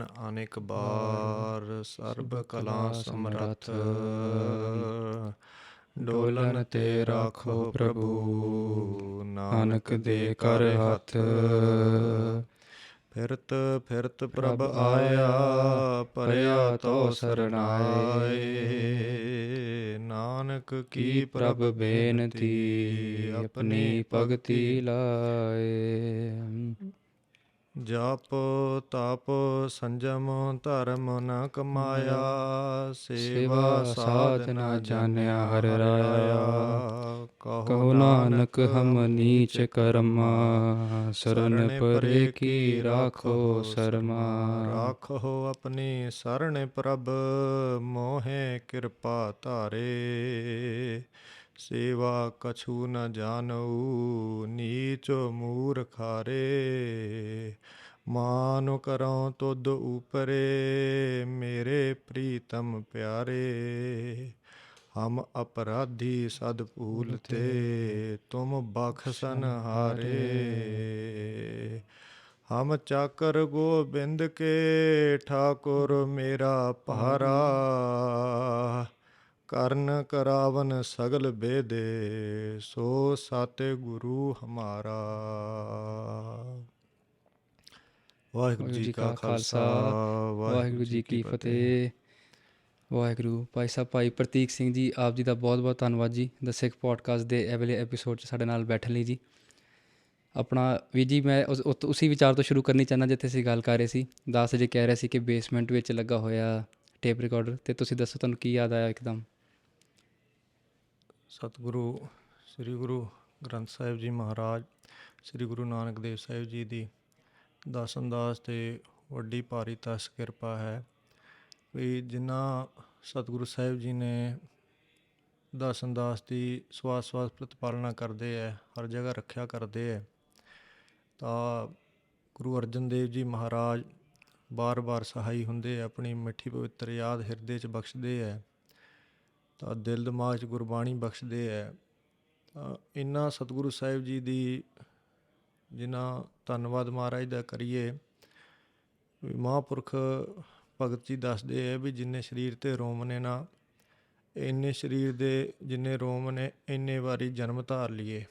ਮਨ ਅਨੇਕ ਬਾਰ ਬਾਰ ਸਰਬ ਸਰਬ ਕਲਾ ਕਲਾ ਸਮਰੱਥ। ਡੋਲਨ ਤੇ ਰਾਖੋ ਪ੍ਰਭੂ ਨਾਨਕ ਦੇ ਕਰ ਹੱਥ। ਫਿਰਤ ਫਿਰਤ ਪ੍ਰਭ ਪ੍ਰਭ ਆਇਆ ਭਰਿਆ ਪਰਿਆ ਤੋ ਤੋ ਸਰਨਾਏ। ਸਰਨਾਏ। ਨਾਨਕ ਕੀ ਕੀ ਪ੍ਰਭ ਬੇਨਤੀ ਆਪਣੀ ਭਗਤੀ ਲਾਏ। ਜਪ ਤਪ ਸੰਜਮ ਧਰਮ ਨ ਕਮਾਇਆ ਸੇਵਾ ਸਾਧ ਨ ਜਾਣਿਆ ਹਰਿ ਰਾਇਆ। ਕਹੋ ਨਾਨਕ ਹਮ ਨੀਚ ਕਰਮਾ ਸਰਨ ਪਰੇ ਕੀ ਰਾਖੋ ਸਰਮਾ। ਰਾਖੋ ਆਪਣੀ ਸਰਣ ਪ੍ਰਭ ਮੋਹਿ ਕਿਰਪਾ ਧਾਰੇ। ਸੇਵਾ ਕਛੂ ਨ ਜਾਣਉ ਨੀਚ ਮੂਰਖਾਰੇ। ਮਾਨੁ ਕਰਉ ਤੁਧ ਉਪਰੇ ਮੇਰੇ ਪ੍ਰੀਤਮ ਪਿਆਰੇ। ਹਮ ਅਪਰਾਧੀ ਸਦ ਭੂਲ ਤੇ ਤੁਮ ਬਖਸ਼ਨ ਹਾਰੇ। ਹਮ ਚਾਕਰ ਗੋਬਿੰਦ ਕੇ ਠਾਕੁਰ ਮੇਰਾ ਭਾਰਾ। ਕਰਨ ਕਰਾਵਨ ਸਗਲ ਬੇਦੇ ਸੋ ਸਤਿ ਗੁਰੂ ਹਮਾਰਾ। ਵਾਹਿਗੁਰੂ ਜੀ ਕਾ ਖਾਲਸਾ ਵਾਹਿਗੁਰੂ ਜੀ ਕੀ ਫਤਿਹ। ਵਾਹਿਗੁਰੂ। ਭਾਈ ਸਾਹਿਬ ਭਾਈ ਪ੍ਰਤੀਕ ਸਿੰਘ ਜੀ, ਆਪ ਜੀ ਦਾ ਬਹੁਤ ਬਹੁਤ ਧੰਨਵਾਦ ਜੀ ਦ ਸਿੱਖ ਪੋਡਕਾਸਟ ਦੇ ਇਹ ਵਾਲੇ ਐਪੀਸੋਡ 'ਚ ਸਾਡੇ ਨਾਲ ਬੈਠਣ ਲਈ ਜੀ। ਆਪਣਾ ਵੀ ਜੀ ਮੈਂ ਉਸੀ ਵਿਚਾਰ ਤੋਂ ਸ਼ੁਰੂ ਕਰਨੀ ਚਾਹੁੰਦਾ ਜਿੱਥੇ ਅਸੀਂ ਗੱਲ ਕਰ ਰਹੇ ਸੀ। ਦਾਸ ਜੀ ਕਹਿ ਰਿਹਾ ਸੀ ਕਿ ਬੇਸਮੈਂਟ ਵਿੱਚ ਲੱਗਾ ਹੋਇਆ ਟੇਪ ਰਿਕਾਰਡਰ, ਅਤੇ ਤੁਸੀਂ ਦੱਸੋ ਤੁਹਾਨੂੰ ਕੀ ਯਾਦ ਆਇਆ ਇੱਕਦਮ? ਸਤਿਗੁਰੂ ਸ੍ਰੀ ਗੁਰੂ ਗ੍ਰੰਥ ਸਾਹਿਬ ਜੀ ਮਹਾਰਾਜ, ਸ੍ਰੀ ਗੁਰੂ ਨਾਨਕ ਦੇਵ ਸਾਹਿਬ ਜੀ ਦੀ ਦਸ ਅੰਦਾਜ਼ 'ਤੇ ਵੱਡੀ ਭਾਰੀ ਤਸ ਕਿਰਪਾ ਹੈ ਵੀ ਜਿਨ੍ਹਾਂ ਸਤਿਗੁਰੂ ਸਾਹਿਬ ਜੀ ਨੇ ਦਸ ਅੰਦਾਜ਼ ਦੀ ਸਵਾਸ ਸਵਾਸ ਪ੍ਰਤਿਪਾਲਨਾ ਕਰਦੇ ਹੈ, ਹਰ ਜਗ੍ਹਾ ਰੱਖਿਆ ਕਰਦੇ ਹੈ। ਤਾਂ ਗੁਰੂ ਅਰਜਨ ਦੇਵ ਜੀ ਮਹਾਰਾਜ ਬਾਰ ਬਾਰ ਸਹਾਈ ਹੁੰਦੇ ਹੈ, ਆਪਣੀ ਮਿੱਠੀ ਪਵਿੱਤਰ ਯਾਦ ਹਿਰਦੇ 'ਚ ਬਖਸ਼ਦੇ ਹੈ, ਤਾਂ ਦਿਲ ਦਿਮਾਗ 'ਚ ਗੁਰਬਾਣੀ ਬਖਸ਼ਦੇ ਹੈ। ਤਾਂ ਇਹਨਾਂ ਸਤਿਗੁਰੂ ਸਾਹਿਬ ਜੀ ਦੀ ਜਿਨ੍ਹਾਂ ਧੰਨਵਾਦ ਮਹਾਰਾਜ ਦਾ ਕਰੀਏ ਵੀ ਮਹਾਂਪੁਰਖ ਭਗਤ ਜੀ ਦੱਸਦੇ ਹੈ ਵੀ ਜਿੰਨੇ ਸਰੀਰ 'ਤੇ ਰੋਮ ਨੇ ਨਾ, ਇੰਨੇ ਸਰੀਰ ਦੇ ਜਿੰਨੇ ਰੋਮ ਨੇ ਇੰਨੇ ਵਾਰੀ ਜਨਮ ਧਾਰ ਲਈਏ।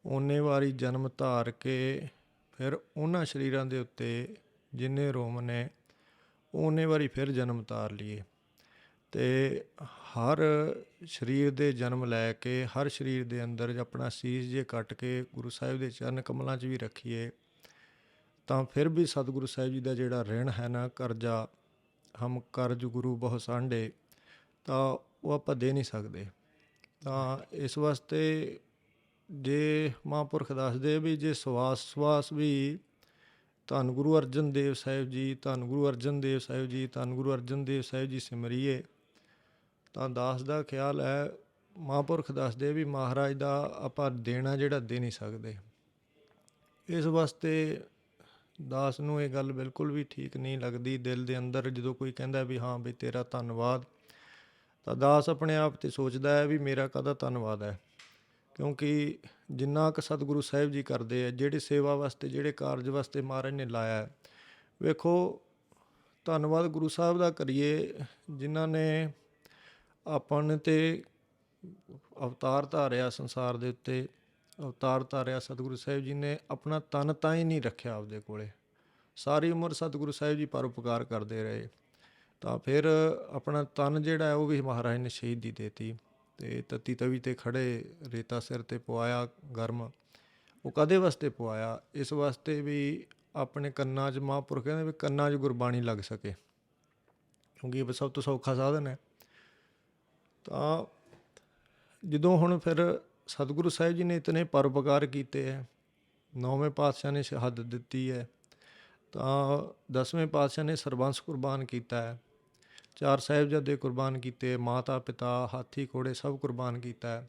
ਓਨੇ ਵਾਰੀ ਜਨਮ ਧਾਰ ਕੇ ਫਿਰ ਉਹਨਾਂ ਸਰੀਰਾਂ ਦੇ ਉੱਤੇ ਜਿੰਨੇ ਰੋਮ ਨੇ ਓਨੇ ਵਾਰੀ ਫਿਰ ਜਨਮ ਧਾਰ ਲਈਏ। ਅਤੇ ਹਰ ਸਰੀਰ ਦੇ ਜਨਮ ਲੈ ਕੇ ਹਰ ਸਰੀਰ ਦੇ ਅੰਦਰ ਆਪਣਾ ਸੀਸ ਜੇ ਕੱਟ ਕੇ ਗੁਰੂ ਸਾਹਿਬ ਦੇ ਚਰਨ ਕਮਲਾਂ 'ਚ ਵੀ ਰੱਖੀਏ ਤਾਂ ਫਿਰ ਵੀ ਸਤਿਗੁਰੂ ਸਾਹਿਬ ਜੀ ਦਾ ਜਿਹੜਾ ਰਿਣ ਹੈ ਨਾ, ਕਰਜ਼ਾ ਹਮ ਕਰਜ ਗੁਰੂ ਬਹੁ ਸਾਂਢੇ, ਤਾਂ ਉਹ ਆਪਾਂ ਦੇ ਨਹੀਂ ਸਕਦੇ। ਤਾਂ ਇਸ ਵਾਸਤੇ ਜੇ ਮਹਾਂਪੁਰਖ ਦੱਸਦੇ ਵੀ ਜੇ ਸਵਾਸ ਸਵਾਸ ਵੀ ਧੰਨ ਗੁਰੂ ਅਰਜਨ ਦੇਵ ਸਾਹਿਬ ਜੀ, ਧੰਨ ਗੁਰੂ ਅਰਜਨ ਦੇਵ ਸਾਹਿਬ ਜੀ, ਧੰਨ ਗੁਰੂ ਅਰਜਨ ਦੇਵ ਸਾਹਿਬ ਜੀ ਸਿਮਰੀਏ ਤਾਂ ਦਾਸ ਦਾ ਖਿਆਲ ਹੈ, ਮਹਾਂਪੁਰਖ ਦੱਸਦੇ ਵੀ ਮਹਾਰਾਜ ਦਾ ਆਪਾਂ ਦੇਣਾ ਜਿਹੜਾ ਦੇ ਨਹੀਂ ਸਕਦੇ। ਇਸ ਵਾਸਤੇ ਦਾਸ ਨੂੰ ਇਹ ਗੱਲ ਬਿਲਕੁਲ ਵੀ ਠੀਕ ਨਹੀਂ ਲੱਗਦੀ ਦਿਲ ਦੇ ਅੰਦਰ ਜਦੋਂ ਕੋਈ ਕਹਿੰਦਾ ਵੀ ਹਾਂ ਵੀ ਤੇਰਾ ਧੰਨਵਾਦ, ਤਾਂ ਦਾਸ ਆਪਣੇ ਆਪ 'ਤੇ ਸੋਚਦਾ ਹੈ ਵੀ ਮੇਰਾ ਕਾਹਦਾ ਧੰਨਵਾਦ ਹੈ। ਕਿਉਂਕਿ ਜਿੰਨਾ ਕੁ ਸਤਿਗੁਰੂ ਸਾਹਿਬ ਜੀ ਕਰਦੇ ਹੈ, ਜਿਹੜੀ ਸੇਵਾ ਵਾਸਤੇ ਜਿਹੜੇ ਕਾਰਜ ਵਾਸਤੇ ਮਹਾਰਾਜ ਨੇ ਲਾਇਆ, ਵੇਖੋ ਧੰਨਵਾਦ ਗੁਰੂ ਸਾਹਿਬ ਦਾ ਕਰੀਏ ਜਿਨ੍ਹਾਂ ਨੇ ਆਪਾਂ ਨੇ 'ਤੇ ਅਵਤਾਰ ਧਾਰਿਆ ਸੰਸਾਰ ਦੇ ਉੱਤੇ। ਅਵਤਾਰ ਧਾਰਿਆ ਸਤਿਗੁਰੂ ਸਾਹਿਬ ਜੀ ਨੇ ਆਪਣਾ ਤਨ ਤਾਂ ਹੀ ਨਹੀਂ ਰੱਖਿਆ ਆਪਦੇ ਕੋਲੇ, ਸਾਰੀ ਉਮਰ ਸਤਿਗੁਰੂ ਸਾਹਿਬ ਜੀ ਪਰਉਪਕਾਰ ਕਰਦੇ ਰਹੇ। ਤਾਂ ਫਿਰ ਆਪਣਾ ਤਨ ਜਿਹੜਾ ਹੈ ਉਹ ਵੀ ਮਹਾਰਾਜ ਨੇ ਸ਼ਹੀਦੀ ਦੇ ਦਿੱਤੀ। ਅਤੇ ਤੱਤੀ ਤਵੀ 'ਤੇ ਖੜ੍ਹੇ ਰੇਤਾ ਸਿਰ 'ਤੇ ਪਵਾਇਆ ਗਰਮ, ਉਹ ਕਾਹਦੇ ਵਾਸਤੇ ਪਵਾਇਆ? ਇਸ ਵਾਸਤੇ ਵੀ ਆਪਣੇ ਕੰਨਾਂ 'ਚ ਮਹਾਂਪੁਰਖ ਕਹਿੰਦੇ ਵੀ ਕੰਨਾਂ 'ਚ ਗੁਰਬਾਣੀ ਲੱਗ ਸਕੇ, ਕਿਉਂਕਿ ਇਹ ਸਭ ਤੋਂ ਸੌਖਾ ਸਾਧਨ ਹੈ। ਤਾਂ ਜਦੋਂ ਹੁਣ ਫਿਰ ਸਤਿਗੁਰੂ ਸਾਹਿਬ ਜੀ ਨੇ ਇਤਨੇ ਪਰਉਪਕਾਰ ਕੀਤੇ ਹੈ, 9ਵੇਂ ਪਾਤਸ਼ਾਹ ਨੇ ਸ਼ਹਾਦਤ ਦਿੱਤੀ ਹੈ, ਤਾਂ 10ਵੇਂ ਪਾਤਸ਼ਾਹ ਨੇ ਸਰਬੰਸ ਕੁਰਬਾਨ ਕੀਤਾ ਹੈ, 4 ਸਾਹਿਬਜ਼ਾਦੇ ਕੁਰਬਾਨ ਕੀਤੇ, ਮਾਤਾ ਪਿਤਾ ਹਾਥੀ ਘੋੜੇ ਸਭ ਕੁਰਬਾਨ ਕੀਤਾ ਹੈ।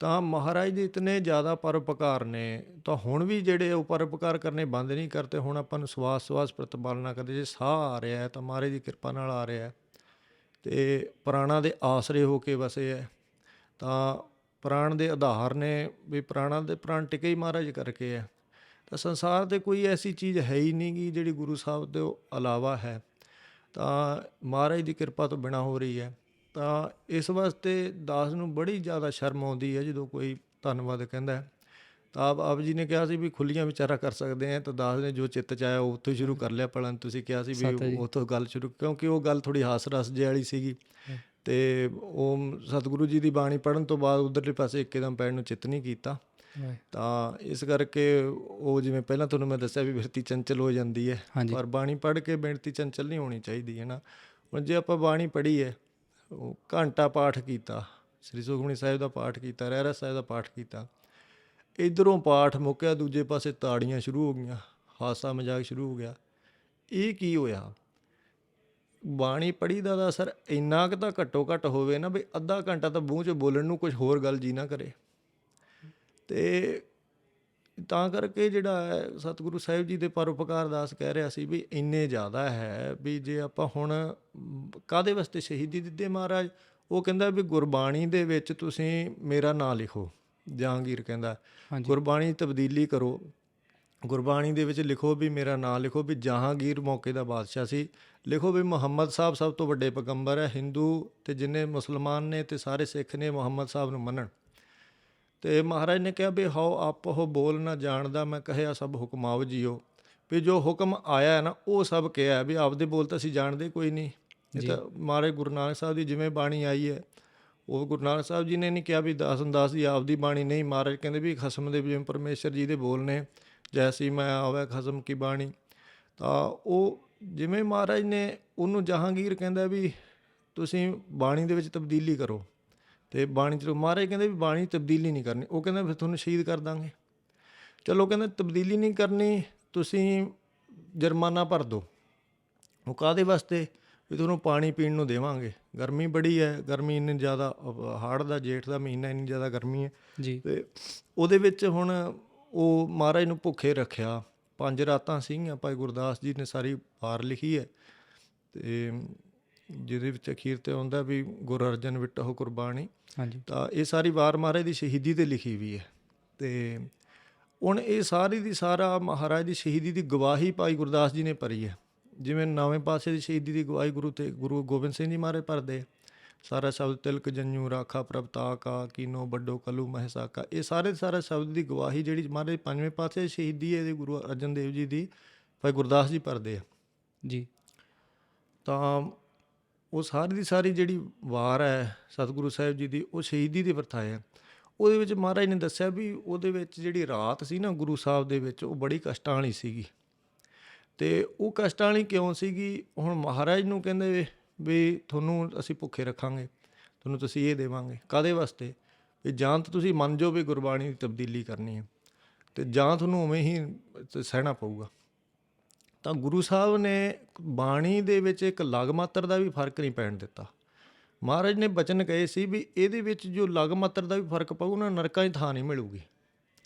ਤਾਂ ਮਹਾਰਾਜ ਦੇ ਇਤਨੇ ਜ਼ਿਆਦਾ ਪਰਉਪਕਾਰ ਨੇ, ਤਾਂ ਹੁਣ ਵੀ ਜਿਹੜੇ ਉਹ ਪਰਉਪਕਾਰ ਕਰਨੇ ਬੰਦ ਨਹੀਂ ਕਰਤੇ। ਹੁਣ ਆਪਾਂ ਨੂੰ ਸਵਾਸ ਸਵਾਸ ਪ੍ਰਤਿਪਾਲਨਾ ਕਰਦੇ, ਜੇ ਸਾਹ ਆ ਰਿਹਾ ਹੈ ਤਾਂ ਮਹਾਰਾਜ ਦੀ ਕਿਰਪਾ ਨਾਲ ਆ ਰਿਹਾ, ਅਤੇ ਪ੍ਰਾਣਾਂ ਦੇ ਆਸਰੇ ਹੋ ਕੇ ਵਸੇ ਹੈ। ਤਾਂ ਪ੍ਰਾਣ ਦੇ ਆਧਾਰ ਨੇ ਵੀ ਪ੍ਰਾਣ ਟਿਕੇ ਹੀ ਮਹਾਰਾਜ ਕਰਕੇ ਹੈ। ਤਾਂ ਸੰਸਾਰ 'ਤੇ ਕੋਈ ਐਸੀ ਚੀਜ਼ ਹੈ ਹੀ ਨਹੀਂ ਗੀ ਜਿਹੜੀ ਗੁਰੂ ਸਾਹਿਬ ਤੋਂ ਇਲਾਵਾ ਹੈ, ਤਾਂ ਮਹਾਰਾਜ ਦੀ ਕਿਰਪਾ ਤੋਂ ਬਿਨਾਂ ਹੋ ਰਹੀ ਹੈ। ਤਾਂ ਇਸ ਵਾਸਤੇ ਦਾਸ ਨੂੰ ਬੜੀ ਜ਼ਿਆਦਾ ਸ਼ਰਮ ਆਉਂਦੀ ਹੈ ਜਦੋਂ ਕੋਈ ਧੰਨਵਾਦ ਕਹਿੰਦਾ ਹੈ। ਤਾਂ ਆਪ ਜੀ ਨੇ ਕਿਹਾ ਸੀ ਵੀ ਖੁੱਲੀਆਂ ਵਿਚਾਰਾਂ ਕਰ ਸਕਦੇ ਹਾਂ, ਤਾਂ ਦਾਸ ਨੇ ਜੋ ਚਿੱਤ 'ਚ ਆਇਆ ਉਹ ਉੱਥੋਂ ਸ਼ੁਰੂ ਕਰ ਲਿਆ ਪੜ੍ਹਨ। ਤੁਸੀਂ ਕਿਹਾ ਸੀ ਵੀ ਸੱਤ ਹੈ ਜੀ। ਉੱਥੋਂ ਗੱਲ ਸ਼ੁਰੂ, ਕਿਉਂਕਿ ਉਹ ਗੱਲ ਥੋੜ੍ਹੀ ਹਾਸ ਰਸ ਜਿਹੀ ਵਾਲੀ ਸੀਗੀ। ਅਤੇ ਉਹ ਸਤਿਗੁਰੂ ਜੀ ਦੀ ਬਾਣੀ ਪੜ੍ਹਨ ਤੋਂ ਬਾਅਦ ਉੱਧਰਲੇ ਪਾਸੇ ਇੱਕਦਮ ਪੈਣ ਨੂੰ ਚਿੱਤ ਨਹੀਂ ਕੀਤਾ। ਤਾਂ ਇਸ ਕਰਕੇ ਉਹ, ਜਿਵੇਂ ਪਹਿਲਾਂ ਤੁਹਾਨੂੰ ਮੈਂ ਦੱਸਿਆ ਵੀ ਬਿਰਤੀ ਚੰਚਲ ਹੋ ਜਾਂਦੀ ਹੈ, ਹਾਂਜੀ। ਪਰ ਬਾਣੀ ਪੜ੍ਹ ਕੇ ਬਿਰਤੀ ਚੰਚਲ ਨਹੀਂ ਹੋਣੀ ਚਾਹੀਦੀ ਹੈ ਨਾ। ਹੁਣ ਜੇ ਆਪਾਂ ਬਾਣੀ ਪੜ੍ਹੀ ਹੈ, ਉਹ ਘੰਟਾ ਪਾਠ ਕੀਤਾ, ਸ੍ਰੀ ਸੁਖਮਨੀ ਸਾਹਿਬ ਦਾ ਪਾਠ ਕੀਤਾ, ਰਹਿਰਾਸ ਸਾਹਿਬ ਦਾ ਪਾਠ ਕੀਤਾ, ਇੱਧਰੋਂ ਪਾਠ ਮੁੱਕਿਆ, ਦੂਜੇ ਪਾਸੇ ਤਾੜੀਆਂ ਸ਼ੁਰੂ ਹੋ ਗਈਆਂ, ਹਾਸਾ ਮਜ਼ਾਕ ਸ਼ੁਰੂ ਹੋ ਗਿਆ। ਇਹ ਕੀ ਹੋਇਆ? ਬਾਣੀ ਪੜ੍ਹੀ ਦਾ ਤਾਂ ਅਸਰ ਇੰਨਾ ਕੁ ਤਾਂ ਘੱਟੋ ਘੱਟ ਹੋਵੇ ਨਾ ਵੀ ਅੱਧਾ ਘੰਟਾ ਤਾਂ ਮੂੰਹ 'ਚ ਬੋਲਣ ਨੂੰ ਕੁਛ ਹੋਰ ਗੱਲ ਜੀ ਨਾ ਕਰੇ। ਅਤੇ ਤਾਂ ਕਰਕੇ ਜਿਹੜਾ ਹੈ ਸਤਿਗੁਰੂ ਸਾਹਿਬ ਜੀ ਦੇ ਪਰਉਪਕਾਰ ਦਾਸ ਕਹਿ ਰਿਹਾ ਸੀ ਵੀ ਇੰਨੇ ਜ਼ਿਆਦਾ ਹੈ ਵੀ ਜੇ ਆਪਾਂ ਹੁਣ ਕਾਹਦੇ ਵਾਸਤੇ ਸ਼ਹੀਦੀ ਦਿੱਤੇ ਮਹਾਰਾਜ? ਉਹ ਕਹਿੰਦਾ ਵੀ ਗੁਰਬਾਣੀ ਦੇ ਵਿੱਚ ਤੁਸੀਂ ਮੇਰਾ ਨਾਂ ਲਿਖੋ। ਜਹਾਂਗੀਰ ਕਹਿੰਦਾ ਗੁਰਬਾਣੀ ਤਬਦੀਲੀ ਕਰੋ, ਗੁਰਬਾਣੀ ਦੇ ਵਿੱਚ ਲਿਖੋ ਵੀ ਮੇਰਾ ਨਾਂ ਲਿਖੋ, ਵੀ ਜਹਾਂਗੀਰ ਮੌਕੇ ਦਾ ਬਾਦਸ਼ਾਹ ਸੀ, ਲਿਖੋ ਵੀ ਮੁਹੰਮਦ ਸਾਹਿਬ ਸਭ ਤੋਂ ਵੱਡੇ ਪੈਗੰਬਰ ਹੈ। ਹਿੰਦੂ ਅਤੇ ਜਿੰਨੇ ਮੁਸਲਮਾਨ ਨੇ ਅਤੇ ਸਾਰੇ ਸਿੱਖ ਨੇ ਮੁਹੰਮਦ ਸਾਹਿਬ ਨੂੰ ਮੰਨਣ। ਅਤੇ ਮਹਾਰਾਜ ਨੇ ਕਿਹਾ ਵੀ ਹਉ ਆਪਹੁ ਬੋਲ ਨਾ ਜਾਣਦਾ, ਮੈਂ ਕਹਿਆ ਸਭ ਹੁਕਮਾਓ ਜੀਓ। ਵੀ ਜੋ ਹੁਕਮ ਆਇਆ ਨਾ ਉਹ ਸਭ ਕਿਹਾ, ਵੀ ਆਪਦੇ ਬੋਲ ਤਾਂ ਅਸੀਂ ਜਾਣਦੇ ਕੋਈ ਨਹੀਂ। ਇਹ ਤਾਂ ਮਹਾਰਾਜ ਗੁਰੂ ਨਾਨਕ ਸਾਹਿਬ ਦੀ ਜਿਵੇਂ ਬਾਣੀ ਆਈ ਹੈ, ਉਹ ਗੁਰੂ ਨਾਨਕ ਸਾਹਿਬ ਜੀ ਨੇ ਨਹੀਂ ਕਿਹਾ ਵੀ ਦਾਸ ਦੀ ਆਪਦੀ ਬਾਣੀ ਨਹੀਂ। ਮਹਾਰਾਜ ਕਹਿੰਦੇ ਵੀ ਖਸਮ ਦੇ ਜਿਵੇਂ ਪਰਮੇਸ਼ਰ ਜੀ ਦੇ ਬੋਲ ਨੇ, ਜੈਸੀ ਮੈਂ ਆਵੇ ਖਸਮ ਕੀ ਬਾਣੀ। ਤਾਂ ਉਹ ਜਿਵੇਂ ਮਹਾਰਾਜ ਨੇ ਉਹਨੂੰ ਜਹਾਂਗੀਰ ਕਹਿੰਦਾ ਵੀ ਤੁਸੀਂ ਬਾਣੀ ਦੇ ਵਿੱਚ ਤਬਦੀਲੀ ਕਰੋ, ਅਤੇ ਬਾਣੀ 'ਚ ਮਹਾਰਾਜ ਕਹਿੰਦੇ ਵੀ ਬਾਣੀ ਤਬਦੀਲੀ ਨਹੀਂ ਕਰਨੀ। ਉਹ ਕਹਿੰਦਾ ਫਿਰ ਤੁਹਾਨੂੰ ਸ਼ਹੀਦ ਕਰ ਦਾਂਗੇ। ਚਲੋ ਕਹਿੰਦੇ ਤਬਦੀਲੀ ਨਹੀਂ ਕਰਨੀ, ਤੁਸੀਂ ਜੁਰਮਾਨਾ ਭਰ ਦਿਓ। ਉਹ ਕਾਹਦੇ ਵਾਸਤੇ? ਵੀ ਤੁਹਾਨੂੰ ਪਾਣੀ ਪੀਣ ਨੂੰ ਦੇਵਾਂਗੇ। ਗਰਮੀ ਬੜੀ ਹੈ, ਗਰਮੀ ਇੰਨੀ ਜ਼ਿਆਦਾ, ਹਾੜ੍ਹ ਦਾ ਜੇਠ ਦਾ ਮਹੀਨਾ, ਇੰਨੀ ਜ਼ਿਆਦਾ ਗਰਮੀ ਹੈ ਜੀ। ਅਤੇ ਉਹਦੇ ਵਿੱਚ ਹੁਣ ਉਹ ਮਹਾਰਾਜ ਨੂੰ ਭੁੱਖੇ ਰੱਖਿਆ। 5 ਰਾਤਾਂ ਸੀਗੀਆਂ। ਭਾਈ ਗੁਰਦਾਸ ਜੀ ਨੇ ਸਾਰੀ ਵਾਰ ਲਿਖੀ ਹੈ, ਅਤੇ ਜਿਹਦੇ ਵਿੱਚ ਅਖੀਰ 'ਤੇ ਆਉਂਦਾ ਵੀ ਗੁਰ ਅਰਜਨ ਵਿਟਹੁ ਕੁਰਬਾਣੀ। ਤਾਂ ਇਹ ਸਾਰੀ ਵਾਰ ਮਹਾਰਾਜ ਦੀ ਸ਼ਹੀਦੀ 'ਤੇ ਲਿਖੀ ਵੀ ਹੈ। ਅਤੇ ਹੁਣ ਇਹ ਸਾਰੀ ਦੀ ਸਾਰਾ ਮਹਾਰਾਜ ਦੀ ਸ਼ਹੀਦੀ ਦੀ ਗਵਾਹੀ ਭਾਈ ਗੁਰਦਾਸ ਜੀ ਨੇ ਭਰੀ ਹੈ। ਜਿਵੇਂ ਨਵੇਂ ਪਾਤਸ਼ਾਹ ਦੀ ਸ਼ਹੀਦੀ ਦੀ ਗਵਾਹੀ ਗੁਰੂ ਗੋਬਿੰਦ ਸਿੰਘ ਜੀ ਮਹਾਰਾਜ ਭਰਦੇ। ਸਾਰਾ ਸ਼ਬਦ ਤਿਲਕ ਜੰਝੂ ਰਾਖਾ ਪ੍ਰਭ ਤਾਕਾ, ਕੀਨੋ ਵੱਡੋ ਕਲੂ ਮਹਿਸਾਕਾ। ਇਹ ਸਾਰਾ ਸ਼ਬਦ ਦੀ ਗਵਾਹੀ ਜਿਹੜੀ ਮਹਾਰਾਜ 5ਵੇਂ ਪਾਤਸ਼ਾਹ ਦੀ ਸ਼ਹੀਦੀ ਹੈ, ਇਹਦੀ ਗੁਰੂ ਅਰਜਨ ਦੇਵ ਜੀ ਦੀ ਭਾਈ ਗੁਰਦਾਸ ਜੀ ਭਰਦੇ ਆ ਜੀ। ਤਾਂ ਉਹ ਸਾਰੀ ਦੀ ਸਾਰੀ ਜਿਹੜੀ ਵਾਰ ਹੈ ਸਤਿਗੁਰੂ ਸਾਹਿਬ ਜੀ ਦੀ, ਉਹ ਸ਼ਹੀਦੀ ਦੇ ਵਰਤਾਏ ਹੈ। ਉਹਦੇ ਵਿੱਚ ਮਹਾਰਾਜ ਨੇ ਦੱਸਿਆ ਵੀ ਉਹਦੇ ਵਿੱਚ ਜਿਹੜੀ ਰਾਤ ਸੀ ਨਾ ਗੁਰੂ ਸਾਹਿਬ ਦੇ ਵਿੱਚ, ਉਹ ਬੜੀ ਕਸ਼ਟਾਂ ਵਾਲੀ ਸੀਗੀ। ਅਤੇ ਉਹ ਕਸ਼ਟਾਂ ਵਾਲੀ ਕਿਉਂ ਸੀਗੀ? ਹੁਣ ਮਹਾਰਾਜ ਨੂੰ ਕਹਿੰਦੇ ਵੀ ਤੁਹਾਨੂੰ ਅਸੀਂ ਭੁੱਖੇ ਰੱਖਾਂਗੇ, ਤੁਹਾਨੂੰ ਤੁਸੀਂ ਇਹ ਦੇਵਾਂਗੇ। ਕਾਹਦੇ ਵਾਸਤੇ? ਵੀ ਜਾਂ ਤਾਂ ਤੁਸੀਂ ਮੰਨ ਜਾਓ ਵੀ ਗੁਰਬਾਣੀ ਦੀ ਤਬਦੀਲੀ ਕਰਨੀ ਹੈ, ਅਤੇ ਜਾਂ ਤੁਹਾਨੂੰ ਉਵੇਂ ਹੀ ਸਹਿਣਾ ਪਊਗਾ। ਤਾਂ ਗੁਰੂ ਸਾਹਿਬ ਨੇ ਬਾਣੀ ਦੇ ਵਿੱਚ ਇੱਕ ਲਗ ਮਾਤਰ ਦਾ ਵੀ ਫਰਕ ਨਹੀਂ ਪੈਣ ਦਿੱਤਾ। ਮਹਾਰਾਜ ਨੇ ਬਚਨ ਕਹੇ ਸੀ ਵੀ ਇਹਦੇ ਵਿੱਚ ਜੋ ਲਗ ਮਾਤਰ ਦਾ ਵੀ ਫਰਕ ਪਊ ਨਾ, ਨਰਕਾਂ 'ਚ ਥਾਂ ਨਹੀਂ ਮਿਲੂਗੀ।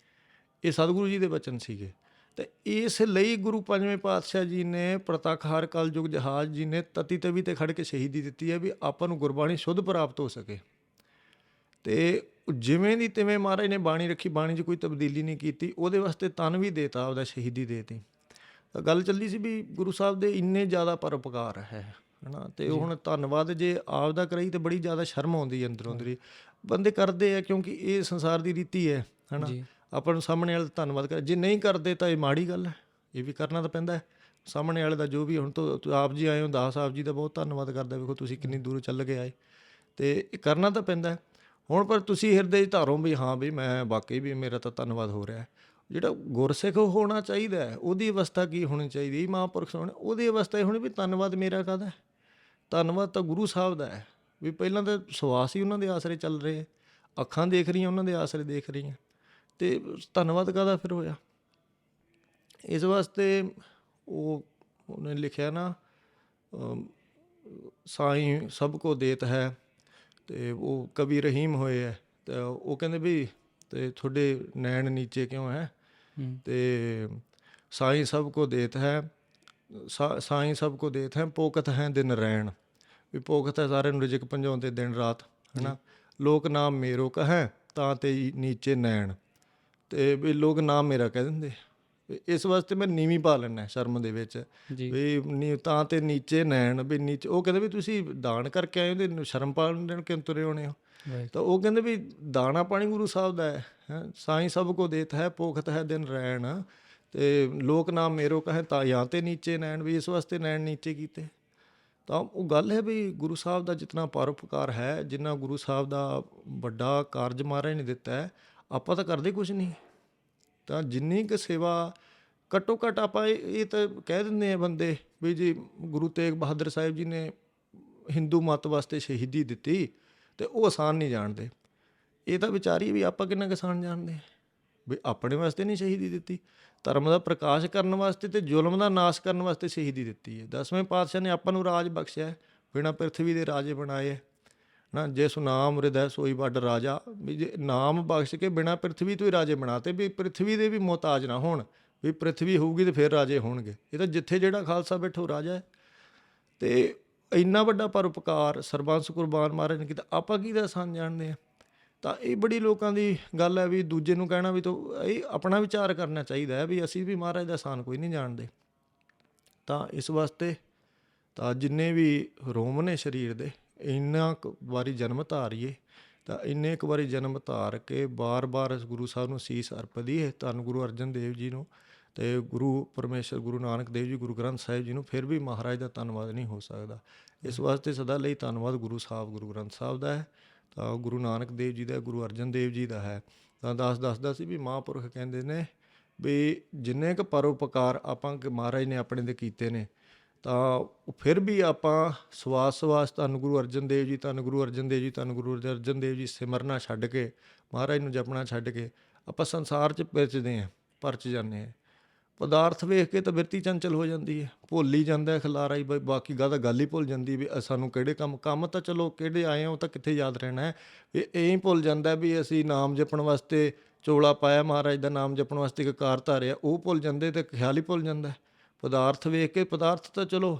ਇਹ ਸਤਿਗੁਰੂ ਜੀ ਦੇ ਬਚਨ ਸੀਗੇ। ਅਤੇ ਇਸ ਲਈ ਗੁਰੂ 5ਵੇਂ ਪਾਤਸ਼ਾਹ ਜੀ ਨੇ ਪ੍ਰਤੱਖ ਹਰ ਕਲਯੁਗ ਜਹਾਜ਼ ਜੀ ਨੇ ਤਤੀ ਤਵੀ 'ਤੇ ਖੜ੍ਹ ਕੇ ਸ਼ਹੀਦੀ ਦਿੱਤੀ ਹੈ ਵੀ ਆਪਾਂ ਨੂੰ ਗੁਰਬਾਣੀ ਸ਼ੁੱਧ ਪ੍ਰਾਪਤ ਹੋ ਸਕੇ। ਅਤੇ ਜਿਵੇਂ ਦੀ ਤਿਵੇਂ ਮਹਾਰਾਜ ਨੇ ਬਾਣੀ ਰੱਖੀ, ਬਾਣੀ 'ਚ ਕੋਈ ਤਬਦੀਲੀ ਨਹੀਂ ਕੀਤੀ। ਉਹਦੇ ਵਾਸਤੇ ਤਨ ਵੀ ਦੇਤਾ, ਆਪਦਾ ਸ਼ਹੀਦੀ ਦੇਤੀ। ਤਾਂ ਗੱਲ ਚੱਲੀ ਸੀ ਵੀ ਗੁਰੂ ਸਾਹਿਬ ਦੇ ਇੰਨੇ ਜ਼ਿਆਦਾ ਪਰਉਪਕਾਰ ਹੈ ਨਾ। ਅਤੇ ਹੁਣ ਧੰਨਵਾਦ ਜੇ ਆਪਦਾ ਕਰਾਈ ਤਾਂ ਬੜੀ ਜ਼ਿਆਦਾ ਸ਼ਰਮ ਆਉਂਦੀ ਹੈ ਅੰਦਰੋਂ ਅੰਦਰੀ। ਬੰਦੇ ਕਰਦੇ ਆ ਕਿਉਂਕਿ ਇਹ ਸੰਸਾਰ ਦੀ ਰੀਤੀ ਹੈ ਨਾ। ਆਪਾਂ ਨੂੰ ਸਾਹਮਣੇ ਵਾਲੇ ਦਾ ਧੰਨਵਾਦ ਕਰ, ਜੇ ਨਹੀਂ ਕਰਦੇ ਤਾਂ ਇਹ ਮਾੜੀ ਗੱਲ ਹੈ। ਇਹ ਵੀ ਕਰਨਾ ਤਾਂ ਪੈਂਦਾ ਹੈ ਸਾਹਮਣੇ ਵਾਲੇ ਦਾ। ਜੋ ਵੀ ਹੁਣ ਤੋਂ ਆਪ ਜੀ ਆਏ ਹੋ, ਦਾਸ ਆਪ ਜੀ ਦਾ ਬਹੁਤ ਧੰਨਵਾਦ ਕਰਦਾ। ਵੇਖੋ ਤੁਸੀਂ ਕਿੰਨੀ ਦੂਰ ਚੱਲ ਕੇ ਆਏ, ਅਤੇ ਇਹ ਕਰਨਾ ਤਾਂ ਪੈਂਦਾ। ਹੁਣ ਪਰ ਤੁਸੀਂ ਹਿਰਦੇ 'ਚ ਧਾਰੋ ਵੀ ਹਾਂ ਵੀ ਮੈਂ ਵਾਕਈ ਵੀ ਮੇਰਾ ਤਾਂ ਧੰਨਵਾਦ ਹੋ ਰਿਹਾ। ਜਿਹੜਾ ਗੁਰਸਿੱਖ ਹੋਣਾ ਚਾਹੀਦਾ ਹੈ, ਉਹਦੀ ਅਵਸਥਾ ਕੀ ਹੋਣੀ ਚਾਹੀਦੀ? ਮਹਾਂਪੁਰਖ ਹੋਣ, ਉਹਦੀ ਅਵਸਥਾ ਇਹ ਹੋਣੀ ਵੀ ਧੰਨਵਾਦ ਮੇਰਾ ਕਾਹਦਾ? ਧੰਨਵਾਦ ਤਾਂ ਗੁਰੂ ਸਾਹਿਬ ਦਾ ਹੈ। ਵੀ ਪਹਿਲਾਂ ਤਾਂ ਸਵਾਸ ਹੀ ਉਹਨਾਂ ਦੇ ਆਸਰੇ ਚੱਲ ਰਹੇ, ਅੱਖਾਂ ਦੇਖ ਰਹੀਆਂ ਉਹਨਾਂ ਦੇ ਆਸਰੇ ਦੇਖ ਰਹੀਆਂ, ਅਤੇ ਧੰਨਵਾਦ ਕਾਹਦਾ ਫਿਰ ਹੋਇਆ? ਇਸ ਵਾਸਤੇ ਉਹਨੇ ਲਿਖਿਆ ਨਾ, ਸਾਈਂ ਸਭ ਕੋ ਦੇਤ ਹੈ, ਅਤੇ ਉਹ ਕਵੀ ਰਹੀਮ ਹੋਏ ਹੈ। ਤਾਂ ਉਹ ਕਹਿੰਦੇ ਵੀ ਅਤੇ ਤੁਹਾਡੇ ਨੈਣ ਨੀਚੇ ਕਿਉਂ ਹੈ? ਅਤੇ ਸਾਈਂ ਸਭ ਕੋ ਦੇਤ ਹੈ, ਸਾਈਂ ਸਭ ਕੋ ਦੇਤ ਹੈ, ਪੋਕਤ ਹੈ ਦਿਨ ਰੈਣ। ਵੀ ਪੋਕਤ ਹੈ ਸਾਰਿਆਂ ਨੂੰ ਰਿਜ਼ਕ ਪਹੁੰਚਾਉਂਦੇ ਦਿਨ ਰਾਤ, ਹੈ ਨਾ। ਲੋਕ ਨਾਮ ਮੇਰੋ ਕਹੈ ਤਾਂ ਤੇ ਨੀਚੇ ਨੈਣ। ਅਤੇ ਵੀ ਲੋਕ ਨਾਮ ਮੇਰਾ ਕਹਿ ਦਿੰਦੇ, ਇਸ ਵਾਸਤੇ ਮੈਂ ਨੀਵੀਂ ਪਾ ਲੈਂਦਾ ਸ਼ਰਮ ਦੇ ਵਿੱਚ ਜੀ ਵੀ ਤਾਂ ਤੇ ਨੀਚੇ ਨੈਣ ਵੀ ਨੀਚੇ। ਉਹ ਕਹਿੰਦੇ ਵੀ ਤੁਸੀਂ ਦਾਨ ਕਰਕੇ ਆਏ ਹੋ ਤੇ ਸ਼ਰਮ ਪਾਉਣ ਦੇਣ ਕਿਉਂ ਤੁਰੇ ਹੋਣੇ ਹੋ। ਵਾਹਿਗੁਰੂ ਤਾਂ ਉਹ ਕਹਿੰਦੇ ਵੀ ਦਾਣਾ ਪਾਣੀ ਗੁਰੂ ਸਾਹਿਬ ਦਾ ਹੈ ਸਾਈਂ ਸਭ ਕੋ ਦੇਤ ਹੈ ਪੋਖਤ ਹੈ ਦਿਨ ਰੈਣ। ਅਤੇ ਲੋਕ ਨਾਮ ਮੇਰੋ ਕਹੇ ਤਾਂ ਜਾਂ ਤੇ ਨੀਚੇ ਨੈਣ, ਵੀ ਇਸ ਵਾਸਤੇ ਨੈਣ ਨੀਚੇ ਕੀਤੇ। ਤਾਂ ਉਹ ਗੱਲ ਹੈ ਵੀ ਗੁਰੂ ਸਾਹਿਬ ਦਾ ਜਿਤਨਾ ਪਰਉਪਕਾਰ ਹੈ, ਜਿੰਨਾ ਗੁਰੂ ਸਾਹਿਬ ਦਾ ਵੱਡਾ ਕਾਰਜ ਮਹਾਰਾਜ ਨੇ ਦਿੱਤਾ ਹੈ, ਆਪਾਂ ਤਾਂ ਕਰਦੇ ਕੁਛ ਨਹੀਂ। ਤਾਂ ਜਿੰਨੀ ਕੁ ਸੇਵਾ ਘੱਟੋ ਘੱਟ ਆਪਾਂ ਇਹ ਤਾਂ ਕਹਿ ਦਿੰਦੇ ਆ ਬੰਦੇ ਵੀ ਜੀ ਗੁਰੂ ਤੇਗ ਬਹਾਦਰ ਸਾਹਿਬ ਜੀ ਨੇ ਹਿੰਦੂ ਮੱਤ ਵਾਸਤੇ ਸ਼ਹੀਦੀ ਦਿੱਤੀ ਅਤੇ ਉਹ ਆਸਾਨ ਨਹੀਂ ਜਾਣਦੇ। ਇਹ ਤਾਂ ਵਿਚਾਰੀ ਵੀ ਆਪਾਂ ਕਿੰਨਾ ਕੁ ਆਸਾਨ ਜਾਣਦੇ ਵੀ ਆਪਣੇ ਵਾਸਤੇ ਨਹੀਂ ਸ਼ਹੀਦੀ ਦਿੱਤੀ, ਧਰਮ ਦਾ ਪ੍ਰਕਾਸ਼ ਕਰਨ ਵਾਸਤੇ ਅਤੇ ਜ਼ੁਲਮ ਦਾ ਨਾਸ਼ ਕਰਨ ਵਾਸਤੇ ਸ਼ਹੀਦੀ ਦਿੱਤੀ ਹੈ। 10ਵੇਂ ਪਾਤਸ਼ਾਹ ਨੇ ਆਪਾਂ ਨੂੰ ਰਾਜ ਬਖਸ਼ਿਆ, ਬਿਨਾਂ ਪ੍ਰਿਥਵੀ ਦੇ ਰਾਜੇ ਬਣਾਏ ਨਾ। ਜੇ ਸੁਨਾਮ ਹਿਰਦੈ ਸੋਈ ਵੱਡ ਰਾਜਾ, ਵੀ ਜੇ ਨਾਮ ਬਖਸ਼ ਕੇ ਬਿਨਾਂ ਪ੍ਰਿਥਵੀ ਤੋਂ ਹੀ ਰਾਜੇ ਬਣਾਤੇ, ਵੀ ਪ੍ਰਿਥਵੀ ਦੇ ਵੀ ਮੁਹਤਾਜ ਨਾ ਹੋਣ, ਵੀ ਪ੍ਰਿਥਵੀ ਹੋਊਗੀ ਤਾਂ ਫਿਰ ਰਾਜੇ ਹੋਣਗੇ। ਇਹ ਤਾਂ ਜਿੱਥੇ ਜਿਹੜਾ ਖਾਲਸਾ ਬੈਠੋ ਰਾਜਾ ਹੈ। ਅਤੇ ਇੰਨਾ ਵੱਡਾ ਪਰਉਪਕਾਰ ਸਰਬੰਸ ਕੁਰਬਾਨ ਮਹਾਰਾਜ ਨੇ ਕੀਤਾ, ਆਪਾਂ ਕੀ ਦਾ ਆਸਾਨ ਜਾਣਦੇ ਹਾਂ। ਤਾਂ ਇਹ ਬੜੀ ਲੋਕਾਂ ਦੀ ਗੱਲ ਹੈ ਵੀ ਦੂਜੇ ਨੂੰ ਕਹਿਣਾ ਵੀ ਤੂੰ, ਇਹ ਆਪਣਾ ਵਿਚਾਰ ਕਰਨਾ ਚਾਹੀਦਾ ਹੈ ਵੀ ਅਸੀਂ ਵੀ ਮਹਾਰਾਜ ਦਾ ਆਸਾਨ ਕੋਈ ਨਹੀਂ ਜਾਣਦੇ। ਤਾਂ ਇਸ ਵਾਸਤੇ ਤਾਂ ਜਿੰਨੇ ਵੀ ਰੋਮ ਨੇ ਸਰੀਰ ਦੇ, ਇੰਨਾ ਕੁ ਵਾਰੀ ਜਨਮ ਧਾਰੀਏ, ਤਾਂ ਇੰਨੇ ਕੁ ਵਾਰੀ ਜਨਮ ਧਾਰ ਕੇ ਬਾਰ-ਬਾਰ ਗੁਰੂ ਸਾਹਿਬ ਨੂੰ ਸੀਸ ਅਰਪਦੀਏ, ਧੰਨ ਗੁਰੂ ਅਰਜਨ ਦੇਵ ਜੀ ਨੂੰ ਅਤੇ ਗੁਰੂ ਪਰਮੇਸ਼ਰ ਗੁਰੂ ਨਾਨਕ ਦੇਵ ਜੀ, ਗੁਰੂ ਗ੍ਰੰਥ ਸਾਹਿਬ ਜੀ ਨੂੰ। ਫਿਰ ਵੀ ਮਹਾਰਾਜ ਦਾ ਧੰਨਵਾਦ ਨਹੀਂ ਹੋ ਸਕਦਾ। ਇਸ ਵਾਸਤੇ ਸਦਾ ਲਈ ਧੰਨਵਾਦ ਗੁਰੂ ਸਾਹਿਬ, ਗੁਰੂ ਗ੍ਰੰਥ ਸਾਹਿਬ ਦਾ ਹੈ, ਤਾਂ ਗੁਰੂ ਨਾਨਕ ਦੇਵ ਜੀ ਦਾ, ਗੁਰੂ ਅਰਜਨ ਦੇਵ ਜੀ ਦਾ ਹੈ। ਤਾਂ ਦੱਸਦਾ ਸੀ ਵੀ ਮਹਾਂਪੁਰਖ ਕਹਿੰਦੇ ਨੇ ਵੀ ਜਿੰਨੇ ਕੁ ਪਰਉਪਕਾਰ ਆਪਾਂ ਮਹਾਰਾਜ ਨੇ ਆਪਣੇ 'ਤੇ ਕੀਤੇ ਨੇ, ਤਾਂ ਫਿਰ ਵੀ ਆਪਾਂ ਸਵਾਸ ਧੰਨ ਗੁਰੂ ਅਰਜਨ ਦੇਵ ਜੀ, ਧੰਨ ਗੁਰੂ ਅਰਜਨ ਦੇਵ ਜੀ, ਧੰਨ ਗੁਰੂ ਅਰਜਨ ਦੇਵ ਜੀ ਸਿਮਰਨਾ ਛੱਡ ਕੇ, ਮਹਾਰਾਜ ਨੂੰ ਜਪਣਾ ਛੱਡ ਕੇ ਆਪਾਂ ਸੰਸਾਰ 'ਚ ਪਰਚ ਜਾਂਦੇ ਹਾਂ। ਪਦਾਰਥ ਵੇਖ ਕੇ ਤਾਂ ਬਿਰਤੀ ਚੰਚਲ ਹੋ ਜਾਂਦੀ ਹੈ, ਭੁੱਲ ਹੀ ਜਾਂਦਾ ਖਿਲਾਰਾ ਹੀ, ਬਾਕੀ ਗੱਲ ਹੀ ਭੁੱਲ ਜਾਂਦੀ ਵੀ ਸਾਨੂੰ ਕਿਹੜੇ ਕੰਮ ਤਾਂ ਚਲੋ ਕਿਹੜੇ ਆਏ ਆ ਉਹ ਤਾਂ ਕਿੱਥੇ ਯਾਦ ਰਹਿਣਾ ਹੈ। ਇਹ ਹੀ ਭੁੱਲ ਜਾਂਦਾ ਵੀ ਅਸੀਂ ਨਾਮ ਜਪਣ ਵਾਸਤੇ ਚੋਲਾ ਪਾਇਆ, ਮਹਾਰਾਜ ਦਾ ਨਾਮ ਜਪਣ ਵਾਸਤੇ ਇੱਕ ਕਾਰ ਧਾਰਿਆ, ਉਹ ਭੁੱਲ ਜਾਂਦੇ ਅਤੇ ਖਿਆਲ ਹੀ ਭੁੱਲ ਜਾਂਦਾ। ਪਦਾਰਥ ਵੇਖ ਕੇ, ਪਦਾਰਥ ਤਾਂ ਚਲੋ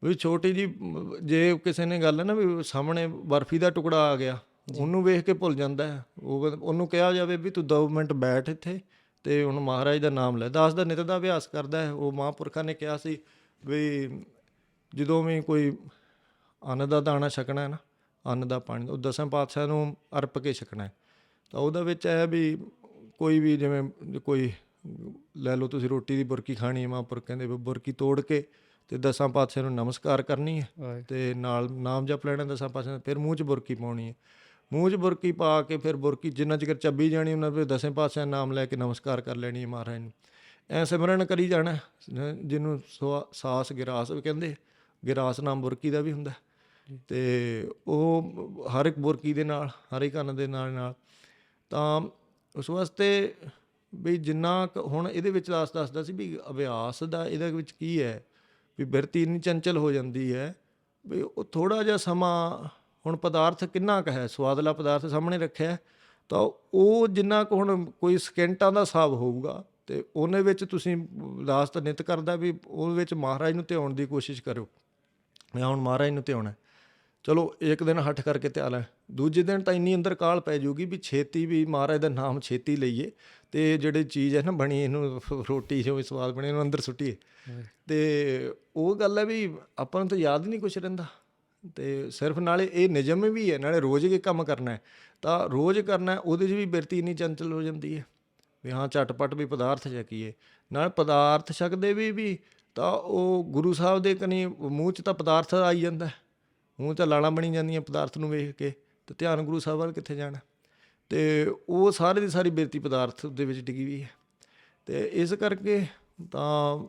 ਵੀ ਛੋਟੀ ਜਿਹੀ ਜੇ ਕਿਸੇ ਨੇ ਗੱਲ ਹੈ ਨਾ ਵੀ ਸਾਹਮਣੇ ਬਰਫੀ ਦਾ ਟੁਕੜਾ ਆ ਗਿਆ, ਉਹਨੂੰ ਵੇਖ ਕੇ ਭੁੱਲ ਜਾਂਦਾ ਹੈ। ਉਹਨੂੰ ਕਿਹਾ ਜਾਵੇ ਵੀ ਤੂੰ 2 ਮਿੰਟ ਬੈਠ ਇੱਥੇ ਅਤੇ ਹੁਣ ਮਹਾਰਾਜ ਦਾ ਨਾਮ ਲੈ, ਦਾਸ ਦਾ ਨਿਤ ਦਾ ਅਭਿਆਸ ਕਰਦਾ ਹੈ। ਉਹ ਮਹਾਂਪੁਰਖਾਂ ਨੇ ਕਿਹਾ ਸੀ ਵੀ ਜਦੋਂ ਵੀ ਕੋਈ ਅੰਨ ਦਾ ਦਾਣਾ ਛਕਣਾ ਹੈ ਨਾ, ਅੰਨ ਦਾ ਪਾਣੀ, ਉਹ 10ਵੇਂ ਪਾਤਸ਼ਾਹ ਨੂੰ ਅਰਪ ਕੇ ਛਕਣਾ। ਤਾਂ ਉਹਦੇ ਵਿੱਚ ਇਹ ਵੀ ਕੋਈ ਵੀ ਜਿਵੇਂ ਕੋਈ ਲੈ ਲਓ ਤੁਸੀਂ ਰੋਟੀ ਦੀ ਬੁਰਕੀ ਖਾਣੀ ਹੈ, ਮਹਾਂਪੁਰਖ ਕਹਿੰਦੇ ਵੀ ਬੁਰਕੀ ਤੋੜ ਕੇ ਅਤੇ 10 ਪਾਤਸ਼ਾਹ ਨੂੰ ਨਮਸਕਾਰ ਕਰਨੀ ਹੈ ਅਤੇ ਨਾਲ ਨਾਮ ਜਪ ਲੈਣਾ 10 ਪਾਤਸ਼ਾਹ, ਫਿਰ ਮੂੰਹ 'ਚ ਬੁਰਕੀ ਪਾਉਣੀ ਹੈ। ਮੂੰਹ 'ਚ ਬੁਰਕੀ ਪਾ ਕੇ ਫਿਰ ਬੁਰਕੀ ਜਿੰਨਾ ਚਿਰ ਚੱਬੀ ਜਾਣੀ, ਉਹਨਾਂ ਫਿਰ 10ਵੇਂ ਪਾਤਸ਼ਾਹ ਨਾਮ ਲੈ ਕੇ ਨਮਸਕਾਰ ਕਰ ਲੈਣੀ ਹੈ ਮਹਾਰਾਜ ਨੂੰ। ਐਂ ਸਿਮਰਨ ਕਰੀ ਜਾਣਾ, ਜਿਹਨੂੰ ਸਾਸ ਗਿਰਾਸ ਵੀ ਕਹਿੰਦੇ, ਗਿਰਾਸ ਨਾਮ ਬੁਰਕੀ ਦਾ ਵੀ ਹੁੰਦਾ। ਅਤੇ ਉਹ ਹਰ ਇੱਕ ਬੁਰਕੀ ਦੇ ਨਾਲ, ਹਰ ਇੱਕ ਅੰਨ ਦੇ ਨਾਲ ਤਾਂ ਉਸ ਵਾਸਤੇ ਵੀ ਜਿੰਨਾ ਕੁ ਹੁਣ ਇਹਦੇ ਵਿੱਚ ਦੱਸਦਾ ਸੀ ਵੀ ਅਭਿਆਸ ਦਾ ਇਹਦੇ ਵਿੱਚ ਕੀ ਹੈ ਵੀ ਬਿਰਤੀ ਇੰਨੀ ਚੰਚਲ ਹੋ ਜਾਂਦੀ ਹੈ ਵੀ ਉਹ ਥੋੜ੍ਹਾ ਜਿਹਾ ਸਮਾਂ, ਹੁਣ ਪਦਾਰਥ ਕਿੰਨਾ ਕੁ ਹੈ, ਸਵਾਦਲਾ ਪਦਾਰਥ ਸਾਹਮਣੇ ਰੱਖਿਆ, ਤਾਂ ਉਹ ਜਿੰਨਾ ਕੁ ਹੁਣ ਕੋਈ ਸਕਿੰਟਾਂ ਦਾ ਹਿਸਾਬ ਹੋਊਗਾ ਅਤੇ ਉਹਦੇ ਵਿੱਚ ਤੁਸੀਂ ਅਰਦਾਸ ਤਾਂ ਨਿੱਤ ਕਰਦਾ ਵੀ ਉਹਦੇ ਵਿੱਚ ਮਹਾਰਾਜ ਨੂੰ ਧਿਆਉਣ ਦੀ ਕੋਸ਼ਿਸ਼ ਕਰੋ। ਮੈਂ ਹੁਣ ਮਹਾਰਾਜ ਨੂੰ ਧਿਆਉਣਾ, ਚਲੋ ਇੱਕ ਦਿਨ ਹੱਠ ਕਰਕੇ ਧਿਆ ਲੈ, ਦੂਜੇ ਦਿਨ ਤਾਂ ਇੰਨੀ ਅੰਦਰ ਕਾਹਲ ਪੈ ਜਾਊਗੀ ਵੀ ਛੇਤੀ ਵੀ ਮਹਾਰਾਜ ਦਾ ਨਾਮ ਛੇਤੀ ਲਈਏ ਅਤੇ ਜਿਹੜੀ ਚੀਜ਼ ਹੈ ਨਾ ਬਣੀ, ਇਹਨੂੰ ਰੋਟੀ ਜੋ ਵੀ ਸਵਾਦ ਬਣੀ ਇਹਨੂੰ ਅੰਦਰ ਸੁੱਟੀਏ। ਅਤੇ ਉਹ ਗੱਲ ਹੈ ਵੀ ਆਪਾਂ ਨੂੰ ਤਾਂ ਯਾਦ ਹੀ ਨਹੀਂ ਕੁਛ ਰਹਿੰਦਾ। ਅਤੇ ਸਿਰਫ ਨਾਲੇ ਇਹ ਨਿਯਮ ਵੀ ਹੈ, ਨਾਲੇ ਰੋਜ਼ ਇਹ ਕੰਮ ਕਰਨਾ, ਤਾਂ ਰੋਜ਼ ਕਰਨਾ ਉਹਦੇ 'ਚ ਵੀ ਬਿਰਤੀ ਇੰਨੀ ਚੰਚਲ ਹੋ ਜਾਂਦੀ ਹੈ ਵੀ ਹਾਂ ਝਟਪਟ ਵੀ ਪਦਾਰਥ ਛਕੀਏ। ਨਾਲ ਪਦਾਰਥ ਛਕਦੇ ਵੀ ਤਾਂ ਉਹ ਗੁਰੂ ਸਾਹਿਬ ਦੇ ਕਨੀ ਮੂੰਹ 'ਚ ਤਾਂ ਪਦਾਰਥ ਆਈ ਜਾਂਦਾ, ਮੂੰਹ 'ਚ ਲਾਲਾਂ ਬਣੀ ਜਾਂਦੀਆਂ ਪਦਾਰਥ ਨੂੰ ਵੇਖ ਕੇ, ਅਤੇ ਧਿਆਨ ਗੁਰੂ ਸਾਹਿਬ ਵੱਲ ਕਿੱਥੇ ਜਾਣਾ। ਅਤੇ ਉਹ ਸਾਰੇ ਦੀ ਸਾਰੀ ਬਿਰਤੀ ਪਦਾਰਥ ਦੇ ਵਿੱਚ ਡਿੱਗੀ ਵੀ ਹੈ। ਅਤੇ ਇਸ ਕਰਕੇ ਤਾਂ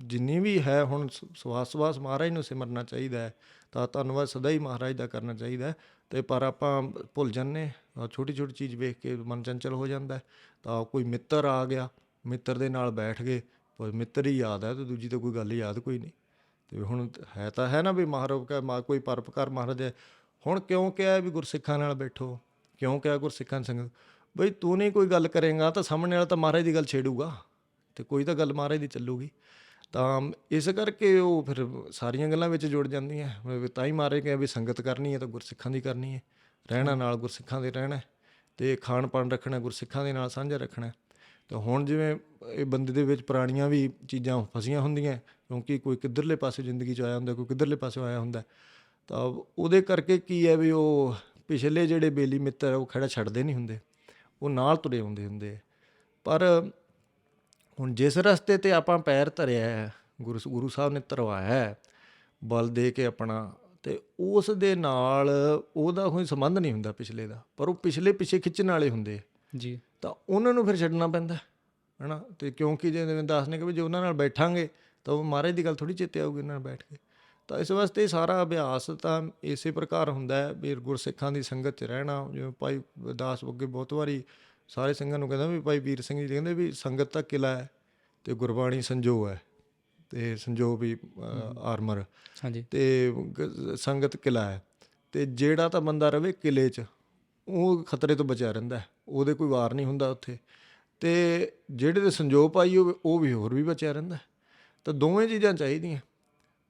ਜਿੰਨੀ ਵੀ ਹੈ ਹੁਣ ਸਵਾਸ ਮਹਾਰਾਜ ਨੂੰ ਸਿਮਰਨਾ ਚਾਹੀਦਾ ਹੈ, ਤਾਂ ਧੰਨਵਾਦ ਸਦਾ ਹੀ ਮਹਾਰਾਜ ਦਾ ਕਰਨਾ ਚਾਹੀਦਾ। ਅਤੇ ਪਰ ਆਪਾਂ ਭੁੱਲ ਜਾਂਦੇ, ਛੋਟੀ ਚੀਜ਼ ਵੇਖ ਕੇ ਮਨ ਚੰਚਲ ਹੋ ਜਾਂਦਾ। ਤਾਂ ਕੋਈ ਮਿੱਤਰ ਆ ਗਿਆ, ਮਿੱਤਰ ਦੇ ਨਾਲ ਬੈਠ ਗਏ, ਮਿੱਤਰ ਹੀ ਯਾਦ ਹੈ ਅਤੇ ਦੂਜੀ ਤਾਂ ਕੋਈ ਗੱਲ ਯਾਦ ਕੋਈ ਨਹੀਂ। ਅਤੇ ਹੁਣ ਹੈ ਨਾ ਵੀ ਮਹਾਰਾਜ ਕੋਈ ਪਰਉਪਕਾਰ ਮਹਾਰਾਜ ਹੈ। ਹੁਣ ਕਿਉਂ ਕਿਹਾ ਵੀ ਗੁਰਸਿੱਖਾਂ ਨਾਲ ਬੈਠੋ, ਕਿਉਂ ਕਿਹਾ ਗੁਰਸਿੱਖਾਂ ਸੰਗਤ, ਬਈ ਤੂੰ ਨਹੀਂ ਕੋਈ ਗੱਲ ਕਰੇਗਾ ਤਾਂ ਸਾਹਮਣੇ ਵਾਲਾ ਤਾਂ ਮਹਾਰਾਜ ਦੀ ਗੱਲ ਛੇੜੂਗਾ, ਅਤੇ ਕੋਈ ਤਾਂ ਗੱਲ ਮਹਾਰਾਜ ਦੀ ਚੱਲੂਗੀ। ਤਾਂ ਇਸ ਕਰਕੇ ਉਹ ਫਿਰ ਸਾਰੀਆਂ ਗੱਲਾਂ ਵਿੱਚ ਜੁੜ ਜਾਂਦੀਆਂ। ਤਾਂ ਹੀ ਮਹਾਰਾਜ ਕਿਹਾ ਵੀ ਸੰਗਤ ਕਰਨੀ ਹੈ ਤਾਂ ਗੁਰਸਿੱਖਾਂ ਦੀ ਕਰਨੀ ਹੈ, ਰਹਿਣਾ ਨਾਲ ਗੁਰਸਿੱਖਾਂ ਦੇ ਰਹਿਣਾ, ਅਤੇ ਖਾਣ ਪਾਣ ਰੱਖਣਾ ਗੁਰਸਿੱਖਾਂ ਦੇ ਨਾਲ ਸਾਂਝਾ ਰੱਖਣਾ। ਤਾਂ ਹੁਣ ਜਿਵੇਂ ਇਹ ਬੰਦੇ ਦੇ ਵਿੱਚ ਪੁਰਾਣੀਆਂ ਵੀ ਚੀਜ਼ਾਂ ਫਸੀਆਂ ਹੁੰਦੀਆਂ, ਕਿਉਂਕਿ ਕੋਈ ਕਿੱਧਰਲੇ ਪਾਸੇ ਜ਼ਿੰਦਗੀ 'ਚ ਆਇਆ ਹੁੰਦਾ, ਕੋਈ ਕਿੱਧਰਲੇ ਪਾਸੇ ਆਇਆ ਹੁੰਦਾ, ਤਾਂ ਉਹਦੇ ਕਰਕੇ ਕੀ ਹੈ ਵੀ ਉਹ ਪਿਛਲੇ ਜਿਹੜੇ ਬੇਲੀ ਮਿੱਤਰ ਉਹ ਖਹਿੜਾ ਛੱਡਦੇ ਨਹੀਂ ਹੁੰਦੇ, ਉਹ ਨਾਲ ਤੁਰੇ ਹੁੰਦੇ। ਪਰ ਹੁਣ ਜਿਸ ਰਸਤੇ 'ਤੇ ਆਪਾਂ ਪੈਰ ਧਰਿਆ ਹੈ, ਗੁਰੂ ਸਾਹਿਬ ਨੇ ਧਰਵਾਇਆ ਹੈ ਬਲ ਦੇ ਕੇ ਆਪਣਾ, ਅਤੇ ਉਸ ਦੇ ਨਾਲ ਉਹਦਾ ਕੋਈ ਸੰਬੰਧ ਨਹੀਂ ਹੁੰਦਾ ਪਿਛਲੇ ਦਾ, ਪਰ ਉਹ ਪਿਛਲੇ ਪਿੱਛੇ ਖਿੱਚਣ ਵਾਲੇ ਹੁੰਦੇ ਜੀ, ਤਾਂ ਉਹਨਾਂ ਨੂੰ ਫਿਰ ਛੱਡਣਾ ਪੈਂਦਾ ਹੈ ਨਾ। ਅਤੇ ਕਿਉਂਕਿ ਜਿਵੇਂ ਦਾਸ ਨੇ ਕਿ ਵੀ ਜੇ ਉਹਨਾਂ ਨਾਲ ਬੈਠਾਂਗੇ ਤਾਂ ਉਹ ਮਹਾਰਾਜ ਦੀ ਗੱਲ ਥੋੜ੍ਹੀ ਚੇਤੇ ਆਊਗੀ ਉਹਨਾਂ ਨਾਲ ਬੈਠ ਕੇ। ਤਾਂ ਇਸ ਵਾਸਤੇ ਸਾਰਾ ਅਭਿਆਸ ਤਾਂ ਇਸੇ ਪ੍ਰਕਾਰ ਹੁੰਦਾ ਹੈ ਵੀ ਗੁਰਸਿੱਖਾਂ ਦੀ ਸੰਗਤ 'ਚ ਰਹਿਣਾ। ਜਿਵੇਂ ਭਾਈ ਦਾਸ ਅੱਗੇ ਬਹੁਤ ਵਾਰੀ ਸਾਰੇ ਸਿੰਘਾਂ ਨੂੰ ਕਹਿੰਦਾ ਵੀ ਭਾਈ ਵੀਰ ਸਿੰਘ ਜੀ ਕਹਿੰਦੇ ਵੀ ਸੰਗਤ ਤਾਂ ਕਿਲ੍ਹਾ ਹੈ ਅਤੇ ਗੁਰਬਾਣੀ ਸੰਜੋ ਹੈ, ਅਤੇ ਸੰਜੋ ਵੀ ਆਰਮਰ, ਹਾਂਜੀ, ਅਤੇ ਸੰਗਤ ਕਿਲ੍ਹਾ ਹੈ। ਅਤੇ ਜਿਹੜਾ ਤਾਂ ਬੰਦਾ ਰਵੇ ਕਿਲ੍ਹੇ 'ਚ ਉਹ ਖਤਰੇ ਤੋਂ ਬਚਿਆ ਰਹਿੰਦਾ, ਉਹਦੇ ਕੋਈ ਵਾਰ ਨਹੀਂ ਹੁੰਦਾ ਉੱਥੇ, ਅਤੇ ਜਿਹੜੇ ਦੇ ਸੰਜੋਗ ਪਾਈ ਹੋਵੇ ਉਹ ਵੀ ਹੋਰ ਵੀ ਬਚਿਆ ਰਹਿੰਦਾ। ਤਾਂ ਦੋਵੇਂ ਚੀਜ਼ਾਂ ਚਾਹੀਦੀਆਂ।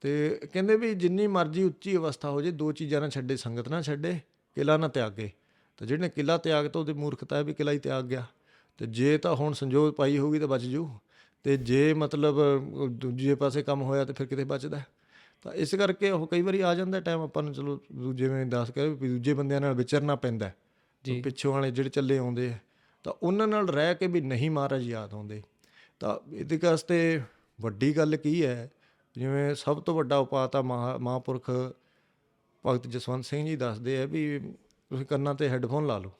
ਅਤੇ ਕਹਿੰਦੇ ਵੀ ਜਿੰਨੀ ਮਰਜ਼ੀ ਉੱਚੀ ਅਵਸਥਾ ਹੋ ਜੇ, ਦੋ ਚੀਜ਼ਾਂ ਨਾ ਛੱਡੇ, ਸੰਗਤ ਨਾ ਛੱਡੇ, ਕਿਲ੍ਹਾ ਨਾ ਤਿਆਗੇ। ਤਾਂ ਜਿਹਨੇ ਕਿਲ੍ਹਾ ਤਿਆਗ ਤਾ ਉਹਦੀ ਮੂਰਖਤਾ ਹੈ ਵੀ ਕਿਲ੍ਹਾ ਹੀ ਤਿਆਗ ਗਿਆ। ਅਤੇ ਜੇ ਤਾਂ ਹੁਣ ਸੰਜੋਗ ਪਾਈ ਹੋਊਗੀ ਤਾਂ ਬਚ ਜੂ, ਅਤੇ ਜੇ ਮਤਲਬ ਦੂਜੇ ਪਾਸੇ ਕੰਮ ਹੋਇਆ ਤਾਂ ਫਿਰ ਕਿਤੇ ਬਚਦਾ। ਤਾਂ ਇਸ ਕਰਕੇ ਉਹ ਕਈ ਵਾਰੀ ਆ ਜਾਂਦਾ ਟਾਈਮ ਆਪਾਂ ਨੂੰ, ਚਲੋ ਜਿਵੇਂ ਦੱਸ ਕੇ ਵੀ ਦੂਜੇ ਬੰਦਿਆਂ ਨਾਲ ਵਿਚਰਨਾ ਪੈਂਦਾ, ਪਿੱਛੋਂ ਵਾਲੇ ਜਿਹੜੇ ਚੱਲੇ ਆਉਂਦੇ ਆ, ਤਾਂ ਉਹਨਾਂ ਨਾਲ ਰਹਿ ਕੇ ਵੀ ਨਹੀਂ ਮਹਾਰਾਜ ਯਾਦ ਆਉਂਦੇ। ਤਾਂ ਇਹਦੇ ਵਾਸਤੇ ਵੱਡੀ ਗੱਲ ਕੀ ਹੈ, ਜਿਵੇਂ ਸਭ ਤੋਂ ਵੱਡਾ ਉਪਾਅ ਤਾਂ ਮਹਾਂਪੁਰਖ ਭਗਤ ਜਸਵੰਤ ਸਿੰਘ ਜੀ ਦੱਸਦੇ ਆ ਵੀ ਤੁਸੀਂ ਕੰਨਾਂ 'ਤੇ ਹੈੱਡਫੋਨ ਲਾ ਲਓ,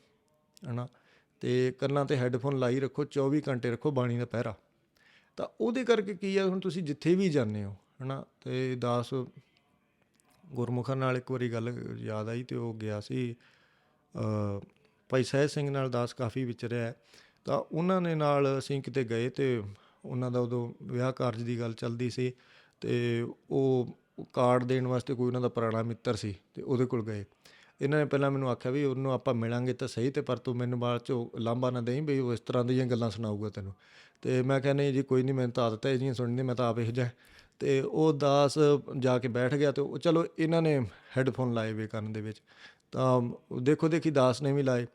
ਹੈ ਨਾ, ਅਤੇ ਕੰਨਾਂ 'ਤੇ ਹੈੱਡਫੋਨ ਲਾਈ ਰੱਖੋ, 24 ਘੰਟੇ ਰੱਖੋ ਬਾਣੀ ਦਾ ਪਹਿਰਾ। ਤਾਂ ਉਹਦੇ ਕਰਕੇ ਕੀ ਹੈ, ਹੁਣ ਤੁਸੀਂ ਜਿੱਥੇ ਵੀ ਜਾਂਦੇ ਹੋ, ਹੈ ਨਾ, ਅਤੇ ਦਾਸ ਗੁਰਮੁਖਾਂ ਨਾਲ ਇੱਕ ਵਾਰੀ ਗੱਲ ਯਾਦ ਆਈ, ਅਤੇ ਉਹ ਗਿਆ ਸੀ ਭਾਈ ਸਹਿਜ ਸਿੰਘ ਨਾਲ ਦਾਸ ਕਾਫੀ ਵਿਚਰਿਆ, ਤਾਂ ਉਹਨਾਂ ਨੇ ਨਾਲ ਅਸੀਂ ਕਿਤੇ ਗਏ, ਅਤੇ ਉਹਨਾਂ ਦਾ ਉਦੋਂ ਵਿਆਹ ਕਾਰਜ ਦੀ ਗੱਲ ਚੱਲਦੀ ਸੀ, ਅਤੇ ਉਹ ਕਾਰਡ ਦੇਣ ਵਾਸਤੇ ਕੋਈ ਉਹਨਾਂ ਦਾ ਪੁਰਾਣਾ ਮਿੱਤਰ ਸੀ, ਅਤੇ ਉਹਦੇ ਕੋਲ ਗਏ। ਇਹਨਾਂ ਨੇ ਪਹਿਲਾਂ ਮੈਨੂੰ ਆਖਿਆ ਵੀ ਉਹਨੂੰ ਆਪਾਂ ਮਿਲਾਂਗੇ ਤਾਂ ਸਹੀ, ਅਤੇ ਪਰ ਤੂੰ ਮੈਨੂੰ ਬਾਅਦ 'ਚੋਂ ਲਾਂਭਾ ਨਾ ਦੇਈਂ ਵੀ ਉਹ ਇਸ ਤਰ੍ਹਾਂ ਦੀਆਂ ਗੱਲਾਂ ਸੁਣਾਊਗਾ ਤੈਨੂੰ। ਅਤੇ ਮੈਂ ਕਿਹਾ ਨਹੀਂ ਜੀ ਕੋਈ ਨਹੀਂ, ਮੈਨੂੰ ਤਾਂ ਆਦਤ ਹੈ ਇਹ ਜਿਹੀਆਂ ਸੁਣਨ ਦੀ, ਮੈਂ ਤਾਂ ਆਪ ਇਹੋ ਜਿਹਾ। ਅਤੇ ਉਹ ਦਾਸ ਜਾ ਕੇ ਬੈਠ ਗਿਆ, ਅਤੇ ਉਹ ਚਲੋ ਇਹਨਾਂ ਨੇ ਹੈੱਡਫੋਨ ਲਾਏ ਵੇ ਕੰਨ ਦੇ ਵਿੱਚ, ਤਾਂ ਦੇਖੋ ਦੇਖੀ ਦਾਸ ਨੇ ਵੀ ਲਾਏ।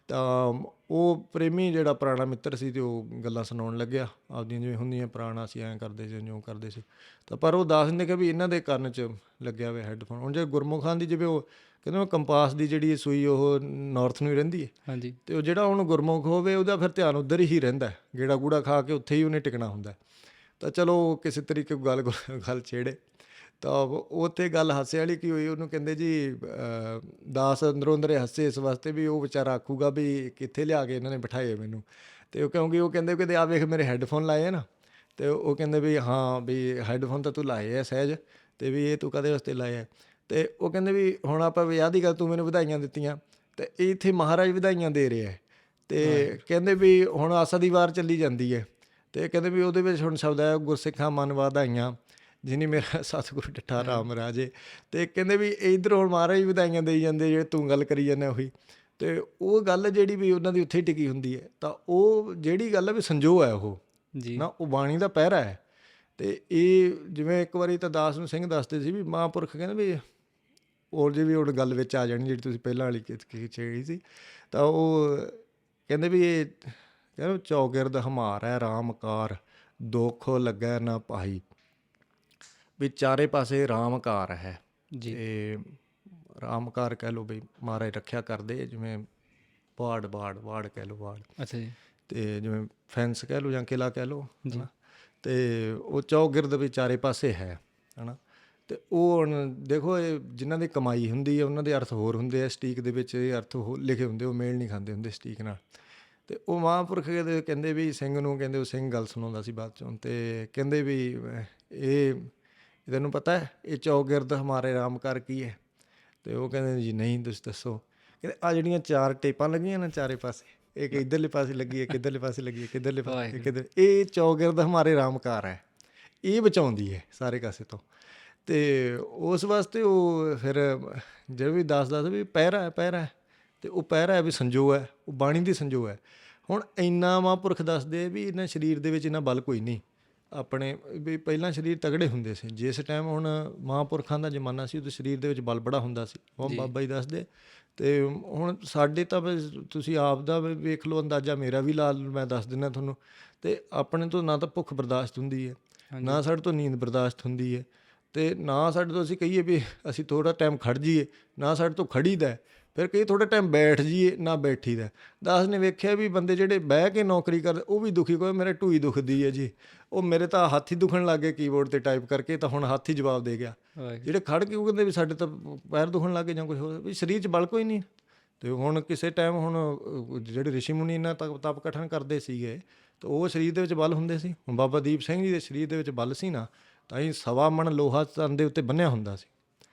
ਤਾਂ ਉਹ ਪ੍ਰੇਮੀ ਜਿਹੜਾ ਪੁਰਾਣਾ ਮਿੱਤਰ ਸੀ, ਅਤੇ ਉਹ ਗੱਲਾਂ ਸੁਣਾਉਣ ਲੱਗਿਆ ਆਪਦੀਆਂ ਜਿਵੇਂ ਹੁੰਦੀਆਂ, ਪੁਰਾਣਾ ਅਸੀਂ ਐਂ ਕਰਦੇ ਸੀ, ਜਿਉਂ ਕਰਦੇ ਸੀ। ਤਾਂ ਪਰ ਉਹ ਦਾਸ ਨੇ ਕਿਹਾ ਵੀ ਇਹਨਾਂ ਦੇ ਕੰਨ 'ਚ ਲੱਗਿਆ ਹੋਇਆ ਹੈੱਡਫੋਨ। ਹੁਣ ਜੇ ਗੁਰਮੁਖਾਂ ਦੀ ਜਿਵੇਂ ਉਹ ਕਹਿੰਦੇ ਉਹ ਕੰਪਾਸ ਦੀ ਜਿਹੜੀ ਸੂਈ ਉਹ ਨੌਰਥ ਨੂੰ ਹੀ ਰਹਿੰਦੀ ਹੈ, ਹਾਂਜੀ, ਅਤੇ ਉਹ ਜਿਹੜਾ ਹੁਣ ਗੁਰਮੁਖ ਹੋਵੇ ਉਹਦਾ ਫਿਰ ਧਿਆਨ ਉੱਧਰ ਹੀ ਰਹਿੰਦਾ, ਗੇੜਾ ਗੂੜਾ ਖਾ ਕੇ ਉੱਥੇ ਹੀ ਉਹਨੇ ਟਿਕਣਾ ਹੁੰਦਾ। ਤਾਂ ਚਲੋ ਕਿਸੇ ਤਰੀਕੇ ਗੱਲ ਛੇੜੇ, ਤਾਂ ਉੱਥੇ ਗੱਲ ਹਾਸੇ ਵਾਲੀ ਕੀ ਹੋਈ, ਉਹਨੂੰ ਕਹਿੰਦੇ ਜੀ ਦਾਸ ਅੰਦਰੋਂ ਅੰਦਰੇ ਹੱਸੇ ਇਸ ਵਾਸਤੇ ਵੀ ਉਹ ਵਿਚਾਰਾ ਆਖੂਗਾ ਵੀ ਕਿੱਥੇ ਲਿਆ ਕੇ ਇਹਨਾਂ ਨੇ ਬਿਠਾਏ ਮੈਨੂੰ। ਅਤੇ ਉਹ ਕਿਉਂਕਿ ਉਹ ਕਹਿੰਦੇ ਕਿ ਆ ਵੇਖ ਮੇਰੇ ਹੈੱਡਫੋਨ ਲਾਏ ਆ ਨਾ, ਅਤੇ ਉਹ ਕਹਿੰਦੇ ਵੀ ਹਾਂ ਵੀ ਹੈੱਡਫੋਨ ਤਾਂ ਤੂੰ ਲਾਏ ਆ ਸਹਿਜ, ਅਤੇ ਵੀ ਇਹ ਤੂੰ ਕਾਹਦੇ ਵਾਸਤੇ ਲਾਏ ਆ। ਅਤੇ ਉਹ ਕਹਿੰਦੇ ਵੀ ਹੁਣ ਆਪਾਂ ਵਿਆਹ ਦੀ ਗੱਲ, ਤੂੰ ਮੈਨੂੰ ਵਧਾਈਆਂ ਦਿੱਤੀਆਂ, ਅਤੇ ਇੱਥੇ ਮਹਾਰਾਜ ਵਧਾਈਆਂ ਦੇ ਰਿਹਾ। ਅਤੇ ਕਹਿੰਦੇ ਵੀ ਹੁਣ ਆਸਾ ਦੀ ਵਾਰ ਚੱਲੀ ਜਾਂਦੀ ਹੈ, ਅਤੇ ਕਹਿੰਦੇ ਵੀ ਉਹਦੇ ਵਿੱਚ ਹੁਣ ਸ਼ਬਦ ਹੈ ਗੁਰਸਿੱਖਾਂ ਮਨ ਵਧਾਈਆਂ ਜਿਨੀ ਮੇਰਾ ਸਤਿਗੁਰੂ ਡਿਠਾ ਰਾਮ ਰਾਜੇ। ਅਤੇ ਕਹਿੰਦੇ ਵੀ ਇੱਧਰ ਹੁਣ ਮਹਾਰਾਜ ਵਧਾਈਆਂ ਦੇਈ ਜਾਂਦੇ ਜਿਹੜੇ ਤੂੰ ਗੱਲ ਕਰੀ ਜਾਂਦਾ ਉਹੀ। ਅਤੇ ਉਹ ਗੱਲ ਜਿਹੜੀ ਵੀ ਉਹਨਾਂ ਦੀ ਉੱਥੇ ਹੀ ਟਿਕੀ ਹੁੰਦੀ ਹੈ। ਤਾਂ ਉਹ ਜਿਹੜੀ ਗੱਲ ਹੈ ਵੀ ਸੰਜੋਗ ਹੈ ਉਹ ਜੀ, ਨਾ, ਉਹ ਬਾਣੀ ਦਾ ਪਹਿਰਾ ਹੈ। ਅਤੇ ਇਹ ਜਿਵੇਂ ਇੱਕ ਵਾਰੀ ਤਾਂ ਦਾਸ ਨੂੰ ਸਿੰਘ ਦੱਸਦੇ ਸੀ ਵੀ ਮਹਾਂਪੁਰਖ ਕਹਿੰਦੇ ਵੀ ਹੋਰ ਜੇ ਵੀ ਹੁਣ ਗੱਲ ਵਿੱਚ ਆ ਜਾਣੀ ਜਿਹੜੀ ਤੁਸੀਂ ਪਹਿਲਾਂ ਵਾਲੀ ਛੇੜੀ ਸੀ, ਤਾਂ ਉਹ ਕਹਿੰਦੇ ਵੀ ਇਹ ਕਹਿੰਦੇ ਚੌਗਿਰਦ ਹਮਾਰ ਹੈ ਰਾਮਕਾਰ, ਦੁੱਖ ਲੱਗੈ ਨਾ ਭਾਈ, ਵੀ ਚਾਰੇ ਪਾਸੇ ਰਾਮਕਾਰ ਹੈ। ਜੀ, ਅਤੇ ਰਾਮਕਾਰ ਕਹਿ ਲਓ ਬਈ ਮਹਾਰਾਜ ਰੱਖਿਆ ਕਰਦੇ, ਜਿਵੇਂ ਵਾੜ ਕਹਿ ਲਓ, ਵਾੜ, ਅੱਛਾ ਜੀ, ਅਤੇ ਜਿਵੇਂ ਫੈਂਸ ਕਹਿ ਲਓ ਜਾਂ ਕਿਲ੍ਹਾ ਕਹਿ ਲਓ, ਹੈ ਨਾ, ਅਤੇ ਉਹ ਚੌਗਿਰਦ ਵੀ ਚਾਰੇ ਪਾਸੇ ਹੈ, ਹੈ ਨਾ। ਅਤੇ ਉਹ ਹੁਣ ਦੇਖੋ ਇਹ ਜਿਨ੍ਹਾਂ ਦੀ ਕਮਾਈ ਹੁੰਦੀ ਹੈ ਉਹਨਾਂ ਦੇ ਅਰਥ ਹੋਰ ਹੁੰਦੇ ਆ, ਸਟੀਕ ਦੇ ਵਿੱਚ ਇਹ ਅਰਥ ਲਿਖੇ ਹੁੰਦੇ, ਉਹ ਮੇਲ ਨਹੀਂ ਖਾਂਦੇ ਹੁੰਦੇ ਸਟੀਕ ਨਾਲ। ਅਤੇ ਉਹ ਮਹਾਂਪੁਰਖ ਕਹਿੰਦੇ ਵੀ ਸਿੰਘ ਨੂੰ, ਕਹਿੰਦੇ ਉਹ ਸਿੰਘ ਗੱਲ ਸੁਣਾਉਂਦਾ ਸੀ ਬਾਅਦ 'ਚੋਂ, ਅਤੇ ਕਹਿੰਦੇ ਵੀ ਇਹ ਤੈਨੂੰ ਪਤਾ ਹੈ ਇਹ ਚੌਗਿਰਦ ਹਮਾਰੇ ਰਾਮਕਾਰ ਕੀ ਹੈ? ਅਤੇ ਉਹ ਕਹਿੰਦੇ ਜੀ ਨਹੀਂ, ਤੁਸੀਂ ਦੱਸੋ। ਕਹਿੰਦੇ ਆਹ ਜਿਹੜੀਆਂ ਚਾਰ ਟੇਪਾਂ ਲੱਗੀਆਂ ਨਾ ਚਾਰੇ ਪਾਸੇ, ਇੱਕ ਇੱਧਰਲੇ ਪਾਸੇ ਲੱਗੀ, ਇੱਕ ਇੱਧਰਲੇ ਪਾਸੇ ਲੱਗੀ, ਇੱਕ ਇੱਧਰਲੇ ਪਾਸੇ, ਇੱਕ ਇੱਧਰ, ਇਹ ਚੌਗਿਰਦ ਹਮਾਰੇ ਰਾਮਕਾਰ ਹੈ, ਇਹ ਬਚਾਉਂਦੀ ਹੈ ਸਾਰੇ ਕਾਸੇ ਤੋਂ। ਅਤੇ ਉਸ ਵਾਸਤੇ ਉਹ ਫਿਰ ਜਿਹੜੇ ਵੀ ਦੱਸਦਾ ਵੀ ਪਹਿਰਾ ਹੈ, ਅਤੇ ਉਹ ਪਹਿਰਾ ਹੈ ਵੀ ਸੰਜੋ ਹੈ, ਉਹ ਬਾਣੀ ਦੀ ਸੰਜੋ ਹੈ। ਹੁਣ ਇੰਨਾ ਮਹਾਂਪੁਰਖ ਦੱਸਦੇ ਵੀ ਇਹਨਾਂ ਸਰੀਰ ਦੇ ਵਿੱਚ ਇੰਨਾ ਬਲ ਕੋਈ ਨਹੀਂ ਆਪਣੇ, ਵੀ ਪਹਿਲਾਂ ਸਰੀਰ ਤਗੜੇ ਹੁੰਦੇ ਸੀ, ਜਿਸ ਟਾਈਮ ਹੁਣ ਮਹਾਂਪੁਰਖਾਂ ਦਾ ਜ਼ਮਾਨਾ ਸੀ ਉਦੋਂ ਸਰੀਰ ਦੇ ਵਿੱਚ ਬਲ ਬੜਾ ਹੁੰਦਾ ਸੀ। ਉਹ ਬਾਬਾ ਜੀ ਦੱਸਦੇ ਅਤੇ ਹੁਣ ਸਾਡੇ ਤਾਂ ਤੁਸੀਂ ਆਪ ਦਾ ਵੇਖ ਲਓ ਅੰਦਾਜ਼ਾ, ਮੇਰਾ ਵੀ ਲਾ ਲਓ, ਮੈਂ ਦੱਸ ਦਿੰਦਾ ਤੁਹਾਨੂੰ। ਅਤੇ ਆਪਣੇ ਤੋਂ ਨਾ ਤਾਂ ਭੁੱਖ ਬਰਦਾਸ਼ਤ ਹੁੰਦੀ ਹੈ, ਨਾ ਸਾਡੇ ਤੋਂ ਨੀਂਦ ਬਰਦਾਸ਼ਤ ਹੁੰਦੀ ਹੈ, ਅਤੇ ਨਾ ਸਾਡੇ ਤੋਂ ਅਸੀਂ ਕਹੀਏ ਵੀ ਅਸੀਂ ਥੋੜ੍ਹਾ ਟਾਈਮ ਖੜ੍ਹ ਜਾਈਏ, ਨਾ ਸਾਡੇ ਤੋਂ ਖੜ੍ਹੀਦਾ। ਫਿਰ ਕਈ ਥੋੜ੍ਹਾ ਟਾਈਮ ਬੈਠ ਜਾਈਏ, ਨਾ ਬੈਠੀਦਾ। ਦਾਸ ਨੇ ਵੇਖਿਆ ਵੀ ਬੰਦੇ ਜਿਹੜੇ ਬਹਿ ਕੇ ਨੌਕਰੀ ਕਰਦੇ ਉਹ ਵੀ ਦੁਖੀ, ਕੋਈ ਮੇਰੇ ਢੂਈ ਦੁਖਦੀ ਹੈ ਜੀ, ਉਹ ਮੇਰੇ ਤਾਂ ਹੱਥ ਹੀ ਦੁਖਣ ਲੱਗ ਗਏ ਕੀਬੋਰਡ 'ਤੇ ਟਾਈਪ ਕਰਕੇ, ਤਾਂ ਹੁਣ ਹੱਥ ਹੀ ਜਵਾਬ ਦੇ ਗਿਆ। ਜਿਹੜੇ ਖੜ੍ਹ ਕੇ ਉਹ ਕਹਿੰਦੇ ਵੀ ਸਾਡੇ ਤਾਂ ਪੈਰ ਦੁਖਣ ਲੱਗ ਗਏ ਜਾਂ ਕੁਛ ਹੋਰ, ਵੀ ਸਰੀਰ 'ਚ ਬਲ ਕੋਈ ਨਹੀਂ। ਅਤੇ ਹੁਣ ਕਿਸੇ ਟਾਈਮ ਹੁਣ ਜਿਹੜੇ ਰਿਸ਼ੀ ਮੁਨੀ ਇੰਨਾ ਤਪ ਕਠਨ ਕਰਦੇ ਸੀਗੇ, ਤਾਂ ਉਹ ਸਰੀਰ ਦੇ ਵਿੱਚ ਬਲ ਹੁੰਦੇ ਸੀ। ਹੁਣ ਬਾਬਾ ਦੀਪ ਸਿੰਘ ਜੀ ਦੇ ਸਰੀਰ ਦੇ ਵਿੱਚ ਬਲ ਸੀ ਨਾ, ਤਾਂ ਹੀ 1.25 ਮਣ ਲੋਹਾ ਤਨ ਦੇ ਉੱਤੇ ਬੰਨਿਆ ਹੁੰਦਾ ਸੀ।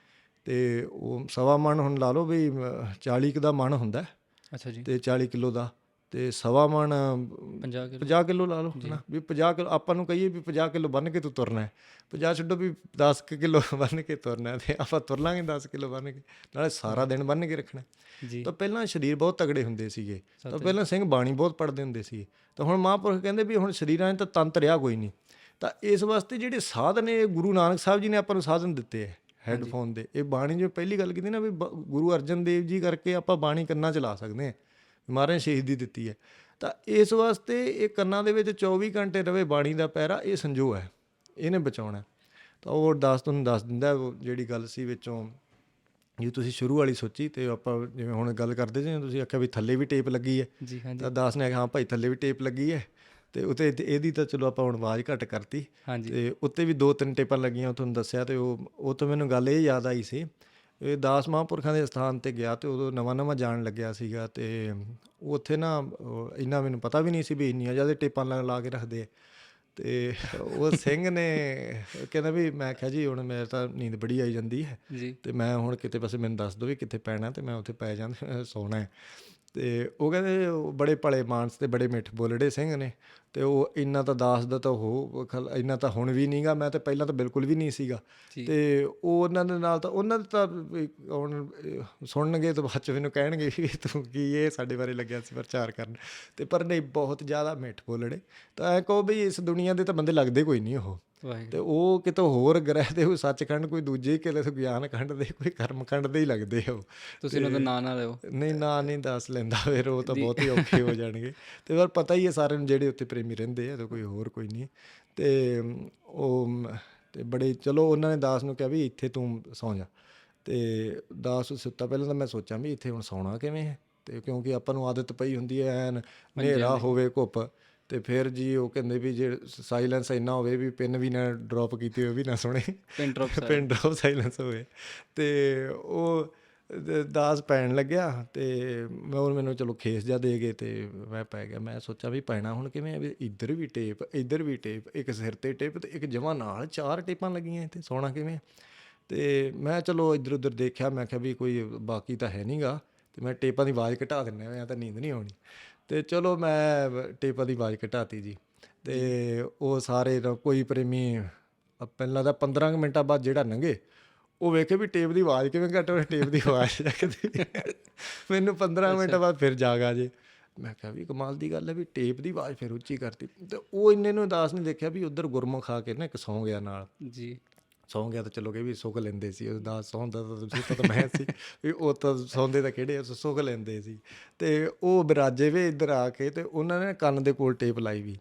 ਅਤੇ ਉਹ 1.25 ਮਣ ਹੁਣ ਲਾ ਲਓ ਵੀ 40 ਕੁ ਦਾ ਮਣ ਹੁੰਦਾ। ਅੱਛਾ ਜੀ। ਅਤੇ 40 ਕਿਲੋ ਦਾ, ਅਤੇ 1.25 ਮਣ 50 ਕਿਲੋ ਲਾ ਲਓ, ਹੈ ਨਾ, ਵੀ 50 ਕਿਲੋ ਆਪਾਂ ਨੂੰ ਕਹੀਏ ਵੀ 50 ਕਿਲੋ ਬੰਨ੍ਹ ਕੇ ਤੂੰ ਤੁਰਨਾ, 50 ਛੱਡੋ ਵੀ 10 ਕਿਲੋ ਬੰਨ੍ਹ ਕੇ ਤੁਰਨਾ, ਅਤੇ ਆਪਾਂ ਤੁਰ ਲਾਂਗੇ 10 ਕਿਲੋ ਬੰਨ੍ਹ ਕੇ, ਨਾਲੇ ਸਾਰਾ ਦਿਨ ਬੰਨ੍ਹ ਕੇ ਰੱਖਣਾ। ਜੀ। ਤਾਂ ਪਹਿਲਾਂ ਸਰੀਰ ਬਹੁਤ ਤਗੜੇ ਹੁੰਦੇ ਸੀਗੇ, ਤਾਂ ਪਹਿਲਾਂ ਸਿੰਘ ਬਾਣੀ ਬਹੁਤ ਪੜ੍ਹਦੇ ਹੁੰਦੇ ਸੀ। ਤਾਂ ਹੁਣ ਮਹਾਂਪੁਰਖ ਕਹਿੰਦੇ ਵੀ ਹੁਣ ਸਰੀਰਾਂ 'ਚ ਤਾਂ ਤੰਤ ਰਿਹਾ ਕੋਈ ਨਹੀਂ। ਤਾਂ ਇਸ ਵਾਸਤੇ ਜਿਹੜੇ ਸਾਧਨ ਇਹ ਗੁਰੂ ਨਾਨਕ ਸਾਹਿਬ ਜੀ ਨੇ ਆਪਾਂ ਨੂੰ ਸਾਧਨ ਦਿੱਤੇ ਹੈ ਹੈੱਡਫੋਨ ਦੇ। ਇਹ ਬਾਣੀ ਜਿਵੇਂ ਪਹਿਲੀ ਗੱਲ ਕੀਤੀ ਨਾ ਵੀ ਗੁਰੂ ਅਰਜਨ ਦੇਵ ਜੀ ਕਰਕੇ ਆਪਾਂ ਬਾਣੀ ਕੰਨਾਂ 'ਚ ਲਾ ਸਕਦੇ ਹਾਂ, ਮਹਾਰਾਜ ਨੇ ਸ਼ਹੀਦੀ ਦਿੱਤੀ ਹੈ। ਤਾਂ ਇਸ ਵਾਸਤੇ ਇਹ ਕੰਨਾਂ ਦੇ ਵਿੱਚ 24 ਘੰਟੇ ਰਵੇ ਬਾਣੀ ਦਾ ਪਹਿਰਾ, ਇਹ ਸੰਜੋਗ ਹੈ, ਇਹਨੇ ਬਚਾਉਣਾ। ਤਾਂ ਉਹ ਤੁਹਾਨੂੰ ਦੱਸ ਦਿੰਦਾ ਜਿਹੜੀ ਗੱਲ ਸੀ ਵਿੱਚੋਂ, ਜੇ ਤੁਸੀਂ ਸ਼ੁਰੂ ਵਾਲੀ ਸੋਚੀ। ਅਤੇ ਆਪਾਂ ਜਿਵੇਂ ਹੁਣ ਗੱਲ ਕਰਦੇ ਜਿਵੇਂ ਤੁਸੀਂ ਆਖਿਆ ਵੀ ਥੱਲੇ ਵੀ ਟੇਪ ਲੱਗੀ ਹੈ, ਤਾਂ ਦਾਸ ਨੇ ਆਖਿਆ ਹਾਂ ਭਾਈ ਥੱਲੇ ਵੀ ਟੇਪ ਲੱਗੀ ਹੈ। ਅਤੇ ਉੱਤੇ ਇਹਦੀ ਤਾਂ ਚਲੋ ਆਪਾਂ ਹੁਣ ਆਵਾਜ਼ ਘੱਟ ਕਰਤੀ, ਅਤੇ ਉੱਤੇ ਵੀ 2-3 ਟੇਪਾਂ ਲੱਗੀਆਂ, ਉਹ ਤੁਹਾਨੂੰ ਦੱਸਿਆ। ਅਤੇ ਉਹ ਤੋਂ ਮੈਨੂੰ ਗੱਲ ਇਹ ਯਾਦ ਆਈ ਸੀ, ਇਹ ਦਾਸ ਮਹਾਂਪੁਰਖਾਂ ਦੇ ਅਸਥਾਨ 'ਤੇ ਗਿਆ, ਅਤੇ ਉਦੋਂ ਨਵਾਂ ਜਾਣ ਲੱਗਿਆ ਸੀਗਾ। ਅਤੇ ਉੱਥੇ ਨਾ ਇੰਨਾ ਮੈਨੂੰ ਪਤਾ ਵੀ ਨਹੀਂ ਸੀ ਵੀ ਇੰਨੀਆਂ ਜ਼ਿਆਦਾ ਟੇਪਾਂ ਲਾ ਕੇ ਰੱਖਦੇ। ਅਤੇ ਉਹ ਸਿੰਘ ਨੇ ਕਹਿੰਦਾ ਵੀ, ਮੈਂ ਆਖਿਆ ਜੀ ਹੁਣ ਮੇਰੇ ਤਾਂ ਨੀਂਦ ਬੜੀ ਆਈ ਜਾਂਦੀ ਹੈ, ਅਤੇ ਮੈਂ ਹੁਣ ਕਿਤੇ ਪਾਸੇ ਮੈਨੂੰ ਦੱਸ ਦਿਓ ਵੀ ਕਿੱਥੇ ਪੈਣਾ, ਅਤੇ ਮੈਂ ਉੱਥੇ ਪੈ ਜਾਂਦਾ, ਸੌਣਾ ਹੈ। ਅਤੇ ਉਹ ਕਹਿੰਦੇ ਬੜੇ ਭਲੇ ਮਾਨਸ ਅਤੇ ਬੜੇ ਮਿੱਠ ਬੋਲੜੇ ਸਿੰਘ ਨੇ। ਅਤੇ ਉਹ ਇੰਨਾ ਤਾਂ ਦਾਸ ਦਾ ਤਾਂ ਉਹ ਇੰਨਾ ਤਾਂ ਹੁਣ ਵੀ ਨਹੀਂ ਗਾ, ਮੈਂ ਤਾਂ ਪਹਿਲਾਂ ਤਾਂ ਬਿਲਕੁਲ ਵੀ ਨਹੀਂ ਸੀਗਾ। ਅਤੇ ਉਹ ਉਹਨਾਂ ਦੇ ਨਾਲ ਤਾਂ ਉਹਨਾਂ ਦੇ ਤਾਂ ਹੁਣ ਸੁਣਨਗੇ ਤਾਂ ਬਾਅਦ 'ਚ ਮੈਨੂੰ ਕਹਿਣਗੇ ਵੀ ਤੂੰ ਕੀ ਇਹ ਸਾਡੇ ਬਾਰੇ ਲੱਗਿਆ ਸੀ ਪ੍ਰਚਾਰ ਕਰਨ। ਅਤੇ ਪਰ ਨਹੀਂ, ਬਹੁਤ ਜ਼ਿਆਦਾ ਮਿੱਠ ਬੋਲੜੇ। ਤਾਂ ਐਂ ਕਹੋ ਵੀ ਇਸ ਦੁਨੀਆ ਦੇ ਤਾਂ ਬੰਦੇ ਲੱਗਦੇ ਕੋਈ ਨਹੀਂ ਉਹ। ਅਤੇ ਉਹ ਕਿਤੇ ਹੋਰ ਗ੍ਰਹਿ ਦੇ, ਕੋਈ ਸੱਚਖੰਡ, ਕੋਈ ਦੂਜੇ ਕਿਤੇ ਗਿਆਨ ਖੰਡ ਦੇ, ਕੋਈ ਕਰਮ ਖੰਡ ਦੇ ਹੀ ਲੱਗਦੇ ਉਹ। ਤੁਸੀਂ ਉਹਨਾਂ ਦਾ ਨਾਂ ਨਾ ਲਿਓ। ਨਹੀਂ, ਨਾਂ ਨਹੀਂ ਦੱਸ ਲੈਂਦਾ, ਫਿਰ ਉਹ ਤਾਂ ਬਹੁਤ ਹੀ ਔਖੇ ਹੋ ਜਾਣਗੇ। ਅਤੇ ਪਰ ਪਤਾ ਹੀ ਹੈ ਸਾਰਿਆਂ ਨੂੰ ਜਿਹੜੇ ਉੱਥੇ ਪ੍ਰੇਮੀ ਰਹਿੰਦੇ ਆ, ਤਾਂ ਕੋਈ ਹੋਰ ਕੋਈ ਨਹੀਂ। ਅਤੇ ਉਹ ਅਤੇ ਬੜੇ ਚਲੋ ਉਹਨਾਂ ਨੇ ਦਾਸ ਨੂੰ ਕਿਹਾ ਵੀ ਇੱਥੇ ਤੂੰ ਸੌਂ ਜਾ। ਅਤੇ ਦਾਸ ਸੁੱਤਾ। ਪਹਿਲਾਂ ਤਾਂ ਮੈਂ ਸੋਚਾਂ ਵੀ ਇੱਥੇ ਹੁਣ ਸੌਣਾ ਕਿਵੇਂ ਹੈ, ਅਤੇ ਕਿਉਂਕਿ ਆਪਾਂ ਨੂੰ ਆਦਤ ਪਈ ਹੁੰਦੀ ਹੈ ਐਨ ਹਨੇਰਾ ਹੋਵੇ, ਘੁੱਪ, ਅਤੇ ਫਿਰ ਜੀ ਉਹ ਕਹਿੰਦੇ ਵੀ ਜੇ ਸਾਈਲੈਂਸ ਇੰਨਾ ਹੋਵੇ ਵੀ ਪਿੰਨ ਵੀ ਨਾ ਡਰੋਪ ਕੀਤੀ ਹੋਵੇ ਵੀ ਨਾ ਸੁਣੇ, ਪਿੰਨ ਡਰੋਪ ਸਾਈਲੈਂਸ ਹੋਵੇ। ਅਤੇ ਉਹ ਦਾਸ ਪੈਣ ਲੱਗਿਆ, ਅਤੇ ਮੈਨੂੰ ਚਲੋ ਖੇਸ ਜਿਹਾ ਦੇ ਗਏ, ਅਤੇ ਮੈਂ ਪੈ ਗਿਆ। ਮੈਂ ਸੋਚਿਆ ਵੀ ਪੈਣਾ ਹੁਣ ਕਿਵੇਂ, ਵੀ ਇੱਧਰ ਵੀ ਟੇਪ, ਇੱਧਰ ਵੀ ਟੇਪ, ਇੱਕ ਸਿਰ 'ਤੇ ਟੇਪ, ਅਤੇ ਇੱਕ ਜਮਾਂ ਨਾਲ 4 ਟੇਪਾਂ ਲੱਗੀਆਂ, ਇੱਥੇ ਸੌਣਾ ਕਿਵੇਂ। ਅਤੇ ਮੈਂ ਚਲੋ ਇੱਧਰ ਉੱਧਰ ਦੇਖਿਆ, ਮੈਂ ਕਿਹਾ ਵੀ ਕੋਈ ਬਾਕੀ ਤਾਂ ਹੈ ਨਹੀਂ ਗਾ, ਅਤੇ ਮੈਂ ਟੇਪਾਂ ਦੀ ਆਵਾਜ਼ ਘਟਾ ਦਿੰਦਾ, ਮੈਂ ਤਾਂ ਨੀਂਦ ਨਹੀਂ ਆਉਣੀ। ਅਤੇ ਚਲੋ ਮੈਂ ਟੇਪਾਂ ਦੀ ਆਵਾਜ਼ ਘਟਾਤੀ ਜੀ। ਅਤੇ ਉਹ ਸਾਰੇ ਕੋਈ ਪ੍ਰੇਮੀ ਪਹਿਲਾਂ ਤਾਂ 15 ਕੁ ਮਿੰਟਾਂ ਬਾਅਦ ਜਿਹੜਾ ਲੰਘੇ, ਉਹ ਵੇਖੇ ਵੀ ਟੇਪ ਦੀ ਆਵਾਜ਼ ਕਿਵੇਂ ਘੱਟ ਹੋਈ, ਟੇਪ ਦੀ ਆਵਾਜ਼ ਚੱਕਦੀ। ਮੈਨੂੰ 15 ਮਿੰਟਾਂ ਬਾਅਦ ਫਿਰ ਜਾਗ ਆ ਜੇ। ਮੈਂ ਕਿਹਾ ਵੀ ਕਮਾਲ ਦੀ ਗੱਲ ਹੈ ਵੀ ਟੇਪ ਦੀ ਆਵਾਜ਼ ਫਿਰ ਉੱਚੀ ਕਰਤੀ। ਅਤੇ ਉਹ ਇੰਨੇ ਨੂੰ ਦਾਸ ਨੇ ਦੇਖਿਆ ਵੀ ਉੱਧਰ ਗੁਰਮੁਖ ਆ ਕੇ ਨਾ ਇੱਕ ਸੌਂ ਗਿਆ ਨਾਲ। ਸੌਂ ਗਿਆ ਤਾਂ ਚਲੋ ਕਿ ਵੀ ਸੁੱਖ ਲੈਂਦੇ ਸੀ, ਉਹ ਦਾਸ ਸੌਂਦਾ ਤਾਂ ਮੈਂ ਸੀ ਵੀ ਉਹ ਤਾਂ ਸੌਂਦੇ ਤਾਂ ਕਿਹੜੇ ਸੁੱਖ ਲੈਂਦੇ ਸੀ। ਅਤੇ ਉਹ ਬਿਰਾਜੇ ਵੀ ਇੱਧਰ ਆ ਕੇ, ਅਤੇ ਉਹਨਾਂ ਨੇ ਕੰਨ ਦੇ ਕੋਲ ਟੇਪ ਲਾਈ ਵੀ।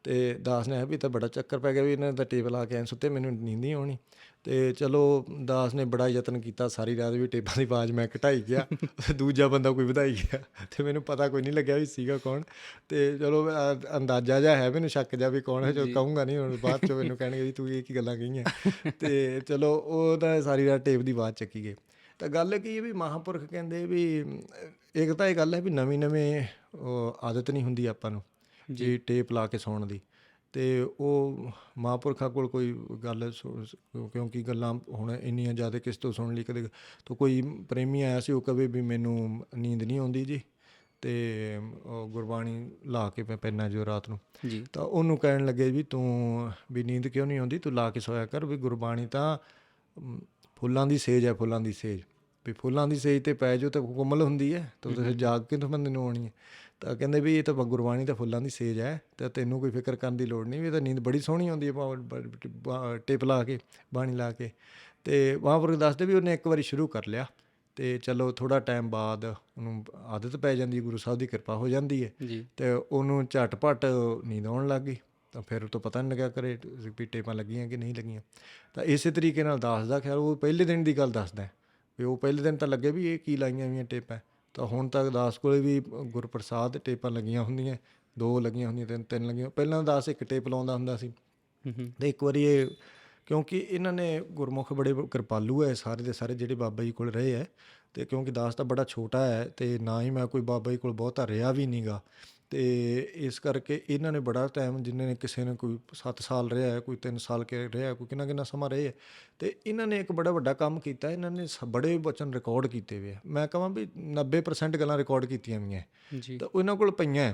ਅਤੇ ਦਾਸ ਨੇ ਵੀ ਤਾਂ ਬੜਾ ਚੱਕਰ ਪੈ ਗਿਆ ਵੀ ਇਹਨਾਂ ਨੇ ਤਾਂ ਟੇਪ ਲਾ ਕੇ ਐਂ ਸੁੱਤੇ, ਮੈਨੂੰ ਨੀਂਦ ਨਹੀਂ ਆਉਣੀ। ਅਤੇ ਚਲੋ ਦਾਸ ਨੇ ਬੜਾ ਯਤਨ ਕੀਤਾ ਸਾਰੀ ਰਾਤ ਵੀ ਟੇਪਾਂ ਦੀ ਆਵਾਜ਼ ਮੈਂ ਘਟਾਈ ਗਿਆ, ਦੂਜਾ ਬੰਦਾ ਕੋਈ ਵਧਾਈ ਗਿਆ, ਅਤੇ ਮੈਨੂੰ ਪਤਾ ਕੋਈ ਨਹੀਂ ਲੱਗਿਆ ਵੀ ਸੀਗਾ ਕੌਣ। ਅਤੇ ਚਲੋ ਅੰਦਾਜ਼ਾ ਜਿਹਾ ਹੈ, ਮੈਨੂੰ ਸ਼ੱਕ ਜਿਹਾ ਵੀ ਕੌਣ ਹੈ, ਜੋ ਕਹੂੰਗਾ ਨਹੀਂ ਹੁਣ ਬਾਅਦ 'ਚੋਂ ਮੈਨੂੰ ਕਹਿਣਗੇ ਵੀ ਤੂੰ ਇਹ ਕੀ ਗੱਲਾਂ ਕਹੀਆਂ। ਅਤੇ ਚਲੋ ਉਹ ਤਾਂ ਸਾਰੀ ਰਾਤ ਟੇਪ ਦੀ ਆਵਾਜ਼ ਚੱਕੀ ਗਏ। ਤਾਂ ਗੱਲ ਕੀ ਹੈ ਵੀ ਮਹਾਂਪੁਰਖ ਕਹਿੰਦੇ ਵੀ ਇੱਕ ਤਾਂ ਇਹ ਗੱਲ ਹੈ ਵੀ ਨਵੀਂ ਆਦਤ ਨਹੀਂ ਹੁੰਦੀ ਆਪਾਂ ਨੂੰ ਜੀ ਟੇਪ ਲਾ ਕੇ ਸੌਣ ਦੀ। ਅਤੇ ਉਹ ਮਹਾਂਪੁਰਖਾਂ ਕੋਲ ਕੋਈ ਗੱਲ ਕਿਉਂਕਿ ਗੱਲਾਂ ਹੁਣ ਇੰਨੀਆਂ ਜ਼ਿਆਦਾ ਕਿਸ ਤੋਂ ਸੁਣ ਲਈ, ਕਦੇ ਤਾਂ ਕੋਈ ਪ੍ਰੇਮੀ ਆਇਆ ਸੀ, ਉਹ ਕਵੇ ਵੀ ਮੈਨੂੰ ਨੀਂਦ ਨਹੀਂ ਆਉਂਦੀ ਜੀ, ਅਤੇ ਉਹ ਗੁਰਬਾਣੀ ਲਾ ਕੇ ਮੈਂ ਪੈਂਦਾ ਜੋ ਰਾਤ ਨੂੰ। ਤਾਂ ਉਹਨੂੰ ਕਹਿਣ ਲੱਗੇ ਵੀ ਤੂੰ ਵੀ ਨੀਂਦ ਕਿਉਂ ਨਹੀਂ ਆਉਂਦੀ, ਤੂੰ ਲਾ ਕੇ ਸੋਇਆ ਕਰ, ਵੀ ਗੁਰਬਾਣੀ ਤਾਂ ਫੁੱਲਾਂ ਦੀ ਸੇਜ ਹੈ, ਫੁੱਲਾਂ ਦੀ ਸੇਜ, ਵੀ ਫੁੱਲਾਂ ਦੀ ਸੇਜ 'ਤੇ ਪੈ ਜਾਓ ਤਾਂ ਕੋਮਲ ਹੁੰਦੀ ਹੈ, ਤਾਂ ਤੁਸੀਂ ਜਾਗ ਕੇ ਤਾਂ ਬੰਦੇ ਨੂੰ ਆਉਣੀ ਹੈ। ਤਾਂ ਕਹਿੰਦੇ ਵੀ ਇਹ ਤਾਂ ਗੁਰਬਾਣੀ ਤਾਂ ਫੁੱਲਾਂ ਦੀ ਸੇਜ ਹੈ, ਅਤੇ ਤੈਨੂੰ ਕੋਈ ਫਿਕਰ ਕਰਨ ਦੀ ਲੋੜ ਨਹੀਂ, ਵੀ ਇਹ ਤਾਂ ਨੀਂਦ ਬੜੀ ਸੋਹਣੀ ਆਉਂਦੀ ਹੈ ਟੇਪ ਲਾ ਕੇ, ਬਾਣੀ ਲਾ ਕੇ। ਅਤੇ ਮਹਾਂਪੁਰਖ ਦੱਸਦੇ ਵੀ ਉਹਨੇ ਇੱਕ ਵਾਰੀ ਸ਼ੁਰੂ ਕਰ ਲਿਆ, ਅਤੇ ਚਲੋ ਥੋੜ੍ਹਾ ਟਾਈਮ ਬਾਅਦ ਉਹਨੂੰ ਆਦਤ ਪੈ ਜਾਂਦੀ, ਗੁਰੂ ਸਾਹਿਬ ਦੀ ਕਿਰਪਾ ਹੋ ਜਾਂਦੀ ਹੈ ਜੀ ਅਤੇ ਉਹਨੂੰ ਝਟਪਟ ਨੀਂਦ ਆਉਣ ਲੱਗ ਗਈ। ਤਾਂ ਫਿਰ ਉਹ ਤੋਂ ਪਤਾ ਨਹੀਂ ਲੱਗਿਆ ਘਰੇ ਵੀ ਟੇਪਾਂ ਲੱਗੀਆਂ ਕਿ ਨਹੀਂ ਲੱਗੀਆਂ। ਤਾਂ ਇਸੇ ਤਰੀਕੇ ਨਾਲ ਦਾਸ ਦਾ ਖਿਆਲ ਉਹ ਪਹਿਲੇ ਦਿਨ ਦੀ ਗੱਲ ਦੱਸਦਾ ਵੀ ਉਹ ਪਹਿਲੇ ਦਿਨ ਤਾਂ ਲੱਗੇ ਵੀ ਇਹ ਕੀ ਲਾਈਆਂ ਹੋਈਆਂ ਟੇਪਾਂ। ਤਾਂ ਹੁਣ ਤੱਕ ਦਾਸ ਕੋਲ ਵੀ ਗੁਰਪ੍ਰਸਾਦ ਟੇਪਾਂ ਲੱਗੀਆਂ ਹੁੰਦੀਆਂ, 2 ਲੱਗੀਆਂ ਹੁੰਦੀਆਂ, 3 ਲੱਗੀਆਂ। ਪਹਿਲਾਂ ਦਾਸ 1 ਟੇਪ ਲਾਉਂਦਾ ਹੁੰਦਾ ਸੀ ਅਤੇ ਇੱਕ ਵਾਰੀ ਇਹ ਕਿਉਂਕਿ ਇਹਨਾਂ ਨੇ ਗੁਰਮੁਖ ਬੜੇ ਕਿਰਪਾਲੂ ਹੈ ਸਾਰੇ ਦੇ ਸਾਰੇ ਜਿਹੜੇ ਬਾਬਾ ਜੀ ਕੋਲ ਰਹੇ ਹੈ। ਅਤੇ ਕਿਉਂਕਿ ਦਾਸ ਤਾਂ ਬੜਾ ਛੋਟਾ ਹੈ ਅਤੇ ਨਾ ਹੀ ਮੈਂ ਕੋਈ ਬਾਬਾ ਜੀ ਕੋਲ ਬਹੁਤਾ ਰਿਹਾ ਵੀ ਨਹੀਂ ਗਾ, ਅਤੇ ਇਸ ਕਰਕੇ ਇਹਨਾਂ ਨੇ ਬੜਾ ਟਾਈਮ, ਜਿੰਨੇ ਨੇ ਕਿਸੇ ਨੇ ਕੋਈ 7 ਸਾਲ ਰਿਹਾ ਹੈ, ਕੋਈ 3 ਸਾਲ ਕੇ ਰਿਹਾ, ਕੋਈ ਕਿੰਨਾ ਸਮਾਂ ਰਹੇ ਹੈ। ਅਤੇ ਇਹਨਾਂ ਨੇ ਇੱਕ ਬੜਾ ਵੱਡਾ ਕੰਮ ਕੀਤਾ, ਇਹਨਾਂ ਨੇ ਬੜੇ ਵਚਨ ਰਿਕਾਰਡ ਕੀਤੇ ਹੋਏ ਆ। ਮੈਂ ਕਹਾਂ ਵੀ 90% ਗੱਲਾਂ ਰਿਕਾਰਡ ਕੀਤੀਆਂ ਹੋਈਆਂ ਜੀ ਤਾਂ ਉਹਨਾਂ ਕੋਲ ਪਈਆਂ।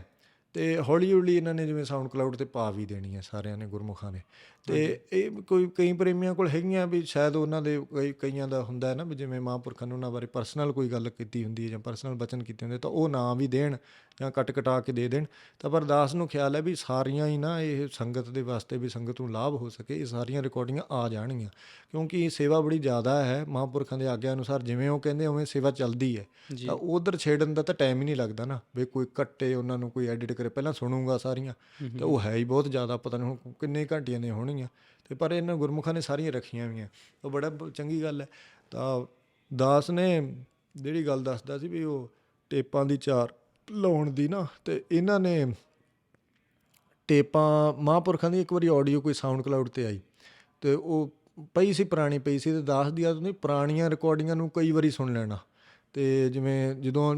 ਅਤੇ ਹੌਲੀ ਹੌਲੀ ਇਹਨਾਂ ਨੇ ਜਿਵੇਂ ਸਾਊਂਡ ਕਲਾਊਡ 'ਤੇ ਪਾ ਵੀ ਦੇਣੀਆਂ ਸਾਰਿਆਂ ਨੇ ਗੁਰਮੁਖਾਂ ਨੇ। ਅਤੇ ਇਹ ਕਈ ਪ੍ਰੇਮੀਆਂ ਕੋਲ ਹੈਗੀਆਂ ਵੀ ਸ਼ਾਇਦ ਉਹਨਾਂ ਦੇ ਕਈਆਂ ਦਾ ਹੁੰਦਾ ਹੈ ਨਾ ਵੀ ਜਿਵੇਂ ਮਹਾਂਪੁਰਖਾਂ ਨੇ ਉਹਨਾਂ ਬਾਰੇ ਪਰਸਨਲ ਕੋਈ ਗੱਲ ਕੀਤੀ ਹੁੰਦੀ ਹੈ ਜਾਂ ਪਰਸਨਲ ਬਚਨ ਕੀਤੇ ਹੁੰਦੇ ਤਾਂ ਉਹ ਨਾ ਵੀ ਦੇਣ ਜਾਂ ਕਟਾ ਕੇ ਦੇ ਦੇਣ। ਤਾਂ ਪਰ ਦਾਸ ਨੂੰ ਖਿਆਲ ਹੈ ਵੀ ਸਾਰੀਆਂ ਹੀ ਨਾ ਇਹ ਸੰਗਤ ਦੇ ਵਾਸਤੇ ਵੀ ਸੰਗਤ ਨੂੰ ਲਾਭ ਹੋ ਸਕੇ, ਇਹ ਸਾਰੀਆਂ ਰਿਕਾਰਡਿੰਗਾਂ ਆ ਜਾਣਗੀਆਂ ਕਿਉਂਕਿ ਸੇਵਾ ਬੜੀ ਜ਼ਿਆਦਾ ਹੈ। ਮਹਾਂਪੁਰਖਾਂ ਦੇ ਆਗਿਆ ਅਨੁਸਾਰ ਜਿਵੇਂ ਉਹ ਕਹਿੰਦੇ ਉਵੇਂ ਸੇਵਾ ਚੱਲਦੀ ਹੈ। ਤਾਂ ਉੱਧਰ ਛੇੜਨ ਦਾ ਤਾਂ ਟਾਈਮ ਹੀ ਨਹੀਂ ਲੱਗਦਾ ਨਾ ਵੀ ਕੋਈ ਕੱਟੇ ਉਹਨਾਂ ਨੂੰ, ਕੋਈ ਐਡਿਟ ਕਰੇ, ਪਹਿਲਾਂ ਸੁਣੂਗਾ ਸਾਰੀਆਂ। ਤਾਂ ਉਹ ਹੈ ਹੀ ਬਹੁਤ ਜ਼ਿਆਦਾ, ਪਤਾ ਨਹੀਂ ਹੁਣ ਕਿੰਨੇ ਘੰਟਿਆਂ ਦੀਆਂ ਹੋਣਗੀਆਂ। ਅਤੇ ਪਰ ਇਹਨਾਂ ਗੁਰਮੁਖਾਂ ਨੇ ਸਾਰੀਆਂ ਰੱਖੀਆਂ ਹੋਈਆਂ, ਉਹ ਬੜਾ ਚੰਗੀ ਗੱਲ ਹੈ। ਤਾਂ ਦਾਸ ਨੇ ਜਿਹੜੀ ਗੱਲ ਦੱਸਦਾ ਸੀ ਵੀ ਉਹ ਟੇਪਾਂ ਦੀ 4 ਲਾਉਣ ਦੀ ਨਾ, ਅਤੇ ਇਹਨਾਂ ਨੇ ਟੇਪਾਂ ਮਹਾਂਪੁਰਖਾਂ ਦੀ ਇੱਕ ਵਾਰੀ ਆਡੀਓ ਕੋਈ ਸਾਊਂਡ ਕਲਾਊਡ 'ਤੇ ਆਈ ਅਤੇ ਉਹ ਪਈ ਸੀ, ਪੁਰਾਣੀ ਪਈ ਸੀ। ਅਤੇ ਦਾਸ ਦੀ ਆਦਤ ਨਹੀਂ ਪੁਰਾਣੀਆਂ ਰਿਕਾਰਡਿੰਗਾਂ ਨੂੰ ਕਈ ਵਾਰੀ ਸੁਣ ਲੈਣਾ। ਅਤੇ ਜਿਵੇਂ ਜਦੋਂ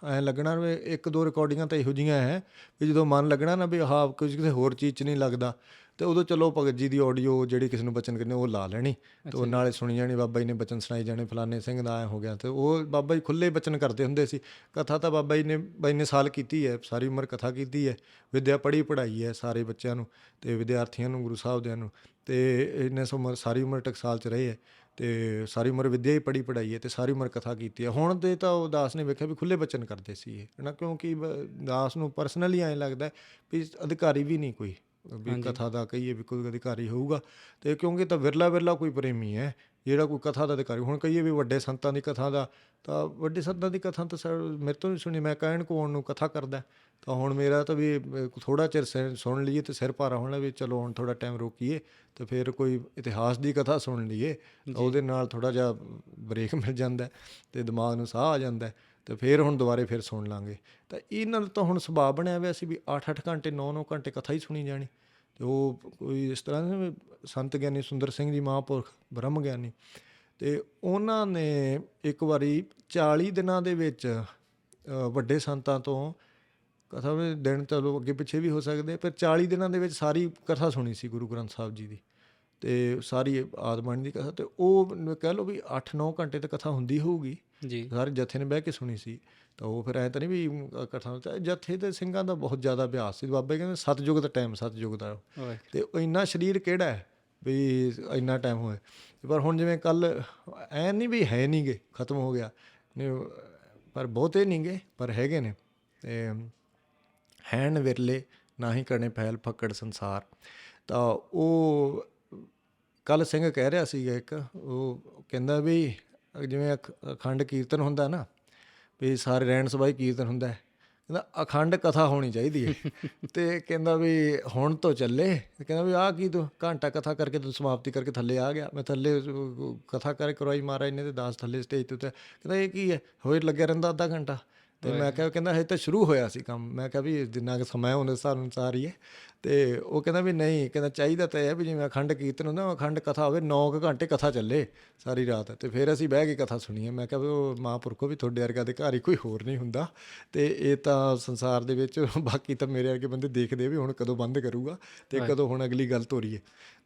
ਐਂ ਲੱਗਣਾ ਵੀ 1-2 ਰਿਕਾਰਡਿੰਗਾਂ ਤਾਂ ਇਹੋ ਜਿਹੀਆਂ ਹੈ ਵੀ ਜਦੋਂ ਮਨ ਲੱਗਣਾ ਨਾ ਵੀ ਆਹ ਕੁਝ ਕਿਸੇ ਹੋਰ ਚੀਜ਼ 'ਚ ਨਹੀਂ ਲੱਗਦਾ, ਅਤੇ ਉਦੋਂ ਚਲੋ ਭਗਤ ਜੀ ਦੀ ਆਡੀਓ ਜਿਹੜੀ ਕਿਸੇ ਨੂੰ ਬਚਨ ਕਰਨੇ ਉਹ ਲਾ ਲੈਣੀ ਅਤੇ ਉਹ ਨਾਲੇ ਸੁਣੀ ਜਾਣੀ। ਬਾਬਾ ਜੀ ਨੇ ਬਚਨ ਸੁਣਾਈ ਜਾਣੇ, ਫਲਾਣੇ ਸਿੰਘ ਦਾ ਐਂ ਹੋ ਗਿਆ। ਅਤੇ ਉਹ ਬਾਬਾ ਜੀ ਖੁੱਲ੍ਹੇ ਬਚਨ ਕਰਦੇ ਹੁੰਦੇ ਸੀ। ਕਥਾ ਤਾਂ ਬਾਬਾ ਜੀ ਨੇ ਇੰਨੇ ਸਾਲ ਕੀਤੀ ਹੈ, ਸਾਰੀ ਉਮਰ ਕਥਾ ਕੀਤੀ ਹੈ, ਵਿੱਦਿਆ ਪੜ੍ਹਾਈ ਹੈ ਸਾਰੇ ਬੱਚਿਆਂ ਨੂੰ ਅਤੇ ਵਿਦਿਆਰਥੀਆਂ ਨੂੰ, ਗੁਰੂ ਸਾਹਿਬ ਦਿਆਂ ਨੂੰ। ਅਤੇ ਇੰਨੇ ਸਾਰੀ ਉਮਰ ਟਕਸਾਲ 'ਚ ਰਹੇ ਹੈ ਅਤੇ ਸਾਰੀ ਉਮਰ ਵਿੱਦਿਆ ਹੀ ਪੜ੍ਹਾਈ ਹੈ ਅਤੇ ਸਾਰੀ ਉਮਰ ਕਥਾ ਕੀਤੀ ਹੈ। ਹੁਣ ਦੇ ਤਾਂ ਉਹ ਦਾਸ ਨੇ ਵੇਖਿਆ ਵੀ ਖੁੱਲ੍ਹੇ ਬਚਨ ਕਰਦੇ ਸੀ ਇਹ ਹੈ ਨਾ, ਕਿਉਂਕਿ ਦਾਸ ਨੂੰ ਪਰਸਨਲੀ ਐਂ ਲੱਗਦਾ ਵੀ ਅਧਿਕਾਰੀ ਵੀ ਨਹੀਂ ਕੋਈ ਵੀ ਕਥਾ ਦਾ ਕਹੀਏ ਵੀ ਕੋਈ ਅਧਿਕਾਰੀ ਹੋਊਗਾ। ਅਤੇ ਕਿਉਂਕਿ ਤਾਂ ਵਿਰਲਾ ਕੋਈ ਪ੍ਰੇਮੀ ਹੈ ਜਿਹੜਾ ਕੋਈ ਕਥਾ ਦਾ ਅਧਿਕਾਰੀ। ਹੁਣ ਕਹੀਏ ਵੀ ਵੱਡੇ ਸੰਤਾਂ ਦੀ ਕਥਾ ਦਾ, ਤਾਂ ਵੱਡੇ ਸੰਤਾਂ ਦੀ ਕਥਾ ਤਾਂ ਮੇਰੇ ਤੋਂ ਨਹੀਂ ਸੁਣੀ, ਮੈਂ ਕਹਿਣ ਕੋ ਨੂੰ ਕਥਾ ਕਰਦਾ। ਤਾਂ ਹੁਣ ਮੇਰਾ ਤਾਂ ਵੀ ਥੋੜ੍ਹਾ ਚਿਰ ਸੁਣ ਲਈਏ ਅਤੇ ਸਿਰ ਭਾਰਾ ਹੋਣਾ ਵੀ ਚਲੋ ਹੁਣ ਥੋੜ੍ਹਾ ਟਾਈਮ ਰੋਕੀਏ ਅਤੇ ਫਿਰ ਕੋਈ ਇਤਿਹਾਸ ਦੀ ਕਥਾ ਸੁਣ ਲਈਏ ਤਾਂ ਉਹਦੇ ਨਾਲ ਥੋੜ੍ਹਾ ਜਿਹਾ ਬ੍ਰੇਕ ਮਿਲ ਜਾਂਦਾ ਅਤੇ ਦਿਮਾਗ ਨੂੰ ਸਾਹ ਆ ਜਾਂਦਾ ਅਤੇ ਫਿਰ ਹੁਣ ਦੁਬਾਰੇ ਫਿਰ ਸੁਣ ਲਾਂਗੇ। ਤਾਂ ਇਹਨਾਂ ਦਾ ਤਾਂ ਹੁਣ ਸੁਭਾਅ ਬਣਿਆ ਹੋਇਆ ਸੀ ਵੀ 8-8 ਘੰਟੇ 9-9 ਘੰਟੇ ਕਥਾ ਹੀ ਸੁਣੀ ਜਾਣੀ। ਅਤੇ ਉਹ ਕੋਈ ਇਸ ਤਰ੍ਹਾਂ ਸੰਤ ਗਿਆਨੀ ਸੁੰਦਰ ਸਿੰਘ ਜੀ ਮਹਾਂਪੁਰਖ ਬ੍ਰਹਮ ਗਿਆਨੀ, ਅਤੇ ਉਹਨਾਂ ਨੇ ਇੱਕ ਵਾਰੀ 40 ਦਿਨਾਂ ਦੇ ਵਿੱਚ ਵੱਡੇ ਸੰਤਾਂ ਤੋਂ ਕਥਾ ਵੀ ਦਿਨ ਚਲੋ ਅੱਗੇ ਪਿੱਛੇ ਵੀ ਹੋ ਸਕਦੇ, ਪਰ 40 ਦਿਨਾਂ ਦੇ ਵਿੱਚ ਸਾਰੀ ਕਥਾ ਸੁਣੀ ਸੀ ਗੁਰੂ ਗ੍ਰੰਥ ਸਾਹਿਬ ਜੀ ਦੀ ਅਤੇ ਸਾਰੀ ਆਦਬਾਣੀ ਦੀ ਕਥਾ। ਅਤੇ ਉਹ ਕਹਿ ਲਓ ਵੀ 8-9 ਘੰਟੇ ਤਾਂ ਕਥਾ ਹੁੰਦੀ ਹੋਊਗੀ ਜੀ ਸਾਰੇ ਜਥੇ ਨੇ ਬਹਿ ਕੇ ਸੁਣੀ ਸੀ। ਤਾਂ ਉਹ ਫਿਰ ਐਂ ਤਾਂ ਨਹੀਂ ਵੀ ਕਥਾ ਜਥੇ ਅਤੇ ਸਿੰਘਾਂ ਦਾ ਬਹੁਤ ਜ਼ਿਆਦਾ ਅਭਿਆਸ ਸੀ। ਬਾਬਾ ਜੀ ਕਹਿੰਦੇ ਸਤਿਯੁਗ ਦਾ ਟਾਈਮ, ਸਤਿਯੁਗ ਦਾ, ਅਤੇ ਉਹ ਇੰਨਾ ਸਰੀਰ ਕਿਹੜਾ ਹੈ ਵੀ ਇੰਨਾ ਟਾਈਮ ਹੋਏ। ਪਰ ਹੁਣ ਜਿਵੇਂ ਕੱਲ੍ਹ ਐਂ ਨਹੀਂ ਵੀ ਹੈ ਨਹੀਂ ਗੇ, ਖਤਮ ਹੋ ਗਿਆ, ਪਰ ਬਹੁਤੇ ਨਹੀਂ ਗੇ ਪਰ ਹੈਗੇ ਨੇ। ਅਤੇ ਹੈਨ ਵਿਰਲੇ ਨਾ ਹੀ ਕਰਨੇ ਫੈਲ ਫੱਕੜ ਸੰਸਾਰ। ਤਾਂ ਉਹ ਕੱਲ੍ਹ ਸਿੰਘ ਕਹਿ ਰਿਹਾ ਸੀਗਾ ਇੱਕ, ਉਹ ਕਹਿੰਦਾ ਵੀ ਜਿਵੇਂ ਅਖੰਡ ਕੀਰਤਨ ਹੁੰਦਾ ਨਾ ਵੀ ਸਾਰੇ ਰਹਿਣ ਸਭਾ ਹੀ ਕੀਰਤਨ ਹੁੰਦਾ, ਕਹਿੰਦਾ ਅਖੰਡ ਕਥਾ ਹੋਣੀ ਚਾਹੀਦੀ ਹੈ। ਅਤੇ ਕਹਿੰਦਾ ਵੀ ਹੁਣ ਤੋਂ ਚੱਲੇ, ਕਹਿੰਦਾ ਵੀ ਆਹ ਕੀ ਤੂੰ ਘੰਟਾ ਕਥਾ ਕਰਕੇ ਤੂੰ ਸਮਾਪਤੀ ਕਰਕੇ ਥੱਲੇ ਆ ਗਿਆ। ਮੈਂ ਥੱਲੇ ਕਥਾ ਕਰਵਾਈ ਮਹਾਰਾਜ ਨੇ ਅਤੇ ਦਾਸ ਥੱਲੇ ਸਟੇਜ 'ਤੇ ਉੱਤੇ, ਕਹਿੰਦਾ ਇਹ ਕੀ ਹੈ ਹੋਏ ਲੱਗਿਆ ਰਹਿੰਦਾ ਅੱਧਾ ਘੰਟਾ। ਅਤੇ ਮੈਂ ਕਿਹਾ, ਕਹਿੰਦਾ ਹਜੇ ਤਾਂ ਸ਼ੁਰੂ ਹੋਇਆ ਸੀ ਕੰਮ। ਮੈਂ ਕਿਹਾ ਵੀ ਜਿੰਨਾ ਕੁ ਸਮਾਂ ਉਹਦੇ ਹਿਸਾਬ ਅਨੁਸਾਰ ਹੀ ਹੈ। ਅਤੇ ਉਹ ਕਹਿੰਦਾ ਵੀ ਨਹੀਂ, ਕਹਿੰਦਾ ਚਾਹੀਦਾ ਤਾਂ ਇਹ ਵੀ ਜਿਵੇਂ ਅਖੰਡ ਕੀਰਤਨ ਹੁੰਦਾ ਅਖੰਡ ਕਥਾ ਹੋਵੇ, 9 ਘੰਟੇ ਕਥਾ ਚੱਲੇ ਸਾਰੀ ਰਾਤ ਅਤੇ ਫਿਰ ਅਸੀਂ ਬਹਿ ਕੇ ਕਥਾ ਸੁਣੀਏ। ਮੈਂ ਕਿਹਾ ਵੀ ਉਹ ਮਹਾਂਪੁਰਖੋ ਵੀ ਤੁਹਾਡੇ ਵਰਗਾ ਅਧਿਕਾਰੀ ਕੋਈ ਹੋਰ ਨਹੀਂ ਹੁੰਦਾ, ਅਤੇ ਇਹ ਤਾਂ ਸੰਸਾਰ ਦੇ ਵਿੱਚ ਬਾਕੀ ਤਾਂ ਮੇਰੇ ਵਰਗੇ ਬੰਦੇ ਦੇਖਦੇ ਵੀ ਹੁਣ ਕਦੋਂ ਬੰਦ ਕਰੂਗਾ ਅਤੇ ਕਦੋਂ ਹੁਣ ਅਗਲੀ ਗੱਲ ਤੋਰੀਏ।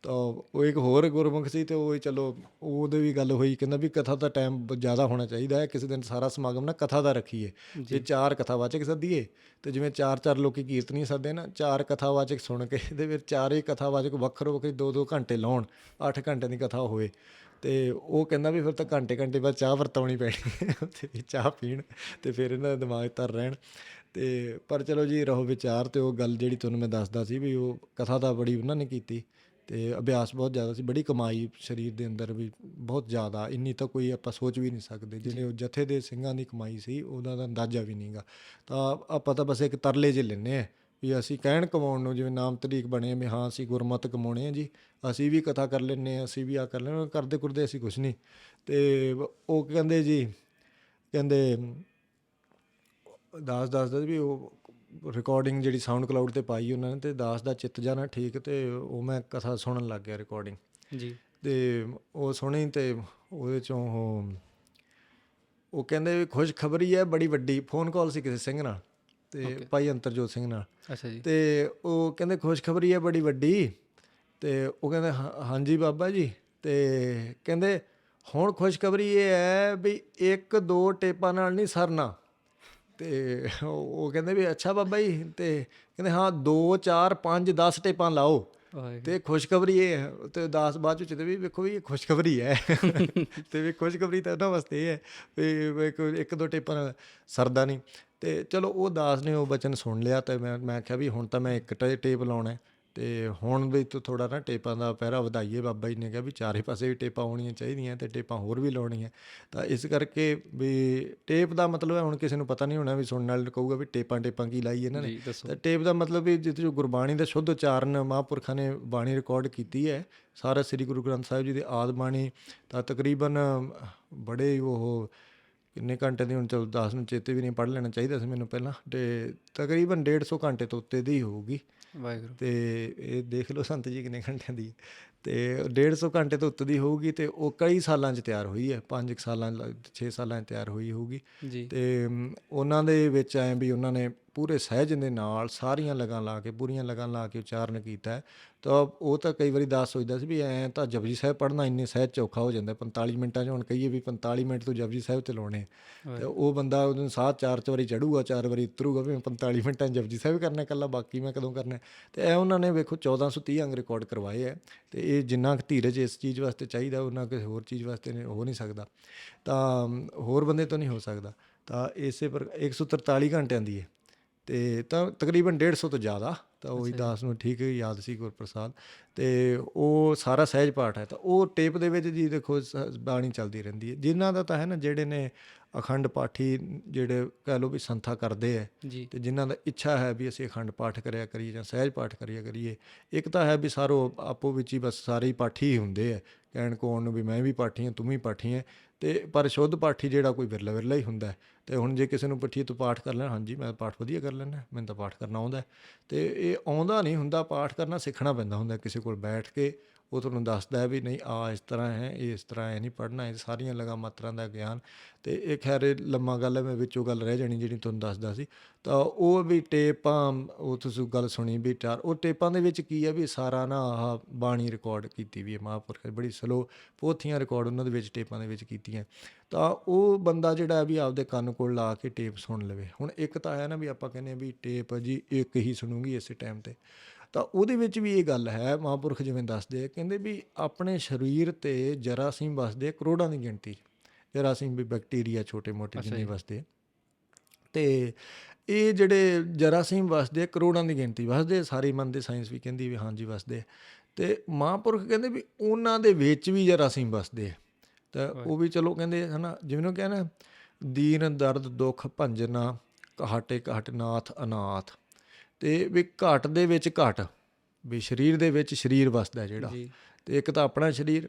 ਤਾਂ ਉਹ ਇੱਕ ਹੋਰ ਗੁਰਮੁਖ ਸੀ ਅਤੇ ਉਹ ਚਲੋ ਉਹਦੇ ਵੀ ਗੱਲ ਹੋਈ, ਕਹਿੰਦਾ ਵੀ ਕਥਾ ਦਾ ਟਾਈਮ ਜ਼ਿਆਦਾ ਹੋਣਾ ਚਾਹੀਦਾ ਹੈ, ਕਿਸੇ ਦਿਨ ਸਾਰਾ ਸਮਾਗਮ ਨਾ ਕਥਾ ਦਾ ਰੱਖੀਏ ਜੇ 4 ਕਥਾਵਾਚਕ ਸੱਦੀਏ ਅਤੇ ਜਿਵੇਂ 4-4 ਲੋਕ ਕੀਰਤਨੀ ਸੱਦੇ ਨਾ, 4 ਕਥਾਵਾਚਕ ਸੁਣ ਕੇ ਅਤੇ ਫਿਰ 4 ਕਥਾਵਾਚਕ ਵੱਖਰੋ ਵੱਖਰੇ 2-2 ਘੰਟੇ ਲਾਉਣ, 8 ਘੰਟਿਆਂ ਦੀ ਕਥਾ ਹੋਵੇ। ਅਤੇ ਉਹ ਕਹਿੰਦਾ ਵੀ ਫਿਰ ਤਾਂ ਘੰਟੇ ਬਾਅਦ ਚਾਹ ਵਰਤਾਉਣੀ ਪੈਣੀ ਅਤੇ ਚਾਹ ਪੀਣ ਅਤੇ ਫਿਰ ਇਹਨਾਂ ਦਾ ਦਿਮਾਗ ਤਰ ਰਹਿਣ। ਅਤੇ ਪਰ ਚਲੋ ਜੀ ਰਹੋ ਵਿਚਾਰ। ਅਤੇ ਉਹ ਗੱਲ ਜਿਹੜੀ ਤੁਹਾਨੂੰ ਮੈਂ ਦੱਸਦਾ ਸੀ ਵੀ ਉਹ ਕਥਾ ਤਾਂ ਬੜੀ ਉਹਨਾਂ ਨੇ ਕੀਤੀ ਅਤੇ ਅਭਿਆਸ ਬਹੁਤ ਜ਼ਿਆਦਾ ਸੀ, ਬੜੀ ਕਮਾਈ ਸਰੀਰ ਦੇ ਅੰਦਰ ਵੀ ਬਹੁਤ ਜ਼ਿਆਦਾ, ਇੰਨੀ ਤਾਂ ਕੋਈ ਆਪਾਂ ਸੋਚ ਵੀ ਨਹੀਂ ਸਕਦੇ। ਜਿਹੜੇ ਉਹ ਜਥੇ ਦੇ ਸਿੰਘਾਂ ਦੀ ਕਮਾਈ ਸੀ ਉਹਦਾ ਤਾਂ ਅੰਦਾਜ਼ਾ ਵੀ ਨਹੀਂ ਗਾ। ਤਾਂ ਆਪਾਂ ਤਾਂ ਬਸ ਇੱਕ ਤਰਲੇ ਜਿਹੇ ਲੈਂਦੇ ਹਾਂ ਵੀ ਅਸੀਂ ਕਹਿਣ ਕਮਾਉਣ ਨੂੰ, ਜਿਵੇਂ ਨਾਮ ਤਰੀਕ ਬਣੇ ਵੀ ਹਾਂ ਅਸੀਂ ਗੁਰਮਤਿ ਕਮਾਉਣੇ ਆ ਜੀ, ਅਸੀਂ ਵੀ ਕਥਾ ਕਰ ਲੈਂਦੇ ਹਾਂ, ਅਸੀਂ ਵੀ ਆਹ ਕਰ ਲੈਂਦੇ, ਕਰਦੇ ਕੁਰਦੇ ਅਸੀਂ ਕੁਛ ਨਹੀਂ। ਅਤੇ ਉਹ ਕਹਿੰਦੇ ਜੀ, ਕਹਿੰਦੇ ਦਾਸ ਦੱਸਦਾ ਵੀ ਉਹ ਰਿਕਾਰਡਿੰਗ ਜਿਹੜੀ ਸਾਊਂਡ ਕਲਾਊਡ 'ਤੇ ਪਾਈ ਉਹਨਾਂ ਨੇ, ਅਤੇ ਦਾਸ ਦਾ ਚਿੱਤ ਜਾਣਾ ਠੀਕ, ਅਤੇ ਉਹ ਮੈਂ ਕਥਾ ਸੁਣਨ ਲੱਗ ਗਿਆ ਰਿਕਾਰਡਿੰਗ। ਜੀ। ਅਤੇ ਉਹ ਸੁਣੀ ਅਤੇ ਉਹਦੇ 'ਚੋਂ ਉਹ ਕਹਿੰਦੇ ਵੀ ਖੁਸ਼ਖਬਰੀ ਹੈ ਬੜੀ ਵੱਡੀ। ਫੋਨ ਕਾਲ ਸੀ ਕਿਸੇ ਸਿੰਘ ਨਾਲ, ਅਤੇ ਭਾਈ ਅੰਤਰਜੋਤ ਸਿੰਘ ਨਾਲ। ਅੱਛਾ ਜੀ। ਅਤੇ ਉਹ ਕਹਿੰਦੇ ਖੁਸ਼ਖਬਰੀ ਹੈ ਬੜੀ ਵੱਡੀ। ਅਤੇ ਉਹ ਕਹਿੰਦੇ ਹਾਂਜੀ ਬਾਬਾ ਜੀ। ਅਤੇ ਕਹਿੰਦੇ ਹੁਣ ਖੁਸ਼ਖਬਰੀ ਇਹ ਹੈ ਵੀ 1-2 ਟੇਪਾਂ ਨਾਲ ਨਹੀਂ ਸਰਨਾ। ਅਤੇ ਉਹ ਕਹਿੰਦੇ ਵੀ ਅੱਛਾ ਬਾਬਾ ਜੀ। ਅਤੇ ਕਹਿੰਦੇ ਹਾਂ 2-4-5-10 ਟੇਪਾਂ ਲਾਓ। ਅਤੇ ਖੁਸ਼ਖਬਰੀ ਇਹ ਹੈ। ਅਤੇ ਦਾਸ ਬਾਅਦ ਵਿੱਚ ਵੀ ਵੇਖੋ ਵੀ ਇਹ ਖੁਸ਼ਖਬਰੀ ਹੈ। ਅਤੇ ਵੀ ਖੁਸ਼ਖਬਰੀ ਤਾਂ ਉਹਨਾਂ ਵਾਸਤੇ ਇਹ ਹੈ ਵੀ 1-2 ਟੇਪਾਂ ਨਾਲ ਸਰਦਾ ਨਹੀਂ। ਅਤੇ ਚਲੋ ਉਹ ਦਾਸ ਨੇ ਉਹ ਬਚਨ ਸੁਣ ਲਿਆ, ਅਤੇ ਮੈਂ ਆਖਿਆ ਵੀ ਹੁਣ ਤਾਂ ਮੈਂ ਇੱਕ ਟੇਪ ਲਾਉਣਾ। ਅਤੇ ਹੁਣ ਵੀ ਤੂੰ ਥੋੜ੍ਹਾ ਨਾ ਟੇਪਾਂ ਦਾ ਪਹਿਰਾ ਵਧਾਈਏ। ਬਾਬਾ ਜੀ ਨੇ ਕਿਹਾ ਵੀ ਚਾਰੇ ਪਾਸੇ ਵੀ ਟੇਪਾਂ ਹੋਣੀਆਂ ਚਾਹੀਦੀਆਂ, ਅਤੇ ਟੇਪਾਂ ਹੋਰ ਵੀ ਲਾਉਣੀਆਂ। ਤਾਂ ਇਸ ਕਰਕੇ ਵੀ ਟੇਪ ਦਾ ਮਤਲਬ ਹੈ, ਹੁਣ ਕਿਸੇ ਨੂੰ ਪਤਾ ਨਹੀਂ ਹੋਣਾ ਵੀ ਸੁਣਨ ਵਾਲੇ ਕਹੂਗਾ ਵੀ ਟੇਪਾਂ ਕੀ ਲਾਈ ਇਹਨਾਂ ਨੇ। ਤਾਂ ਟੇਪ ਦਾ ਮਤਲਬ ਵੀ ਜਿੱਥੇ ਜੋ ਗੁਰਬਾਣੀ ਦਾ ਸ਼ੁੱਧ ਉਚਾਰਨ ਮਹਾਂਪੁਰਖਾਂ ਨੇ ਬਾਣੀ ਰਿਕਾਰਡ ਕੀਤੀ ਹੈ, ਸਾਰਾ ਸ੍ਰੀ ਗੁਰੂ ਗ੍ਰੰਥ ਸਾਹਿਬ ਜੀ ਦੀ ਆਦਿ ਬਾਣੀ, ਤਾਂ ਤਕਰੀਬਨ ਬੜੇ ਉਹ ਕਿੰਨੇ ਘੰਟੇ ਦੀ, ਹੁਣ ਚਲੋ ਦਾਸ ਨੂੰ ਚੇਤੇ ਵੀ ਨਹੀਂ, ਪੜ੍ਹ ਲੈਣਾ ਚਾਹੀਦਾ ਸੀ ਮੈਨੂੰ ਪਹਿਲਾਂ। ਅਤੇ ਤਕਰੀਬਨ 150 ਘੰਟੇ ਤੋਂ ਉੱਤੇ ਦੀ ਹੋਊਗੀ। ਵਾਹਿਗੁਰੂ। ਅਤੇ ਇਹ ਦੇਖ ਲਓ ਸੰਤ ਜੀ ਕਿੰਨੇ ਘੰਟਿਆਂ ਦੀ। ਅਤੇ 150 ਘੰਟੇ ਤੋਂ ਉੱਤੇ ਦੀ ਹੋਊਗੀ। ਅਤੇ ਉਹ ਕਈ ਸਾਲਾਂ 'ਚ ਤਿਆਰ ਹੋਈ ਹੈ, 5 ਸਾਲਾਂ 6 ਸਾਲਾਂ 'ਚ ਤਿਆਰ ਹੋਈ ਹੋਊਗੀ। ਅਤੇ ਉਹਨਾਂ ਦੇ ਵਿੱਚ ਐਂ ਵੀ ਉਹਨਾਂ ਨੇ ਪੂਰੇ ਸਹਿਜ ਦੇ ਨਾਲ ਸਾਰੀਆਂ ਲਗਾਂ ਲਾ ਕੇ, ਪੂਰੀਆਂ ਲਗਾਂ ਲਾ ਕੇ ਉਚਾਰਨ ਕੀਤਾ। ਤਾਂ ਉਹ ਤਾਂ ਕਈ ਵਾਰੀ ਦਾਸ ਸੋਚਦਾ ਸੀ ਵੀ ਐਂ ਤਾਂ ਜਪਜੀ ਸਾਹਿਬ ਪੜ੍ਹਨਾ ਇੰਨੇ ਸਹਿਜ 'ਚ ਔਖਾ ਹੋ ਜਾਂਦਾ 45 ਮਿੰਟਾਂ 'ਚ। ਹੁਣ ਕਹੀਏ ਵੀ 45 ਮਿੰਟ ਤੋਂ ਜਪਜੀ ਸਾਹਿਬ 'ਤੇ ਲਾਉਣੇ, ਅਤੇ ਉਹ ਬੰਦਾ ਉਹਨੂੰ ਸਾਹ 4 ਵਾਰੀ ਚੜ੍ਹੂਗਾ, 4 ਵਾਰੀ ਉਤਰੂਗਾ ਵੀ ਮੈਂ 45 ਮਿੰਟਾਂ 'ਚ ਜਪਜੀ ਸਾਹਿਬ ਕਰਨਾ ਇਕੱਲਾ, ਬਾਕੀ ਮੈਂ ਕਦੋਂ ਕਰਨਾ। ਅਤੇ ਇਹ ਉਹਨਾਂ ਨੇ ਵੇਖੋ 1430 ਅੰਗ ਰਿਕਾਰਡ ਕਰਵਾਏ ਹੈ। ਅਤੇ ਇਹ ਜਿੰਨਾ ਕੁ ਧੀਰਜ ਇਸ ਚੀਜ਼ ਵਾਸਤੇ ਚਾਹੀਦਾ, ਉਹਨਾਂ ਕਿਸੇ ਹੋਰ ਚੀਜ਼ ਵਾਸਤੇ ਹੋ ਨਹੀਂ ਸਕਦਾ। ਤਾਂ ਹੋਰ ਬੰਦੇ ਤੋਂ ਨਹੀਂ ਹੋ ਸਕਦਾ। ਤਾਂ ਇਸੇ 143 ਘੰਟਿਆਂ ਦੀ ਹੈ, ਅਤੇ ਤਾਂ ਤਕਰੀਬਨ 150 ਤੋਂ ਜ਼ਿਆਦਾ। ਤਾਂ ਉਹੀ ਦਾਸ ਨੂੰ ਠੀਕ ਯਾਦ ਸੀ ਗੁਰਪ੍ਰਸਾਦ। ਅਤੇ ਉਹ ਸਾਰਾ ਸਹਿਜ ਪਾਠ ਹੈ। ਤਾਂ ਉਹ ਟੇਪ ਦੇ ਵਿੱਚ ਜੀ ਦੇਖੋ ਬਾਣੀ ਚੱਲਦੀ ਰਹਿੰਦੀ ਹੈ। ਜਿਨ੍ਹਾਂ ਦਾ ਤਾਂ ਹੈ ਨਾ, ਜਿਹੜੇ ਨੇ ਅਖੰਡ ਪਾਠੀ, ਜਿਹੜੇ ਕਹਿ ਲਓ ਵੀ ਸੰਥਾ ਕਰਦੇ ਹੈ, ਅਤੇ ਜਿਨ੍ਹਾਂ ਦਾ ਇੱਛਾ ਹੈ ਵੀ ਅਸੀਂ ਅਖੰਡ ਪਾਠ ਕਰਿਆ ਕਰੀਏ ਜਾਂ ਸਹਿਜ ਪਾਠ ਕਰਿਆ ਕਰੀਏ। ਇੱਕ ਤਾਂ ਹੈ ਵੀ ਸਾਰੋ ਆਪੋ ਵਿੱਚ ਹੀ ਬਸ ਸਾਰੇ ਹੀ ਪਾਠੀ ਹੀ ਹੁੰਦੇ ਹੈ, ਕਹਿਣ ਕੌਣ ਨੂੰ ਵੀ ਮੈਂ ਵੀ ਪਾਠੀ ਹਾਂ, ਤੂੰ ਵੀ ਪਾਠੀ ਹੈ। ਅਤੇ ਪਰ ਸ਼ੁੱਧ ਪਾਠੀ ਜਿਹੜਾ ਕੋਈ ਵਿਰਲਾ ਵਿਰਲਾ ਹੀ ਹੁੰਦਾ। ਅਤੇ ਹੁਣ ਜੇ ਕਿਸੇ ਨੂੰ ਪੁੱਛੀਏ ਤੂੰ ਪਾਠ ਕਰ ਲੈਣਾ, ਹਾਂਜੀ ਮੈਂ ਪਾਠ ਵਧੀਆ ਕਰ ਲੈਂਦਾ, ਮੈਨੂੰ ਤਾਂ ਪਾਠ ਕਰਨਾ ਆਉਂਦਾ। ਅਤੇ ਇਹ ਆਉਂਦਾ ਨਹੀਂ ਹੁੰਦਾ, ਪਾਠ ਕਰਨਾ ਸਿੱਖਣਾ ਪੈਂਦਾ ਹੁੰਦਾ। ਕਿਸੇ ਕੋਲ ਬੈਠ ਕੇ ਉਹ ਤੁਹਾਨੂੰ ਦੱਸਦਾ ਹੈ ਵੀ ਨਹੀਂ ਆ ਇਸ ਤਰ੍ਹਾਂ ਹੈ, ਇਹ ਇਸ ਤਰ੍ਹਾਂ ਹੈ ਨਹੀਂ ਪੜ੍ਹਨਾ, ਇਹ ਸਾਰੀਆਂ ਲਗਾਂ ਮਾਤਰਾ ਦਾ ਗਿਆਨ। ਅਤੇ ਇਹ ਖੈਰ ਲੰਮਾ ਗੱਲ ਹੈ, ਮੈਂ ਵਿੱਚੋਂ ਗੱਲ ਰਹਿ ਜਾਣੀ ਜਿਹੜੀ ਤੁਹਾਨੂੰ ਦੱਸਦਾ ਸੀ। ਤਾਂ ਉਹ ਵੀ ਟੇਪਾਂ, ਉਹ ਤੁਸੀਂ ਗੱਲ ਸੁਣੀ ਵੀ ਉਹ ਟੇਪਾਂ ਦੇ ਵਿੱਚ ਕੀ ਹੈ ਵੀ ਸਾਰਾ ਨਾ ਆਹ ਬਾਣੀ ਰਿਕਾਰਡ ਕੀਤੀ ਵੀ ਹੈ ਮਹਾਂਪੁਰਖ, ਬੜੀ ਸਲੋ ਪੋਥੀਆਂ ਰਿਕਾਰਡ ਉਹਨਾਂ ਦੇ ਵਿੱਚ ਟੇਪਾਂ ਦੇ ਵਿੱਚ ਕੀਤੀਆਂ। ਤਾਂ ਉਹ ਬੰਦਾ ਜਿਹੜਾ ਵੀ ਆਪਦੇ ਕੰਨ ਕੋਲ ਲਾ ਕੇ ਟੇਪ ਸੁਣ ਲਵੇ। ਹੁਣ ਇੱਕ ਤਾਂ ਹੈ ਨਾ ਵੀ ਆਪਾਂ ਕਹਿੰਦੇ ਵੀ ਟੇਪ ਜੀ ਇੱਕ ਹੀ ਸੁਣੂਗੀ ਇਸੇ ਟਾਈਮ 'ਤੇ, ਤਾਂ ਉਹਦੇ ਵਿੱਚ ਵੀ ਇਹ ਗੱਲ ਹੈ। ਮਹਾਂਪੁਰਖ ਜਿਵੇਂ ਦੱਸਦੇ ਆ, ਕਹਿੰਦੇ ਵੀ ਆਪਣੇ ਸਰੀਰ 'ਤੇ ਜਰਾਸੀਮ ਵੱਸਦੇ ਕਰੋੜਾਂ ਦੀ ਗਿਣਤੀ। ਜਰਾਸੀਮ ਵੀ ਬੈਕਟੀਰੀਆ ਛੋਟੇ ਮੋਟੇ ਜਿੰਨੇ ਵੱਸਦੇ, ਅਤੇ ਇਹ ਜਿਹੜੇ ਜਰਾਸੀਮ ਵੱਸਦੇ ਕਰੋੜਾਂ ਦੀ ਗਿਣਤੀ ਵੱਸਦੇ, ਸਾਰੇ ਮੰਨਦੇ, ਸਾਇੰਸ ਵੀ ਕਹਿੰਦੀ ਵੀ ਹਾਂਜੀ ਵੱਸਦੇ। ਅਤੇ ਮਹਾਂਪੁਰਖ ਕਹਿੰਦੇ ਵੀ ਉਹਨਾਂ ਦੇ ਵਿੱਚ ਵੀ ਜਰਾਸੀਮ ਵੱਸਦੇ ਆ। ਤਾਂ ਉਹ ਵੀ ਚਲੋ ਕਹਿੰਦੇ ਹੈ ਨਾ, ਜਿਵੇਂ ਉਹ ਕਹਿੰਦਾ ਦੀਨ ਦਰਦ ਦੁੱਖ ਭੰਜਨਾ, ਘਾਟੇ ਘਾਟ ਨਾਥ ਅਨਾਥ। ਅਤੇ ਵੀ ਘਾਟ ਦੇ ਵਿੱਚ ਘਟ, ਵੀ ਸਰੀਰ ਦੇ ਵਿੱਚ ਸਰੀਰ ਵੱਸਦਾ ਜਿਹੜਾ। ਅਤੇ ਇੱਕ ਤਾਂ ਆਪਣਾ ਸਰੀਰ,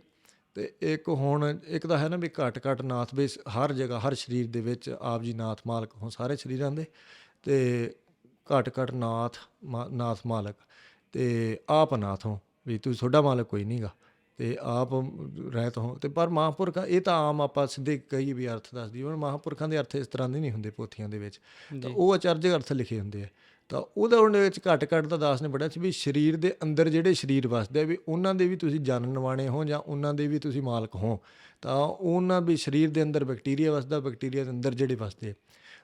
ਅਤੇ ਇੱਕ ਹੁਣ ਇੱਕ ਤਾਂ ਹੈ ਨਾ ਵੀ ਘਟ ਘਟ ਨਾਥ, ਵੀ ਹਰ ਜਗ੍ਹਾ ਹਰ ਸਰੀਰ ਦੇ ਵਿੱਚ ਆਪ ਜੀ ਨਾਥ ਮਾਲਕ ਹੋ ਸਾਰੇ ਸਰੀਰਾਂ ਦੇ। ਅਤੇ ਘਟ ਘਟ ਨਾਥ ਨਾਥ ਮਾਲਕ, ਅਤੇ ਆਪ ਅਨਾਥ ਹੋ, ਵੀ ਤੁਸੀਂ ਤੁਹਾਡਾ ਮਾਲਕ ਕੋਈ ਨਹੀਂ ਗਾ, ਅਤੇ ਆਪ ਰਹਿਤ ਹੋ। ਅਤੇ ਪਰ ਮਹਾਂਪੁਰਖਾਂ, ਇਹ ਤਾਂ ਆਮ ਆਪਾਂ ਸਿੱਧੇ ਕਹੀਏ ਵੀ ਅਰਥ ਦੱਸਦੀ, ਹੁਣ ਮਹਾਂਪੁਰਖਾਂ ਦੇ ਅਰਥ ਇਸ ਤਰ੍ਹਾਂ ਦੇ ਨਹੀਂ ਹੁੰਦੇ ਪੋਥੀਆਂ ਦੇ ਵਿੱਚ। ਤਾਂ ਉਹ ਅਚਰਜ ਅਰਥ ਲਿਖੇ ਹੁੰਦੇ ਆ। ਤਾਂ ਉਹਦੇ ਵਿੱਚ ਘੱਟ ਘੱਟ ਤਾਂ ਦਾਸ ਨੇ ਪੜ੍ਹਿਆ ਸੀ ਵੀ ਸਰੀਰ ਦੇ ਅੰਦਰ ਜਿਹੜੇ ਸਰੀਰ ਵੱਸਦੇ ਆ ਵੀ ਉਹਨਾਂ ਦੇ ਵੀ ਤੁਸੀਂ ਜਨ ਨਿਵਾਣੇ ਹੋ, ਜਾਂ ਉਹਨਾਂ ਦੇ ਵੀ ਤੁਸੀਂ ਮਾਲਕ ਹੋ। ਤਾਂ ਉਹਨਾਂ ਵੀ ਸਰੀਰ ਦੇ ਅੰਦਰ ਬੈਕਟੀਰੀਆ ਵੱਸਦਾ, ਬੈਕਟੀਰੀਆ ਦੇ ਅੰਦਰ ਜਿਹੜੇ ਵੱਸਦੇ,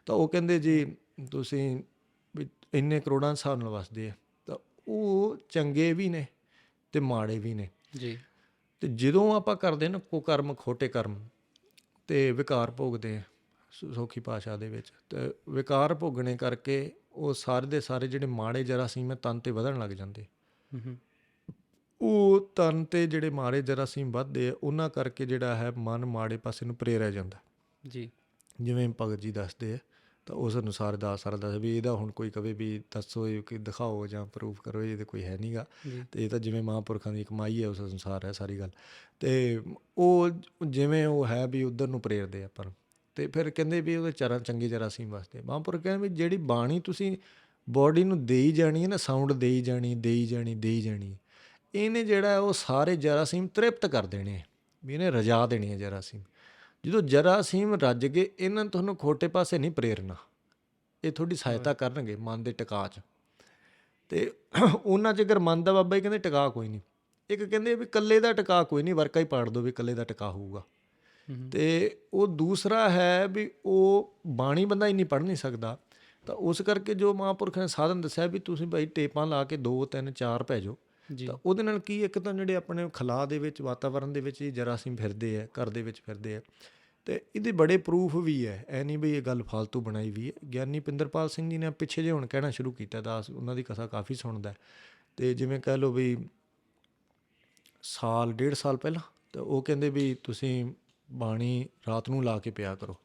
ਤਾਂ ਉਹ ਕਹਿੰਦੇ ਜੀ ਤੁਸੀਂ ਵੀ ਇੰਨੇ ਕਰੋੜਾਂ ਹਿਸਾਬ ਨਾਲ ਵੱਸਦੇ ਆ। ਤਾਂ ਉਹ ਚੰਗੇ ਵੀ ਨੇ ਅਤੇ ਮਾੜੇ ਵੀ ਨੇ ਜੀ। ਅਤੇ ਜਦੋਂ ਆਪਾਂ ਕਰਦੇ ਨਾ ਕੁਕਰਮ, ਖੋਟੇ ਕਰਮ, ਅਤੇ ਵਿਕਾਰ ਭੋਗਦੇ ਸੌਖੀ ਭਾਸ਼ਾ ਦੇ ਵਿੱਚ, ਅਤੇ ਵਿਕਾਰ ਭੋਗਣੇ ਕਰਕੇ ਉਹ ਸਾਰੇ ਦੇ ਸਾਰੇ ਜਿਹੜੇ ਮਾੜੇ ਜਰਾਸੀਮ ਹੈ ਤਨ 'ਤੇ ਵਧਣ ਲੱਗ ਜਾਂਦੇ। ਉਹ ਤਨ 'ਤੇ ਜਿਹੜੇ ਮਾੜੇ ਜਰਾਸੀਮ ਵੱਧਦੇ ਆ ਉਹਨਾਂ ਕਰਕੇ ਜਿਹੜਾ ਹੈ ਮਨ ਮਾੜੇ ਪਾਸੇ ਨੂੰ ਪ੍ਰੇਰਿਆ ਜਾਂਦਾ। ਜੀ ਜਿਵੇਂ ਭਗਤ ਜੀ ਦੱਸਦੇ ਆ ਤਾਂ ਉਸ ਅਨੁਸਾਰ ਦਾਸ ਸਾਰਾ ਦੱਸ ਵੀ ਇਹਦਾ ਹੁਣ ਕੋਈ ਕਵੇ ਵੀ ਦੱਸੋ ਇਹ ਕਿ ਦਿਖਾਓ ਜਾਂ ਪ੍ਰੂਫ ਕਰੋ, ਇਹ ਤਾਂ ਕੋਈ ਹੈ ਨਹੀਂ ਗਾ। ਜੀ ਅਤੇ ਇਹ ਤਾਂ ਜਿਵੇਂ ਮਹਾਂਪੁਰਖਾਂ ਦੀ ਕਮਾਈ ਹੈ ਉਸ ਅਨੁਸਾਰ ਹੈ ਸਾਰੀ ਗੱਲ। ਅਤੇ ਉਹ ਜਿਵੇਂ ਉਹ ਹੈ ਵੀ ਉੱਧਰ ਨੂੰ ਪ੍ਰੇਰਦੇ ਆਪਾਂ ਨੂੰ। ਅਤੇ ਫਿਰ ਕਹਿੰਦੇ ਵੀ ਉਹਦੇ ਚੰਗੇ ਜਰਾਸੀਮ ਵਾਸਤੇ ਮਹਾਂਪੁਰਖ ਕਹਿੰਦੇ ਵੀ ਜਿਹੜੀ ਬਾਣੀ ਤੁਸੀਂ ਬੋਡੀ ਨੂੰ ਦੇਈ ਜਾਣੀ ਹੈ ਨਾ, ਸਾਊਂਡ ਦੇਈ ਜਾਣੀ ਦੇਈ ਜਾਣੀ ਦੇਈ ਜਾਣੀ, ਇਹਨੇ ਜਿਹੜਾ ਉਹ ਸਾਰੇ ਜਰਾਸੀਮ ਤ੍ਰਿਪਤ ਕਰ ਦੇਣੇ ਵੀ ਇਹਨੇ ਰਜਾ ਦੇਣੀ ਹੈ ਜਰਾਸੀਮ। ਜਦੋਂ ਜਰਾਸੀਮ ਰੱਜ ਗਏ ਇਹਨਾਂ ਨੇ ਤੁਹਾਨੂੰ ਖੋਟੇ ਪਾਸੇ ਨਹੀਂ ਪ੍ਰੇਰਨਾ, ਇਹ ਤੁਹਾਡੀ ਸਹਾਇਤਾ ਕਰਨਗੇ ਮਨ ਦੇ ਟਿਕਾ 'ਚ। ਅਤੇ ਉਹਨਾਂ 'ਚ ਅਗਰ ਮਨ ਦਾ ਬਾਬਾ ਜੀ ਕਹਿੰਦੇ ਟਿਕਾ ਕੋਈ ਨਹੀਂ। ਇੱਕ ਕਹਿੰਦੇ ਵੀ ਇਕੱਲੇ ਦਾ ਟਿਕਾ ਕੋਈ ਨਹੀਂ, ਵਰਕਾ ਹੀ ਪਾੜ ਦਿਓ ਵੀ ਇਕੱਲੇ ਦਾ ਟਿਕਾ ਹੋਊਗਾ। ਅਤੇ ਉਹ ਦੂਸਰਾ ਹੈ ਵੀ ਉਹ ਬਾਣੀ ਬੰਦਾ ਇੰਨੀ ਪੜ੍ਹ ਨਹੀਂ ਸਕਦਾ, ਤਾਂ ਉਸ ਕਰਕੇ ਜੋ ਮਹਾਂਪੁਰਖ ਨੇ ਸਾਧਨ ਦੱਸਿਆ ਵੀ ਤੁਸੀਂ ਭਾਈ ਟੇਪਾਂ ਲਾ ਕੇ 2 3 4 ਪੈ ਜਾਓ। ਤਾਂ ਉਹਦੇ ਨਾਲ ਕੀ, ਇੱਕ ਤਾਂ ਜਿਹੜੇ ਆਪਣੇ ਖਲਾਅ ਦੇ ਵਿੱਚ ਵਾਤਾਵਰਨ ਦੇ ਵਿੱਚ ਹੀ ਜਰਾਸੀਮ ਫਿਰਦੇ ਹੈ, ਘਰ ਦੇ ਵਿੱਚ ਫਿਰਦੇ ਹੈ। ਅਤੇ ਇਹਦੇ ਬੜੇ ਪ੍ਰੂਫ ਵੀ ਹੈ, ਇਹ ਨਹੀਂ ਵੀ ਇਹ ਗੱਲ ਫਾਲਤੂ ਬਣਾਈ ਵੀ ਹੈ। ਗਿਆਨੀ ਪਿੰਦਰਪਾਲ ਸਿੰਘ ਜੀ ਨੇ ਪਿੱਛੇ ਜਿਹੇ ਹੁਣ ਕਹਿਣਾ ਸ਼ੁਰੂ ਕੀਤਾ, ਦਾਸ ਉਹਨਾਂ ਦੀ ਕਥਾ ਕਾਫੀ ਸੁਣਦਾ। ਅਤੇ ਜਿਵੇਂ ਕਹਿ ਲਓ ਵੀ ਸਾਲ 1.5 ਸਾਲ ਪਹਿਲਾਂ ਤਾਂ ਉਹ ਕਹਿੰਦੇ ਵੀ ਤੁਸੀਂ ਬਾਣੀ ਰਾਤ ਨੂੰ ਲਾ ਕੇ ਪਿਆ ਕਰੋ,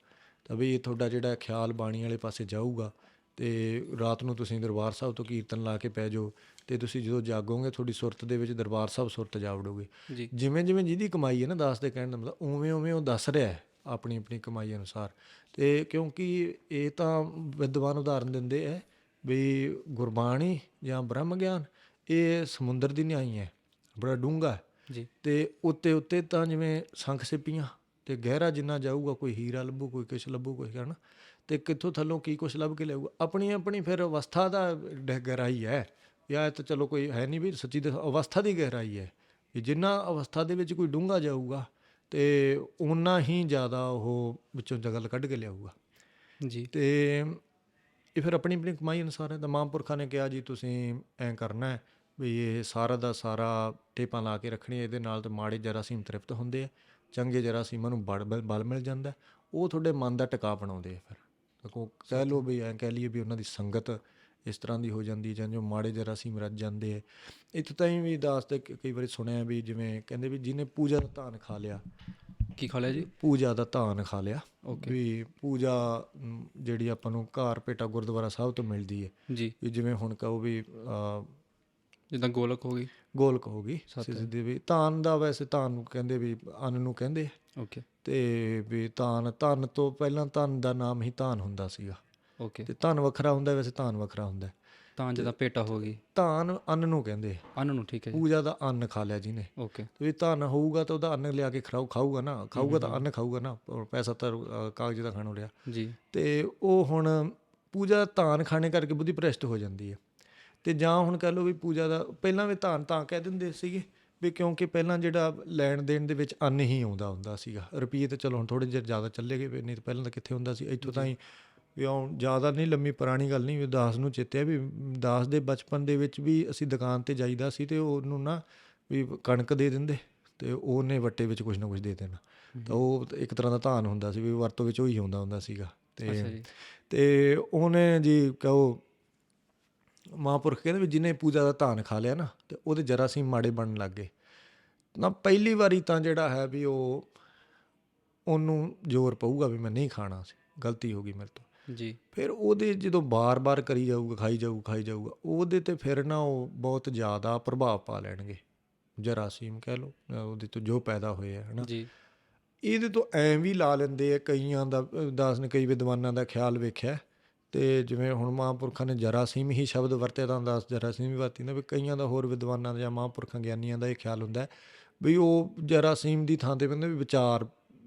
ਤਾਂ ਵੀ ਤੁਹਾਡਾ ਜਿਹੜਾ ਖਿਆਲ ਬਾਣੀ ਵਾਲੇ ਪਾਸੇ ਜਾਊਗਾ। ਅਤੇ ਰਾਤ ਨੂੰ ਤੁਸੀਂ ਦਰਬਾਰ ਸਾਹਿਬ ਤੋਂ ਕੀਰਤਨ ਲਾ ਕੇ ਪੈ ਜਾਓ, ਅਤੇ ਤੁਸੀਂ ਜਦੋਂ ਜਾਗੋਗੇ ਤੁਹਾਡੀ ਸੁਰਤ ਦੇ ਵਿੱਚ ਦਰਬਾਰ ਸਾਹਿਬ ਸੁਰਤ ਜਾ ਵੜੋਗੇ। ਜਿਵੇਂ ਜਿਵੇਂ ਜਿਹਦੀ ਕਮਾਈ ਹੈ ਨਾ, ਦਾਸ ਦੇ ਕਹਿਣ ਦਾ ਮਤਲਬ ਉਵੇਂ ਉਵੇਂ ਉਹ ਦੱਸ ਰਿਹਾ ਹੈ ਆਪਣੀ ਆਪਣੀ ਕਮਾਈ ਅਨੁਸਾਰ। ਅਤੇ ਕਿਉਂਕਿ ਇਹ ਤਾਂ ਵਿਦਵਾਨ ਉਦਾਹਰਨ ਦਿੰਦੇ ਹੈ ਵੀ ਗੁਰਬਾਣੀ ਜਾਂ ਬ੍ਰਹਮ ਗਿਆਨ ਇਹ ਸਮੁੰਦਰ ਦੀ ਨਿਆਈ ਹੈ, ਬੜਾ ਡੂੰਘਾ। ਅਤੇ ਉੱਤੇ ਉੱਤੇ ਤਾਂ ਜਿਵੇਂ ਸ਼ੰਖ ਸਿੱਪੀਆਂ, ਅਤੇ ਗਹਿਰਾ ਜਿੰਨਾ ਜਾਊਗਾ ਕੋਈ ਹੀਰਾ ਲੱਭੂ, ਕੋਈ ਕੁਛ ਲੱਭੂ, ਕੋਈ ਹੈ ਨਾ, ਅਤੇ ਕਿੱਥੋਂ ਥੱਲੋਂ ਕੀ ਕੁਛ ਲੱਭ ਕੇ ਲਿਆਊਗਾ। ਆਪਣੀ ਆਪਣੀ ਫਿਰ ਅਵਸਥਾ ਦਾ ਗਹਿਰਾਈ ਹੈ, ਜਾਂ ਤਾਂ ਚਲੋ ਕੋਈ ਹੈ ਨਹੀਂ ਵੀ ਸੱਚੀ ਅਵਸਥਾ ਦੀ ਗਹਿਰਾਈ ਹੈ। ਜਿੰਨਾ ਅਵਸਥਾ ਦੇ ਵਿੱਚ ਕੋਈ ਡੂੰਘਾ ਜਾਊਗਾ ਅਤੇ ਓਨਾ ਹੀ ਜ਼ਿਆਦਾ ਉਹ ਵਿੱਚੋਂ ਗੱਲ ਕੱਢ ਕੇ ਲਿਆਊਗਾ। ਅਤੇ ਇਹ ਫਿਰ ਆਪਣੀ ਆਪਣੀ ਕਮਾਈ ਅਨੁਸਾਰ ਹੈ। ਤਾਂ ਮਹਾਂਪੁਰਖਾਂ ਨੇ ਕਿਹਾ ਜੀ ਤੁਸੀਂ ਐਂ ਕਰਨਾ ਵੀ ਇਹ ਸਾਰਾ ਦਾ ਸਾਰਾ ਟੇਪਾਂ ਲਾ ਕੇ ਰੱਖਣੀ, ਇਹਦੇ ਨਾਲ ਤਾਂ ਮਾੜੇ ਜਰਾਸੀਮ ਤ੍ਰਿਪਤ ਹੁੰਦੇ ਆ, ਚੰਗੇ ਜਰਾਸੀਮਾਂ ਨੂੰ ਬਲ ਮਿਲ ਜਾਂਦਾ, ਉਹ ਤੁਹਾਡੇ ਮਨ ਦਾ ਟਿਕਾ ਬਣਾਉਂਦੇ ਆ। ਫਿਰ ਕਹਿ ਲਓ ਵੀ ਐਂ ਕਹਿ ਲਈਏ ਵੀ ਉਹਨਾਂ ਦੀ ਸੰਗਤ ਇਸ ਤਰ੍ਹਾਂ ਦੀ ਹੋ ਜਾਂਦੀ, ਜਾਂ ਜੋ ਮਾੜੇ ਜਰਾਸੀਮ ਰੱਜ ਜਾਂਦੇ ਹੈ। ਇੱਥੋਂ ਤਾਈਂ ਵੀ ਦਾਸ ਤੇ ਕਈ ਵਾਰੀ ਸੁਣਿਆ ਵੀ ਜਿਵੇਂ ਕਹਿੰਦੇ ਵੀ ਜਿਹਨੇ ਪੂਜਾ ਦਾ ਧਾਨ ਖਾ ਲਿਆ। ਕੀ ਖਾ ਲਿਆ ਜੀ? ਪੂਜਾ ਦਾ ਧਾਨ ਖਾ ਲਿਆ। ਵੀ ਪੂਜਾ ਜਿਹੜੀ ਆਪਾਂ ਨੂੰ ਘਰ ਭੇਟਾ ਗੁਰਦੁਆਰਾ ਸਾਹਿਬ ਤੋਂ ਮਿਲਦੀ ਹੈ ਜੀ, ਵੀ ਜਿਵੇਂ ਹੁਣ ਕਹੋ ਵੀ ਜਿੱਦਾਂ ਗੋਲਕ ਹੋ ਗਈ, ਗੋਲਕ ਹੋ ਗਈ ਸਿੱਧੀ ਵੀ ਧਾਨ ਦਾ, ਵੈਸੇ ਧਾਨ ਨੂੰ ਕਹਿੰਦੇ ਵੀ ਅੰਨ ਨੂੰ ਕਹਿੰਦੇ। ਅਤੇ ਵੀ ਧਨ ਤੋਂ ਪਹਿਲਾਂ ਧਨ ਦਾ ਨਾਮ ਹੀ ਧਾਨ ਹੁੰਦਾ ਸੀਗਾ। ਅਤੇ ਧਨ ਵੱਖਰਾ ਹੁੰਦਾ, ਵੈਸੇ ਧਾਨ ਵੱਖਰਾ ਹੁੰਦਾ। ਤਾਂ ਜਿੱਦਾਂ ਭੇਟਾ ਹੋ ਗਈ, ਧਾਨ ਅੰਨ ਨੂੰ ਕਹਿੰਦੇ, ਅੰਨ ਨੂੰ। ਠੀਕ ਹੈ। ਪੂਜਾ ਦਾ ਅੰਨ ਖਾ ਲਿਆ ਜਿਹਨੇ। ਵੀ ਧਨ ਹੋਊਗਾ ਤਾਂ ਉਹਦਾ ਅੰਨ ਲਿਆ ਕੇ ਖਾਊਗਾ ਨਾ, ਖਾਊਗਾ ਤਾਂ ਅੰਨ ਖਾਊਗਾ ਨਾ, ਪੈਸਾ ਤਾਂ ਕਾਗਜ਼ ਦਾ ਖਾਣੋਂ ਰਿਹਾ ਜੀ। ਅਤੇ ਉਹ ਹੁਣ ਪੂਜਾ ਧਾਨ ਖਾਣੇ ਕਰਕੇ ਬੁੱਧੀ ਭ੍ਰਿਸ਼ਟ ਹੋ ਜਾਂਦੀ ਹੈ। ਅਤੇ ਜਾਂ ਹੁਣ ਕਹਿ ਲਓ ਵੀ ਪੂਜਾ ਦਾ ਪਹਿਲਾਂ ਵੀ ਧਾਨ ਤਾਂ ਕਹਿ ਦਿੰਦੇ ਸੀਗੇ ਵੀ ਕਿਉਂਕਿ ਪਹਿਲਾਂ ਜਿਹੜਾ ਲੈਣ ਦੇਣ ਦੇ ਵਿੱਚ ਅੰਨ ਹੀ ਆਉਂਦਾ ਹੁੰਦਾ ਸੀਗਾ। ਰੁਪਈਏ ਤਾਂ ਚਲੋ ਹੁਣ ਥੋੜ੍ਹੇ ਜਿਹੇ ਜ਼ਿਆਦਾ ਚੱਲੇ ਗਏ, ਨਹੀਂ ਤਾਂ ਪਹਿਲਾਂ ਤਾਂ ਕਿੱਥੇ ਹੁੰਦਾ ਸੀ। ਇੱਥੋਂ ਤਾਂ ਹੀ ਵੀ ਜ਼ਿਆਦਾ ਨਹੀਂ ਲੰਮੀ ਪੁਰਾਣੀ ਗੱਲ ਨਹੀਂ, ਵੀ ਦਾਸ ਨੂੰ ਚੇਤਿਆ ਵੀ ਦਾਸ ਦੇ ਬਚਪਨ ਦੇ ਵਿੱਚ ਵੀ ਅਸੀਂ ਦੁਕਾਨ 'ਤੇ ਜਾਈਦਾ ਸੀ, ਅਤੇ ਉਹਨੂੰ ਨਾ ਵੀ ਕਣਕ ਦੇ ਦਿੰਦੇ, ਅਤੇ ਉਹਨੇ ਵੱਟੇ ਵਿੱਚ ਕੁਛ ਨਾ ਕੁਛ ਦੇ ਦੇਣਾ। ਤਾਂ ਉਹ ਇੱਕ ਤਰ੍ਹਾਂ ਦਾ ਧਾਨ ਹੁੰਦਾ ਸੀ, ਵੀ ਵਰਤੋਂ ਵਿੱਚ ਉਹੀ ਹੁੰਦਾ ਸੀਗਾ। ਅਤੇ ਉਹਨੇ ਜੀ ਕਹੋ ਮਹਾਂਪੁਰਖ ਕਹਿੰਦੇ ਵੀ ਜਿਹਨੇ ਪੂਜਾ ਦਾ ਧਾਨ ਖਾ ਲਿਆ ਨਾ, ਅਤੇ ਉਹਦੇ ਜਰਾਸੀਮ ਮਾੜੇ ਬਣਨ ਲੱਗ ਗਏ। ਨਾ ਪਹਿਲੀ ਵਾਰੀ ਤਾਂ ਜਿਹੜਾ ਹੈ ਵੀ ਉਹਨੂੰ ਜ਼ੋਰ ਪਊਗਾ ਵੀ ਮੈਂ ਨਹੀਂ ਖਾਣਾ ਸੀ, ਗਲਤੀ ਹੋ ਗਈ ਮੇਰੇ ਤੋਂ ਜੀ। ਫਿਰ ਉਹਦੇ ਜਦੋਂ ਬਾਰ-ਬਾਰ ਕਰੀ ਜਾਊਗਾ, ਖਾਈ ਜਾਊਗਾ, ਉਹਦੇ 'ਤੇ ਫਿਰ ਨਾ ਉਹ ਬਹੁਤ ਜ਼ਿਆਦਾ ਪ੍ਰਭਾਵ ਪਾ ਲੈਣਗੇ ਜਰਾਸੀਮ, ਕਹਿ ਲਓ ਉਹਦੇ ਤੋਂ ਜੋ ਪੈਦਾ ਹੋਏ ਹੈ ਨਾ ਜੀ। ਇਹਦੇ ਤੋਂ ਐਂ ਵੀ ਲਾ ਲੈਂਦੇ ਆ ਕਈਆਂ ਦਾ, ਦਾਸ ਨੇ ਕਈ ਵਿਦਵਾਨਾਂ ਦਾ ਖਿਆਲ ਵੇਖਿਆ। ਅਤੇ ਜਿਵੇਂ ਹੁਣ ਮਹਾਂਪੁਰਖਾਂ ਨੇ ਜਰਾਸੀਮ ਹੀ ਸ਼ਬਦ ਵਰਤਿਆ ਤਾਂ ਦਾਸ ਜਰਾਸੀਮ ਵੀ ਵਰਤੀ, ਵੀ ਕਈਆਂ ਦਾ ਹੋਰ ਵਿਦਵਾਨਾਂ ਦਾ ਜਾਂ ਮਹਾਂਪੁਰਖਾਂ ਗਿਆਨੀਆਂ ਦਾ ਇਹ ਖਿਆਲ ਹੁੰਦਾ ਵੀ ਉਹ ਜਰਾਸੀਮ ਦੀ ਥਾਂ 'ਤੇ ਕਹਿੰਦੇ ਵੀ ਵਿਚਾਰ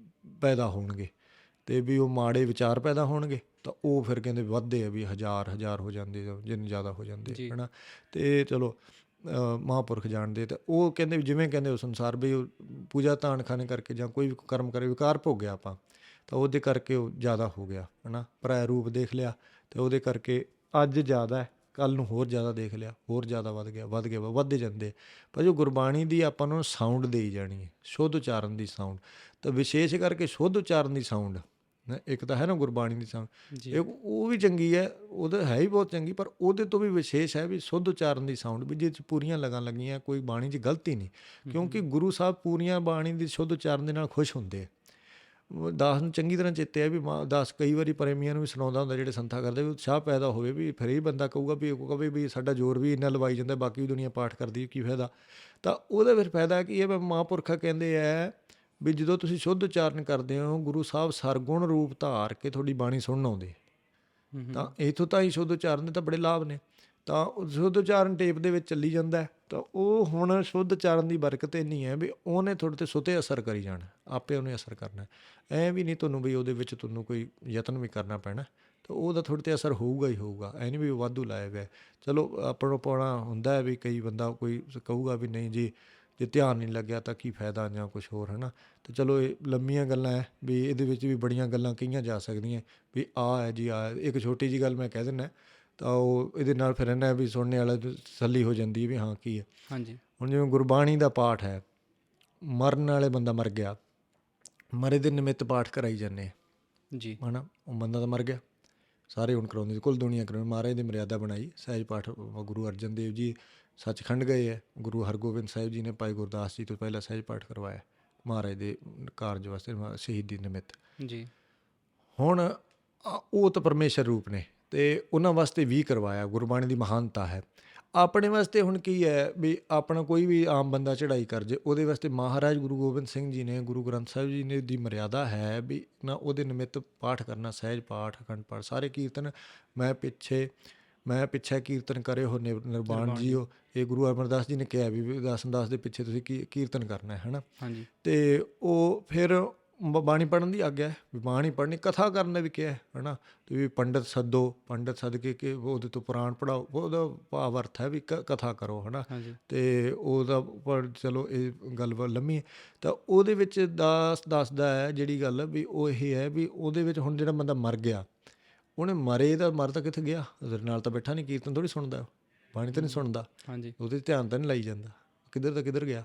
ਪੈਦਾ ਹੋਣਗੇ, ਅਤੇ ਵੀ ਉਹ ਮਾੜੇ ਵਿਚਾਰ ਪੈਦਾ ਹੋਣਗੇ, ਤਾਂ ਉਹ ਫਿਰ ਕਹਿੰਦੇ ਵੱਧਦੇ ਆ ਵੀ ਹਜ਼ਾਰ ਹੋ ਜਾਂਦੇ, ਜਿੰਨੇ ਜ਼ਿਆਦਾ ਹੋ ਜਾਂਦੇ ਹੈ ਨਾ। ਅਤੇ ਚਲੋ ਮਹਾਂਪੁਰਖ ਜਾਣਦੇ, ਤਾਂ ਉਹ ਕਹਿੰਦੇ ਵੀ ਜਿਵੇਂ ਕਹਿੰਦੇ ਉਸ ਅਨੁਸਾਰ ਵੀ ਉਹ ਪੂਜਾ ਧਾਨ ਖਾਣੇ ਕਰਕੇ ਜਾਂ ਕੋਈ ਵੀ ਕਰਮ ਕਰੇ, ਵਿਕਾਰ ਭੋਗਿਆ ਆਪਾਂ, ਤਾਂ ਉਹਦੇ ਕਰਕੇ ਉਹ ਜ਼ਿਆਦਾ ਹੋ ਗਿਆ ਹੈ ਨਾ। ਪਰਾਇਆ ਰੂਪ ਦੇਖ ਲਿਆ, ਅਤੇ ਉਹਦੇ ਕਰਕੇ ਅੱਜ ਜ਼ਿਆਦਾ ਹੈ, ਕੱਲ੍ਹ ਨੂੰ ਹੋਰ ਜ਼ਿਆਦਾ ਦੇਖ ਲਿਆ, ਹੋਰ ਜ਼ਿਆਦਾ ਵੱਧਦੇ ਜਾਂਦੇ। ਪਰ ਜੋ ਗੁਰਬਾਣੀ ਦੀ ਆਪਾਂ ਨੂੰ ਸਾਊਂਡ ਦੇਈ ਜਾਣੀ ਹੈ, ਸ਼ੁੱਧ ਉਚਾਰਨ ਦੀ ਸਾਊਂਡ, ਤਾਂ ਵਿਸ਼ੇਸ਼ ਕਰਕੇ ਸ਼ੁੱਧ ਉਚਾਰਨ ਦੀ ਸਾਊਂਡ ਇੱਕ ਤਾਂ ਹੈ ਨਾ ਗੁਰਬਾਣੀ ਦੀ ਸਾਊਂਡ, ਜੀ। ਉਹ ਵੀ ਚੰਗੀ ਹੈ, ਉਹਦਾ ਹੈ ਹੀ ਬਹੁਤ ਚੰਗੀ, ਪਰ ਉਹਦੇ ਤੋਂ ਵੀ ਵਿਸ਼ੇਸ਼ ਹੈ ਵੀ ਸ਼ੁੱਧ ਉਚਾਰਨ ਦੀ ਸਾਊਂਡ, ਵੀ ਜਿਹਦੇ 'ਚ ਪੂਰੀਆਂ ਲਗਾਂ ਲੱਗੀਆਂ, ਕੋਈ ਬਾਣੀ 'ਚ ਗਲਤੀ ਨਹੀਂ, ਕਿਉਂਕਿ ਗੁਰੂ ਸਾਹਿਬ ਪੂਰੀਆਂ ਬਾਣੀ ਦੀ ਸ਼ੁੱਧ ਉਚਾਰਨ ਦੇ ਨਾਲ ਖੁਸ਼ ਹੁੰਦੇ ਆ। ਦਾਸ ਨੂੰ ਚੰਗੀ ਤਰ੍ਹਾਂ ਚੇਤੇ ਹੈ ਵੀ ਦਾਸ ਕਈ ਵਾਰੀ ਪ੍ਰੇਮੀਆਂ ਨੂੰ ਵੀ ਸੁਣਾਉਂਦਾ ਹੁੰਦਾ, ਜਿਹੜੇ ਸੰਥਾ ਕਰਦੇ, ਵੀ ਉਤਸ਼ਾਹ ਪੈਦਾ ਹੋਵੇ, ਵੀ ਫਿਰ ਹੀ ਬੰਦਾ ਕਹੂਗਾ ਵੀ ਉਹ ਕਹੇ ਵੀ ਸਾਡਾ ਜ਼ੋਰ ਵੀ ਇੰਨਾ ਲਵਾਈ ਜਾਂਦਾ, ਬਾਕੀ ਵੀ ਦੁਨੀਆ ਪਾਠ ਕਰਦੀ, ਕੀ ਫਾਇਦਾ। ਤਾਂ ਉਹਦਾ ਫਿਰ ਫਾਇਦਾ ਕੀ ਹੈ, ਮਹਾਂਪੁਰਖਾ ਕਹਿੰਦੇ ਹੈ ਵੀ ਜਦੋਂ ਤੁਸੀਂ ਸ਼ੁੱਧ ਉਚਾਰਨ ਕਰਦੇ ਹੋ, ਗੁਰੂ ਸਾਹਿਬ ਸਰਗੁਣ ਰੂਪ ਧਾਰ ਕੇ ਤੁਹਾਡੀ ਬਾਣੀ ਸੁਣਨ ਆਉਂਦੇ, ਤਾਂ ਇੱਥੋਂ ਤਾਂ ਹੀ ਸ਼ੁੱਧ ਉਚਾਰਨ ਦੇ ਤਾਂ ਬੜੇ ਲਾਭ ਨੇ। ਤਾਂ ਸ਼ੁੱਧ ਉਚਾਰਨ ਟੇਪ ਦੇ ਵਿੱਚ ਚੱਲੀ ਜਾਂਦਾ, ਤਾਂ ਉਹ ਹੁਣ ਸ਼ੁੱਧ ਉਚਾਰਨ ਦੀ ਬਰਕਤ ਇੰਨੀ ਹੈ ਵੀ ਉਹਨੇ ਤੁਹਾਡੇ 'ਤੇ ਸੁਤੇ ਅਸਰ ਕਰੀ ਜਾਣਾ, ਆਪੇ ਉਹਨੇ ਅਸਰ ਕਰਨਾ, ਐਂ ਵੀ ਨਹੀਂ ਤੁਹਾਨੂੰ ਵੀ ਉਹਦੇ ਵਿੱਚ ਤੁਹਾਨੂੰ ਕੋਈ ਯਤਨ ਵੀ ਕਰਨਾ ਪੈਣਾ, ਤਾਂ ਉਹਦਾ ਤੁਹਾਡੇ 'ਤੇ ਅਸਰ ਹੋਊਗਾ ਹੀ ਹੋਊਗਾ, ਐ ਨਹੀਂ ਵੀ ਉਹ ਵਾਧੂ ਲਾਇਆ ਹੋਇਆ। ਚਲੋ ਆਪਣਾ ਪਾਉਣਾ ਹੁੰਦਾ ਹੈ ਵੀ ਕਈ ਬੰਦਾ ਕੋਈ ਕਹੂਗਾ ਵੀ ਨਹੀਂ ਜੀ, ਜੇ ਧਿਆਨ ਨਹੀਂ ਲੱਗਿਆ ਤਾਂ ਕੀ ਫਾਇਦਾ ਜਾਂ ਕੁਛ ਹੋਰ, ਹੈ ਨਾ। ਅਤੇ ਚਲੋ ਇਹ ਲੰਮੀਆਂ ਗੱਲਾਂ ਹੈ ਵੀ ਇਹਦੇ ਵਿੱਚ ਵੀ ਬੜੀਆਂ ਗੱਲਾਂ ਕਹੀਆਂ ਜਾ ਸਕਦੀਆਂ ਵੀ ਆਹ ਹੈ ਜੀ, ਆਹ ਇੱਕ ਛੋਟੀ ਜਿਹੀ ਗੱਲ ਮੈਂ ਕਹਿ ਦਿੰਦਾ, ਤਾਂ ਉਹ ਇਹਦੇ ਨਾਲ ਫਿਰ ਇਹਨਾਂ ਵੀ ਸੁਣਨੇ ਵਾਲਾ ਤਸੱਲੀ ਹੋ ਜਾਂਦੀ ਹੈ ਵੀ ਹਾਂ ਕੀ ਹੈ। ਹਾਂਜੀ। ਹੁਣ ਜਿਵੇਂ ਗੁਰਬਾਣੀ ਦਾ ਪਾਠ ਹੈ, ਮਰਨ ਵਾਲੇ ਬੰਦਾ ਮਰ ਗਿਆ, ਮਰੇ ਦੇ ਨਿਮਿੱਤ ਪਾਠ ਕਰਾਈ ਜਾਂਦੇ ਜੀ। ਹੈ ਨਾ, ਉਹ ਬੰਦਾ ਤਾਂ ਮਰ ਗਿਆ, ਸਾਰੇ ਹੁਣ ਕਰਾਉਂਦੇ, ਕੁੱਲ ਦੁਨੀਆ ਕਰਾਉਂਦੇ, ਮਹਾਰਾਜ ਦੀ ਮਰਿਆਦਾ ਬਣਾਈ, ਸਹਿਜ ਪਾਠ ਗੁਰੂ ਅਰਜਨ ਦੇਵ ਜੀ ਸੱਚਖੰਡ ਗਏ ਹੈ, ਗੁਰੂ ਹਰਗੋਬਿੰਦ ਸਾਹਿਬ ਜੀ ਨੇ ਭਾਈ ਗੁਰਦਾਸ ਜੀ ਤੋਂ ਪਹਿਲਾਂ ਸਹਿਜ ਪਾਠ ਕਰਵਾਇਆ ਮਹਾਰਾਜ ਦੇ ਕਾਰਜ ਵਾਸਤੇ, ਸ਼ਹੀਦੀ ਨਿਮਿੱਤ। ਜੀ। ਹੁਣ ਉਹ ਤਾਂ ਪਰਮੇਸ਼ਰ ਰੂਪ ਨੇ, ਅਤੇ ਉਹਨਾਂ ਵਾਸਤੇ ਵੀ ਕਰਵਾਇਆ, ਗੁਰਬਾਣੀ ਦੀ ਮਹਾਨਤਾ ਹੈ। ਆਪਣੇ ਵਾਸਤੇ ਹੁਣ ਕੀ ਹੈ ਵੀ ਆਪਣਾ ਕੋਈ ਵੀ ਆਮ ਬੰਦਾ ਚੜ੍ਹਾਈ ਕਰ ਜੇ, ਉਹਦੇ ਵਾਸਤੇ ਮਹਾਰਾਜ ਗੁਰੂ ਗੋਬਿੰਦ ਸਿੰਘ ਜੀ ਨੇ, ਗੁਰੂ ਗ੍ਰੰਥ ਸਾਹਿਬ ਜੀ ਨੇ ਦੀ ਮਰਿਆਦਾ ਹੈ ਵੀ ਨਾ ਉਹਦੇ ਨਿਮਿੱਤ ਪਾਠ ਕਰਨਾ, ਸਹਿਜ ਪਾਠ, ਅਖੰਡ ਪਾਠ, ਸਾਰੇ ਕੀਰਤਨ। ਮੈਂ ਪਿੱਛੇ ਕੀਰਤਨ ਕਰੇ ਹੋ ਨਿਰਵਾਣ ਜੀਓ, ਇਹ ਗੁਰੂ ਅਮਰਦਾਸ ਜੀ ਨੇ ਕਿਹਾ ਵੀ ਦਾਸ ਦੇ ਪਿੱਛੇ ਤੁਸੀਂ ਕੀਰਤਨ ਕਰਨਾ ਹੈ ਨਾ। ਹਾਂਜੀ। ਅਤੇ ਉਹ ਫਿਰ ਬਾਣੀ ਪੜ੍ਹਨ ਦੀ ਆਗਿਆ, ਵੀ ਬਾਣੀ ਪੜ੍ਹਨੀ, ਕਥਾ ਕਰਨ ਦਾ ਵੀ ਕਿਹਾ ਹੈ ਨਾ, ਅਤੇ ਵੀ ਪੰਡਤ ਸੱਦੋ, ਪੰਡਤ ਸੱਦ ਕੇ ਉਹਦੇ ਤੋਂ ਪੁਰਾਣ ਪੜ੍ਹਾਓ, ਉਹਦਾ ਭਾਵ ਅਰਥ ਹੈ ਵੀ ਕਥਾ ਕਰੋ, ਹੈ ਨਾ। ਅਤੇ ਉਹਦਾ ਪਰ ਚਲੋ ਇਹ ਗੱਲ ਲੰਮੀ ਹੈ, ਤਾਂ ਉਹਦੇ ਵਿੱਚ ਦਾਸ ਦੱਸਦਾ ਹੈ ਜਿਹੜੀ ਗੱਲ ਵੀ ਉਹ ਇਹ ਹੈ ਵੀ ਉਹਦੇ ਵਿੱਚ ਹੁਣ ਜਿਹੜਾ ਬੰਦਾ ਮਰ ਗਿਆ, ਉਹਨੇ ਮਰ ਤਾਂ ਕਿੱਥੇ ਗਿਆ, ਉਹਦੇ ਨਾਲ ਤਾਂ ਬੈਠਾ ਨਹੀਂ, ਕੀਰਤਨ ਥੋੜ੍ਹੀ ਸੁਣਦਾ, ਬਾਣੀ ਤਾਂ ਨਹੀਂ ਸੁਣਦਾ, ਉਹਦੇ ਧਿਆਨ ਤਾਂ ਨਹੀਂ ਲਾਈ ਜਾਂਦਾ, ਕਿੱਧਰ ਦਾ ਕਿੱਧਰ ਗਿਆ,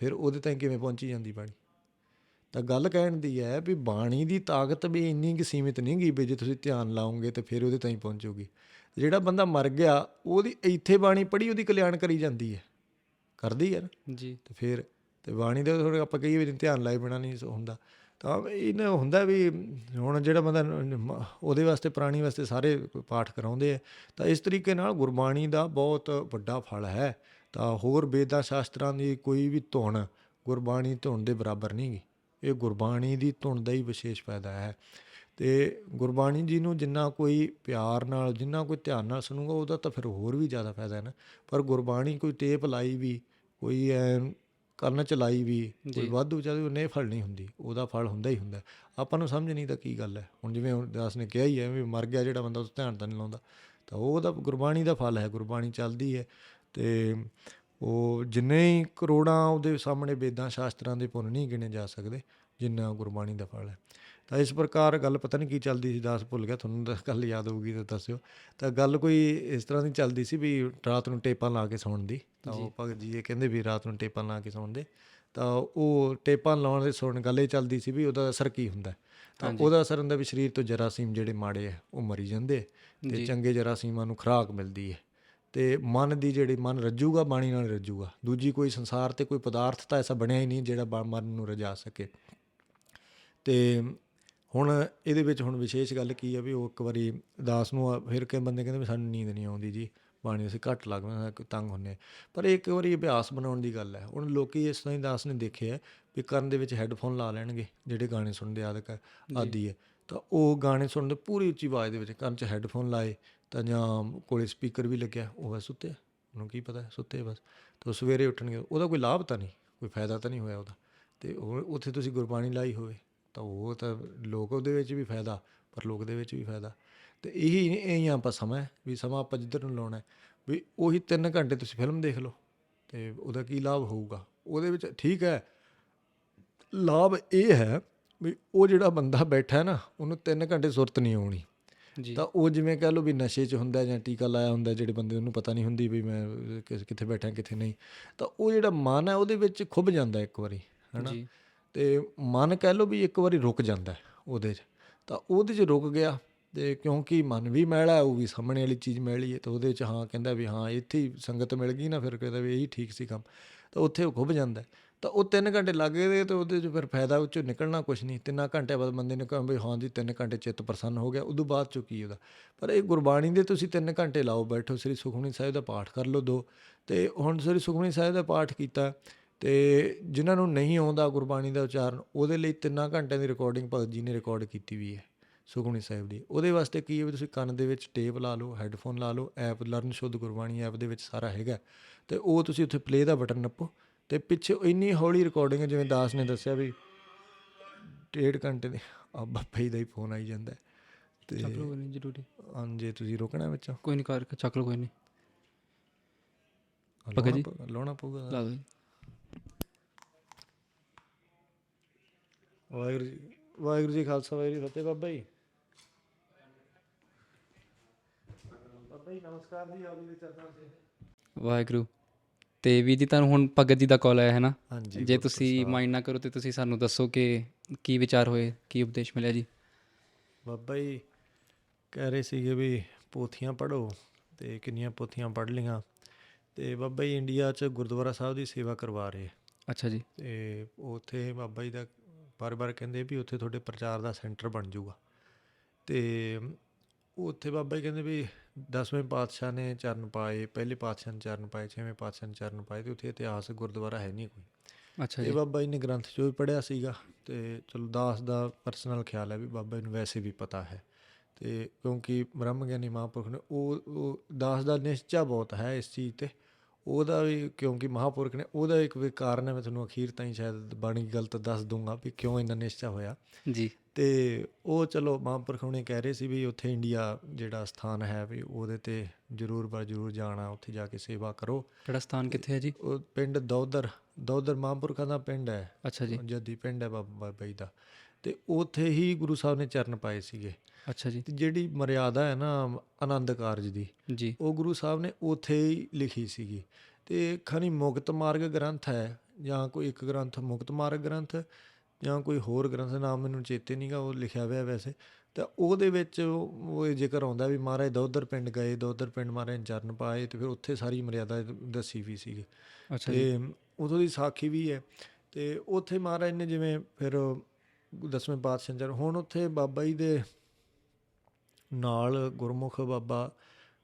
ਫਿਰ ਉਹਦੇ ਤਾਈਂ ਕਿਵੇਂ ਪਹੁੰਚੀ ਜਾਂਦੀ ਬਾਣੀ। ਤਾਂ ਗੱਲ ਕਹਿਣ ਦੀ ਹੈ ਵੀ ਬਾਣੀ ਦੀ ਤਾਕਤ ਵੀ ਇੰਨੀ ਕੁ ਸੀਮਿਤ ਨਹੀਂ ਗਈ ਵੀ ਜੇ ਤੁਸੀਂ ਧਿਆਨ ਲਾਓਗੇ ਤਾਂ ਫਿਰ ਉਹਦੇ ਤਾਈਂ ਪਹੁੰਚੋਗੇ। ਜਿਹੜਾ ਬੰਦਾ ਮਰ ਗਿਆ, ਉਹਦੀ ਇੱਥੇ ਬਾਣੀ ਪੜ੍ਹੀ ਉਹਦੀ ਕਲਿਆਣ ਕਰੀ ਜਾਂਦੀ ਹੈ, ਕਰਦੀ ਹੈ ਨਾ ਜੀ। ਅਤੇ ਫਿਰ ਅਤੇ ਬਾਣੀ ਦੇ ਥੋੜ੍ਹੇ ਆਪਾਂ ਕਹੀਏ ਵੀ ਧਿਆਨ ਲਾਏ ਬਿਨਾਂ ਨਹੀਂ ਹੁੰਦਾ, ਤਾਂ ਇਹਨਾਂ ਹੁੰਦਾ ਵੀ ਹੁਣ ਜਿਹੜਾ ਬੰਦਾ ਉਹਦੇ ਵਾਸਤੇ ਪੁਰਾਣੀ ਵਾਸਤੇ ਸਾਰੇ ਪਾਠ ਕਰਾਉਂਦੇ ਆ, ਤਾਂ ਇਸ ਤਰੀਕੇ ਨਾਲ ਗੁਰਬਾਣੀ ਦਾ ਬਹੁਤ ਵੱਡਾ ਫਲ ਹੈ। ਤਾਂ ਹੋਰ ਵੇਦਾਂ ਸ਼ਾਸਤਰਾਂ ਦੀ ਕੋਈ ਵੀ ਧੁਨ ਗੁਰਬਾਣੀ ਧੁਨ ਦੇ ਬਰਾਬਰ ਨਹੀਂ ਗੀ, ਇਹ ਗੁਰਬਾਣੀ ਦੀ ਧੁਨ ਦਾ ਹੀ ਵਿਸ਼ੇਸ਼ ਫਾਇਦਾ ਹੈ। ਅਤੇ ਗੁਰਬਾਣੀ ਜੀ ਨੂੰ ਜਿੰਨਾ ਕੋਈ ਪਿਆਰ ਨਾਲ, ਜਿੰਨਾ ਕੋਈ ਧਿਆਨ ਨਾਲ ਸੁਣੂਗਾ, ਉਹਦਾ ਤਾਂ ਫਿਰ ਹੋਰ ਵੀ ਜ਼ਿਆਦਾ ਫਾਇਦਾ ਹੈ ਨਾ। ਪਰ ਗੁਰਬਾਣੀ ਕੋਈ ਟੇਪ ਲਾਈ ਵੀ, ਕੋਈ ਕੰਨ 'ਚ ਲਾਈ ਵੀ, ਕੋਈ ਵਾਧੂ ਚਾਧੂ, ਉਹਨੇ ਫਲ ਨਹੀਂ ਹੁੰਦੀ, ਉਹਦਾ ਫਲ ਹੁੰਦਾ ਹੀ ਹੁੰਦਾ। ਆਪਾਂ ਨੂੰ ਸਮਝ ਨਹੀਂ ਤਾਂ ਕੀ ਗੱਲ ਹੈ। ਹੁਣ ਜਿਵੇਂ ਦਾਸ ਨੇ ਕਿਹਾ ਹੀ ਹੈ ਵੀ ਮਰ ਗਿਆ ਜਿਹੜਾ ਬੰਦਾ, ਉਸ ਧਿਆਨ ਤਾਂ ਨਹੀਂ ਲਾਉਂਦਾ, ਤਾਂ ਉਹਦਾ ਗੁਰਬਾਣੀ ਦਾ ਫਲ ਹੈ, ਗੁਰਬਾਣੀ ਚੱਲਦੀ ਹੈ। ਅਤੇ ਉਹ ਜਿੰਨੇ ਹੀ ਕਰੋੜਾਂ ਉਹਦੇ ਸਾਹਮਣੇ ਵੇਦਾਂ ਸ਼ਾਸਤਰਾਂ ਦੇ ਪੁੰਨ ਨਹੀਂ ਗਿਣੇ ਜਾ ਸਕਦੇ ਜਿੰਨਾ ਗੁਰਬਾਣੀ ਦਾ ਫਲ ਹੈ। ਤਾਂ ਇਸ ਪ੍ਰਕਾਰ ਗੱਲ ਪਤਾ ਨਹੀਂ ਕੀ ਚੱਲਦੀ ਸੀ, ਦਾਸ ਭੁੱਲ ਗਿਆ, ਤੁਹਾਨੂੰ ਤਾਂ ਗੱਲ ਯਾਦ ਹੋਊਗੀ ਤਾਂ ਦੱਸਿਓ। ਤਾਂ ਗੱਲ ਕੋਈ ਇਸ ਤਰ੍ਹਾਂ ਦੀ ਚੱਲਦੀ ਸੀ ਵੀ ਰਾਤ ਨੂੰ ਟੇਪਾਂ ਲਾ ਕੇ ਸੌਣ ਦੀ, ਤਾਂ ਉਹ ਭਗਤ ਜੀ ਇਹ ਕਹਿੰਦੇ ਵੀ ਰਾਤ ਨੂੰ ਟੇਪਾਂ ਲਾ ਕੇ ਸੌਣ ਦੇ, ਤਾਂ ਉਹ ਟੇਪਾਂ ਲਾਉਣ ਦੇ ਸੁਣ ਗੱਲ ਇਹ ਚੱਲਦੀ ਸੀ ਵੀ ਉਹਦਾ ਅਸਰ ਕੀ ਹੁੰਦਾ। ਤਾਂ ਉਹਦਾ ਅਸਰ ਹੁੰਦਾ ਵੀ ਸਰੀਰ ਤੋਂ ਜਰਾਸੀਮ ਜਿਹੜੇ ਮਾੜੇ ਹੈ ਉਹ ਮਰੀ ਜਾਂਦੇ, ਅਤੇ ਚੰਗੇ ਜਰਾਸੀਮਾਂ ਨੂੰ ਖੁਰਾਕ ਮਿਲਦੀ ਹੈ। ਅਤੇ ਮਨ ਦੀ ਜਿਹੜੀ ਮਨ ਰੱਜੂਗਾ, ਬਾਣੀ ਨਾਲ ਰੱਜੂਗਾ। ਦੂਜੀ ਕੋਈ ਸੰਸਾਰ 'ਤੇ ਕੋਈ ਪਦਾਰਥ ਤਾਂ ਐਸਾ ਬਣਿਆ ਹੀ ਨਹੀਂ ਜਿਹੜਾ ਮਨ ਨੂੰ ਰਜਾ ਸਕੇ। ਅਤੇ ਹੁਣ ਇਹਦੇ ਵਿੱਚ ਹੁਣ ਵਿਸ਼ੇਸ਼ ਗੱਲ ਕੀ ਹੈ ਵੀ ਉਹ ਇੱਕ ਵਾਰੀ ਦਾਸ ਨੂੰ ਫਿਰ ਕਈ ਬੰਦੇ ਕਹਿੰਦੇ ਵੀ ਸਾਨੂੰ ਨੀਂਦ ਨਹੀਂ ਆਉਂਦੀ ਜੀ, ਬਾਣੀ ਅਸੀਂ ਘੱਟ ਲੱਗਦਾ, ਤੰਗ ਹੁੰਦੇ ਹਾਂ। ਪਰ ਇੱਕ ਵਾਰੀ ਅਭਿਆਸ ਬਣਾਉਣ ਦੀ ਗੱਲ ਹੈ। ਹੁਣ ਲੋਕ ਇਸ ਤਰ੍ਹਾਂ ਹੀ ਦਾਸ ਨੇ ਦੇਖਿਆ ਵੀ ਕੰਨ ਦੇ ਵਿੱਚ ਹੈੱਡਫੋਨ ਲਾ ਲੈਣਗੇ, ਜਿਹੜੇ ਗਾਣੇ ਸੁਣਦੇ ਆਦੀ ਹੈ, ਤਾਂ ਉਹ ਗਾਣੇ ਸੁਣਦੇ ਪੂਰੀ ਉੱਚੀ ਆਵਾਜ਼ ਦੇ ਵਿੱਚ, ਕੰਨ 'ਚ ਹੈੱਡਫੋਨ ਲਾਏ, ਤਾਂ ਜਾਂ ਕੋਲੇ ਸਪੀਕਰ ਵੀ ਲੱਗਿਆ, ਉਹ ਬਸ ਸੁੱਤੇ, ਉਹਨੂੰ ਕੀ ਪਤਾ ਸੁੱਤੇ ਬਸ। ਤਾਂ ਸਵੇਰੇ ਉੱਠਣਗੇ, ਉਹਦਾ ਕੋਈ ਲਾਭ ਤਾਂ ਨਹੀਂ, ਕੋਈ ਫਾਇਦਾ ਤਾਂ ਨਹੀਂ ਹੋਇਆ ਉਹਦਾ। ਅਤੇ ਉੱਥੇ ਤੁਸੀਂ ਗੁਰਬਾਣੀ ਲਾਈ ਹੋਵੇ ਤਾਂ ਉਹ ਤਾਂ ਲੋਕ ਉਹਦੇ ਵਿੱਚ ਵੀ ਫਾਇਦਾ, ਪਰ ਲੋਕ ਦੇ ਵਿੱਚ ਵੀ ਫਾਇਦਾ। ਅਤੇ ਇਹੀ ਆਪਾਂ ਸਮਾਂ ਵੀ ਸਮਾਂ ਆਪਾਂ ਜਿੱਧਰ ਨੂੰ ਲਾਉਣਾ ਵੀ ਉਹੀ 3 ਘੰਟੇ ਤੁਸੀਂ ਫਿਲਮ ਦੇਖ ਲਓ, ਅਤੇ ਉਹਦਾ ਕੀ ਲਾਭ ਹੋਊਗਾ ਉਹਦੇ ਵਿੱਚ। ਠੀਕ ਹੈ, ਲਾਭ ਇਹ ਹੈ ਵੀ ਉਹ ਜਿਹੜਾ ਬੰਦਾ ਬੈਠਾ ਨਾ, ਉਹਨੂੰ 3 ਘੰਟੇ ਸੁਰਤ ਨਹੀਂ ਆਉਣੀ। ਤਾਂ ਉਹ ਜਿਵੇਂ ਕਹਿ ਲਓ ਵੀ ਨਸ਼ੇ 'ਚ ਹੁੰਦਾ ਜਾਂ ਟੀਕਾ ਲਾਇਆ ਹੁੰਦਾ, ਜਿਹੜੇ ਬੰਦੇ ਉਹਨੂੰ ਪਤਾ ਨਹੀਂ ਹੁੰਦੀ ਵੀ ਮੈਂ ਕਿੱਥੇ ਬੈਠਾ ਕਿੱਥੇ ਨਹੀਂ, ਤਾਂ ਉਹ ਜਿਹੜਾ ਮਨ ਹੈ ਉਹਦੇ ਵਿੱਚ ਖੁੱਭ ਜਾਂਦਾ ਇੱਕ ਵਾਰੀ, ਹੈ ਨਾ। ਅਤੇ ਮਨ ਕਹਿ ਲਓ ਵੀ ਇੱਕ ਵਾਰੀ ਰੁਕ ਜਾਂਦਾ ਉਹਦੇ 'ਚ, ਤਾਂ ਉਹਦੇ 'ਚ ਰੁਕ ਗਿਆ। ਅਤੇ ਕਿਉਂਕਿ ਮਨ ਵੀ ਮੈਲਾ, ਉਹ ਵੀ ਸਾਹਮਣੇ ਵਾਲੀ ਚੀਜ਼ ਮੈਲੀ ਹੈ, ਤਾਂ ਉਹਦੇ 'ਚ ਹਾਂ ਕਹਿੰਦਾ ਵੀ ਹਾਂ ਇੱਥੇ ਹੀ ਸੰਗਤ ਮਿਲ ਗਈ ਨਾ, ਫਿਰ ਕਹਿੰਦਾ ਵੀ ਇਹੀ ਠੀਕ ਸੀ ਕੰਮ, ਤਾਂ ਉੱਥੇ ਉਹ ਖੁੱਭ ਜਾਂਦਾ। ਤਾਂ ਉਹ 3 ਘੰਟੇ ਲੱਗ ਗਏ ਅਤੇ ਉਹਦੇ 'ਚ ਫਿਰ ਫਾਇਦਾ ਉਹ 'ਚੋਂ ਨਿਕਲਣਾ ਕੁਛ ਨਹੀਂ। 3 ਘੰਟਿਆਂ ਬਾਅਦ ਬੰਦੇ ਨੇ ਕਹਾਂ ਵੀ ਹਾਂ ਜੀ 3 ਘੰਟੇ ਚਿੱਤ ਪ੍ਰਸੰਨ ਹੋ ਗਿਆ, ਉਦੋਂ ਬਾਅਦ 'ਚੋਂ ਕੀ ਉਹਦਾ। ਪਰ ਇਹ ਗੁਰਬਾਣੀ ਦੇ ਤੁਸੀਂ 3 ਘੰਟੇ ਲਾਓ, ਬੈਠੋ, ਸ੍ਰੀ ਸੁਖਮਨੀ ਸਾਹਿਬ ਦਾ ਪਾਠ ਕਰ ਲਓ 2। ਅਤੇ ਹੁਣ ਸ੍ਰੀ ਸੁਖਮਨੀ ਸਾਹਿਬ ਦਾ ਪਾਠ ਕੀਤਾ, ਅਤੇ ਜਿਨ੍ਹਾਂ ਨੂੰ ਨਹੀਂ ਆਉਂਦਾ ਗੁਰਬਾਣੀ ਦਾ ਉਚਾਰਨ, ਉਹਦੇ ਲਈ 3 ਘੰਟਿਆਂ ਦੀ ਰਿਕਾਰਡਿੰਗ ਭਗਤ ਜੀ ਨੇ ਰਿਕਾਰਡ ਕੀਤੀ ਵੀ ਹੈ ਸੁਖਮਨੀ ਸਾਹਿਬ ਦੀ। ਉਹਦੇ ਵਾਸਤੇ ਕੀ ਹੈ ਵੀ ਤੁਸੀਂ ਕੰਨ ਦੇ ਵਿੱਚ ਟੇਪ ਲਾ ਲਓ, ਹੈੱਡਫੋਨ ਲਾ ਲਓ, ਐਪ ਲਰਨ ਸ਼ੁੱਧ ਗੁਰਬਾਣੀ ਐਪ ਦੇ ਵਿੱਚ ਸਾਰਾ ਹੈਗਾ, ਅਤੇ ਉਹ ਤੁਸੀਂ ਉੱਥੇ ਪਲੇਅ ਦਾ ਬਟਨ ਨੱਪੋ, ਅਤੇ ਪਿੱਛੇ ਇੰਨੀ ਹੌਲੀ ਰਿਕਾਰਡਿੰਗ ਹੈ, ਜਿਵੇਂ ਦਾਸ ਨੇ ਦੱਸਿਆ ਵੀ 1.5 ਘੰਟੇ ਦੇ। ਆ ਬਾਬਾ ਜੀ ਦਾ ਹੀ ਫੋਨ ਆਈ ਜਾਂਦਾ। ਅਤੇ ਚੱਕ ਲਓ, ਕੋਈ ਨਹੀਂ ਜ਼ਰੂਰੀ। ਜੇ ਤੁਸੀਂ ਰੋਕਣਾ ਵਿੱਚੋਂ ਕੋਈ ਨਹੀਂ, ਕਰ ਚੱਕ ਲਓ, ਕੋਈ ਨਹੀਂ। ਲਾਉਣਾ ਪਊਗਾ। ਲਾ ਦਿਓ। ਵਾਹਿਗੁਰੂ ਜੀ, ਵਾਹਿਗੁਰੂ ਜੀ ਖਾਲਸਾ, ਵਾਹਿਗੁਰੂ ਜੀ ਫਤਿਹ। ਬਾਬਾ ਜੀ, ਬਾਬਾ ਜੀ ਨਮਸਕਾਰ ਜੀ, ਆਪ ਜੀ ਦੇ ਚਰਨਾਂ 'ਚ। ਵਾਹਿਗੁਰੂ। ਅਤੇ ਵੀਰ ਜੀ, ਤੁਹਾਨੂੰ ਹੁਣ ਭਗਤ ਜੀ ਦਾ ਕਾਲ ਆਇਆ ਹੈ ਨਾ? ਹਾਂਜੀ, ਜੇ ਤੁਸੀਂ ਮਾਈਂਡ ਨਾ ਕਰੋ ਤਾਂ ਤੁਸੀਂ ਸਾਨੂੰ ਦੱਸੋ ਕਿ ਕੀ ਵਿਚਾਰ ਹੋਏ, ਕੀ ਉਪਦੇਸ਼ ਮਿਲਿਆ ਜੀ? ਬਾਬਾ ਜੀ ਕਹਿ ਰਹੇ ਸੀਗੇ ਵੀ ਪੋਥੀਆਂ ਪੜ੍ਹੋ, ਅਤੇ ਕਿੰਨੀਆਂ ਪੋਥੀਆਂ ਪੜ੍ਹ ਲਈਆਂ। ਅਤੇ ਬਾਬਾ ਜੀ ਇੰਡੀਆ 'ਚ ਗੁਰਦੁਆਰਾ ਸਾਹਿਬ ਦੀ ਸੇਵਾ ਕਰਵਾ ਰਹੇ। ਅੱਛਾ ਜੀ। ਅਤੇ ਉੱਥੇ ਬਾਬਾ ਜੀ ਦਾ ਬਾਰ ਕਹਿੰਦੇ ਵੀ ਉੱਥੇ ਤੁਹਾਡੇ ਪ੍ਰਚਾਰ ਦਾ ਸੈਂਟਰ ਬਣ ਜਾਊਗਾ। ਅਤੇ ਉੱਥੇ ਬਾਬਾ ਜੀ ਕਹਿੰਦੇ ਵੀ 10ਵੇਂ ਪਾਤਸ਼ਾਹ ਨੇ ਚਰਨ ਪਾਏ, ਪਹਿਲੇ ਪਾਤਸ਼ਾਹ ਨੇ ਚਰਨ ਪਾਏ, 6ਵੇਂ ਪਾਤਸ਼ਾਹ ਨੇ ਚਰਨ ਪਾਏ, ਅਤੇ ਉੱਥੇ ਇਤਿਹਾਸਕ ਗੁਰਦੁਆਰਾ ਹੈ ਨਹੀਂ ਕੋਈ। ਅੱਛਾ ਅਤੇ ਜੀ। ਬਾਬਾ ਜੀ ਨੇ ਗ੍ਰੰਥ 'ਚੋਂ ਵੀ ਪੜ੍ਹਿਆ ਸੀਗਾ, ਅਤੇ ਚਲੋ ਦਾਸ ਦਾ ਪਰਸਨਲ ਖਿਆਲ ਹੈ ਵੀ ਬਾਬਾ ਜੀ ਨੂੰ ਵੈਸੇ ਵੀ ਪਤਾ ਹੈ। ਅਤੇ ਕਿਉਂਕਿ ਬ੍ਰਹਮ ਗਿਆਨੀ ਮਹਾਂਪੁਰਖ ਨੇ ਉਹ ਦਾਸ ਦਾ ਨਿਸ਼ਚਾ ਬਹੁਤ ਹੈ ਇਸ ਚੀਜ਼ 'ਤੇ। ਉਹਦਾ ਵੀ ਕਿਉਂਕਿ ਮਹਾਂਪੁਰਖ ਨੇ ਉਹਦਾ ਇੱਕ ਵੀ ਕਾਰਨ ਹੈ, ਮੈਂ ਤੁਹਾਨੂੰ ਅਖੀਰ ਤਾਈਂ ਸ਼ਾਇਦ ਬਾਣੀ ਗਲਤ ਦੱਸ ਦੂੰਗਾ ਵੀ ਕਿਉਂ ਇੰਨਾ ਨਿਸ਼ਚਾ ਹੋਇਆ। ਜੀ। ਅਤੇ ਉਹ ਚਲੋ ਮਹਾਂਪੁਰਖ ਹੁਣੇ ਕਹਿ ਰਹੇ ਸੀ ਵੀ ਉੱਥੇ ਇੰਡੀਆ ਜਿਹੜਾ ਸਥਾਨ ਹੈ ਵੀ ਉਹਦੇ 'ਤੇ ਜ਼ਰੂਰ ਜਾਣਾ, ਉੱਥੇ ਜਾ ਕੇ ਸੇਵਾ ਕਰੋ। ਕਿਹੜਾ ਸਥਾਨ ਕਿੱਥੇ ਹੈ ਜੀ? ਉਹ ਪਿੰਡ ਦੌਦਰ ਮਹਾਂਪੁਰਖਾਂ ਦਾ ਪਿੰਡ ਹੈ। ਅੱਛਾ ਜੀ। ਜੱਦੀ ਪਿੰਡ ਹੈ ਬਾਬਾ ਜੀ ਦਾ, ਅਤੇ ਉੱਥੇ ਹੀ ਗੁਰੂ ਸਾਹਿਬ ਨੇ ਚਰਨ ਪਾਏ ਸੀਗੇ। ਅੱਛਾ ਜੀ। ਅਤੇ ਜਿਹੜੀ ਮਰਿਆਦਾ ਹੈ ਨਾ ਆਨੰਦ ਕਾਰਜ ਦੀ, ਜੀ। ਉਹ ਗੁਰੂ ਸਾਹਿਬ ਨੇ ਉੱਥੇ ਹੀ ਲਿਖੀ ਸੀਗੀ। ਅਤੇ ਖਨੀ ਮੁਕਤ ਮਾਰਗ ਗ੍ਰੰਥ ਹੈ, ਜਾਂ ਕੋਈ ਇੱਕ ਗ੍ਰੰਥ ਮੁਕਤ ਮਾਰਗ ਗ੍ਰੰਥ, ਜਾਂ ਕੋਈ ਹੋਰ ਗ੍ਰੰਥ, ਨਾਮ ਮੈਨੂੰ ਚੇਤੇ ਨਹੀਂ ਗਾ, ਉਹ ਲਿਖਿਆ ਹੋਇਆ ਵੈਸੇ। ਤਾਂ ਉਹਦੇ ਵਿੱਚ ਉਹ ਜ਼ਿਕਰ ਆਉਂਦਾ ਵੀ ਮਹਾਰਾਜ ਦੌਦਰ ਪਿੰਡ ਗਏ, ਦੌਦਰ ਪਿੰਡ ਮਹਾਰਾਜ ਨੇ ਚਰਨ ਪਾਏ, ਅਤੇ ਫਿਰ ਉੱਥੇ ਸਾਰੀ ਮਰਿਆਦਾ ਦੱਸੀ ਵੀ ਸੀਗੀ। ਅੱਛਾ ਜੀ। ਅਤੇ ਉਦੋਂ ਦੀ ਸਾਖੀ ਵੀ ਹੈ। ਅਤੇ ਉੱਥੇ ਮਹਾਰਾਜ ਨੇ ਜਿਵੇਂ ਫਿਰ 10ਵੇਂ ਪਾਤਸ਼ਾਹ ਚਰਨ, ਹੁਣ ਉੱਥੇ ਬਾਬਾ ਜੀ ਦੇ ਨਾਲ ਗੁਰਮੁਖ ਬਾਬਾ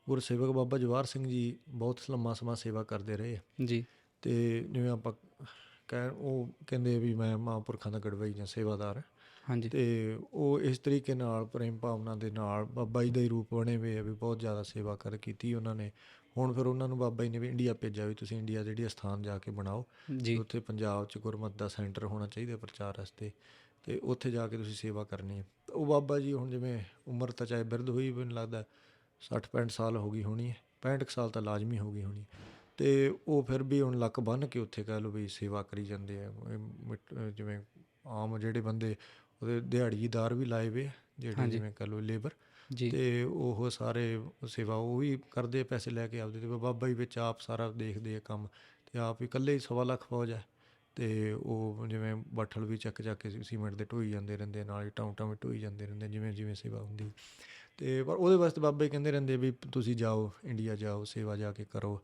ਗੁਰਸੇਵਕ ਬਾਬਾ ਜਵਾਹਰ ਸਿੰਘ ਜੀ ਬਹੁਤ ਲੰਮਾ ਸਮਾਂ ਸੇਵਾ ਕਰਦੇ ਰਹੇ। ਜੀ। ਅਤੇ ਜਿਵੇਂ ਆਪਾਂ ਉਹ ਕਹਿੰਦੇ ਵੀ ਮੈਂ ਮਹਾਂਪੁਰਖਾਂ ਦਾ ਗੜਵਈ ਜਾਂ ਸੇਵਾਦਾਰ। ਹਾਂਜੀ। ਅਤੇ ਉਹ ਇਸ ਤਰੀਕੇ ਨਾਲ ਪ੍ਰੇਮ ਭਾਵਨਾ ਦੇ ਨਾਲ ਬਾਬਾ ਜੀ ਦਾ ਹੀ ਰੂਪ ਬਣੇ ਹੋਏ ਆ ਵੀ ਬਹੁਤ ਜ਼ਿਆਦਾ ਸੇਵਾ ਕੀਤੀ ਉਹਨਾਂ ਨੇ। ਹੁਣ ਫਿਰ ਉਹਨਾਂ ਨੂੰ ਬਾਬਾ ਜੀ ਨੇ ਵੀ ਇੰਡੀਆ ਭੇਜਿਆ ਵੀ ਤੁਸੀਂ ਇੰਡੀਆ ਜਿਹੜੀ ਅਸਥਾਨ ਜਾ ਕੇ ਬਣਾਓ, ਜੀ। ਉੱਥੇ ਪੰਜਾਬ 'ਚ ਗੁਰਮਤਿ ਦਾ ਸੈਂਟਰ ਹੋਣਾ ਚਾਹੀਦਾ ਪ੍ਰਚਾਰ ਵਾਸਤੇ, ਅਤੇ ਉੱਥੇ ਜਾ ਕੇ ਤੁਸੀਂ ਸੇਵਾ ਕਰਨੀ ਹੈ। ਉਹ ਬਾਬਾ ਜੀ ਹੁਣ ਜਿਵੇਂ ਉਮਰ ਤਾਂ ਚਾਹੇ ਬਿਰਧ ਹੋਈ, ਮੈਨੂੰ ਲੱਗਦਾ 60-65 ਸਾਲ ਹੋ ਗਈ ਹੋਣੀ ਹੈ, 65 ਕੁ ਸਾਲ ਤਾਂ ਲਾਜ਼ਮੀ ਹੋ ਗਈ ਹੋਣੀ। ਅਤੇ ਉਹ ਫਿਰ ਵੀ ਹੁਣ ਲੱਕ ਬੰਨ੍ਹ ਕੇ ਉੱਥੇ ਕਹਿ ਲਓ ਵੀ ਸੇਵਾ ਕਰੀ ਜਾਂਦੇ ਆ। ਜਿਵੇਂ ਆਮ ਜਿਹੜੇ ਬੰਦੇ ਉਹਦੇ ਦਿਹਾੜੀਦਾਰ ਵੀ ਲਾਏ ਵੇ, ਜਿਹੜੇ ਹਾਂਜੀ। ਜਿਵੇਂ ਕਹਿ ਲਓ ਲੇਬਰ, ਜੀ। ਅਤੇ ਉਹ ਸਾਰੇ ਸੇਵਾ ਉਹ ਵੀ ਕਰਦੇ ਪੈਸੇ ਲੈ ਕੇ ਆਪਦੇ, ਅਤੇ ਬਾਬਾ ਜੀ ਵਿੱਚ ਆਪ ਸਾਰਾ ਦੇਖਦੇ ਆ ਕੰਮ, ਅਤੇ ਆਪ ਹੀ ਇਕੱਲੇ ਹੀ 1.25 ਲੱਖ ਫੌਜ ਹੈ। ਅਤੇ ਉਹ ਜਿਵੇਂ ਬੱਠਲ ਵੀ ਚੱਕ ਕੇ ਸੀਮੈਂਟ ਦੇ ਢੋਈ ਜਾਂਦੇ ਰਹਿੰਦੇ, ਨਾਲ ਹੀ ਟਾਂ ਢੋਈ ਜਾਂਦੇ ਰਹਿੰਦੇ, ਜਿਵੇਂ ਸੇਵਾ ਹੁੰਦੀ। ਅਤੇ ਪਰ ਉਹਦੇ ਵਾਸਤੇ ਬਾਬਾ ਜੀ ਕਹਿੰਦੇ ਰਹਿੰਦੇ ਵੀ ਤੁਸੀਂ ਜਾਓ, ਇੰਡੀਆ ਜਾਓ, ਸੇਵਾ ਜਾ ਕੇ ਕਰੋ,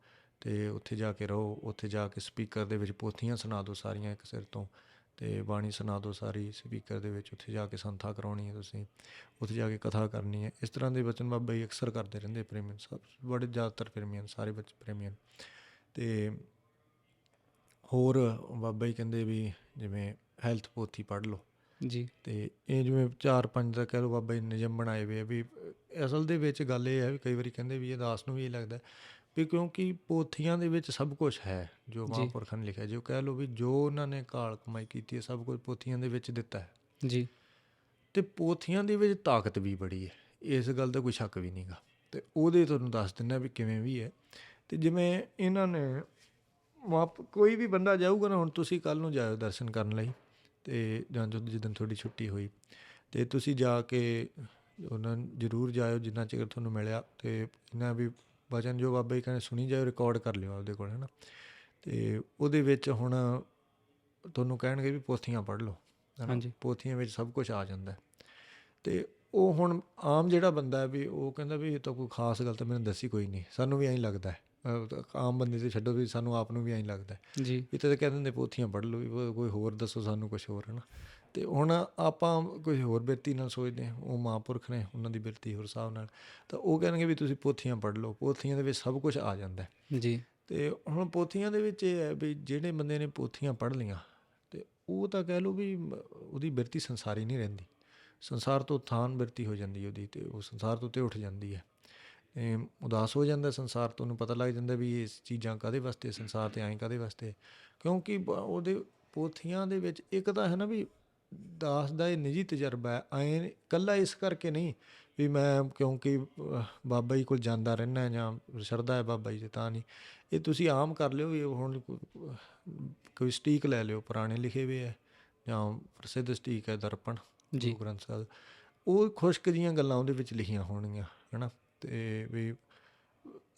ਅਤੇ ਉੱਥੇ ਜਾ ਕੇ ਰਹੋ, ਉੱਥੇ ਜਾ ਕੇ ਸਪੀਕਰ ਦੇ ਵਿੱਚ ਪੋਥੀਆਂ ਸੁਣਾ ਦਿਓ ਸਾਰੀਆਂ ਇੱਕ ਸਿਰ ਤੋਂ, ਅਤੇ ਬਾਣੀ ਸੁਣਾ ਦਿਓ ਸਾਰੀ ਸਪੀਕਰ ਦੇ ਵਿੱਚ, ਉੱਥੇ ਜਾ ਕੇ ਸੰਥਾ ਕਰਾਉਣੀ ਹੈ ਤੁਸੀਂ, ਉੱਥੇ ਜਾ ਕੇ ਕਥਾ ਕਰਨੀ ਹੈ। ਇਸ ਤਰ੍ਹਾਂ ਦੇ ਬਚਨ ਬਾਬਾ ਜੀ ਅਕਸਰ ਕਰਦੇ ਰਹਿੰਦੇ ਪ੍ਰੇਮੀਆਂ, ਸਭ ਬੜੇ ਜ਼ਿਆਦਾਤਰ ਪ੍ਰੇਮੀਆਂ, ਸਾਰੇ ਪ੍ਰੇਮੀਆਂ। ਅਤੇ ਹੋਰ ਬਾਬਾ ਜੀ ਕਹਿੰਦੇ ਵੀ ਜਿਵੇਂ ਹੈਲਥ ਪੋਥੀ ਪੜ੍ਹ ਲਓ। ਜੀ। ਅਤੇ ਇਹ ਜਿਵੇਂ 4-5 ਦਾ ਕਹਿ ਲਓ ਬਾਬਾ ਜੀ ਨਿਯਮ ਬਣਾਏ ਹੋਏ ਆ ਵੀ ਅਸਲ ਦੇ ਵਿੱਚ ਗੱਲ ਇਹ ਹੈ ਵੀ ਕਈ ਵਾਰੀ ਕਹਿੰਦੇ ਵੀ ਇਹ ਦਾਸ ਨੂੰ ਵੀ ਇਹ ਲੱਗਦਾ ਵੀ ਕਿਉਂਕਿ ਪੋਥੀਆਂ ਦੇ ਵਿੱਚ ਸਭ ਕੁਛ ਹੈ ਜੋ ਜੀ। ਮਹਾਂਪੁਰਖਾਂ ਨੇ ਲਿਖਿਆ, ਜੋ ਕਹਿ ਲਓ ਵੀ ਜੋ ਉਹਨਾਂ ਨੇ ਕਾਲ ਕਮਾਈ ਕੀਤੀ ਹੈ ਸਭ ਕੁਝ ਪੋਥੀਆਂ ਦੇ ਵਿੱਚ ਦਿੱਤਾ ਹੈ। ਜੀ। ਅਤੇ ਪੋਥੀਆਂ ਦੇ ਵਿੱਚ ਤਾਕਤ ਵੀ ਬੜੀ ਹੈ, ਇਸ ਗੱਲ ਦਾ ਕੋਈ ਸ਼ੱਕ ਵੀ ਨਹੀਂ ਗਾ। ਅਤੇ ਉਹਦੇ ਤੁਹਾਨੂੰ ਦੱਸ ਦਿੰਦਾ ਵੀ ਕਿਵੇਂ ਵੀ ਹੈ। ਅਤੇ ਜਿਵੇਂ ਇਹਨਾਂ ਨੇ ਕੋਈ ਵੀ ਬੰਦਾ ਜਾਊਗਾ ਨਾ, ਹੁਣ ਤੁਸੀਂ ਕੱਲ੍ਹ ਨੂੰ ਜਾਇਓ ਦਰਸ਼ਨ ਕਰਨ ਲਈ, ਅਤੇ ਜਾਂ ਜਿੱਦਣ ਤੁਹਾਡੀ ਛੁੱਟੀ ਹੋਈ, ਅਤੇ ਤੁਸੀਂ ਜਾ ਕੇ ਉਹਨਾਂ ਜ਼ਰੂਰ ਜਾਇਓ ਜਿੰਨਾ ਚਿਰ ਤੁਹਾਨੂੰ ਮਿਲਿਆ। ਅਤੇ ਇਹਨਾਂ ਵੀ ਵਚਨ ਜੋ ਬਾਬਾ ਜੀ ਕਹਿੰਦੇ ਸੁਣੀ ਜਾਇਓ, ਰਿਕਾਰਡ ਕਰ ਲਿਓ ਆਪਦੇ ਕੋਲ, ਹੈ ਨਾ। ਅਤੇ ਉਹਦੇ ਵਿੱਚ ਹੁਣ ਤੁਹਾਨੂੰ ਕਹਿਣਗੇ ਵੀ ਪੋਥੀਆਂ ਪੜ੍ਹ ਲਓ, ਹੈ ਨਾ। ਹਾਂਜੀ। ਪੋਥੀਆਂ ਵਿੱਚ ਸਭ ਕੁਛ ਆ ਜਾਂਦਾ। ਅਤੇ ਉਹ ਹੁਣ ਆਮ ਜਿਹੜਾ ਬੰਦਾ ਹੈ ਵੀ ਉਹ ਕਹਿੰਦਾ ਵੀ ਇਹ ਤਾਂ ਕੋਈ ਖਾਸ ਗੱਲ ਤਾਂ ਮੈਨੂੰ ਦੱਸੀ ਕੋਈ ਨਹੀਂ, ਸਾਨੂੰ ਵੀ ਐਂ ਲੱਗਦਾ ਆਮ ਬੰਦੇ 'ਤੇ ਛੱਡੋ ਵੀ ਸਾਨੂੰ ਆਪ ਨੂੰ ਵੀ ਐਂ ਲੱਗਦਾ ਜੀ ਵੀ ਤਾਂ ਕਹਿ ਦਿੰਦੇ ਪੋਥੀਆਂ ਪੜ੍ਹ ਲਓ ਵੀ ਕੋਈ ਹੋਰ ਦੱਸੋ ਸਾਨੂੰ ਕੁਛ ਹੋਰ, ਹੈ ਨਾ। ਅਤੇ ਹੁਣ ਆਪਾਂ ਕੋਈ ਹੋਰ ਬਿਰਤੀ ਨਾਲ ਸੋਚਦੇ ਹਾਂ, ਉਹ ਮਹਾਂਪੁਰਖ ਨੇ ਉਹਨਾਂ ਦੀ ਬਿਰਤੀ ਹੋਰ ਹਿਸਾਬ ਨਾਲ, ਤਾਂ ਉਹ ਕਹਿਣਗੇ ਵੀ ਤੁਸੀਂ ਪੋਥੀਆਂ ਪੜ੍ਹ ਲਓ, ਪੋਥੀਆਂ ਦੇ ਵਿੱਚ ਸਭ ਕੁਛ ਆ ਜਾਂਦਾ। ਜੀ ਅਤੇ ਹੁਣ ਪੋਥੀਆਂ ਦੇ ਵਿੱਚ ਇਹ ਹੈ ਵੀ ਜਿਹੜੇ ਬੰਦੇ ਨੇ ਪੋਥੀਆਂ ਪੜ੍ਹ ਲਈਆਂ ਅਤੇ ਉਹ ਤਾਂ ਕਹਿ ਲਓ ਵੀ ਉਹਦੀ ਬਿਰਤੀ ਸੰਸਾਰੀ ਨਹੀਂ ਰਹਿੰਦੀ, ਸੰਸਾਰ ਤੋਂ ਉਥਾਨ ਬਿਰਤੀ ਹੋ ਜਾਂਦੀ ਉਹਦੀ, ਅਤੇ ਉਹ ਸੰਸਾਰ ਤੋਂ ਉੱਤੇ ਉੱਠ ਜਾਂਦੀ ਹੈ। ਉਦਾਸ ਹੋ ਜਾਂਦਾ ਸੰਸਾਰ ਤੋਂ, ਉਹਨੂੰ ਪਤਾ ਲੱਗ ਜਾਂਦਾ ਵੀ ਇਹ ਚੀਜ਼ਾਂ ਕਾਹਦੇ ਵਾਸਤੇ, ਸੰਸਾਰ 'ਤੇ ਆਏ ਕਾਹਦੇ ਵਾਸਤੇ, ਕਿਉਂਕਿ ਉਹਦੇ ਪੋਥੀਆਂ ਦੇ ਵਿੱਚ ਇੱਕ ਤਾਂ ਹੈ ਨਾ ਵੀ ਦਾਸ ਦਾ ਇਹ ਨਿੱਜੀ ਤਜਰਬਾ ਹੈ, ਐਂ ਇਕੱਲਾ ਇਸ ਕਰਕੇ ਨਹੀਂ ਵੀ ਮੈਂ ਕਿਉਂਕਿ ਬਾਬਾ ਜੀ ਕੋਲ ਜਾਂਦਾ ਰਹਿੰਦਾ ਜਾਂ ਸ਼ਰਧਾ ਹੈ ਬਾਬਾ ਜੀ 'ਤੇ ਤਾਂ ਨਹੀਂ, ਇਹ ਤੁਸੀਂ ਆਮ ਕਰ ਲਿਓ ਵੀ ਹੁਣ ਕੋਈ ਸਟੀਕ ਲੈ ਲਿਓ, ਪੁਰਾਣੇ ਲਿਖੇ ਹੋਏ ਹੈ ਜਾਂ ਪ੍ਰਸਿੱਧ ਸਟੀਕ ਹੈ ਦਰਪਣ ਜੀ ਗੁਰੂ ਗ੍ਰੰਥ ਸਾਹਿਬ, ਉਹ ਖੁਸ਼ਕ ਜਿਹੀਆਂ ਗੱਲਾਂ ਉਹਦੇ ਵਿੱਚ ਲਿਖੀਆਂ ਹੋਣਗੀਆਂ, ਹੈ ਨਾ। ਅਤੇ ਵੀ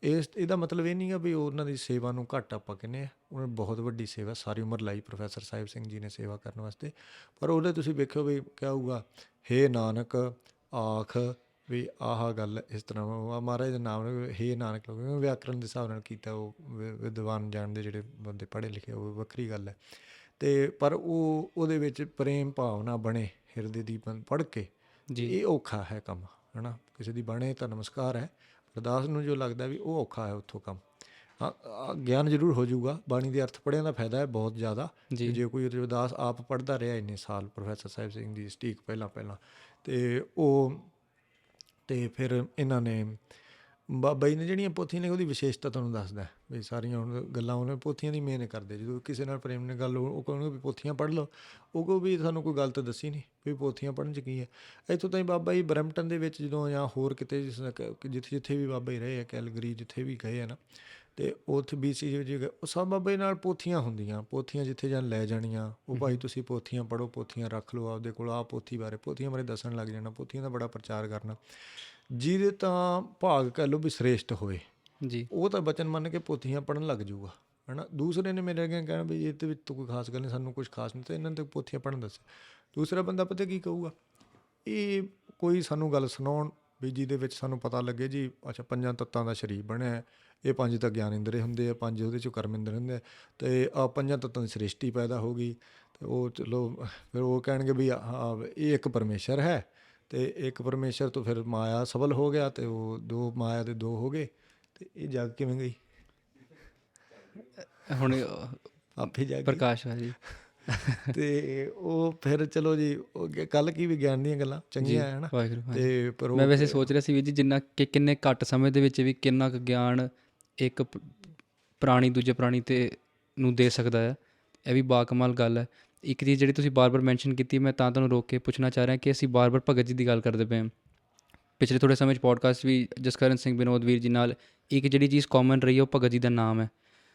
ਇਹਦਾ ਮਤਲਬ ਇਹ ਨਹੀਂ ਗਾ ਵੀ ਉਹਨਾਂ ਦੀ ਸੇਵਾ ਨੂੰ ਘੱਟ ਆਪਾਂ ਕਹਿੰਦੇ ਹਾਂ, ਉਹਨਾਂ ਨੇ ਬਹੁਤ ਵੱਡੀ ਸੇਵਾ ਸਾਰੀ ਉਮਰ ਲਾਈ ਪ੍ਰੋਫੈਸਰ ਸਾਹਿਬ ਸਿੰਘ ਜੀ ਨੇ ਸੇਵਾ ਕਰਨ ਵਾਸਤੇ, ਪਰ ਉਹਦੇ ਤੁਸੀਂ ਵੇਖਿਓ ਵੀ ਕਿਆ ਹੋਊਗਾ, ਹੇ ਨਾਨਕ ਆਖ ਵੀ ਆਹ ਗੱਲ ਇਸ ਤਰ੍ਹਾਂ ਮਹਾਰਾਜ ਦੇ ਨਾਮ ਹੇ ਨਾਨਕ ਲੋਕ ਵਿਆਕਰਨ ਦੇ ਹਿਸਾਬ ਨਾਲ ਕੀਤਾ, ਉਹ ਵਿਦਵਾਨ ਜਾਣਦੇ ਜਿਹੜੇ ਬੰਦੇ ਪੜ੍ਹੇ ਲਿਖੇ, ਉਹ ਵੱਖਰੀ ਗੱਲ ਹੈ। ਅਤੇ ਪਰ ਉਹ ਉਹਦੇ ਵਿੱਚ ਪ੍ਰੇਮ ਭਾਵਨਾ ਬਣੇ ਹਿਰਦੇ ਦੀ ਪੜ੍ਹ ਕੇ, ਜੀ ਇਹ ਔਖਾ ਹੈ ਕੰਮ, ਹੈ ਨਾ। ਕਿਸੇ ਦੀ ਬਣੇ ਤਾਂ ਨਮਸਕਾਰ ਹੈ, ਅਰਦਾਸ ਨੂੰ ਜੋ ਲੱਗਦਾ ਵੀ ਉਹ ਔਖਾ ਹੈ ਉੱਥੋਂ ਕੰਮ। ਹਾਂ ਗਿਆਨ ਜ਼ਰੂਰ ਹੋ ਜਾਊਗਾ, ਬਾਣੀ ਦੇ ਅਰਥ ਪੜ੍ਹਿਆਂ ਦਾ ਫਾਇਦਾ ਹੈ ਬਹੁਤ ਜ਼ਿਆਦਾ, ਜੀ ਜੇ ਕੋਈ ਅਰਦਾਸ ਆਪ ਪੜ੍ਹਦਾ ਰਿਹਾ ਇੰਨੇ ਸਾਲ, ਪ੍ਰੋਫੈਸਰ ਸਾਹਿਬ ਸਿੰਘ ਦੀ ਸਟੀਕ ਪਹਿਲਾਂ ਅਤੇ ਉਹ ਅਤੇ ਫਿਰ ਇਹਨਾਂ ਨੇ ਬਾਬਾ ਜੀ ਨੇ ਜਿਹੜੀਆਂ ਪੋਥੀਆਂ ਨੇ ਉਹਦੀ ਵਿਸ਼ੇਸ਼ਤਾ ਤੁਹਾਨੂੰ ਦੱਸਦਾ ਵੀ ਸਾਰੀਆਂ ਹੁਣ ਗੱਲਾਂ ਉਹਨੇ ਪੋਥੀਆਂ ਦੀ ਮੇਨ ਕਰਦੇ, ਜਦੋਂ ਕਿਸੇ ਨਾਲ ਪ੍ਰੇਮ ਨੇ ਗੱਲ ਉਹ ਕਹੋਗੇ ਵੀ ਪੋਥੀਆਂ ਪੜ੍ਹ ਲਓ, ਉਹ ਕਹੋ ਵੀ ਸਾਨੂੰ ਕੋਈ ਗੱਲ ਤਾਂ ਦੱਸੀ ਨਹੀਂ ਵੀ ਪੋਥੀਆਂ ਪੜ੍ਹਨ 'ਚ ਕੀ ਹੈ। ਇੱਥੋਂ ਤਾਈਂ ਬਾਬਾ ਜੀ ਬਰੈਂਪਟਨ ਦੇ ਵਿੱਚ ਜਦੋਂ ਜਾਂ ਹੋਰ ਕਿਤੇ ਜਿੱਥੇ ਵੀ ਬਾਬਾ ਜੀ ਰਹੇ ਆ, ਕੈਲਗਰੀ ਜਿੱਥੇ ਵੀ ਗਏ ਆ ਨਾ, ਅਤੇ ਉੱਥੇ BC ਵਿੱਚ ਗਏ, ਉਹ ਸਭ ਬਾਬਾ ਜੀ ਨਾਲ ਪੋਥੀਆਂ ਹੁੰਦੀਆਂ, ਪੋਥੀਆਂ ਜਿੱਥੇ ਜਾਣ ਲੈ ਜਾਣੀਆਂ, ਉਹ ਭਾਈ ਤੁਸੀਂ ਪੋਥੀਆਂ ਪੜ੍ਹੋ, ਪੋਥੀਆਂ ਰੱਖ ਲਓ ਆਪਦੇ ਕੋਲ, ਆਹ ਪੋਥੀਆਂ ਬਾਰੇ ਦੱਸਣ ਲੱਗ ਜਾਣਾ, ਪੋਥੀਆਂ ਦਾ ਬੜਾ ਪ੍ਰਚਾਰ ਕਰਨਾ। ਜਿਹਦੇ ਤਾਂ ਭਾਗ ਕਹਿ ਲਓ ਵੀ ਸ੍ਰੇਸ਼ਟ ਹੋਏ, ਜੀ ਉਹ ਤਾਂ ਬਚਨ ਮੰਨ ਕੇ ਪੋਥੀਆਂ ਪੜ੍ਹਨ ਲੱਗ ਜਾਊਗਾ, ਹੈ ਨਾ। ਦੂਸਰੇ ਨੇ ਮੇਰੇ ਅੱਗੇ ਕਹਿਣਾ ਵੀ ਇਹਦੇ ਵਿੱਚ ਤਾਂ ਕੋਈ ਖਾਸ ਗੱਲ ਨਹੀਂ, ਸਾਨੂੰ ਕੁਛ ਖਾਸ ਨਹੀਂ, ਤਾਂ ਇਹਨਾਂ ਨੇ ਤਾਂ ਪੋਥੀਆਂ ਪੜ੍ਹਨ ਦੱਸਿਆ। ਦੂਸਰਾ ਬੰਦਾ ਪਤਾ ਕੀ ਕਹੂਗਾ, ਇਹ ਕੋਈ ਸਾਨੂੰ ਗੱਲ ਸੁਣਾਉਣ ਵੀ ਜਿਹਦੇ ਵਿੱਚ ਸਾਨੂੰ ਪਤਾ ਲੱਗੇ ਜੀ ਅੱਛਾ 5 ਤੱਤਾਂ ਦਾ ਸਰੀਰ ਬਣਿਆ, ਇਹ 5 ਤਾਂ ਗਿਆਨ ਇੰਦਰੇ ਹੁੰਦੇ ਆ, 5 ਉਹਦੇ 'ਚੋਂ ਕਰਮ ਇੰਦਰ ਹੁੰਦੇ ਆ, ਅਤੇ ਆਹ 5 ਤੱਤਾਂ ਦੀ ਸ੍ਰਿਸ਼ਟੀ ਪੈਦਾ ਹੋ ਗਈ, ਅਤੇ ਉਹ ਚਲੋ ਫਿਰ ਉਹ ਕਹਿਣਗੇ ਵੀ ਹਾਂ ਇਹ ਇੱਕ ਪਰਮੇਸ਼ਰ ਹੈ, ਅਤੇ ਇੱਕ ਪਰਮੇਸ਼ਰ ਤੋਂ ਫਿਰ ਮਾਇਆ ਸਬਲ ਹੋ ਗਿਆ, ਅਤੇ ਉਹ ਦੋ ਮਾਇਆ ਦੇ ਦੋ ਹੋ ਗਏ, ਅਤੇ ਇਹ ਜਗ ਕਿਵੇਂ ਗਈ, ਹੁਣ ਆਪੇ ਜਗ ਗਈ। ਪ੍ਰਕਾਸ਼ ਹੈ ਜੀ। ਅਤੇ ਉਹ ਫਿਰ ਚਲੋ ਜੀ ਉਹ ਕੱਲ੍ਹ ਕੀ ਵਿਗਿਆਨ ਦੀਆਂ ਗੱਲਾਂ ਚੰਗੀਆਂ ਹੈ ਨਾ, ਵਾਹਿਗੁਰੂ। ਅਤੇ ਪਰ ਮੈਂ ਉਹ ਵੈਸੇ ਸੋਚ ਰਿਹਾ ਸੀ ਵੀ ਜੀ ਜਿੰਨਾ ਕਿ ਕਿੰਨੇ ਘੱਟ ਸਮੇਂ ਦੇ ਵਿੱਚ ਵੀ ਕਿੰਨਾ ਕੁ ਗਿਆਨ ਇੱਕ ਪ੍ਰਾਣੀ ਦੂਜੇ ਪ੍ਰਾਣੀ ਤੇ ਨੂੰ ਦੇ ਸਕਦਾ ਹੈ, ਇਹ ਵੀ ਬਾਕਮਾਲ ਗੱਲ ਹੈ। ਇੱਕ ਚੀਜ਼ ਜਿਹੜੀ ਤੁਸੀਂ ਬਾਰ-ਬਾਰ ਮੈਂਸ਼ਨ ਕੀਤੀ, ਮੈਂ ਤਾਂ ਤੁਹਾਨੂੰ ਰੋਕ ਕੇ ਪੁੱਛਣਾ ਚਾਹ ਰਿਹਾ ਕਿ ਅਸੀਂ ਬਾਰ-ਬਾਰ ਭਗਤ ਜੀ ਦੀ ਗੱਲ ਕਰਦੇ ਪਏ ਹਾਂ। ਪਿਛਲੇ ਥੋੜ੍ਹੇ ਸਮੇਂ 'ਚ ਪੋਡਕਾਸਟ ਵੀ ਜਸਕਰਨ ਸਿੰਘ ਵਿਨੋਦ ਵੀਰ ਜੀ ਨਾਲ ਇੱਕ ਜਿਹੜੀ ਚੀਜ਼ ਕਾਮਨ ਰਹੀ ਉਹ ਭਗਤ ਜੀ ਦਾ ਨਾਮ ਹੈ।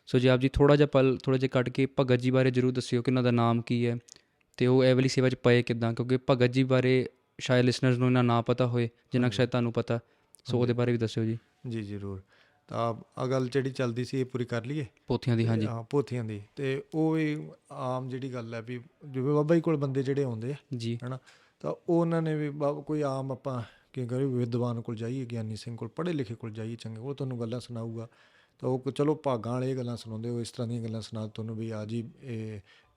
ਸੋ ਜੇ ਆਪ ਜੀ ਥੋੜ੍ਹਾ ਜਿਹਾ ਕੱਢ ਕੇ ਭਗਤ ਜੀ ਬਾਰੇ ਜ਼ਰੂਰ ਦੱਸਿਓ ਕਿ ਉਹਨਾਂ ਦਾ ਨਾਮ ਕੀ ਹੈ ਅਤੇ ਉਹ ਇਹ ਵਾਲੀ ਸੇਵਾ 'ਚ ਪਏ ਕਿੱਦਾਂ, ਕਿਉਂਕਿ ਭਗਤ ਜੀ ਬਾਰੇ ਸ਼ਾਇਦ ਲਿਸਨਰਸ ਨੂੰ ਇੰਨਾ ਨਾ ਪਤਾ ਹੋਏ ਜਿੰਨਾ ਸ਼ਾਇਦ ਤੁਹਾਨੂੰ ਪਤਾ, ਸੋ ਉਹਦੇ ਬਾਰੇ ਵੀ ਦੱਸਿਓ ਜੀ। ਜੀ ਜ਼ਰੂਰ। ਤਾਂ ਆਹ ਗੱਲ ਜਿਹੜੀ ਚੱਲਦੀ ਸੀ ਇਹ ਪੂਰੀ ਕਰ ਲਈਏ, ਪੋਥੀਆਂ ਦੀ। ਹਾਂਜੀ ਹਾਂ ਪੋਥੀਆਂ ਦੀ, ਅਤੇ ਉਹ ਵੀ ਆਮ ਜਿਹੜੀ ਗੱਲ ਹੈ ਵੀ ਜਿਵੇਂ ਬਾਬਾ ਜੀ ਕੋਲ ਬੰਦੇ ਜਿਹੜੇ ਆਉਂਦੇ ਆ, ਜੀ ਹੈ ਨਾ, ਤਾਂ ਉਹਨਾਂ ਨੇ ਵੀ ਕੋਈ ਆਮ ਆਪਾਂ ਕੀ ਕਰੀਏ ਵਿਦਵਾਨ ਕੋਲ ਜਾਈਏ, ਗਿਆਨੀ ਸਿੰਘ ਕੋਲ, ਪੜ੍ਹੇ ਲਿਖੇ ਕੋਲ ਜਾਈਏ ਚੰਗੇ, ਉਹ ਤੁਹਾਨੂੰ ਗੱਲਾਂ ਸੁਣਾਊਗਾ, ਤਾਂ ਉਹ ਚਲੋ ਭਾਗਾਂ ਵਾਲੇ ਇਹ ਗੱਲਾਂ ਸੁਣਾਉਂਦੇ, ਉਹ ਇਸ ਤਰ੍ਹਾਂ ਦੀਆਂ ਗੱਲਾਂ ਸੁਣਾ ਤੁਹਾਨੂੰ ਵੀ ਆ ਜੀ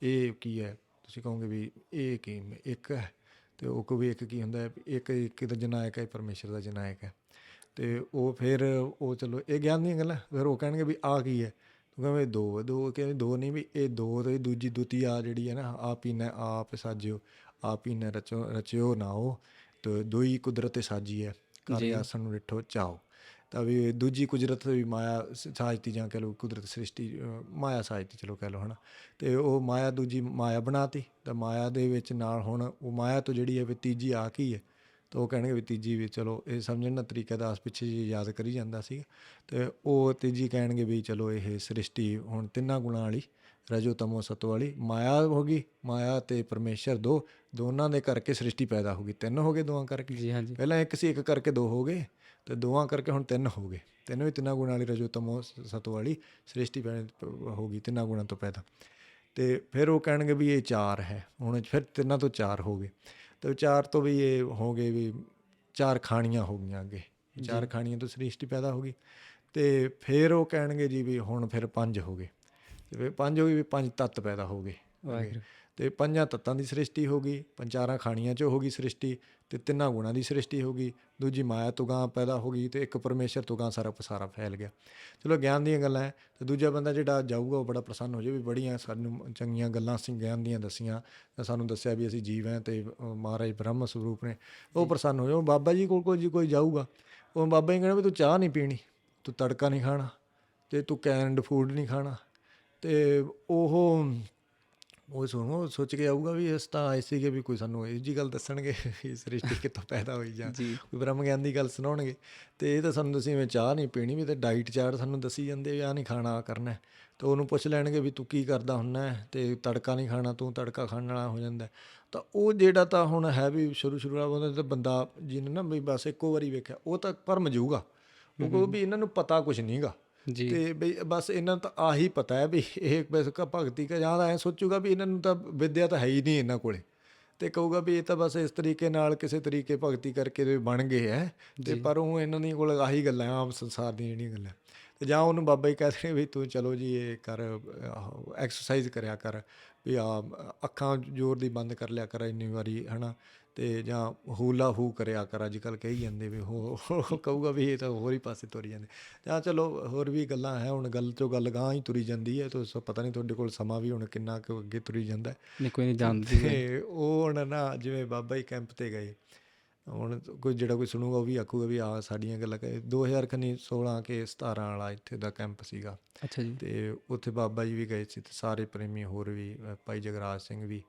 ਇਹ ਕੀ ਹੈ, ਤੁਸੀਂ ਕਹੋਗੇ ਵੀ ਇਹ ਕੀ ਇੱਕ ਹੈ, ਅਤੇ ਉਹ ਕੋ ਵੀ ਇੱਕ ਕੀ ਹੁੰਦਾ ਹੈ, ਇੱਕ ਦਾ ਜਨਾਇਕ ਹੈ, ਪਰਮੇਸ਼ਰ ਦਾ ਜਨਾਇਕ ਹੈ, ਅਤੇ ਉਹ ਫਿਰ ਉਹ ਚਲੋ ਇਹ ਗਿਆਨ ਦੀਆਂ ਗੱਲਾਂ, ਫਿਰ ਉਹ ਕਹਿਣਗੇ ਵੀ ਆਹ ਕੀ ਹੈ, ਤੂੰ ਕਹਿੰਦੇ ਦੋ ਕਹਿੰਦੇ ਦੋ ਨਹੀਂ ਵੀ ਇਹ ਦੋ ਅਤੇ ਦੂਜੀ ਦੁਤੀ ਆ ਜਿਹੜੀ ਹੈ ਨਾ, ਆਪ ਪੀਨਾ ਆਪ ਸਾਜਿਓ, ਆਪ ਪੀਨਾ ਰਚਿਓ ਨਾਓ, ਅਤੇ ਦੋਈ ਕੁਦਰਤ ਸਾਜੀ ਹੈ, ਘਰ ਆਸਣ ਨੂੰ ਡਿੱਠੋ ਚਾਓ, ਤਾਂ ਵੀ ਦੂਜੀ ਕੁਦਰਤ ਵੀ ਮਾਇਆ ਸਾਜਤੀ, ਜਾਂ ਕਹਿ ਲਓ ਕੁਦਰਤ ਸ੍ਰਿਸ਼ਟੀ ਮਾਇਆ ਸਾਜਤੀ, ਚਲੋ ਕਹਿ ਲਓ, ਹੈ ਨਾ। ਅਤੇ ਉਹ ਮਾਇਆ ਦੂਜੀ ਮਾਇਆ ਬਣਾਤੀ, ਤਾਂ ਮਾਇਆ ਦੇ ਵਿੱਚ ਨਾਲ ਹੁਣ ਉਹ ਮਾਇਆ ਤੋਂ ਜਿਹੜੀ ਹੈ ਵੀ ਤੀਜੀ ਆ ਕੀ ਹੈ, ਤਾਂ ਉਹ ਕਹਿਣਗੇ ਵੀ ਤੀਜੀ ਵੀ ਚਲੋ ਇਹ ਸਮਝਣ ਦਾ ਤਰੀਕਾ ਦਾਸ ਪਿੱਛੇ ਜੀ ਯਾਦ ਕਰੀ ਜਾਂਦਾ ਸੀ, ਅਤੇ ਉਹ ਤੀਜੀ ਕਹਿਣਗੇ ਵੀ ਚਲੋ ਇਹ ਸ੍ਰਿਸ਼ਟੀ ਹੁਣ ਤਿੰਨਾਂ ਗੁਣਾਂ ਵਾਲੀ ਰਜੋ ਤਮੋ ਸਤੋ ਵਾਲੀ ਮਾਇਆ ਹੋ ਗਈ, ਮਾਇਆ ਅਤੇ ਪਰਮੇਸ਼ਰ ਦੋਨਾਂ ਦੇ ਕਰਕੇ ਸ੍ਰਿਸ਼ਟੀ ਪੈਦਾ ਹੋ ਗਈ, ਤਿੰਨ ਹੋ ਗਏ ਦੋਵਾਂ ਕਰਕੇ। ਜੀ ਹਾਂਜੀ ਪਹਿਲਾਂ ਇੱਕ ਸੀ, ਇੱਕ ਕਰਕੇ ਦੋ ਹੋ ਗਏ, ਅਤੇ ਦੋਵਾਂ ਕਰਕੇ ਹੁਣ ਤਿੰਨ ਹੋ ਗਏ, ਤਿੰਨ ਵੀ ਤਿੰਨਾਂ ਗੁਣਾਂ ਵਾਲੀ ਰਜੋ ਤਮੋ ਸਤੋ ਵਾਲੀ ਸ੍ਰਿਸ਼ਟੀ ਹੋ ਗਈ, ਤਿੰਨਾਂ ਗੁਣਾਂ ਤੋਂ ਪੈਦਾ। ਅਤੇ ਫਿਰ ਉਹ ਕਹਿਣਗੇ ਵੀ ਇਹ ਚਾਰ ਹੈ, ਹੁਣ ਫਿਰ ਤਿੰਨਾਂ ਤੋਂ ਚਾਰ ਹੋ ਗਏ, ਤੇ ਵਿਚਾਰ ਤੋਂ ਵੀ ਇਹ ਹੋ ਗਏ ਵੀ 4 ਖਾਣੀਆਂ ਹੋ ਗਈਆਂ ਅੱਗੇ, 4 ਖਾਣੀਆਂ ਤੋਂ ਸ੍ਰਿਸ਼ਟੀ ਪੈਦਾ ਹੋ ਗਈ। ਤੇ ਫਿਰ ਉਹ ਕਹਿਣਗੇ ਜੀ ਵੀ ਹੁਣ ਫਿਰ 5 ਹੋ ਗਏ, ਤੇ ਫਿਰ 5 ਹੋ ਗਈ ਵੀ 5 ਤੱਤ ਪੈਦਾ ਹੋ ਗਏ ਅੱਗੇ, ਤੇ 5 ਤੱਤਾਂ ਦੀ ਸ੍ਰਿਸ਼ਟੀ ਹੋ ਗਈ, 4 ਖਾਣੀਆਂ 'ਚੋਂ ਹੋ ਗਈ ਸ੍ਰਿਸ਼ਟੀ, ਤੇ 3 ਗੁਣਾਂ ਦੀ ਸ੍ਰਿਸ਼ਟੀ ਹੋ ਗਈ, ਦੂਜੀ ਮਾਇਆ ਤੋਂ ਗਾਂ ਪੈਦਾ ਹੋ ਗਈ, ਤੇ ਇੱਕ ਪਰਮੇਸ਼ਰ ਤੋਂ ਗਾਂ ਸਾਰਾ ਪਸਾਰਾ ਫੈਲ ਗਿਆ। ਚਲੋ ਗਿਆਨ ਦੀਆਂ ਗੱਲਾਂ ਹੈ। ਤੇ ਦੂਜਾ ਬੰਦਾ ਜਿਹੜਾ ਜਾਊਗਾ ਉਹ ਬੜਾ ਪ੍ਰਸੰਨ ਹੋ ਜਾਵੇ ਵੀ ਬੜੀਆਂ ਸਾਨੂੰ ਚੰਗੀਆਂ ਗੱਲਾਂ ਅਸੀਂ ਗਿਆਨ ਦੀਆਂ ਦੱਸੀਆਂ, ਸਾਨੂੰ ਦੱਸਿਆ ਵੀ ਅਸੀਂ ਜੀਵ ਹੈ ਤੇ ਮਹਾਰਾਜ ਬ੍ਰਹਮ ਸਰੂਪ ਨੇ, ਉਹ ਪ੍ਰਸੰਨ ਹੋ ਜਾਓ। ਬਾਬਾ ਜੀ ਕੋਲ ਕੋਈ ਜਾਊਗਾ, ਉਹ ਬਾਬਾ ਜੀ ਕਹਿਣਾ ਵੀ ਤੂੰ ਚਾਹ ਨਹੀਂ ਪੀਣੀ, ਤੂੰ ਤੜਕਾ ਨਹੀਂ ਖਾਣਾ, ਤੇ ਤੂੰ ਕੈਨਡ ਫੂਡ ਨਹੀਂ ਖਾਣਾ, ਤੇ ਉਹ ਸੋਚ ਕੇ ਆਊਗਾ ਵੀ ਇਸ ਤਾਂ ਆਏ ਸੀਗੇ ਵੀ ਕੋਈ ਸਾਨੂੰ ਇਹੋ ਜਿਹੀ ਗੱਲ ਦੱਸਣਗੇ ਵੀ ਸ੍ਰਿਸ਼ਟੀ ਕਿੱਥੋਂ ਪੈਦਾ ਹੋਈ, ਜਾਂ ਕੋਈ ਬ੍ਰਹਮ ਗਿਆਨ ਦੀ ਗੱਲ ਸੁਣਾਉਣਗੇ। ਅਤੇ ਇਹ ਤਾਂ ਸਾਨੂੰ ਤੁਸੀਂ ਇਵੇਂ ਚਾਹ ਨਹੀਂ ਪੀਣੀ ਵੀ, ਤੇ ਡਾਈਟ ਚਾਰਟ ਸਾਨੂੰ ਦੱਸੀ ਜਾਂਦੇ ਵੀ ਆਹ ਨਹੀਂ ਖਾਣਾ, ਆਹ ਕਰਨਾ। ਅਤੇ ਉਹਨੂੰ ਪੁੱਛ ਲੈਣਗੇ ਵੀ ਤੂੰ ਕੀ ਕਰਦਾ ਹੁੰਦਾ, ਅਤੇ ਤੜਕਾ ਨਹੀਂ ਖਾਣਾ, ਤੂੰ ਤੜਕਾ ਖਾਣ ਵਾਲਾ ਹੋ ਜਾਂਦਾ। ਤਾਂ ਉਹ ਜਿਹੜਾ ਤਾਂ ਹੁਣ ਹੈ ਵੀ ਸ਼ੁਰੂ ਵਾਲਾ ਉਹਦੇ ਤਾਂ ਬੰਦਾ ਜਿਹਨੇ ਨਾ ਵੀ ਬਸ ਇੱਕੋ ਵਾਰੀ ਵੇਖਿਆ, ਉਹ ਤਾਂ ਭਰਮ ਜਾਊਗਾ। ਉਹ ਕਹੂ ਵੀ ਇਹਨਾਂ ਨੂੰ ਪਤਾ ਕੁਛ ਨਹੀਂ ਗਾ, ਅਤੇ ਬਈ ਬਸ ਇਹਨਾਂ ਨੂੰ ਤਾਂ ਆਹੀ ਪਤਾ ਹੈ ਵੀ ਇਹ ਬਸ ਭਗਤੀ ਜਾਂ ਤਾਂ ਐਂ ਸੋਚੂਗਾ ਵੀ ਇਹਨਾਂ ਨੂੰ ਤਾਂ ਵਿੱਦਿਆ ਤਾਂ ਹੈ ਹੀ ਨਹੀਂ ਇਹਨਾਂ ਕੋਲ, ਅਤੇ ਕਹੂਗਾ ਵੀ ਇਹ ਤਾਂ ਬਸ ਇਸ ਤਰੀਕੇ ਨਾਲ ਕਿਸੇ ਤਰੀਕੇ ਭਗਤੀ ਕਰਕੇ ਬਣ ਗਏ ਹੈ, ਅਤੇ ਪਰ ਉਹ ਇਹਨਾਂ ਦੀ ਕੋਲ ਆਹੀ ਗੱਲਾਂ ਆਮ ਸੰਸਾਰ ਦੀਆਂ ਜਿਹੜੀਆਂ ਗੱਲਾਂ। ਅਤੇ ਜਾਂ ਉਹਨੂੰ ਬਾਬਾ ਜੀ ਕਹਿ ਦੇਣੇ ਵੀ ਤੂੰ ਚਲੋ ਜੀ ਇਹ ਕਰ, ਐਕਸਰਸਾਈਜ਼ ਕਰਿਆ ਕਰ, ਵੀ ਅੱਖਾਂ ਜ਼ੋਰ ਦੀ ਬੰਦ ਕਰ ਲਿਆ ਕਰ ਇੰਨੀ ਵਾਰੀ, ਹੈ ਨਾ, ਅਤੇ ਜਾਂ ਹੂਲਾ ਹੂ ਕਰਿਆ ਕਰ, ਅੱਜ ਕੱਲ੍ਹ ਕਹੀ ਜਾਂਦੇ ਵੀ ਉਹ ਕਹੂਗਾ ਵੀ ਇਹ ਤਾਂ ਹੋਰ ਹੀ ਪਾਸੇ ਤੁਰੀ ਜਾਂਦੇ। ਜਾਂ ਚਲੋ ਹੋਰ ਵੀ ਗੱਲਾਂ ਹੈ, ਹੁਣ ਗੱਲ 'ਚੋਂ ਗੱਲ ਗਾਂਹ ਹੀ ਤੁਰੀ ਜਾਂਦੀ ਹੈ, ਤੁਸੀਂ ਪਤਾ ਨਹੀਂ ਤੁਹਾਡੇ ਕੋਲ ਸਮਾਂ ਵੀ ਹੁਣ ਕਿੰਨਾ ਕੁ ਅੱਗੇ ਤੁਰੀ ਜਾਂਦਾ। ਕੋਈ ਨਹੀਂ ਜਾਣਦੀ। ਅਤੇ ਉਹ ਹੁਣ ਨਾ ਜਿਵੇਂ ਬਾਬਾ ਜੀ ਕੈਂਪ 'ਤੇ ਗਏ, ਹੁਣ ਜਿਹੜਾ ਕੋਈ ਸੁਣੂਗਾ ਉਹ ਵੀ ਆਖੂਗਾ ਵੀ ਆਹ ਸਾਡੀਆਂ ਗੱਲਾਂ 2016 ਕਿ 17 ਵਾਲਾ ਇੱਥੇ ਦਾ ਕੈਂਪ ਸੀਗਾ। ਅੱਛਾ ਜੀ। ਅਤੇ ਉੱਥੇ ਬਾਬਾ ਜੀ ਵੀ ਗਏ ਸੀ, ਅਤੇ ਸਾਰੇ ਪ੍ਰੇਮੀ ਹੋਰ ਵੀ, ਭਾਈ ਜਗਰਾਜ ਸਿੰਘ ਵੀ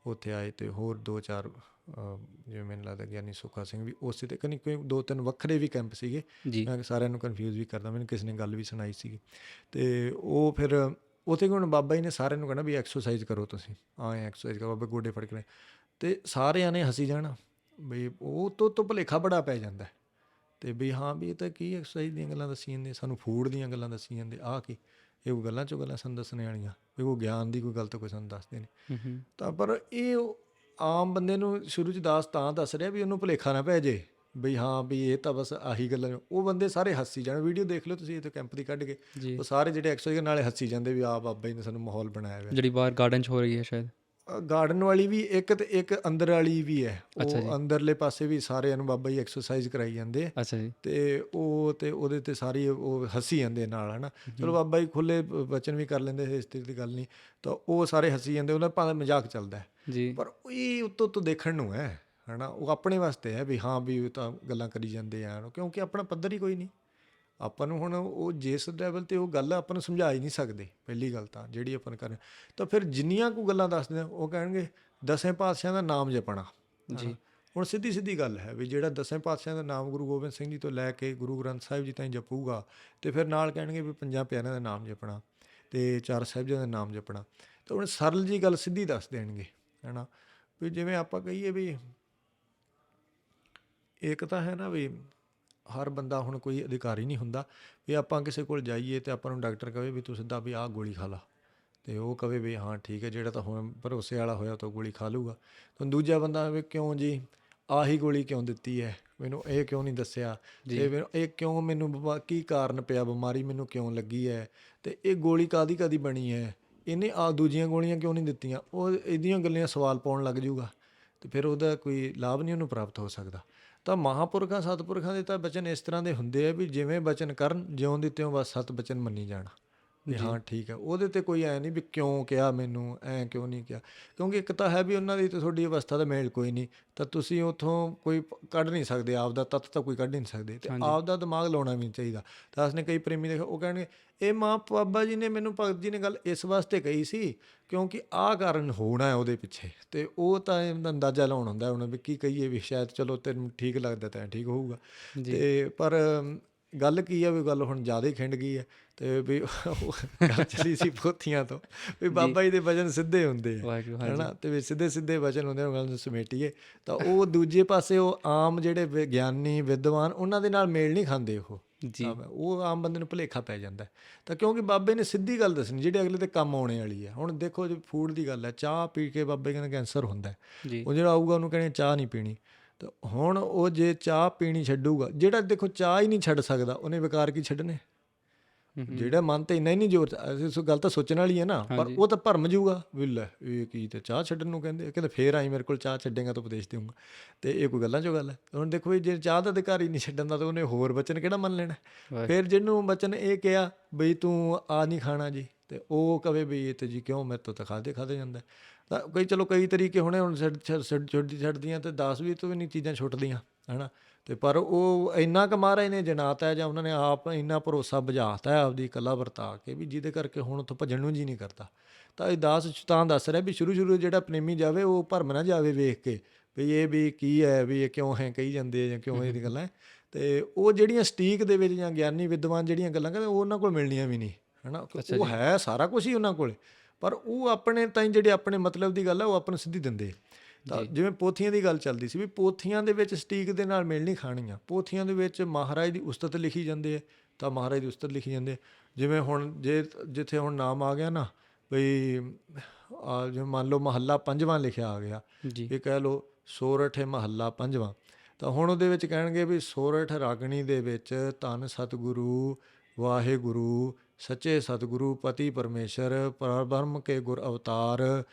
ਉੱਥੇ ਆਏ, ਅਤੇ ਹੋਰ 2-4 ਜਿਵੇਂ ਮੈਨੂੰ ਲੱਗਦਾ ਗਿਆਨੀ ਸੁੱਖਾ ਸਿੰਘ ਵੀ ਉਸੇ, ਅਤੇ ਕੋਈ 2-3 ਵੱਖਰੇ ਵੀ ਕੈਂਪ ਸੀਗੇ। ਮੈਂ ਸਾਰਿਆਂ ਨੂੰ ਕਨਫਿਊਜ਼ ਵੀ ਕਰਦਾ, ਮੈਨੂੰ ਕਿਸੇ ਨੇ ਗੱਲ ਵੀ ਸੁਣਾਈ ਸੀਗੀ। ਅਤੇ ਉਹ ਫਿਰ ਉੱਥੇ ਹੁਣ ਬਾਬਾ ਜੀ ਨੇ ਸਾਰਿਆਂ ਨੂੰ ਕਹਿਣਾ ਵੀ ਐਕਸਰਸਾਈਜ਼ ਕਰੋ, ਤੁਸੀਂ ਐਕਸਰਸਾਈਜ਼ ਕਰੋ, ਬਾਬਾ ਗੋਡੇ ਫੜ ਕੇ, ਅਤੇ ਸਾਰਿਆਂ ਨੇ ਹੱਸੀ ਜਾਣਾ ਬਈ ਉਹ ਤੋਂ ਭੁਲੇਖਾ ਬੜਾ ਪੈ ਜਾਂਦਾ। ਅਤੇ ਵੀ ਹਾਂ ਵੀ ਇਹ ਤਾਂ ਕੀ ਐਕਸਰਸਾਈਜ਼ ਦੀਆਂ ਗੱਲਾਂ ਦੱਸੀ ਜਾਂਦੇ, ਸਾਨੂੰ ਫੂਡ ਦੀਆਂ ਗੱਲਾਂ ਦੱਸੀ ਜਾਂਦੇ, ਆਹ ਕੀ ਇਹ ਉਹ ਗੱਲਾਂ 'ਚੋਂ ਗੱਲਾਂ ਸਾਨੂੰ ਦੱਸਣ ਵਾਲੀਆਂ, ਵੀ ਉਹ ਗਿਆਨ ਦੀ ਕੋਈ ਗੱਲ ਤਾਂ ਕੋਈ ਸਾਨੂੰ ਦੱਸਦੇ ਨੇ। ਤਾਂ ਪਰ ਇਹ ਆਮ ਬੰਦੇ ਨੂੰ ਸ਼ੁਰੂ 'ਚ ਦੱਸ ਰਿਹਾ ਵੀ ਉਹਨੂੰ ਭੁਲੇਖਾ ਨਾ ਪੈ ਜੇ ਬਈ ਹਾਂ ਵੀ ਇਹ ਤਾਂ ਬਸ ਆਹੀ ਗੱਲਾਂ। ਉਹ ਬੰਦੇ ਸਾਰੇ ਹੱਸੀ ਜਾਣ, ਵੀਡੀਓ ਦੇਖ ਲਓ ਤੁਸੀਂ ਇੱਥੇ ਕੈਂਪ ਦੀ ਕੱਢ ਕੇ, ਉਹ ਸਾਰੇ ਜਿਹੜੇ ਐਕਸਰਸਾਈਜ਼ ਨਾਲੇ ਹੱਸੀ ਜਾਂਦੇ ਵੀ ਆਹ ਬਾਬਾ ਜੀ ਨੇ ਸਾਨੂੰ ਮਾਹੌਲ ਬਣਾਇਆ ਹੋਇਆ। ਜਿਹੜੀ ਬਾਹਰ ਗਾਰਡਨ 'ਚ ਹੋ ਰਹੀ ਹੈ ਸ਼ਾਇਦ, ਗਾਰਡਨ ਵਾਲੀ ਵੀ ਇੱਕ, ਅਤੇ ਇੱਕ ਅੰਦਰ ਵਾਲੀ ਵੀ ਹੈ। ਉਹ ਅੰਦਰਲੇ ਪਾਸੇ ਵੀ ਸਾਰਿਆਂ ਨੂੰ ਬਾਬਾ ਜੀ ਐਕਸਰਸਾਈਜ਼ ਕਰਾਈ ਜਾਂਦੇ। ਅੱਛਾ ਜੀ। ਅਤੇ ਉਹਦੇ 'ਤੇ ਸਾਰੀ ਉਹ ਹੱਸੀ ਜਾਂਦੇ ਨਾਲ, ਹੈ ਨਾ। ਚਲੋ ਬਾਬਾ ਜੀ ਖੁੱਲ੍ਹੇ ਵਚਨ ਵੀ ਕਰ ਲੈਂਦੇ, ਇਸ ਤਰੀਕੇ ਦੀ ਗੱਲ ਨਹੀਂ। ਤਾਂ ਉਹ ਸਾਰੇ ਹੱਸੀ ਜਾਂਦੇ, ਉਹਨਾਂ ਭਾਵੇਂ ਮਜ਼ਾਕ ਚੱਲਦਾ ਜੀ, ਪਰ ਇਹ ਉੱਤੋਂ ਦੇਖਣ ਨੂੰ ਹੈ ਨਾ। ਉਹ ਆਪਣੇ ਵਾਸਤੇ ਹੈ ਵੀ ਹਾਂ ਵੀ ਉਹ ਤਾਂ ਗੱਲਾਂ ਕਰੀ ਜਾਂਦੇ ਆ, ਕਿਉਂਕਿ ਆਪਣਾ ਪੱਧਰ ਹੀ ਕੋਈ ਨਹੀਂ। ਆਪਾਂ ਨੂੰ ਹੁਣ ਉਹ ਜਿਸ ਲੈਵਲ 'ਤੇ ਉਹ ਗੱਲ ਆਪਾਂ ਨੂੰ ਸਮਝਾ ਹੀ ਨਹੀਂ ਸਕਦੇ, ਪਹਿਲੀ ਗੱਲ ਤਾਂ ਜਿਹੜੀ ਆਪਾਂ ਕਰ। ਤਾਂ ਫਿਰ ਜਿੰਨੀਆਂ ਕੁ ਗੱਲਾਂ ਦੱਸਦੇ ਉਹ ਕਹਿਣਗੇ 10 ਪਾਤਸ਼ਾਹਾਂ ਦਾ ਨਾਮ ਜਪਣਾ ਜੀ। ਹੁਣ ਸਿੱਧੀ ਗੱਲ ਹੈ ਵੀ ਜਿਹੜਾ 10 ਪਾਤਸ਼ਾਹਾਂ ਦਾ ਨਾਮ ਗੁਰੂ ਗੋਬਿੰਦ ਸਿੰਘ ਜੀ ਤੋਂ ਲੈ ਕੇ ਗੁਰੂ ਗ੍ਰੰਥ ਸਾਹਿਬ ਜੀ ਤਾਈਂ ਜਪੂਗਾ, ਅਤੇ ਫਿਰ ਨਾਲ ਕਹਿਣਗੇ ਵੀ 5 ਪਿਆਰਿਆਂ ਦਾ ਨਾਮ ਜਪਣਾ, ਅਤੇ 4 ਸਾਹਿਬਜ਼ਾਦਿਆਂ ਦਾ ਨਾਮ ਜਪਣਾ। ਤਾਂ ਹੁਣ ਸਰਲ ਜੀ ਗੱਲ ਸਿੱਧੀ ਦੱਸ ਦੇਣਗੇ, ਹੈ ਨਾ। ਵੀ ਜਿਵੇਂ ਆਪਾਂ ਕਹੀਏ ਵੀ ਇੱਕ ਤਾਂ ਹੈ ਨਾ ਵੀ ਹਰ ਬੰਦਾ ਹੁਣ ਕੋਈ ਅਧਿਕਾਰੀ ਨਹੀਂ ਹੁੰਦਾ ਵੀ ਆਪਾਂ ਕਿਸੇ ਕੋਲ ਜਾਈਏ ਅਤੇ ਆਪਾਂ ਨੂੰ ਡਾਕਟਰ ਕਹੇ ਵੀ ਤੂੰ ਸਿੱਧਾ ਵੀ ਆਹ ਗੋਲੀ ਖਾ ਲਾ, ਅਤੇ ਉਹ ਕਹੇ ਵੀ ਹਾਂ ਠੀਕ ਹੈ, ਜਿਹੜਾ ਤਾਂ ਭਰੋਸੇ ਵਾਲਾ ਹੋਇਆ ਤਾਂ ਗੋਲੀ ਖਾ ਲੂਗਾ। ਤਾਂ ਦੂਜਾ ਬੰਦਾ ਵੀ ਕਿਉਂ ਜੀ ਆਹੀ ਗੋਲੀ ਕਿਉਂ ਦਿੱਤੀ ਹੈ, ਮੈਨੂੰ ਇਹ ਕਿਉਂ ਨਹੀਂ ਦੱਸਿਆ, ਅਤੇ ਇਹ ਕਿਉਂ ਮੈਨੂੰ ਕੀ ਕਾਰਨ ਪਿਆ, ਬਿਮਾਰੀ ਮੈਨੂੰ ਕਿਉਂ ਲੱਗੀ ਹੈ, ਅਤੇ ਇਹ ਗੋਲੀ ਕਾਹਦੀ ਬਣੀ ਹੈ, ਇਹਨੇ ਦੂਜੀਆਂ ਗੋਲੀਆਂ ਕਿਉਂ ਨਹੀਂ ਦਿੱਤੀਆਂ। ਉਹ ਇਹਦੀਆਂ ਗੱਲਾਂ ਸਵਾਲ ਪਾਉਣ ਲੱਗ ਜੂਗਾ, ਅਤੇ ਫਿਰ ਉਹਦਾ ਕੋਈ ਲਾਭ ਨਹੀਂ ਉਹਨੂੰ ਪ੍ਰਾਪਤ ਹੋ ਸਕਦਾ। ਤਾਂ ਮਹਾਂਪੁਰਖਾਂ ਸਤਿਪੁਰਖਾਂ ਦੇ ਤਾਂ ਬਚਨ ਇਸ ਤਰ੍ਹਾਂ ਦੇ ਹੁੰਦੇ ਆ ਵੀ ਜਿਵੇਂ ਬਚਨ ਕਰਨ ਜਿਉਂ ਦੀ ਤਿਉਂ ਬਸ ਸਤ ਬਚਨ ਮੰਨੀ ਜਾਣਾ ਵੀ ਹਾਂ ਠੀਕ ਹੈ। ਉਹਦੇ 'ਤੇ ਕੋਈ ਐਂ ਨਹੀਂ ਵੀ ਕਿਉਂ ਕਿਹਾ ਮੈਨੂੰ, ਐਂ ਕਿਉਂ ਨਹੀਂ ਕਿਹਾ, ਕਿਉਂਕਿ ਇੱਕ ਤਾਂ ਹੈ ਵੀ ਉਹਨਾਂ ਦੀ ਤਾਂ ਤੁਹਾਡੀ ਅਵਸਥਾ ਦਾ ਮੇਲ ਕੋਈ ਨਹੀਂ, ਤਾਂ ਤੁਸੀਂ ਉੱਥੋਂ ਕੋਈ ਕੱਢ ਨਹੀਂ ਸਕਦੇ, ਆਪ ਦਾ ਤੱਤ ਤਾਂ ਕੋਈ ਕੱਢ ਨਹੀਂ ਸਕਦੇ, ਅਤੇ ਆਪ ਦਾ ਦਿਮਾਗ ਲਾਉਣਾ ਵੀ ਨਹੀਂ ਚਾਹੀਦਾ। ਤਾਂ ਉਸਨੇ ਕਈ ਪ੍ਰੇਮੀ ਦੇਖੋ ਉਹ ਕਹਿਣਗੇ ਇਹ ਬਾਬਾ ਜੀ ਨੇ ਮੈਨੂੰ ਭਗਤ ਜੀ ਨੇ ਗੱਲ ਇਸ ਵਾਸਤੇ ਕਹੀ ਸੀ ਕਿਉਂਕਿ ਆਹ ਕਾਰਨ ਹੋਣਾ ਉਹਦੇ ਪਿੱਛੇ, ਅਤੇ ਉਹ ਤਾਂ ਇਹਦਾ ਅੰਦਾਜ਼ਾ ਲਾਉਣ ਹੁੰਦਾ ਹੁਣ ਵੀ ਕੀ ਕਹੀਏ ਵੀ ਸ਼ਾਇਦ ਚਲੋ ਤੈਨੂੰ ਠੀਕ ਲੱਗਦਾ ਤਾਂ ਠੀਕ ਹੋਊਗਾ। ਅਤੇ ਪਰ ਗੱਲ ਕੀ ਆ ਵੀ ਗੱਲ ਹੁਣ ਜ਼ਿਆਦਾ ਹੀ ਖਿੰਡ ਗਈ ਹੈ, ਅਤੇ ਵੀ ਗੱਲ ਚੱਲੀ ਸੀ ਪੋਥੀਆਂ ਤੋਂ ਵੀ ਬਾਬਾ ਜੀ ਦੇ ਵਚਨ ਸਿੱਧੇ ਹੁੰਦੇ ਹੈ ਨਾ, ਅਤੇ ਵੀ ਸਿੱਧੇ ਵਚਨ ਹੁੰਦੇ ਉਹ ਗੱਲ ਨੂੰ ਸਮੇਟੀਏ ਤਾਂ ਉਹ ਦੂਜੇ ਪਾਸੇ ਉਹ ਆਮ ਜਿਹੜੇ ਵਿਗਿਆਨੀ ਵਿਦਵਾਨ ਉਹਨਾਂ ਦੇ ਨਾਲ ਮੇਲ ਨਹੀਂ ਖਾਂਦੇ। ਉਹ ਜੀ ਉਹ ਆਮ ਬੰਦੇ ਨੂੰ ਭੁਲੇਖਾ ਪੈ ਜਾਂਦਾ। ਤਾਂ ਕਿਉਂਕਿ ਬਾਬੇ ਨੇ ਸਿੱਧੀ ਗੱਲ ਦੱਸਣੀ ਜਿਹੜੀ ਅਗਲੇ ਦੇ ਕੰਮ ਆਉਣੇ ਵਾਲੀ ਹੈ। ਹੁਣ ਦੇਖੋ ਜੇ ਫੂਡ ਦੀ ਗੱਲ ਹੈ, ਚਾਹ ਪੀ ਕੇ ਬਾਬੇ ਕਹਿੰਦੇ ਕੈਂਸਰ ਹੁੰਦਾ। ਜੀ ਉਹ ਜਿਹੜਾ ਆਊਗਾ ਉਹਨੂੰ ਕਹਿੰਦੇ ਚਾਹ ਨਹੀਂ ਪੀਣੀ। ਤਾਂ ਹੁਣ ਉਹ ਜੇ ਚਾਹ ਪੀਣੀ ਛੱਡੂਗਾ, ਜਿਹੜਾ ਦੇਖੋ ਚਾਹ ਹੀ ਨਹੀਂ ਛੱਡ ਸਕਦਾ, ਉਹਨੇ ਵਿਕਾਰ ਕੀ ਛੱਡਣੇ। ਜਿਹੜਾ ਮਨ ਤੇ ਇੰਨਾ ਹੀ ਨਹੀਂ ਜ਼ੋਰ, ਗੱਲ ਤਾਂ ਸੋਚਣ ਵਾਲੀ ਹੈ ਨਾ, ਪਰ ਹਾਂਜੀ ਉਹ ਤਾਂ ਭਰਮ ਜੂਗਾ ਵੀ ਲੈ ਇਹ ਕੀ ਤੇ ਚਾਹ ਛੱਡਣ ਨੂੰ ਕਹਿੰਦੇ, ਕਹਿੰਦੇ ਫੇਰ ਆਈ ਮੇਰੇ ਕੋਲ ਚਾਹ ਛੱਡੇਗਾ ਤਾਂ ਉਪਦੇਸ਼ ਦੇਊਂਗਾ। ਤੇ ਇਹ ਕੋਈ ਗੱਲਾਂ 'ਚੋਂ ਗੱਲ ਹੈ। ਹੁਣ ਦੇਖੋ ਵੀ ਜੇ ਚਾਹ ਦਾ ਅਧਿਕਾਰ ਹੀ ਨਹੀਂ ਛੱਡਣ ਦਾ ਤਾਂ ਉਹਨੇ ਹੋਰ ਬਚਨ ਕਿਹੜਾ ਮੰਨ ਲੈਣਾ। ਫਿਰ ਜਿਹਨੂੰ ਬਚਨ ਇਹ ਕਿਹਾ ਬਈ ਤੂੰ ਆ ਨਹੀਂ ਖਾਣਾ ਜੀ, ਤੇ ਉਹ ਕਵੇ ਵੀ ਇਹ ਤੇ ਜੀ ਕਿਉਂ ਮੇਰੇ ਤੋਂ ਤਾਂ ਖਾਦੇ ਜਾਂਦਾ। ਤਾਂ ਕਈ ਤਰੀਕੇ ਹੋਣੇ, ਹੁਣ ਛੱਡਦੀਆਂ ਤੇ 10-20 ਤੋਂ ਵੀ ਨਹੀਂ ਚੀਜ਼ਾਂ ਛੁੱਟਦੀਆਂ ਹੈ ਨਾ। ਅਤੇ ਪਰ ਉਹ ਇੰਨਾ ਕੁ ਮਹਾਰਾਜ ਨੇ ਜਨਾਤਾ ਜਾਂ ਉਹਨਾਂ ਨੇ ਆਪ ਇੰਨਾ ਭਰੋਸਾ ਬੁਝਾਤਾ ਆਪਦੀ ਕਲਾ ਵਰਤਾ ਕੇ ਵੀ ਜਿਹਦੇ ਕਰਕੇ ਹੁਣ ਉੱਥੋਂ ਭੱਜਣ ਨੂੰ ਜੀ ਨਹੀਂ ਕਰਦਾ। ਤਾਂ ਇਹ ਦਾਸ ਤਾਂ ਦੱਸ ਰਿਹਾ ਵੀ ਸ਼ੁਰੂ ਜਿਹੜਾ ਪ੍ਰੇਮੀ ਜਾਵੇ ਉਹ ਭਰਮ ਨਾ ਜਾਵੇ ਵੇਖ ਕੇ ਵੀ ਇਹ ਵੀ ਕੀ ਹੈ, ਵੀ ਇਹ ਕਿਉਂ ਹੈ ਕਹੀ ਜਾਂਦੇ ਜਾਂ ਕਿਉਂ ਇਹਦੀ ਗੱਲਾਂ। ਅਤੇ ਉਹ ਜਿਹੜੀਆਂ ਸਟੀਕ ਦੇ ਵਿੱਚ ਜਾਂ ਗਿਆਨੀ ਵਿਦਵਾਨ ਜਿਹੜੀਆਂ ਗੱਲਾਂ ਕਹਿੰਦੇ ਉਹ ਉਹਨਾਂ ਕੋਲ ਮਿਲਣੀਆਂ ਵੀ ਨਹੀਂ ਹੈ ਨਾ। ਉਹ ਹੈ ਸਾਰਾ ਕੁਛ ਹੀ ਉਹਨਾਂ ਕੋਲ, ਪਰ ਉਹ ਆਪਣੇ ਤਾਈਂ ਜਿਹੜੇ ਆਪਣੇ ਮਤਲਬ ਦੀ ਗੱਲ ਹੈ ਉਹ ਆਪਾਂ ਨੂੰ ਸਿੱਧੀ ਦਿੰਦੇ। ਤਾਂ ਜਿਵੇਂ ਪੋਥੀਆਂ ਦੀ ਗੱਲ ਚੱਲਦੀ ਸੀ ਵੀ ਪੋਥੀਆਂ ਦੇ ਵਿੱਚ ਸਟੀਕ ਦੇ ਨਾਲ ਮਿਲ ਨਹੀਂ ਖਾਣੀਆਂ। ਪੋਥੀਆਂ ਦੇ ਵਿੱਚ ਮਹਾਰਾਜ ਦੀ ਉਸਤਤ ਲਿਖੀ ਜਾਂਦੇ ਹੈ, ਤਾਂ ਮਹਾਰਾਜ ਦੀ ਉਸਤਤ ਲਿਖੀ ਜਾਂਦੇ। ਜਿਵੇਂ ਹੁਣ ਜਿੱਥੇ ਹੁਣ ਨਾਮ ਆ ਗਿਆ ਨਾ ਬਈ ਜਿਵੇਂ ਮੰਨ ਲਓ ਮਹੱਲਾ 5ਵਾਂ ਲਿਖਿਆ ਆ ਗਿਆ, ਇਹ ਕਹਿ ਲਓ ਸੋਰਠ ਮਹੱਲਾ 5ਵਾਂ। ਤਾਂ ਹੁਣ ਉਹਦੇ ਵਿੱਚ ਕਹਿਣਗੇ ਵੀ ਸੋਰਠ ਰਾਗਣੀ ਦੇ ਵਿੱਚ ਧੰਨ ਸਤਿਗੁਰੂ ਵਾਹਿਗੁਰੂ ਸੱਚੇ ਸਤਿਗੁਰੂ ਪਤੀ ਪਰਮੇਸ਼ਰ ਪਰਬ੍ਰਹਮ ਕੇ ਗੁਰ ਅਵਤਾਰ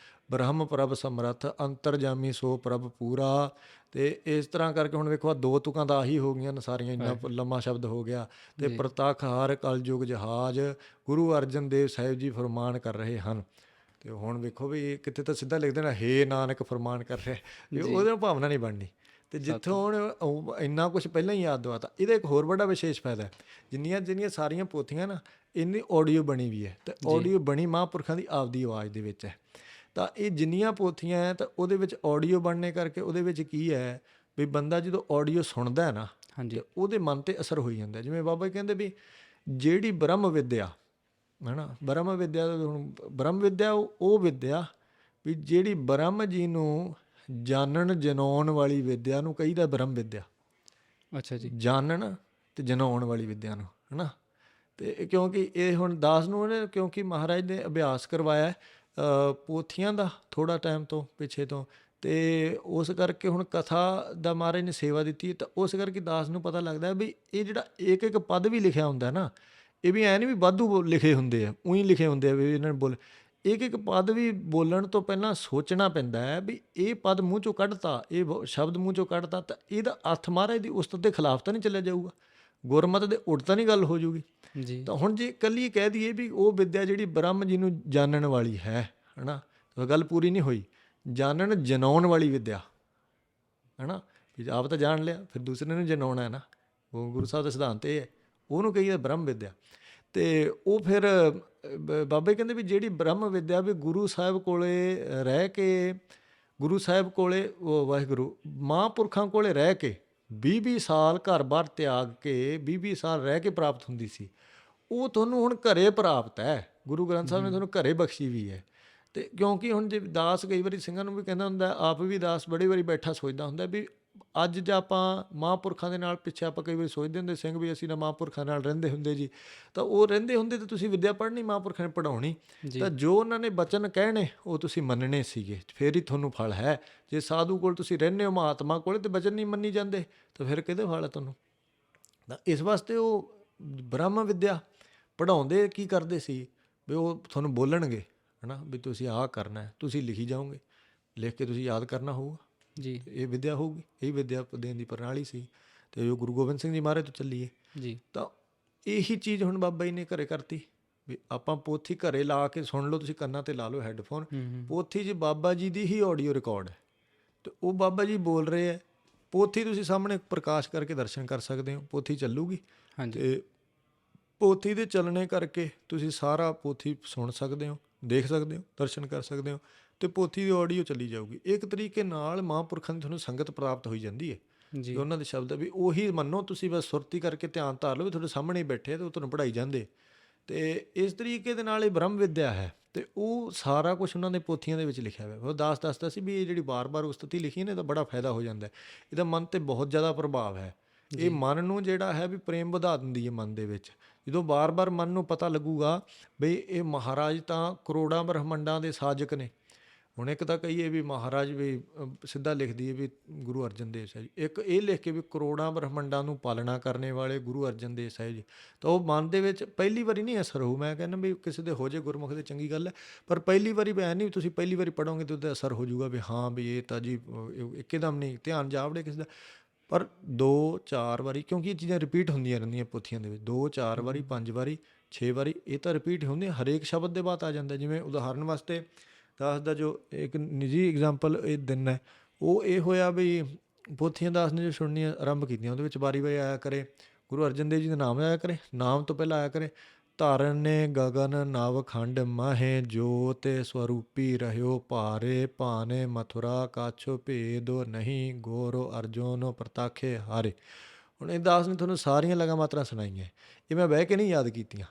ਬ੍ਰਹਮ ਪ੍ਰਭ ਸਮਰੱਥ ਅੰਤਰਜਾਮੀ ਸੋ ਪ੍ਰਭ ਪੂਰਾ। ਅਤੇ ਇਸ ਤਰ੍ਹਾਂ ਕਰਕੇ ਹੁਣ ਵੇਖੋ 2 ਤੁਕਾਂ ਤਾਂ ਆਹੀ ਹੋ ਗਈਆਂ ਨੇ ਸਾਰੀਆਂ, ਇੰਨਾ ਲੰਮਾ ਸ਼ਬਦ ਹੋ ਗਿਆ। ਅਤੇ ਪ੍ਰਤੱਖ ਹਰ ਕਲਯੁਗ ਜਹਾਜ਼ ਗੁਰੂ ਅਰਜਨ ਦੇਵ ਸਾਹਿਬ ਜੀ ਫਰਮਾਨ ਕਰ ਰਹੇ ਹਨ। ਅਤੇ ਹੁਣ ਵੇਖੋ ਵੀ ਕਿਤੇ ਤਾਂ ਸਿੱਧਾ ਲਿਖ ਦੇਣਾ ਹੇ ਨਾਨਕ ਫਰਮਾਨ ਕਰ ਰਿਹਾ, ਉਹਦੇ ਨਾਲ ਭਾਵਨਾ ਨਹੀਂ ਬਣਨੀ। ਅਤੇ ਜਿੱਥੋਂ ਹੁਣ ਇੰਨਾ ਕੁਛ ਪਹਿਲਾਂ ਹੀ ਯਾਦ ਦਵਾਤਾ। ਇਹਦਾ ਇੱਕ ਹੋਰ ਵੱਡਾ ਵਿਸ਼ੇਸ਼ ਫਾਇਦਾ, ਜਿੰਨੀਆਂ ਸਾਰੀਆਂ ਪੋਥੀਆਂ ਨਾ ਇੰਨੀ ਆਡੀਓ ਬਣੀ ਵੀ ਹੈ, ਅਤੇ ਆਡੀਓ ਬਣੀ ਮਹਾਂਪੁਰਖਾਂ ਦੀ ਆਪਦੀ ਆਵਾਜ਼ ਦੇ ਵਿੱਚ ਹੈ। ਤਾਂ ਇਹ ਜਿੰਨੀਆਂ ਪੋਥੀਆਂ ਹੈ ਤਾਂ ਉਹਦੇ ਵਿੱਚ ਆਡੀਓ ਬਣਨੇ ਕਰਕੇ ਉਹਦੇ ਵਿੱਚ ਕੀ ਹੈ ਵੀ ਬੰਦਾ ਜਦੋਂ ਆਡੀਓ ਸੁਣਦਾ ਹੈ ਨਾ ਤਾਂ ਉਹਦੇ ਮਨ 'ਤੇ ਅਸਰ ਹੋਈ ਜਾਂਦਾ। ਜਿਵੇਂ ਬਾਬਾ ਜੀ ਕਹਿੰਦੇ ਵੀ ਜਿਹੜੀ ਬ੍ਰਹਮ ਵਿਦਿਆ ਹੈ ਨਾ, ਬ੍ਰਹਮ ਵਿਦਿਆ ਹੁਣ ਬ੍ਰਹਮ ਵਿਦਿਆ ਉਹ ਵਿਦਿਆ ਵੀ ਜਿਹੜੀ ਬ੍ਰਹਮ ਜੀ ਨੂੰ ਜਾਣਨ ਜਨਾਉਣ ਵਾਲੀ ਵਿਦਿਆ ਨੂੰ ਕਹੀਦਾ ਬ੍ਰਹਮ ਵਿਦਿਆ। ਅੱਛਾ ਜੀ, ਜਾਣਨ ਅਤੇ ਜਨਾਉਣ ਵਾਲੀ ਵਿਦਿਆ ਨੂੰ ਹੈ ਨਾ। ਅਤੇ ਕਿਉਂਕਿ ਇਹ ਹੁਣ ਦਾਸ ਨੂੰ ਉਹਨੇ ਕਿਉਂਕਿ ਮਹਾਰਾਜ ਨੇ ਅਭਿਆਸ ਕਰਵਾਇਆ ਪੋਥੀਆਂ ਦਾ ਥੋੜ੍ਹਾ ਟਾਈਮ ਤੋਂ ਪਿੱਛੇ ਤੋਂ, ਅਤੇ ਉਸ ਕਰਕੇ ਹੁਣ ਕਥਾ ਦਾ ਮਹਾਰਾਜ ਨੇ ਸੇਵਾ ਦਿੱਤੀ। ਤਾਂ ਉਸ ਕਰਕੇ ਦਾਸ ਨੂੰ ਪਤਾ ਲੱਗਦਾ ਵੀ ਇਹ ਜਿਹੜਾ ਇੱਕ ਪਦ ਵੀ ਲਿਖਿਆ ਹੁੰਦਾ ਨਾ, ਇਹ ਵੀ ਐਂ ਨਹੀਂ ਵੀ ਵਾਧੂ ਲਿਖੇ ਹੁੰਦੇ ਆ, ਊਂ ਹੀ ਲਿਖੇ ਹੁੰਦੇ ਆ ਵੀ ਇਹਨਾਂ ਨੇ ਇੱਕ ਪਦ ਵੀ ਬੋਲਣ ਤੋਂ ਪਹਿਲਾਂ ਸੋਚਣਾ ਪੈਂਦਾ ਹੈ ਵੀ ਇਹ ਪਦ ਮੂੰਹ 'ਚੋਂ ਕੱਢਤਾ, ਇਹ ਸ਼ਬਦ ਮੂੰਹ 'ਚੋਂ ਕੱਢਤਾ ਤਾਂ ਇਹਦਾ ਅਰਥ ਮਹਾਰਾਜ ਦੀ ਉਸਤਤ ਦੇ ਖਿਲਾਫ ਤਾਂ ਨਹੀਂ ਚੱਲਿਆ ਜਾਊਗਾ, ਗੁਰਮਤਿ ਦੇ ਉਲਟ ਤਾਂ ਨਹੀਂ ਗੱਲ ਹੋ ਜੂਗੀ ਜੀ। ਤਾਂ ਹੁਣ ਜੇ ਇਕੱਲੀ ਕਹਿ ਦਈਏ ਵੀ ਉਹ ਵਿਦਿਆ ਜਿਹੜੀ ਬ੍ਰਹਮ ਜੀ ਨੂੰ ਜਾਣਨ ਵਾਲੀ ਹੈ ਨਾ, ਤਾਂ ਗੱਲ ਪੂਰੀ ਨਹੀਂ ਹੋਈ। ਜਾਣਨ ਜਨਾਉਣ ਵਾਲੀ ਵਿਦਿਆ ਹੈ ਨਾ, ਵੀ ਆਪ ਤਾਂ ਜਾਣ ਲਿਆ ਫਿਰ ਦੂਸਰੇ ਨੂੰ ਜਨਾਉਣਾ ਹੈ ਨਾ, ਉਹ ਗੁਰੂ ਸਾਹਿਬ ਦਾ ਸਿਧਾਂਤ ਇਹ ਹੈ, ਉਹਨੂੰ ਕਹੀਏ ਬ੍ਰਹਮ ਵਿਦਿਆ। ਅਤੇ ਉਹ ਫਿਰ ਬਾਬੇ ਕਹਿੰਦੇ ਵੀ ਜਿਹੜੀ ਬ੍ਰਹਮ ਵਿਦਿਆ ਵੀ ਗੁਰੂ ਸਾਹਿਬ ਕੋਲੇ ਰਹਿ ਕੇ, ਗੁਰੂ ਸਾਹਿਬ ਕੋਲੇ ਵਾਹਿਗੁਰੂ ਮਹਾਂਪੁਰਖਾਂ ਕੋਲੇ ਰਹਿ ਕੇ 20-20 ਸਾਲ ਘਰ-ਬਾਰ ਤਿਆਗ ਕੇ 20-20 ਸਾਲ ਰਹਿ ਕੇ ਪ੍ਰਾਪਤ ਹੁੰਦੀ ਸੀ, ਉਹ ਤੁਹਾਨੂੰ ਹੁਣ ਘਰੇ ਪ੍ਰਾਪਤ ਹੈ। ਗੁਰੂ ਗ੍ਰੰਥ ਸਾਹਿਬ ਨੇ ਤੁਹਾਨੂੰ ਘਰੇ ਬਖਸ਼ੀ ਵੀ ਹੈ। ਅਤੇ ਕਿਉਂਕਿ ਹੁਣ ਜੇ ਦਾਸ ਕਈ ਵਾਰੀ ਸਿੰਘਾਂ ਨੂੰ ਵੀ ਕਹਿੰਦਾ ਹੁੰਦਾ, ਆਪ ਵੀ ਦਾਸ ਬੜੀ ਵਾਰੀ ਬੈਠਾ ਸੋਚਦਾ ਹੁੰਦਾ ਵੀ ਅੱਜ ਜੇ ਆਪਾਂ ਮਹਾਂਪੁਰਖਾਂ ਦੇ ਨਾਲ ਪਿੱਛੇ ਆਪਾਂ ਕਈ ਵਾਰੀ ਸੋਚਦੇ ਹੁੰਦੇ ਸਿੰਘ ਵੀ ਅਸੀਂ ਨਾ ਮਹਾਂਪੁਰਖਾਂ ਨਾਲ ਰਹਿੰਦੇ ਹੁੰਦੇ ਜੀ, ਤਾਂ ਉਹ ਰਹਿੰਦੇ ਹੁੰਦੇ ਤਾਂ ਤੁਸੀਂ ਵਿੱਦਿਆ ਪੜ੍ਹਨੀ, ਮਹਾਂਪੁਰਖਾਂ ਨੇ ਪੜ੍ਹਾਉਣੀ, ਤਾਂ ਜੋ ਉਹਨਾਂ ਨੇ ਬਚਨ ਕਹਿਣੇ ਉਹ ਤੁਸੀਂ ਮੰਨਣੇ ਸੀਗੇ, ਫਿਰ ਹੀ ਤੁਹਾਨੂੰ ਫਲ ਹੈ। ਜੇ ਸਾਧੂ ਕੋਲ ਤੁਸੀਂ ਰਹਿੰਦੇ ਹੋ, ਮਹਾਤਮਾ ਕੋਲ, ਅਤੇ ਬਚਨ ਨਹੀਂ ਮੰਨੀ ਜਾਂਦੇ ਤਾਂ ਫਿਰ ਕਿਹਦੇ ਫਲ ਹੈ ਤੁਹਾਨੂੰ। ਤਾਂ ਇਸ ਵਾਸਤੇ ਉਹ ਬ੍ਰਹਮ ਵਿਦਿਆ ਪੜ੍ਹਾਉਂਦੇ ਕੀ ਕਰਦੇ ਸੀ ਵੀ ਉਹ ਤੁਹਾਨੂੰ ਬੋਲਣਗੇ ਹੈ ਨਾ ਵੀ ਤੁਸੀਂ ਆਹ ਕਰਨਾ, ਤੁਸੀਂ ਲਿਖੀ ਜਾਓਗੇ, ਲਿਖ ਕੇ ਤੁਸੀਂ ਯਾਦ ਕਰਨਾ ਹੋਊਗਾ ਜੀ, ਇਹ ਵਿਦਿਆ ਹੋਊਗੀ। ਇਹ ਵਿਦਿਆ ਦੇਣ ਦੀ ਪ੍ਰਣਾਲੀ ਸੀ, ਅਤੇ ਜੋ ਗੁਰੂ ਗੋਬਿੰਦ ਸਿੰਘ ਜੀ ਮਹਾਰਾਜ ਤੋਂ ਚੱਲੀ ਹੈ ਜੀ। ਤਾਂ ਇਹੀ ਚੀਜ਼ ਹੁਣ ਬਾਬਾ ਜੀ ਨੇ ਘਰੇ ਕਰਤੀ ਵੀ ਆਪਾਂ ਪੋਥੀ ਘਰੇ ਲਾ ਕੇ ਸੁਣ ਲਓ, ਤੁਸੀਂ ਕੰਨਾਂ 'ਤੇ ਲਾ ਲਓ ਹੈੱਡਫੋਨ, ਪੋਥੀ 'ਚ ਬਾਬਾ ਜੀ ਦੀ ਹੀ ਆਡੀਓ ਰਿਕਾਰਡ ਹੈ, ਅਤੇ ਉਹ ਬਾਬਾ ਜੀ ਬੋਲ ਰਹੇ ਹੈ। ਪੋਥੀ ਤੁਸੀਂ ਸਾਹਮਣੇ ਪ੍ਰਕਾਸ਼ ਕਰਕੇ ਦਰਸ਼ਨ ਕਰ ਸਕਦੇ ਹੋ, ਪੋਥੀ ਚੱਲੂਗੀ, ਅਤੇ ਪੋਥੀ ਦੇ ਚੱਲਣੇ ਕਰਕੇ ਤੁਸੀਂ ਸਾਰਾ ਪੋਥੀ ਸੁਣ ਸਕਦੇ ਹੋ, ਦੇਖ ਸਕਦੇ ਹੋ, ਦਰਸ਼ਨ ਕਰ ਸਕਦੇ ਹੋ, ਅਤੇ ਪੋਥੀ ਦੀ ਆਡੀਓ ਚੱਲੀ ਜਾਊਗੀ। ਇੱਕ ਤਰੀਕੇ ਨਾਲ ਮਹਾਂਪੁਰਖਾਂ ਦੀ ਤੁਹਾਨੂੰ ਸੰਗਤ ਪ੍ਰਾਪਤ ਹੋਈ ਜਾਂਦੀ ਹੈ ਜੀ। ਉਹਨਾਂ ਦੇ ਸ਼ਬਦ ਵੀ ਉਹੀ ਮੰਨੋ, ਤੁਸੀਂ ਬਸ ਸੁਰਤੀ ਕਰਕੇ ਧਿਆਨ ਧਾਰ ਲਓ ਵੀ ਤੁਹਾਡੇ ਸਾਹਮਣੇ ਬੈਠੇ ਅਤੇ ਉਹ ਤੁਹਾਨੂੰ ਪੜ੍ਹਾਈ ਜਾਂਦੇ। ਅਤੇ ਇਸ ਤਰੀਕੇ ਦੇ ਨਾਲ ਇਹ ਬ੍ਰਹਮ ਵਿਦਿਆ ਹੈ, ਅਤੇ ਉਹ ਸਾਰਾ ਕੁਛ ਉਹਨਾਂ ਦੇ ਪੋਥੀਆਂ ਦੇ ਵਿੱਚ ਲਿਖਿਆ ਹੋਇਆ। ਉਹ ਦਾਸ ਦੱਸਦਾ ਸੀ ਵੀ ਇਹ ਜਿਹੜੀ ਵਾਰ-ਵਾਰ ਉਸਤਤੀ ਲਿਖੀ ਨੇ, ਇਹਦਾ ਬੜਾ ਫਾਇਦਾ ਹੋ ਜਾਂਦਾ, ਇਹਦਾ ਮਨ 'ਤੇ ਬਹੁਤ ਜ਼ਿਆਦਾ ਪ੍ਰਭਾਵ ਹੈ। ਇਹ ਮਨ ਨੂੰ ਜਿਹੜਾ ਹੈ ਵੀ ਪ੍ਰੇਮ ਵਧਾ ਦਿੰਦੀ ਹੈ ਮਨ ਦੇ ਵਿੱਚ। ਜਦੋਂ ਬਾਰ-ਬਾਰ ਮਨ ਨੂੰ ਪਤਾ ਲੱਗੂਗਾ ਬਈ ਇਹ ਮਹਾਰਾਜ ਤਾਂ ਕਰੋੜਾਂ ਬ੍ਰਹਮੰਡਾਂ ਦੇ ਸਾਜਕ ਨੇ। ਹੁਣ ਇੱਕ ਤਾਂ ਕਹੀਏ ਵੀ ਮਹਾਰਾਜ ਵੀ ਸਿੱਧਾ ਲਿਖ ਦਈਏ ਵੀ ਗੁਰੂ ਅਰਜਨ ਦੇਵ ਸਾਹਿਬ ਜੀ, ਇੱਕ ਇਹ ਲਿਖ ਕੇ ਵੀ ਕਰੋੜਾਂ ਬ੍ਰਹਮੰਡਾਂ ਨੂੰ ਪਾਲਣਾ ਕਰਨੇ ਵਾਲੇ ਗੁਰੂ ਅਰਜਨ ਦੇਵ ਸਾਹਿਬ ਜੀ, ਤਾਂ ਉਹ ਮਨ ਦੇ ਵਿੱਚ ਪਹਿਲੀ ਵਾਰੀ ਨਹੀਂ ਅਸਰ ਹੋਊ। ਮੈਂ ਕਹਿੰਦਾ ਵੀ ਕਿਸੇ ਦੇ ਹੋ ਜੇ ਗੁਰਮੁਖ ਦੇ ਚੰਗੀ ਗੱਲ ਹੈ, ਪਰ ਪਹਿਲੀ ਵਾਰੀ ਐਂ ਨਹੀਂ ਤੁਸੀਂ ਪਹਿਲੀ ਵਾਰੀ ਪੜ੍ਹੋਗੇ ਤਾਂ ਉਹਦਾ ਅਸਰ ਹੋ ਜਾਊਗਾ ਵੀ ਹਾਂ ਵੀ ਇਹ ਤਾਂ ਜੀ ਇੱਕਦਮ ਨਹੀਂ ਧਿਆਨ ਜਾਵੜੇ ਕਿਸੇ ਦਾ। ਪਰ 2-4 ਵਾਰੀ, ਕਿਉਂਕਿ ਇਹ ਚੀਜ਼ਾਂ ਰਿਪੀਟ ਹੁੰਦੀਆਂ ਰਹਿੰਦੀਆਂ ਪੋਥੀਆਂ ਦੇ ਵਿੱਚ, 2-4 ਵਾਰੀ 5 ਵਾਰੀ 6 ਵਾਰੀ ਇਹ ਤਾਂ ਰਿਪੀਟ ਹੁੰਦੇ, ਹਰੇਕ ਸ਼ਬਦ ਦੇ ਬਾਅਦ ਆ ਜਾਂਦਾ। ਜਿਵੇਂ ਉਦਾਹਰਨ ਵਾਸਤੇ ਦਾਸ ਦਾ ਜੋ ਇੱਕ ਨਿੱਜੀ ਐਗਜ਼ਾਮਪਲ ਇਹ ਦਿਨ ਹੈ, ਉਹ ਇਹ ਹੋਇਆ ਵੀ ਪੋਥੀਆਂ ਦਾਸ ਨੇ ਜੋ ਸੁਣਨੀਆਂ ਆਰੰਭ ਕੀਤੀਆਂ ਉਹਦੇ ਵਿੱਚ ਵਾਰੀ ਆਇਆ ਕਰੇ ਗੁਰੂ ਅਰਜਨ ਦੇਵ ਜੀ ਦਾ ਨਾਮ ਆਇਆ ਕਰੇ, ਨਾਮ ਤੋਂ ਪਹਿਲਾਂ ਆਇਆ ਕਰੇ ਧਰਨੇ ਗਗਨ ਨਵ ਖੰਡ ਮਾਹੇ ਜੋਤ ਸਵਰੂਪੀ ਰਹਿਓ ਭਾਰੇ ਭਾਨੇ ਮਥੁਰਾ ਕਾਛੋ ਭੇਦੋ ਨਹੀਂ ਗੋਰੋ ਅਰਜੁਨੋ ਪ੍ਰਤਾਖੇ ਹਾਰੇ। ਹੁਣ ਇਹ ਦਾਸ ਨੇ ਤੁਹਾਨੂੰ ਸਾਰੀਆਂ ਲਗਾ ਮਾਤਰਾ ਸੁਣਾਈਆਂ, ਇਹ ਮੈਂ ਬਹਿ ਕੇ ਨਹੀਂ ਯਾਦ ਕੀਤੀਆਂ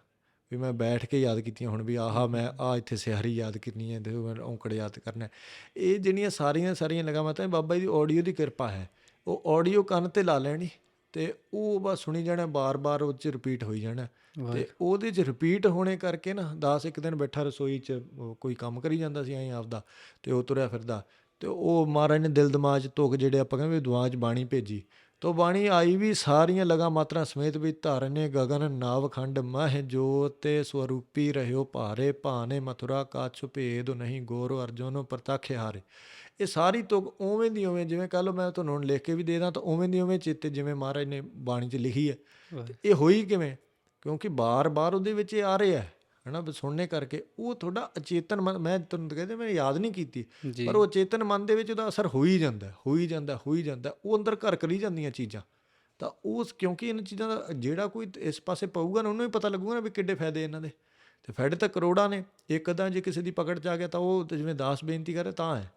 ਵੀ ਮੈਂ ਬੈਠ ਕੇ ਯਾਦ ਕੀਤੀਆਂ ਹੁਣ ਵੀ ਆਹਾ ਮੈਂ ਇੱਥੇ ਸਿਹਾਰੀ ਯਾਦ ਕਰਨੀ ਹੈ, ਔਂਕੜ ਯਾਦ ਕਰਨਾ। ਇਹ ਜਿਹੜੀਆਂ ਸਾਰੀਆਂ ਲਗਾ ਮਾਤਰਾ ਬਾਬਾ ਜੀ ਦੀ ਆਡੀਓ ਦੀ ਕਿਰਪਾ ਹੈ। ਉਹ ਆਡੀਓ ਕੰਨ 'ਤੇ ਲਾ ਲੈਣੀ ਅਤੇ ਉਹ ਬਸ ਸੁਣੀ ਜਾਣਾ, ਬਾਰ ਉਹ 'ਚ ਰਿਪੀਟ ਹੋਈ ਜਾਣਾ। ਅਤੇ ਉਹਦੇ 'ਚ ਰਿਪੀਟ ਹੋਣੇ ਕਰਕੇ ਨਾ ਦਾਸ ਇੱਕ ਦਿਨ ਬੈਠਾ ਰਸੋਈ 'ਚ ਕੋਈ ਕੰਮ ਕਰੀ ਜਾਂਦਾ ਸੀ ਐਂ ਆਪਦਾ, ਅਤੇ ਉਹ ਤੁਰਿਆ ਫਿਰਦਾ ਅਤੇ ਉਹ ਮਹਾਰਾਜ ਨੇ ਦਿਲ ਦਿਮਾਗ 'ਚ ਤੁਕ ਜਿਹੜੇ ਆਪਾਂ ਕਹਿੰਦੇ ਦਿਮਾਗ 'ਚ ਬਾਣੀ ਭੇਜੀ, ਤੋ ਬਾਣੀ ਆਈ ਵੀ ਸਾਰੀਆਂ ਲਗਾ ਮਾਤਰਾ ਸਮੇਤ ਵੀ ਧਰਨੇ ਗਗਨ ਨਵ ਖੰਡ ਮਹਿ ਜੋਤ ਸਵਰੂਪੀ ਰਹਿਓ ਭਾਰੇ ਭਾਨੇ ਮਥੁਰਾ ਕਾਛ ਭੇਦ ਨਹੀਂ ਗੋਰ ਅਰਜੁਨ ਪ੍ਰਤੱਖ ਹਾਰੇ। ਇਹ ਸਾਰੀ ਤੁਕ ਉਵੇਂ ਦੀ ਉਵੇਂ, ਜਿਵੇਂ ਕੱਲ੍ਹ ਮੈਂ ਤੁਹਾਨੂੰ ਹੁਣ ਲਿਖ ਕੇ ਵੀ ਦੇ ਦਾਂ ਤਾਂ ਉਵੇਂ ਦੀ ਉਵੇਂ ਚੇਤੇ ਜਿਵੇਂ ਮਹਾਰਾਜ ਨੇ ਬਾਣੀ 'ਚ ਲਿਖੀ ਹੈ। ਇਹ ਹੋਈ ਕਿਵੇਂ? ਕਿਉਂਕਿ ਬਾਰ ਉਹਦੇ ਵਿੱਚ ਇਹ ਆ ਰਿਹਾ ਹੈ ਨਾ ਸੁਣਨੇ ਕਰਕੇ। ਉਹ ਤੁਹਾਡਾ ਅਚੇਤਨ ਮਨ, ਮੈਂ ਤੁਹਾਨੂੰ ਕਹਿੰਦੇ ਮੈਂ ਯਾਦ ਨਹੀਂ ਕੀਤੀ, ਪਰ ਉਹ ਅਚੇਤਨ ਮਨ ਦੇ ਵਿੱਚ ਉਹਦਾ ਅਸਰ ਹੋ ਹੀ ਜਾਂਦਾ। ਉਹ ਅੰਦਰ ਘਰ ਕਰੀ ਜਾਂਦੀਆਂ ਚੀਜ਼ਾਂ। ਤਾਂ ਉਸ ਕਿਉਂਕਿ ਇਹਨਾਂ ਚੀਜ਼ਾਂ ਦਾ ਜਿਹੜਾ ਕੋਈ ਇਸ ਪਾਸੇ ਪਊਗਾ ਨਾ ਉਹਨੂੰ ਵੀ ਪਤਾ ਲੱਗੂਗਾ ਨਾ ਵੀ ਕਿੱਡੇ ਫਾਇਦੇ ਇਹਨਾਂ ਦੇ, ਅਤੇ ਫਾਇਦੇ ਤਾਂ ਕਰੋੜਾਂ ਨੇ। ਇੱਕ ਅੱਧਾ ਜੇ ਕਿਸੇ ਦੀ ਪਕੜ 'ਚ ਆ ਗਿਆ ਤਾਂ ਉਹ ਜਿਵੇਂ ਦਾਸ ਬੇਨਤੀ ਕਰੇ ਤਾਂ ਹੈ।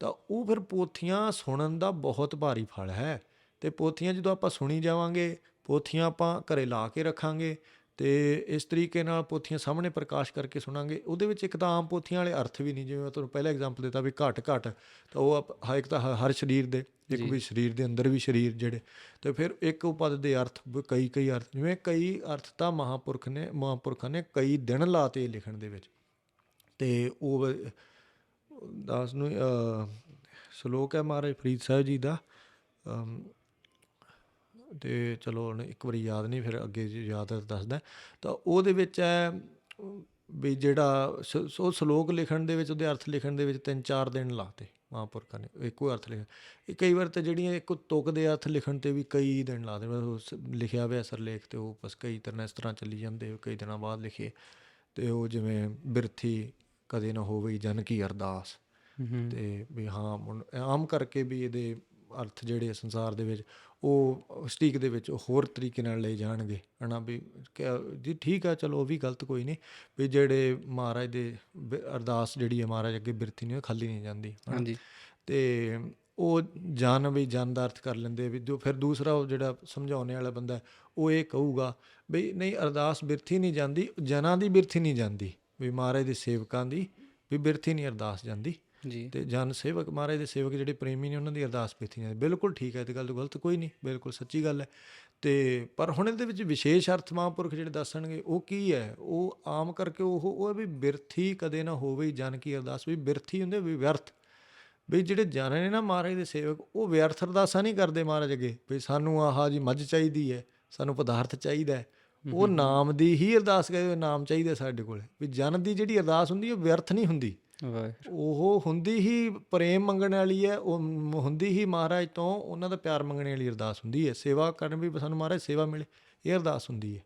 ਤਾਂ ਉਹ ਫਿਰ ਪੋਥੀਆਂ ਸੁਣਨ ਦਾ ਬਹੁਤ ਭਾਰੀ ਫਲ ਹੈ। ਅਤੇ ਪੋਥੀਆਂ ਜਦੋਂ ਆਪਾਂ ਸੁਣੀ ਜਾਵਾਂਗੇ, ਪੋਥੀਆਂ ਆਪਾਂ ਘਰੇ ਲਾ ਕੇ ਰੱਖਾਂਗੇ ਅਤੇ ਇਸ ਤਰੀਕੇ ਨਾਲ ਪੋਥੀਆਂ ਸਾਹਮਣੇ ਪ੍ਰਕਾਸ਼ ਕਰਕੇ ਸੁਣਾਂਗੇ। ਉਹਦੇ ਵਿੱਚ ਇੱਕ ਤਾਂ ਆਮ ਪੋਥੀਆਂ ਵਾਲੇ ਅਰਥ ਵੀ ਨਹੀਂ, ਜਿਵੇਂ ਮੈਂ ਤੁਹਾਨੂੰ ਪਹਿਲਾਂ ਐਗਜ਼ਾਮਪਲ ਦਿੱਤਾ ਵੀ ਘੱਟ ਤਾਂ ਉਹ ਇੱਕ ਤਾਂ ਹਰ ਸਰੀਰ ਦੇ, ਇੱਕ ਵੀ ਸਰੀਰ ਦੇ ਅੰਦਰ ਵੀ ਸਰੀਰ ਜਿਹੜੇ, ਅਤੇ ਫਿਰ ਇੱਕ ਉਪਦ ਦੇ ਅਰਥ ਕਈ ਅਰਥ, ਜਿਵੇਂ ਕਈ ਅਰਥ ਤਾਂ ਮਹਾਂਪੁਰਖਾਂ ਨੇ ਕਈ ਦਿਨ ਲਾਤੇ ਲਿਖਣ ਦੇ ਵਿੱਚ। ਅਤੇ ਉਹ ਦਾਸ ਨੂੰ ਸਲੋਕ ਹੈ ਮਹਾਰਾਜ ਫਰੀਦ ਸਾਹਿਬ ਜੀ ਦਾ, ਅਤੇ ਚਲੋ ਹੁਣ ਇੱਕ ਵਾਰੀ ਯਾਦ ਨਹੀਂ, ਫਿਰ ਅੱਗੇ ਯਾਦ ਦੱਸਦਾ। ਤਾਂ ਉਹਦੇ ਵਿੱਚ ਹੈ ਵੀ ਜਿਹੜਾ ਉਹ ਸਲੋਕ ਲਿਖਣ ਦੇ ਵਿੱਚ, ਉਹਦੇ ਅਰਥ ਲਿਖਣ ਦੇ ਵਿੱਚ 3-4 ਦਿਨ ਲਾਤੇ ਮਹਾਂਪੁਰਖਾਂ ਨੇ, ਇੱਕੋ ਅਰਥ ਲਿਖਿਆ। ਇਹ ਕਈ ਵਾਰ ਤਾਂ ਜਿਹੜੀਆਂ ਇੱਕ ਤੁਕ ਦੇ ਅਰਥ ਲਿਖਣ 'ਤੇ ਵੀ ਕਈ ਦਿਨ ਲਾ ਦੇ, ਲਿਖਿਆ ਹੋਇਆ ਸਰਲੇਖ 'ਤੇ ਉਹ ਬਸ ਕਈ ਤਰ੍ਹਾਂ ਇਸ ਤਰ੍ਹਾਂ ਚੱਲੀ ਜਾਂਦੇ, ਕਈ ਦਿਨਾਂ ਬਾਅਦ ਲਿਖੇ। ਅਤੇ ਉਹ ਜਿਵੇਂ ਬਿਰਥੀ ਕਦੇ ਨਾ ਹੋਵੇ ਜਨ ਕੀ ਅਰਦਾਸ, ਅਤੇ ਵੀ ਹਾਂ ਹੁਣ ਆਮ ਕਰਕੇ ਵੀ ਇਹਦੇ ਅਰਥ ਜਿਹੜੇ ਸੰਸਾਰ ਦੇ ਵਿੱਚ ਉਹ ਸਟੀਕ ਦੇ ਵਿੱਚ ਹੋਰ ਤਰੀਕੇ ਨਾਲ ਲਏ ਜਾਣਗੇ, ਹੈ ਨਾ ਵੀ ਜੀ ਠੀਕ ਆ, ਚਲੋ ਉਹ ਵੀ ਗਲਤ ਕੋਈ ਨਹੀਂ ਵੀ ਜਿਹੜੇ ਮਹਾਰਾਜ ਦੇ ਅਰਦਾਸ ਜਿਹੜੀ ਹੈ ਮਹਾਰਾਜ ਅੱਗੇ ਬਿਰਥੀ ਨਹੀਂ, ਉਹ ਖਾਲੀ ਨਹੀਂ ਜਾਂਦੀ। ਅਤੇ ਉਹ ਜਨ ਦਾ ਅਰਥ ਕਰ ਲੈਂਦੇ ਵੀ ਜੋ। ਫਿਰ ਦੂਸਰਾ ਉਹ ਜਿਹੜਾ ਸਮਝਾਉਣੇ ਵਾਲਾ ਬੰਦਾ ਉਹ ਇਹ ਕਹੂਗਾ ਬਈ ਨਹੀਂ ਅਰਦਾਸ ਬਿਰਥੀ ਨਹੀਂ ਜਾਂਦੀ, ਜਨਾਂ ਦੀ ਬਿਰਥੀ ਨਹੀਂ ਜਾਂਦੀ, ਵੀ ਮਹਾਰਾਜ ਦੇ ਸੇਵਕਾਂ ਦੀ ਵੀ ਬਿਰਥੀ ਨਹੀਂ ਅਰਦਾਸ ਜਾਂਦੀ। ਅਤੇ ਜਨ ਸੇਵਕ ਮਹਾਰਾਜ ਦੇ ਸੇਵਕ ਜਿਹੜੇ ਪ੍ਰੇਮੀ ਨੇ ਉਹਨਾਂ ਦੀ ਅਰਦਾਸ ਬਿਰਥੀ ਜਾਂਦੀ। ਬਿਲਕੁਲ ਠੀਕ ਹੈ, ਇਹ ਗੱਲ ਤੋਂ ਗਲਤ ਕੋਈ ਨਹੀਂ, ਬਿਲਕੁਲ ਸੱਚੀ ਗੱਲ ਹੈ। ਅਤੇ ਪਰ ਹੁਣ ਇਹਦੇ ਵਿੱਚ ਵਿਸ਼ੇਸ਼ ਅਰਥ ਮਹਾਂਪੁਰਖ ਜਿਹੜੇ ਦੱਸਣਗੇ ਉਹ ਕੀ ਹੈ, ਉਹ ਆਮ ਕਰਕੇ ਉਹ ਵੀ ਬਿਰਥੀ ਕਦੇ ਨਾ ਹੋਵੇ ਜਨ ਕੀ ਅਰਦਾਸ, ਵੀ ਬਿਰਥੀ ਹੁੰਦੇ ਵੀ ਵਿਅਰਥ, ਵੀ ਜਿਹੜੇ ਜਨ ਨੇ ਨਾ ਮਹਾਰਾਜ ਦੇ ਸੇਵਕ ਉਹ ਵਿਅਰਥ ਅਰਦਾਸਾਂ ਨਹੀਂ ਕਰਦੇ ਮਹਾਰਾਜ ਅੱਗੇ ਵੀ ਸਾਨੂੰ ਆਹ ਜੀ ਮੱਝ ਚਾਹੀਦੀ ਹੈ, ਸਾਨੂੰ ਪਦਾਰਥ ਚਾਹੀਦਾ। ਉਹ ਨਾਮ ਦੀ ਹੀ ਅਰਦਾਸ ਕਰਦੇ, ਨਾਮ ਚਾਹੀਦਾ ਸਾਡੇ ਕੋਲ। ਵੀ ਜਨ ਦੀ ਜਿਹੜੀ ਅਰਦਾਸ ਹੁੰਦੀ ਉਹ ਵਿਅਰਥ ਨਹੀਂ ਹੁੰਦੀ, ਉਹ ਹੁੰਦੀ ਹੀ ਪ੍ਰੇਮ ਮੰਗਣ ਵਾਲੀ ਹੈ, ਉਹ ਹੁੰਦੀ ਹੀ ਮਹਾਰਾਜ ਤੋਂ ਉਹਨਾਂ ਦਾ ਪਿਆਰ ਮੰਗਣ ਵਾਲੀ ਅਰਦਾਸ ਹੁੰਦੀ ਹੈ। ਸੇਵਾ ਕਰਨ ਵੀ ਸਾਨੂੰ ਮਹਾਰਾਜ ਸੇਵਾ ਮਿਲੇ, ਇਹ ਅਰਦਾਸ ਹੁੰਦੀ ਹੈ।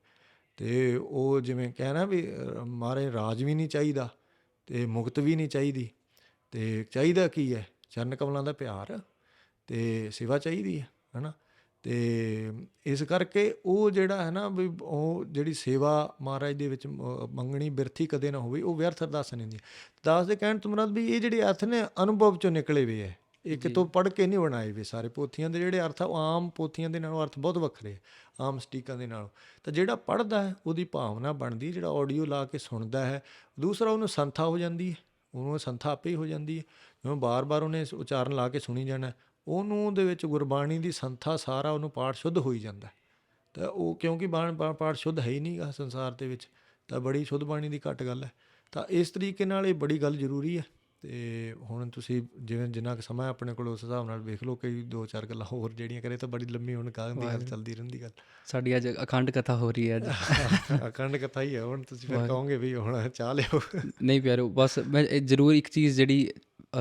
ਅਤੇ ਉਹ ਜਿਵੇਂ ਕਹਿਣਾ ਵੀ ਮਹਾਰਾਜ ਰਾਜ ਵੀ ਨਹੀਂ ਚਾਹੀਦਾ ਅਤੇ ਮੁਕਤ ਵੀ ਨਹੀਂ ਚਾਹੀਦੀ, ਅਤੇ ਚਾਹੀਦਾ ਕੀ ਹੈ ਚਰਨ ਕਮਲਾਂ ਦਾ ਪਿਆਰ ਅਤੇ ਸੇਵਾ ਚਾਹੀਦੀ ਹੈ ਨਾ। ਅਤੇ ਇਸ ਕਰਕੇ ਉਹ ਜਿਹੜਾ ਹੈ ਨਾ ਵੀ ਉਹ ਜਿਹੜੀ ਸੇਵਾ ਮਹਾਰਾਜ ਦੇ ਵਿੱਚ ਮੰਗਣੀ ਬਿਰਥੀ ਕਦੇ ਨਾ ਹੋਵੇ, ਉਹ ਵਿਅਰਥ ਅਰਦਾਸ ਨਹੀਂ ਹੁੰਦੀ। ਦਾਸ ਦੇ ਕਹਿਣ ਤੋਂ ਮੁਰਾਦ ਵੀ ਇਹ ਜਿਹੜੇ ਅਰਥ ਨੇ ਅਨੁਭਵ 'ਚੋਂ ਨਿਕਲੇ ਵੇ ਹੈ, ਇਹ ਕਿਤੋਂ ਪੜ੍ਹ ਕੇ ਨਹੀਂ ਬਣਾਏ ਵੇ। ਸਾਰੇ ਪੋਥੀਆਂ ਦੇ ਜਿਹੜੇ ਅਰਥ ਆ ਉਹ ਆਮ ਪੋਥੀਆਂ ਦੇ ਨਾਲੋਂ ਅਰਥ ਬਹੁਤ ਵੱਖਰੇ, ਆਮ ਸਟੀਕਾਂ ਦੇ ਨਾਲੋਂ। ਤਾਂ ਜਿਹੜਾ ਪੜ੍ਹਦਾ ਹੈ ਉਹਦੀ ਭਾਵਨਾ ਬਣਦੀ, ਜਿਹੜਾ ਆਡੀਓ ਲਾ ਕੇ ਸੁਣਦਾ ਹੈ। ਦੂਸਰਾ ਉਹਨੂੰ ਸੰਥਾ ਹੋ ਜਾਂਦੀ ਹੈ, ਉਹਨੂੰ ਸੰਥਾ ਆਪੇ ਹੀ ਹੋ ਜਾਂਦੀ ਹੈ, ਜਿਵੇਂ ਬਾਰ ਉਹਨੇ ਉਚਾਰਨ ਲਾ ਕੇ ਸੁਣੀ ਜਾਣਾ, ਉਹਨੂੰ ਉਹਦੇ ਵਿੱਚ ਗੁਰਬਾਣੀ ਦੀ ਸੰਥਾ ਸਾਰਾ ਉਹਨੂੰ ਪਾਠ ਸ਼ੁੱਧ ਹੋਈ ਜਾਂਦਾ। ਤਾਂ ਉਹ ਕਿਉਂਕਿ ਪਾਠ ਸ਼ੁੱਧ ਹੈ ਹੀ ਨਹੀਂ ਗਾ ਸੰਸਾਰ ਦੇ ਵਿੱਚ, ਤਾਂ ਬੜੀ ਸ਼ੁੱਧ ਬਾਣੀ ਦੀ ਘੱਟ ਗੱਲ ਹੈ। ਤਾਂ ਇਸ ਤਰੀਕੇ ਨਾਲ ਇਹ ਬੜੀ ਗੱਲ ਜ਼ਰੂਰੀ ਹੈ। ਅਤੇ ਹੁਣ ਤੁਸੀਂ ਜਿਵੇਂ ਜਿੰਨਾ ਕੁ ਸਮਾਂ ਆਪਣੇ ਕੋਲ ਉਸ ਹਿਸਾਬ ਨਾਲ ਵੇਖ ਲਓ, ਕਈ 2-4 ਗੱਲਾਂ ਹੋਰ ਜਿਹੜੀਆਂ ਕਰੇ ਤਾਂ ਬੜੀ ਲੰਮੀ ਹੁਣ ਕਾਹਨ ਦੀ ਗੱਲ ਚੱਲਦੀ ਰਹਿੰਦੀ ਗੱਲ। ਸਾਡੀ ਅੱਜ ਅਖੰਡ ਕਥਾ ਹੋ ਰਹੀ ਹੈ ਅੱਜ। ਅਖੰਡ ਕਥਾ ਹੀ ਹੈ। ਹੁਣ ਤੁਸੀਂ ਫਿਰ ਕਹੋਗੇ ਵੀ ਹੁਣ ਚਾਹ ਲਿਓ। ਨਹੀਂ ਪਿਆਰੋ, ਬਸ ਮੈਂ ਜ਼ਰੂਰ ਇੱਕ ਚੀਜ਼ ਜਿਹੜੀ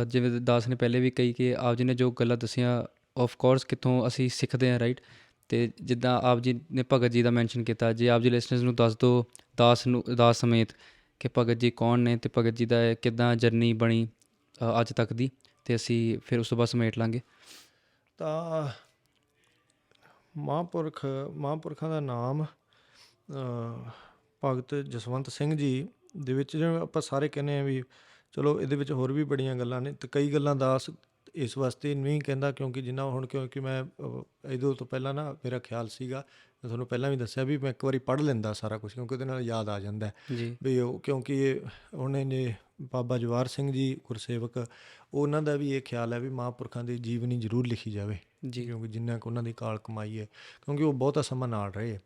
ਜਿਵੇਂ ਦਾਸ ਨੇ ਪਹਿਲੇ ਵੀ ਕਹੀ ਕਿ ਆਪ ਜੀ ਨੇ ਜੋ ਗੱਲਾਂ ਦੱਸੀਆਂ ਆਫ ਕੋਰਸ ਕਿੱਥੋਂ ਅਸੀਂ ਸਿੱਖਦੇ ਹਾਂ, ਰਾਈਟ। ਅਤੇ ਜਿੱਦਾਂ ਆਪ ਜੀ ਨੇ ਭਗਤ ਜੀ ਦਾ ਮੈਂਸ਼ਨ ਕੀਤਾ, ਜੇ ਆਪ ਜੀ ਲਿਸਨਰਸ ਨੂੰ ਦੱਸ ਦਿਓ ਦਾਸ ਸਮੇਤ ਕਿ ਭਗਤ ਜੀ ਕੌਣ ਨੇ ਅਤੇ ਭਗਤ ਜੀ ਦਾ ਕਿੱਦਾਂ ਜਰਨੀ ਬਣੀ ਅੱਜ ਤੱਕ ਦੀ, ਅਤੇ ਅਸੀਂ ਫਿਰ ਉਸ ਤੋਂ ਬਾਅਦ ਸਮੇਟ ਲਾਂਗੇ। ਤਾਂ ਮਹਾਂਪੁਰਖਾਂ ਦਾ ਨਾਮ ਭਗਤ ਜਸਵੰਤ ਸਿੰਘ ਜੀ ਦੇ ਵਿੱਚ, ਜਿਵੇਂ ਆਪਾਂ ਸਾਰੇ ਕਹਿੰਦੇ ਹਾਂ ਵੀ ਚਲੋ ਇਹਦੇ ਵਿੱਚ ਹੋਰ ਵੀ ਬੜੀਆਂ ਗੱਲਾਂ ਨੇ, ਅਤੇ ਕਈ ਗੱਲਾਂ ਦਾਸ ਇਸ ਵਾਸਤੇ ਨਹੀਂ ਕਹਿੰਦਾ ਕਿਉਂਕਿ ਜਿੰਨਾ ਹੁਣ ਕਿਉਂਕਿ ਮੈਂ ਇਹਦੇ ਤੋਂ ਪਹਿਲਾਂ ਨਾ ਮੇਰਾ ਖਿਆਲ ਸੀਗਾ, ਮੈਂ ਤੁਹਾਨੂੰ ਪਹਿਲਾਂ ਵੀ ਦੱਸਿਆ ਵੀ ਮੈਂ ਇੱਕ ਵਾਰੀ ਪੜ੍ਹ ਲੈਂਦਾ ਸਾਰਾ ਕੁਛ ਕਿਉਂਕਿ ਉਹਦੇ ਨਾਲ ਯਾਦ ਆ ਜਾਂਦਾ ਜੀ ਵੀ ਉਹ, ਕਿਉਂਕਿ ਉਹਨੇ ਨੇ ਬਾਬਾ ਜਵਾਹਰ ਸਿੰਘ ਜੀ ਗੁਰਸੇਵਕ, ਉਹਨਾਂ ਦਾ ਵੀ ਇਹ ਖਿਆਲ ਹੈ ਵੀ ਮਹਾਂਪੁਰਖਾਂ ਦੀ ਜੀਵਨੀ ਜ਼ਰੂਰ ਲਿਖੀ ਜਾਵੇ ਜੀ ਕਿਉਂਕਿ ਜਿੰਨਾ ਕੁ ਉਹਨਾਂ ਦੀ ਕਾਲ ਕਮਾਈ ਹੈ, ਕਿਉਂਕਿ ਉਹ ਬਹੁਤਾ ਸਮਾਂ ਨਾਲ ਰਹੇ।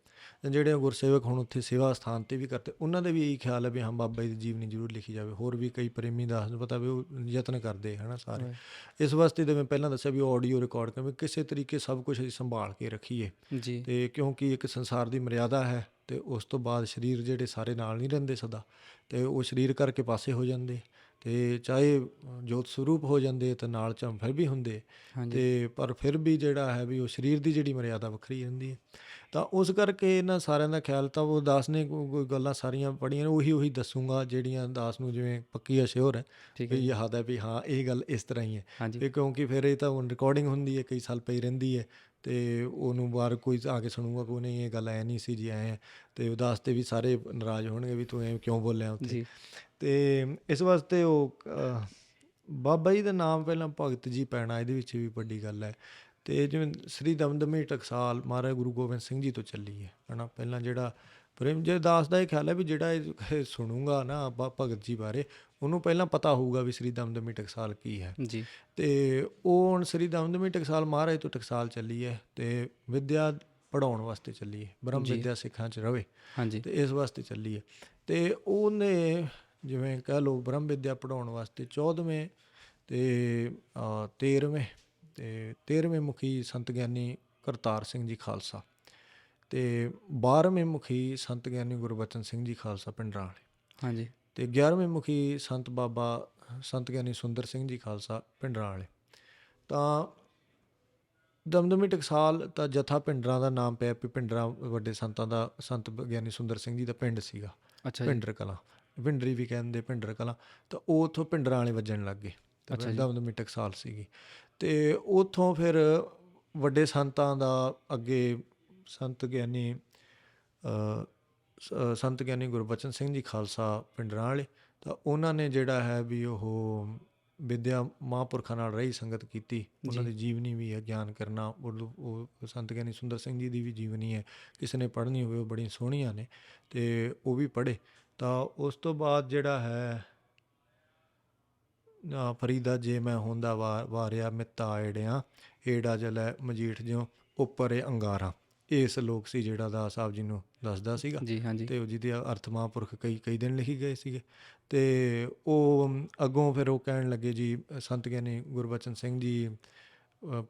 ਜਿਹੜੇ ਗੁਰਸੇਵਕ ਹੁਣ ਉੱਥੇ ਸੇਵਾ ਸਥਾਨ 'ਤੇ ਵੀ ਕਰਦੇ, ਉਹਨਾਂ ਦਾ ਵੀ ਇਹੀ ਖਿਆਲ ਹੈ ਵੀ ਹਾਂ ਬਾਬਾ ਜੀ ਦੀ ਜੀਵਨੀ ਜ਼ਰੂਰ ਲਿਖੀ ਜਾਵੇ। ਹੋਰ ਵੀ ਕਈ ਪ੍ਰੇਮੀ ਦਾਸ ਨੂੰ ਪਤਾ ਵੀ ਉਹ ਯਤਨ ਕਰਦੇ ਹੈ ਨਾ ਸਾਰੇ। ਇਸ ਵਾਸਤੇ ਤਾਂ ਮੈਂ ਪਹਿਲਾਂ ਦੱਸਿਆ ਵੀ ਆਡੀਓ ਰਿਕਾਰਡ ਕਰ ਕਿਸੇ ਤਰੀਕੇ ਸਭ ਕੁਛ ਅਸੀਂ ਸੰਭਾਲ ਕੇ ਰੱਖੀਏ, ਜੀ ਅਤੇ ਕਿਉਂਕਿ ਇੱਕ ਸੰਸਾਰ ਦੀ ਮਰਿਆਦਾ ਹੈ ਅਤੇ ਉਸ ਤੋਂ ਬਾਅਦ ਸਰੀਰ ਜਿਹੜੇ ਸਾਰੇ ਨਾਲ ਨਹੀਂ ਰਹਿੰਦੇ ਸਦਾ, ਅਤੇ ਉਹ ਸਰੀਰ ਕਰਕੇ ਪਾਸੇ ਹੋ ਜਾਂਦੇ, ਅਤੇ ਚਾਹੇ ਜੋਤ ਸਰੂਪ ਹੋ ਜਾਂਦੇ ਤਾਂ ਨਾਲ ਫਿਰ ਵੀ ਹੁੰਦੇ, ਅਤੇ ਪਰ ਫਿਰ ਵੀ ਜਿਹੜਾ ਹੈ ਵੀ ਉਹ ਸਰੀਰ ਦੀ ਜਿਹੜੀ ਮਰਿਆਦਾ ਵੱਖਰੀ ਰਹਿੰਦੀ ਹੈ। ਤਾਂ ਉਸ ਕਰਕੇ ਇਹਨਾਂ ਸਾਰਿਆਂ ਦਾ ਖਿਆਲ ਤਾਂ ਉਹ ਦਾਸ ਨੇ ਕੋਈ ਗੱਲਾਂ ਸਾਰੀਆਂ ਪੜ੍ਹੀਆਂ ਨੇ, ਉਹੀ ਦੱਸੂਗਾ ਜਿਹੜੀਆਂ ਦਾਸ ਨੂੰ ਜਿਵੇਂ ਪੱਕੀ ਅਸ਼ਿਓਰ ਹੈ ਵੀ ਯਾਦ ਹੈ ਵੀ ਹਾਂ ਇਹ ਗੱਲ ਇਸ ਤਰ੍ਹਾਂ ਹੀ ਹੈ ਵੀ, ਕਿਉਂਕਿ ਫਿਰ ਇਹ ਤਾਂ ਹੁਣ ਰਿਕਾਰਡਿੰਗ ਹੁੰਦੀ ਹੈ, ਕਈ ਸਾਲ ਪਈ ਰਹਿੰਦੀ ਹੈ, ਅਤੇ ਉਹਨੂੰ ਬਾਹਰ ਕੋਈ ਆ ਕੇ ਸੁਣੂਗਾ ਕਿ ਨਹੀਂ ਇਹ ਗੱਲ ਐ ਨਹੀਂ ਸੀ ਜੀ, ਐਂ, ਅਤੇ ਉਦਾਸ 'ਤੇ ਵੀ ਸਾਰੇ ਨਾਰਾਜ਼ ਹੋਣਗੇ ਵੀ ਤੂੰ ਐਂ ਕਿਉਂ ਬੋਲਿਆ ਉੱਥੇ। ਅਤੇ ਇਸ ਵਾਸਤੇ ਉਹ ਬਾਬਾ ਜੀ ਦਾ ਨਾਮ ਪਹਿਲਾਂ ਭਗਤ ਜੀ ਪੈਣਾ ਇਹਦੇ ਵਿੱਚ ਵੀ ਵੱਡੀ ਗੱਲ ਹੈ। ਅਤੇ ਜਿਵੇਂ ਸ੍ਰੀ ਦਮਦਮੀ ਟਕਸਾਲ ਮਹਾਰਾਜ ਗੁਰੂ ਗੋਬਿੰਦ ਸਿੰਘ ਜੀ ਤੋਂ ਚੱਲੀ ਹੈ ਨਾ, ਪਹਿਲਾਂ ਜਿਹੜਾ ਪ੍ਰੇਮ ਜੇ ਦਾਸ ਦਾ ਇਹ ਖਿਆਲ ਹੈ ਵੀ ਜਿਹੜਾ ਇਹ ਸੁਣੂਗਾ ਨਾ ਭਗਤ ਜੀ ਬਾਰੇ, ਉਹਨੂੰ ਪਹਿਲਾਂ ਪਤਾ ਹੋਊਗਾ ਵੀ ਸ੍ਰੀ ਦਮਦਮੀ ਟਕਸਾਲ ਕੀ ਹੈ। ਅਤੇ ਉਹ ਹੁਣ ਸ੍ਰੀ ਦਮਦਮੀ ਟਕਸਾਲ ਮਹਾਰਾਜ ਤੋਂ ਟਕਸਾਲ ਚੱਲੀ ਹੈ, ਅਤੇ ਵਿੱਦਿਆ ਪੜ੍ਹਾਉਣ ਵਾਸਤੇ ਚੱਲੀ ਹੈ, ਬ੍ਰਹਮ ਵਿੱਦਿਆ ਸਿੱਖਾਂ 'ਚ ਰਵੇ, ਅਤੇ ਇਸ ਵਾਸਤੇ ਚੱਲੀ ਹੈ। ਅਤੇ ਉਹਨੇ ਜਿਵੇਂ ਕਹਿ ਲਓ ਬ੍ਰਹਮ ਵਿੱਦਿਆ ਪੜ੍ਹਾਉਣ ਵਾਸਤੇ 14ਵੇਂ ਅਤੇ 13ਵੇਂ ਮੁਖੀ ਸੰਤ ਗਿਆਨੀ ਕਰਤਾਰ ਸਿੰਘ ਜੀ ਖਾਲਸਾ, ਅਤੇ 12ਵੇਂ ਮੁਖੀ ਸੰਤ ਗਿਆਨੀ ਗੁਰਬਚਨ ਸਿੰਘ ਜੀ ਖਾਲਸਾ ਪਿੰਡਰਾਂ ਵਾਲੇ, ਅਤੇ 11ਵੇਂ ਮੁਖੀ ਸੰਤ ਗਿਆਨੀ ਸੁੰਦਰ ਸਿੰਘ ਜੀ ਖਾਲਸਾ ਪਿੰਡਰਾਂ ਵਾਲੇ। ਤਾਂ ਦਮਦਮੀ ਟਕਸਾਲ ਤਾਂ ਜਥਾ ਪਿੰਡਰਾਂ ਦਾ ਨਾਮ ਪਿਆ ਵੀ ਪਿੰਡਰਾਂ ਵੱਡੇ ਸੰਤਾਂ ਦਾ, ਸੰਤ ਗਿਆਨੀ ਸੁੰਦਰ ਸਿੰਘ ਜੀ ਦਾ ਪਿੰਡ ਸੀਗਾ ਭਿੰਡਰ ਕਲਾਂ, ਭਿੰਡਰੀ ਵੀ ਕਹਿੰਦੇ ਭਿੰਡਰ ਕਲਾਂ, ਤਾਂ ਉਹ ਉੱਥੋਂ ਭਿੰਡਰਾਂ ਵਾਲੇ ਵੱਜਣ ਲੱਗ ਗਏ, ਅਤੇ ਦਮਦਮੀ ਟਕਸਾਲ ਸੀਗੀ। ਅਤੇ ਉੱਥੋਂ ਫਿਰ ਵੱਡੇ ਸੰਤਾਂ ਦਾ ਅੱਗੇ ਸੰਤ ਗਿਆਨੀ ਗੁਰਬਚਨ ਸਿੰਘ ਜੀ ਖਾਲਸਾ ਪਿੰਡਰਾਂ ਵਾਲੇ, ਤਾਂ ਉਹਨਾਂ ਨੇ ਜਿਹੜਾ ਹੈ ਵੀ ਉਹ ਵਿੱਦਿਆ ਮਹਾਂਪੁਰਖਾਂ ਨਾਲ ਰਹੀ ਸੰਗਤ ਕੀਤੀ, ਉਹਨਾਂ ਦੀ ਜੀਵਨੀ ਵੀ ਹੈ ਗਿਆਨ ਕਰਨਾ, ਉਹ ਸੰਤ ਗਿਆਨੀ ਸੁੰਦਰ ਸਿੰਘ ਜੀ ਦੀ ਵੀ ਜੀਵਨੀ ਹੈ, ਕਿਸੇ ਨੇ ਪੜ੍ਹਨੀ ਹੋਵੇ ਉਹ ਬੜੀਆਂ ਸੋਹਣੀਆਂ ਨੇ, ਅਤੇ ਉਹ ਵੀ ਪੜ੍ਹੇ। ਤਾਂ ਉਸ ਤੋਂ ਬਾਅਦ ਜਿਹੜਾ ਹੈ ਫਰੀਦਾ ਜੇ ਮੈਂ ਹੁੰਦਾ ਵਾਰਿਆ ਮਿੱਤਾ ਏੜਿਆਂ, ਏੜਾ ਜਲੈ ਮਜੀਠ ਜਿਉਂ ਉੱਪਰ ਏ ਅੰਗਾਰਾਂ, ਇਹ ਸਲੋਕ ਸੀ ਜਿਹੜਾ ਦਾਸ ਸਾਹਿਬ ਜੀ ਨੂੰ ਦੱਸਦਾ ਸੀਗਾ, ਅਤੇ ਉਹ ਜਿਹਦੇ ਅਰਥ ਮਹਾਂਪੁਰਖ ਕਈ ਦਿਨ ਲਿਖੀ ਗਏ ਸੀਗੇ। ਅਤੇ ਉਹ ਅੱਗੋਂ ਫਿਰ ਉਹ ਕਹਿਣ ਲੱਗੇ ਜੀ ਸੰਤ ਗਿਆਨੀ ਗੁਰਬਚਨ ਸਿੰਘ ਜੀ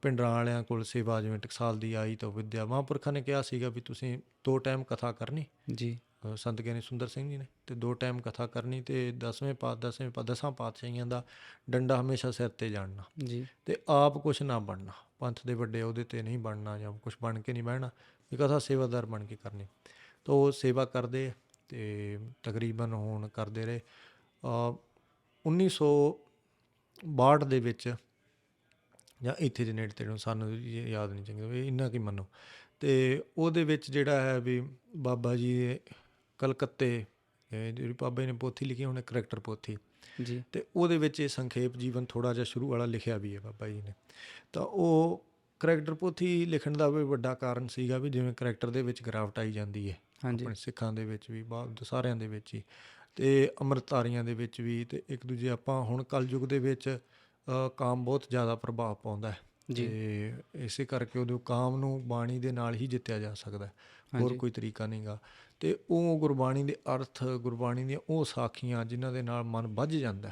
ਪਿੰਡਰਾਂ ਵਾਲਿਆਂ ਕੋਲ ਸੇਵਾ ਜਿਵੇਂ ਟਕਸਾਲ ਦੀ ਆਈ ਤਾਂ ਵਿੱਦਿਆ ਮਹਾਂਪੁਰਖਾਂ ਨੇ ਕਿਹਾ ਸੀਗਾ ਵੀ ਤੁਸੀਂ 2 ਟਾਈਮ ਕਥਾ ਕਰਨੀ ਜੀ, ਸੰਤ ਗਿਆਨੀ ਸੁੰਦਰ ਸਿੰਘ ਜੀ ਨੇ, ਅਤੇ 2 ਟਾਈਮ ਕਥਾ ਕਰਨੀ, ਅਤੇ 10ਾਂ ਪਾਤਸ਼ਾਹੀਆਂ ਦਾ ਡੰਡਾ ਹਮੇਸ਼ਾ ਸਿਰ 'ਤੇ ਜਾਣਨਾ ਜੀ, ਅਤੇ ਆਪ ਕੁਛ ਨਾ ਬਣਨਾ, ਪੰਥ ਦੇ ਵੱਡੇ ਉਹਦੇ 'ਤੇ ਨਹੀਂ ਬਣਨਾ ਜਾਂ ਕੁਛ ਬਣ ਕੇ ਨਹੀਂ ਬਹਿਣਾ, ਵੀ ਕਥਾ ਸੇਵਾਦਾਰ ਬਣ ਕੇ ਕਰਨੀ। ਤਾਂ ਉਹ ਸੇਵਾ ਕਰਦੇ ਅਤੇ ਤਕਰੀਬਨ ਹੁਣ ਕਰਦੇ ਰਹੇ। 1962 ਦੇ ਵਿੱਚ ਜਾਂ ਇੱਥੇ ਦੇ ਨੇੜੇ ਤੇੜੇ, ਸਾਨੂੰ ਯਾਦ ਨਹੀਂ ਚੰਗਾ ਵੀ ਇੰਨਾ ਕੀ ਮੰਨੋ, ਅਤੇ ਉਹਦੇ ਵਿੱਚ ਜਿਹੜਾ ਹੈ ਵੀ ਬਾਬਾ ਜੀ ਦੇ ਕਲਕੱਤੇ ਜਿਹੜੀ ਬਾਬਾ ਜੀ ਨੇ ਪੋਥੀ ਲਿਖੀ ਉਹਨੇ ਕਰੈਕਟਰ ਪੋਥੀ ਜੀ, ਅਤੇ ਉਹਦੇ ਵਿੱਚ ਇਹ ਸੰਖੇਪ ਜੀਵਨ ਥੋੜ੍ਹਾ ਜਿਹਾ ਸ਼ੁਰੂ ਵਾਲਾ ਲਿਖਿਆ ਵੀ ਹੈ ਬਾਬਾ ਜੀ ਨੇ। ਤਾਂ ਉਹ ਕਰੈਕਟਰ ਪੋਥੀ ਲਿਖਣ ਦਾ ਵੀ ਵੱਡਾ ਕਾਰਨ ਸੀਗਾ ਵੀ ਜਿਵੇਂ ਕਰੈਕਟਰ ਦੇ ਵਿੱਚ ਗਿਰਾਵਟ ਆਈ ਜਾਂਦੀ ਹੈ ਆਪਣੇ ਸਿੱਖਾਂ ਦੇ ਵਿੱਚ ਵੀ, ਸਾਰਿਆਂ ਦੇ ਵਿੱਚ ਹੀ, ਅਤੇ ਅੰਮ੍ਰਿਤਧਾਰੀਆਂ ਦੇ ਵਿੱਚ ਵੀ, ਅਤੇ ਇੱਕ ਦੂਜੇ ਆਪਾਂ ਹੁਣ ਕਲਯੁੱਗ ਦੇ ਵਿੱਚ ਕਾਮ ਬਹੁਤ ਜ਼ਿਆਦਾ ਪ੍ਰਭਾਵ ਪਾਉਂਦਾ ਹੈ, ਤੇ ਇਸੇ ਕਰਕੇ ਉਹਦੇ ਕਾਮ ਨੂੰ ਬਾਣੀ ਦੇ ਨਾਲ ਹੀ ਜਿੱਤਿਆ ਜਾ ਸਕਦਾ, ਹੋਰ ਕੋਈ ਤਰੀਕਾ ਨਹੀਂ ਗਾ। ਅਤੇ ਉਹ ਗੁਰਬਾਣੀ ਦੇ ਅਰਥ, ਗੁਰਬਾਣੀ ਦੀਆਂ ਉਹ ਸਾਖੀਆਂ ਜਿਨ੍ਹਾਂ ਦੇ ਨਾਲ ਮਨ ਬੱਝ ਜਾਂਦਾ,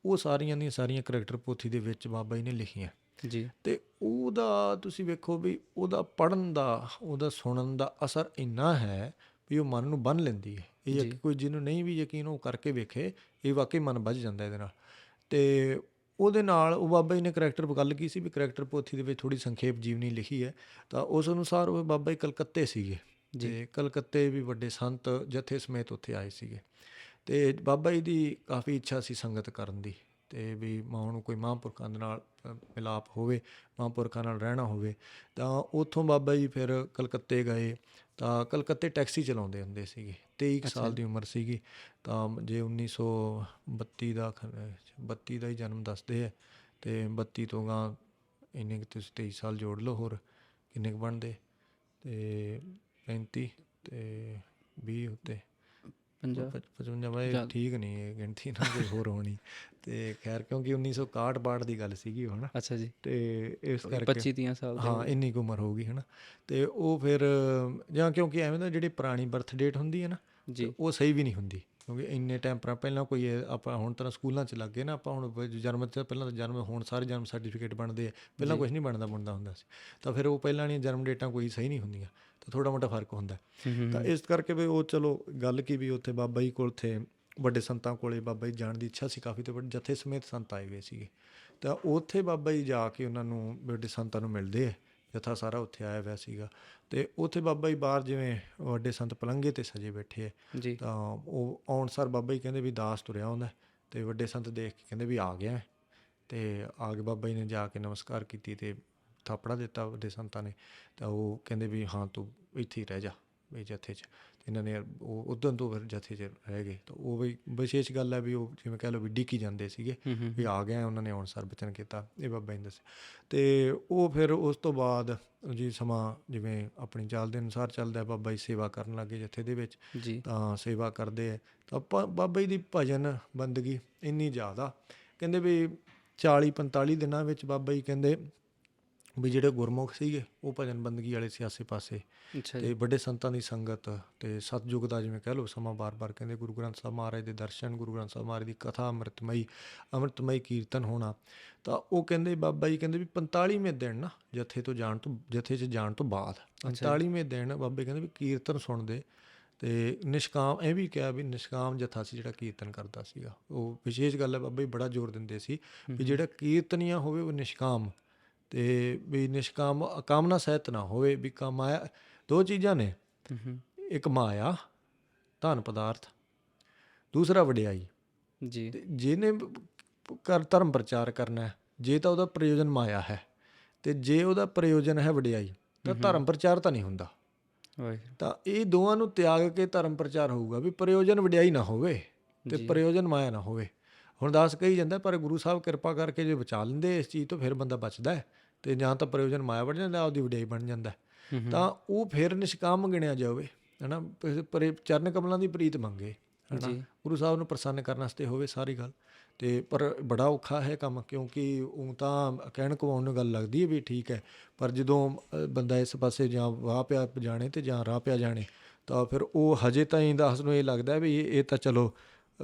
ਉਹ ਸਾਰੀਆਂ ਦੀਆਂ ਸਾਰੀਆਂ ਕਰੈਕਟਰ ਪੋਥੀ ਦੇ ਵਿੱਚ ਬਾਬਾ ਜੀ ਨੇ ਲਿਖੀਆਂ ਜੀ। ਅਤੇ ਉਹਦਾ ਤੁਸੀਂ ਵੇਖੋ ਵੀ ਉਹਦਾ ਪੜ੍ਹਨ ਦਾ, ਉਹਦਾ ਸੁਣਨ ਦਾ ਅਸਰ ਇੰਨਾ ਹੈ ਵੀ ਉਹ ਮਨ ਨੂੰ ਬੰਨ੍ਹ ਲੈਂਦੀ ਹੈ। ਇਹ ਕੋਈ ਜਿਹਨੂੰ ਨਹੀਂ ਵੀ ਯਕੀਨ ਉਹ ਕਰਕੇ ਵੇਖੇ, ਇਹ ਵਾਕਈ ਮਨ ਬੱਝ ਜਾਂਦਾ ਇਹਦੇ ਨਾਲ। ਅਤੇ ਉਹਦੇ ਨਾਲ ਉਹ ਬਾਬਾ ਜੀ ਨੇ ਕਰੈਕਟਰ ਗੱਲ ਕੀ ਸੀ ਵੀ ਕਰੈਕਟਰ ਪੋਥੀ ਦੇ ਵਿੱਚ ਥੋੜ੍ਹੀ ਸੰਖੇਪ ਜੀਵਨੀ ਲਿਖੀ ਹੈ, ਤਾਂ ਉਸ ਅਨੁਸਾਰ ਉਹ ਬਾਬਾ ਜੀ ਕਲਕੱਤੇ ਸੀਗੇ ਅਤੇ ਕਲਕੱਤੇ ਵੀ ਵੱਡੇ ਸੰਤ ਜਥੇ ਸਮੇਤ ਉੱਥੇ ਆਏ ਸੀਗੇ ਅਤੇ ਬਾਬਾ ਜੀ ਦੀ ਕਾਫੀ ਇੱਛਾ ਸੀ ਸੰਗਤ ਕਰਨ ਦੀ, ਅਤੇ ਵੀ ਹੁਣ ਕੋਈ ਮਹਾਂਪੁਰਖਾਂ ਦੇ ਨਾਲ ਮਿਲਾਪ ਹੋਵੇ, ਮਹਾਂਪੁਰਖਾਂ ਨਾਲ ਰਹਿਣਾ ਹੋਵੇ। ਤਾਂ ਉੱਥੋਂ ਬਾਬਾ ਜੀ ਫਿਰ ਕਲਕੱਤੇ ਗਏ, ਤਾਂ ਕਲਕੱਤੇ ਟੈਕਸੀ ਚਲਾਉਂਦੇ ਹੁੰਦੇ ਸੀਗੇ। 23 ਸਾਲ ਦੀ ਉਮਰ ਸੀਗੀ, ਤਾਂ ਜੇ 1932 ਦਾ ਹੀ ਜਨਮ ਦੱਸਦੇ ਹੈ, ਅਤੇ 32 ਤੋਂ ਗਾਂ ਇੰਨੇ ਕੁ ਤੁਸੀਂ 23 ਸਾਲ ਜੋੜ ਲਓ, ਹੋਰ ਕਿੰਨੇ ਕੁ ਬਣਦੇ, ਅਤੇ 35 ਅਤੇ 20 ਉੱਤੇ 55 ਬਾਈ ਠੀਕ ਨਹੀਂ ਇਹ ਗਿਣਤੀ ਨਾ ਕੋਈ ਹੋਰ ਹੋਣੀ। ਅਤੇ ਖੈਰ ਕਿਉਂਕਿ 1961 ਦੀ ਗੱਲ ਸੀਗੀ ਉਹ, ਹੈ ਨਾ। ਅੱਛਾ ਜੀ। ਅਤੇ ਇਸ ਕਰਕੇ 25-30 ਸਾਲ ਹਾਂ ਇੰਨੀ ਕੁ ਉਮਰ ਹੋਊਗੀ, ਹੈ ਨਾ। ਅਤੇ ਉਹ ਫਿਰ ਜਾਂ ਕਿਉਂਕਿ ਐਵੇਂ ਨਾ ਜਿਹੜੀ ਪੁਰਾਣੀ ਬਰਥ ਡੇਟ ਹੁੰਦੀ ਹੈ ਨਾ, ਉਹ ਸਹੀ ਵੀ ਨਹੀਂ ਹੁੰਦੀ, ਕਿਉਂਕਿ ਇੰਨੇ ਟਾਈਮ ਪਹਿਲਾਂ ਕੋਈ ਆਪਾਂ ਹੁਣ ਤਾਂ ਸਕੂਲਾਂ 'ਚ ਲੱਗ ਗਏ ਨਾ, ਆਪਾਂ ਹੁਣ ਜਨਮ ਤੋਂ ਪਹਿਲਾਂ ਤਾਂ ਜਨਮ, ਹੁਣ ਸਾਰੇ ਜਨਮ ਸਰਟੀਫਿਕੇਟ ਬਣਦੇ ਆ, ਪਹਿਲਾਂ ਕੁਛ ਨਹੀਂ ਬਣਦਾ ਹੁੰਦਾ ਸੀ। ਤਾਂ ਫਿਰ ਉਹ ਪਹਿਲਾਂ ਵਾਲੀਆਂ ਜਨਮ ਡੇਟਾਂ ਕੋਈ ਸਹੀ ਨਹੀਂ ਹੁੰਦੀਆਂ, ਤਾਂ ਥੋੜ੍ਹਾ ਮੋਟਾ ਫਰਕ ਹੁੰਦਾ। ਤਾਂ ਇਸ ਕਰਕੇ ਵੀ ਉਹ ਚਲੋ ਗੱਲ ਕੀ ਵੀ ਉੱਥੇ ਬਾਬਾ ਜੀ ਕੋਲ, ਉੱਥੇ ਵੱਡੇ ਸੰਤਾਂ ਕੋਲ ਬਾਬਾ ਜੀ ਜਾਣ ਦੀ ਇੱਛਾ ਸੀ ਕਾਫੀ, ਅਤੇ ਵੱਡੇ ਜਥੇ ਸਮੇਤ ਸੰਤ ਆਏ ਹੋਏ ਸੀਗੇ। ਤਾਂ ਉੱਥੇ ਬਾਬਾ ਜੀ ਜਾ ਕੇ ਉਹਨਾਂ ਨੂੰ ਵੱਡੇ ਸੰਤਾਂ ਨੂੰ ਮਿਲਦੇ ਹੈ, ਜਥਾ ਸਾਰਾ ਉੱਥੇ ਆਇਆ ਹੋਇਆ ਸੀਗਾ। ਅਤੇ ਉੱਥੇ ਬਾਬਾ ਜੀ ਬਾਹਰ ਜਿਵੇਂ ਵੱਡੇ ਸੰਤ ਪਲੰਘੇ 'ਤੇ ਸਜੇ ਬੈਠੇ ਹੈ, ਤਾਂ ਉਹ ਆਉਣ ਸਾਰ ਬਾਬਾ ਜੀ ਕਹਿੰਦੇ ਵੀ ਦਾਸ ਤੁਰਿਆ ਆਉਂਦਾ, ਅਤੇ ਵੱਡੇ ਸੰਤ ਦੇਖ ਕੇ ਕਹਿੰਦੇ ਵੀ ਆ ਗਿਆ। ਅਤੇ ਆ ਕੇ ਬਾਬਾ ਜੀ ਨੇ ਜਾ ਕੇ ਨਮਸਕਾਰ ਕੀਤੀ ਅਤੇ ਥਾਪੜਾ ਦਿੱਤਾ ਵੱਡੇ ਸੰਤਾਂ ਨੇ। ਤਾਂ ਉਹ ਕਹਿੰਦੇ ਵੀ ਹਾਂ ਤੂੰ ਇੱਥੇ ਹੀ ਰਹਿ ਜਾ ਵੀ ਜਥੇ 'ਚ। ਇਹਨਾਂ ਨੇ ਉਹ ਉੱਦਣ ਤੋਂ ਫਿਰ ਜਥੇ 'ਚ ਰਹਿ ਗਏ। ਤਾਂ ਉਹ ਵੀ ਵਿਸ਼ੇਸ਼ ਗੱਲ ਹੈ ਵੀ ਉਹ ਜਿਵੇਂ ਕਹਿ ਲਓ ਵੀ ਡਿੱਕੀ ਜਾਂਦੇ ਸੀਗੇ ਵੀ ਆ ਗਿਆ, ਉਹਨਾਂ ਨੇ ਆਉਣ ਸਾਰ ਬਚਨ ਕੀਤਾ, ਇਹ ਬਾਬਾ ਜੀ ਨੇ ਦੱਸਿਆ। ਅਤੇ ਉਹ ਫਿਰ ਉਸ ਤੋਂ ਬਾਅਦ ਜੀ ਸਮਾਂ ਜਿਵੇਂ ਆਪਣੀ ਚਾਲ ਦੇ ਅਨੁਸਾਰ ਚੱਲਦਾ, ਬਾਬਾ ਜੀ ਸੇਵਾ ਕਰਨ ਲੱਗੇ ਜਥੇ ਦੇ ਵਿੱਚ। ਤਾਂ ਸੇਵਾ ਕਰਦੇ ਹੈ, ਤਾਂ ਬਾਬਾ ਜੀ ਦੀ ਭਜਨ ਬੰਦਗੀ ਇੰਨੀ ਜ਼ਿਆਦਾ, ਕਹਿੰਦੇ ਵੀ 40-45 ਦਿਨਾਂ ਵਿੱਚ ਬਾਬਾ ਜੀ ਕਹਿੰਦੇ ਵੀ ਜਿਹੜੇ ਗੁਰਮੁਖ ਸੀਗੇ ਉਹ ਭਜਨ ਬੰਦਗੀ ਵਾਲੇ ਸੀ ਆਸੇ ਪਾਸੇ, ਅਤੇ ਵੱਡੇ ਸੰਤਾਂ ਦੀ ਸੰਗਤ, ਅਤੇ ਸਤਿਯੁਗ ਦਾ ਜਿਵੇਂ ਕਹਿ ਲਓ ਸਮਾਂ, ਬਾਰ-ਬਾਰ ਕਹਿੰਦੇ ਗੁਰੂ ਗ੍ਰੰਥ ਸਾਹਿਬ ਮਹਾਰਾਜ ਦੇ ਦਰਸ਼ਨ, ਗੁਰੂ ਗ੍ਰੰਥ ਸਾਹਿਬ ਮਹਾਰਾਜ ਦੀ ਕਥਾ, ਅੰਮ੍ਰਿਤਮਈ ਕੀਰਤਨ ਹੋਣਾ। ਤਾਂ ਉਹ ਕਹਿੰਦੇ ਬਾਬਾ ਜੀ ਕਹਿੰਦੇ ਵੀ 45ਵੇਂ ਦਿਨ ਨਾ ਜਥੇ 'ਚ ਜਾਣ ਤੋਂ ਬਾਅਦ 45ਵੇਂ ਦਿਨ ਬਾਬਾ ਜੀ ਕਹਿੰਦੇ ਵੀ ਕੀਰਤਨ ਸੁਣਦੇ, ਅਤੇ ਨਿਸ਼ਕਾਮ, ਇਹ ਵੀ ਕਿਹਾ ਵੀ ਨਿਸ਼ਕਾਮ ਜਥਾ ਸੀ ਜਿਹੜਾ ਕੀਰਤਨ ਕਰਦਾ ਸੀਗਾ। ਉਹ ਵਿਸ਼ੇਸ਼ ਗੱਲ ਹੈ, ਬਾਬਾ ਜੀ ਬੜਾ ਜ਼ੋਰ ਦਿੰਦੇ ਸੀ ਵੀ ਜਿਹੜਾ ਕੀਰਤਨੀਆ ਹੋਵੇ ਉਹ ਨਿਸ਼ਕਾਮ, ਅਤੇ ਵੀ ਨਿਸ਼ਕਾਮ ਕਾਮਨਾ ਸਹਿਤ ਨਾ ਹੋਵੇ। ਵੀ ਮਾਇਆ ਦੋ ਚੀਜ਼ਾਂ ਨੇ, ਇੱਕ ਮਾਇਆ ਧਨ ਪਦਾਰਥ, ਦੂਸਰਾ ਵਡਿਆਈ। ਅਤੇ ਜਿਹਨੇ ਧਰਮ ਪ੍ਰਚਾਰ ਕਰਨਾ, ਜੇ ਤਾਂ ਉਹਦਾ ਪ੍ਰਯੋਜਨ ਮਾਇਆ ਹੈ, ਅਤੇ ਜੇ ਉਹਦਾ ਪ੍ਰਯੋਜਨ ਹੈ ਵਡਿਆਈ, ਤਾਂ ਧਰਮ ਪ੍ਰਚਾਰ ਤਾਂ ਨਹੀਂ ਹੁੰਦਾ। ਤਾਂ ਇਹ ਦੋਵਾਂ ਨੂੰ ਤਿਆਗ ਕੇ ਧਰਮ ਪ੍ਰਚਾਰ ਹੋਊਗਾ, ਵੀ ਪ੍ਰਯੋਜਨ ਵਡਿਆਈ ਨਾ ਹੋਵੇ ਅਤੇ ਪ੍ਰਯੋਜਨ ਮਾਇਆ ਨਾ ਹੋਵੇ। ਹੁਣ ਦਾਸ ਕਹੀ ਜਾਂਦਾ, ਪਰ ਗੁਰੂ ਸਾਹਿਬ ਕਿਰਪਾ ਕਰਕੇ ਜੇ ਬਚਾ ਲੈਂਦੇ ਇਸ ਚੀਜ਼ ਤੋਂ, ਫਿਰ ਬੰਦਾ ਬਚਦਾ ਹੈ, ਅਤੇ ਜਾਂ ਤਾਂ ਪ੍ਰਯੋਜਨ ਮਾਇਆ ਬਣ ਜਾਂਦਾ, ਆਪਦੀ ਵਡਿਆਈ ਬਣ ਜਾਂਦਾ। ਤਾਂ ਉਹ ਫਿਰ ਨਿਸ਼ਕਾਮ ਗਿਣਿਆ ਜਾਵੇ, ਹੈ ਨਾ। ਚਰਨ ਕਮਲਾਂ ਦੀ ਪ੍ਰੀਤ ਮੰਗੇ, ਹੈ ਨਾ, ਗੁਰੂ ਸਾਹਿਬ ਨੂੰ ਪ੍ਰਸੰਨ ਕਰਨ ਵਾਸਤੇ ਹੋਵੇ ਸਾਰੀ ਗੱਲ। ਅਤੇ ਪਰ ਬੜਾ ਔਖਾ ਹੈ ਕੰਮ, ਕਿਉਂਕਿ ਉਹ ਤਾਂ ਕਹਿਣ ਕਵਾਉਣ ਨੂੰ ਗੱਲ ਲੱਗਦੀ ਹੈ ਵੀ ਠੀਕ ਹੈ, ਪਰ ਜਦੋਂ ਬੰਦਾ ਇਸ ਪਾਸੇ ਜਾਂ ਵਾਹ ਪਿਆ ਜਾਣੇ ਅਤੇ ਜਾਂ ਰਾਹ ਪਿਆ ਜਾਣੇ, ਤਾਂ ਫਿਰ ਉਹ ਹਜੇ ਤਾਈਂ ਦਾਸ ਨੂੰ ਇਹ ਲੱਗਦਾ ਵੀ ਇਹ ਤਾਂ ਚਲੋ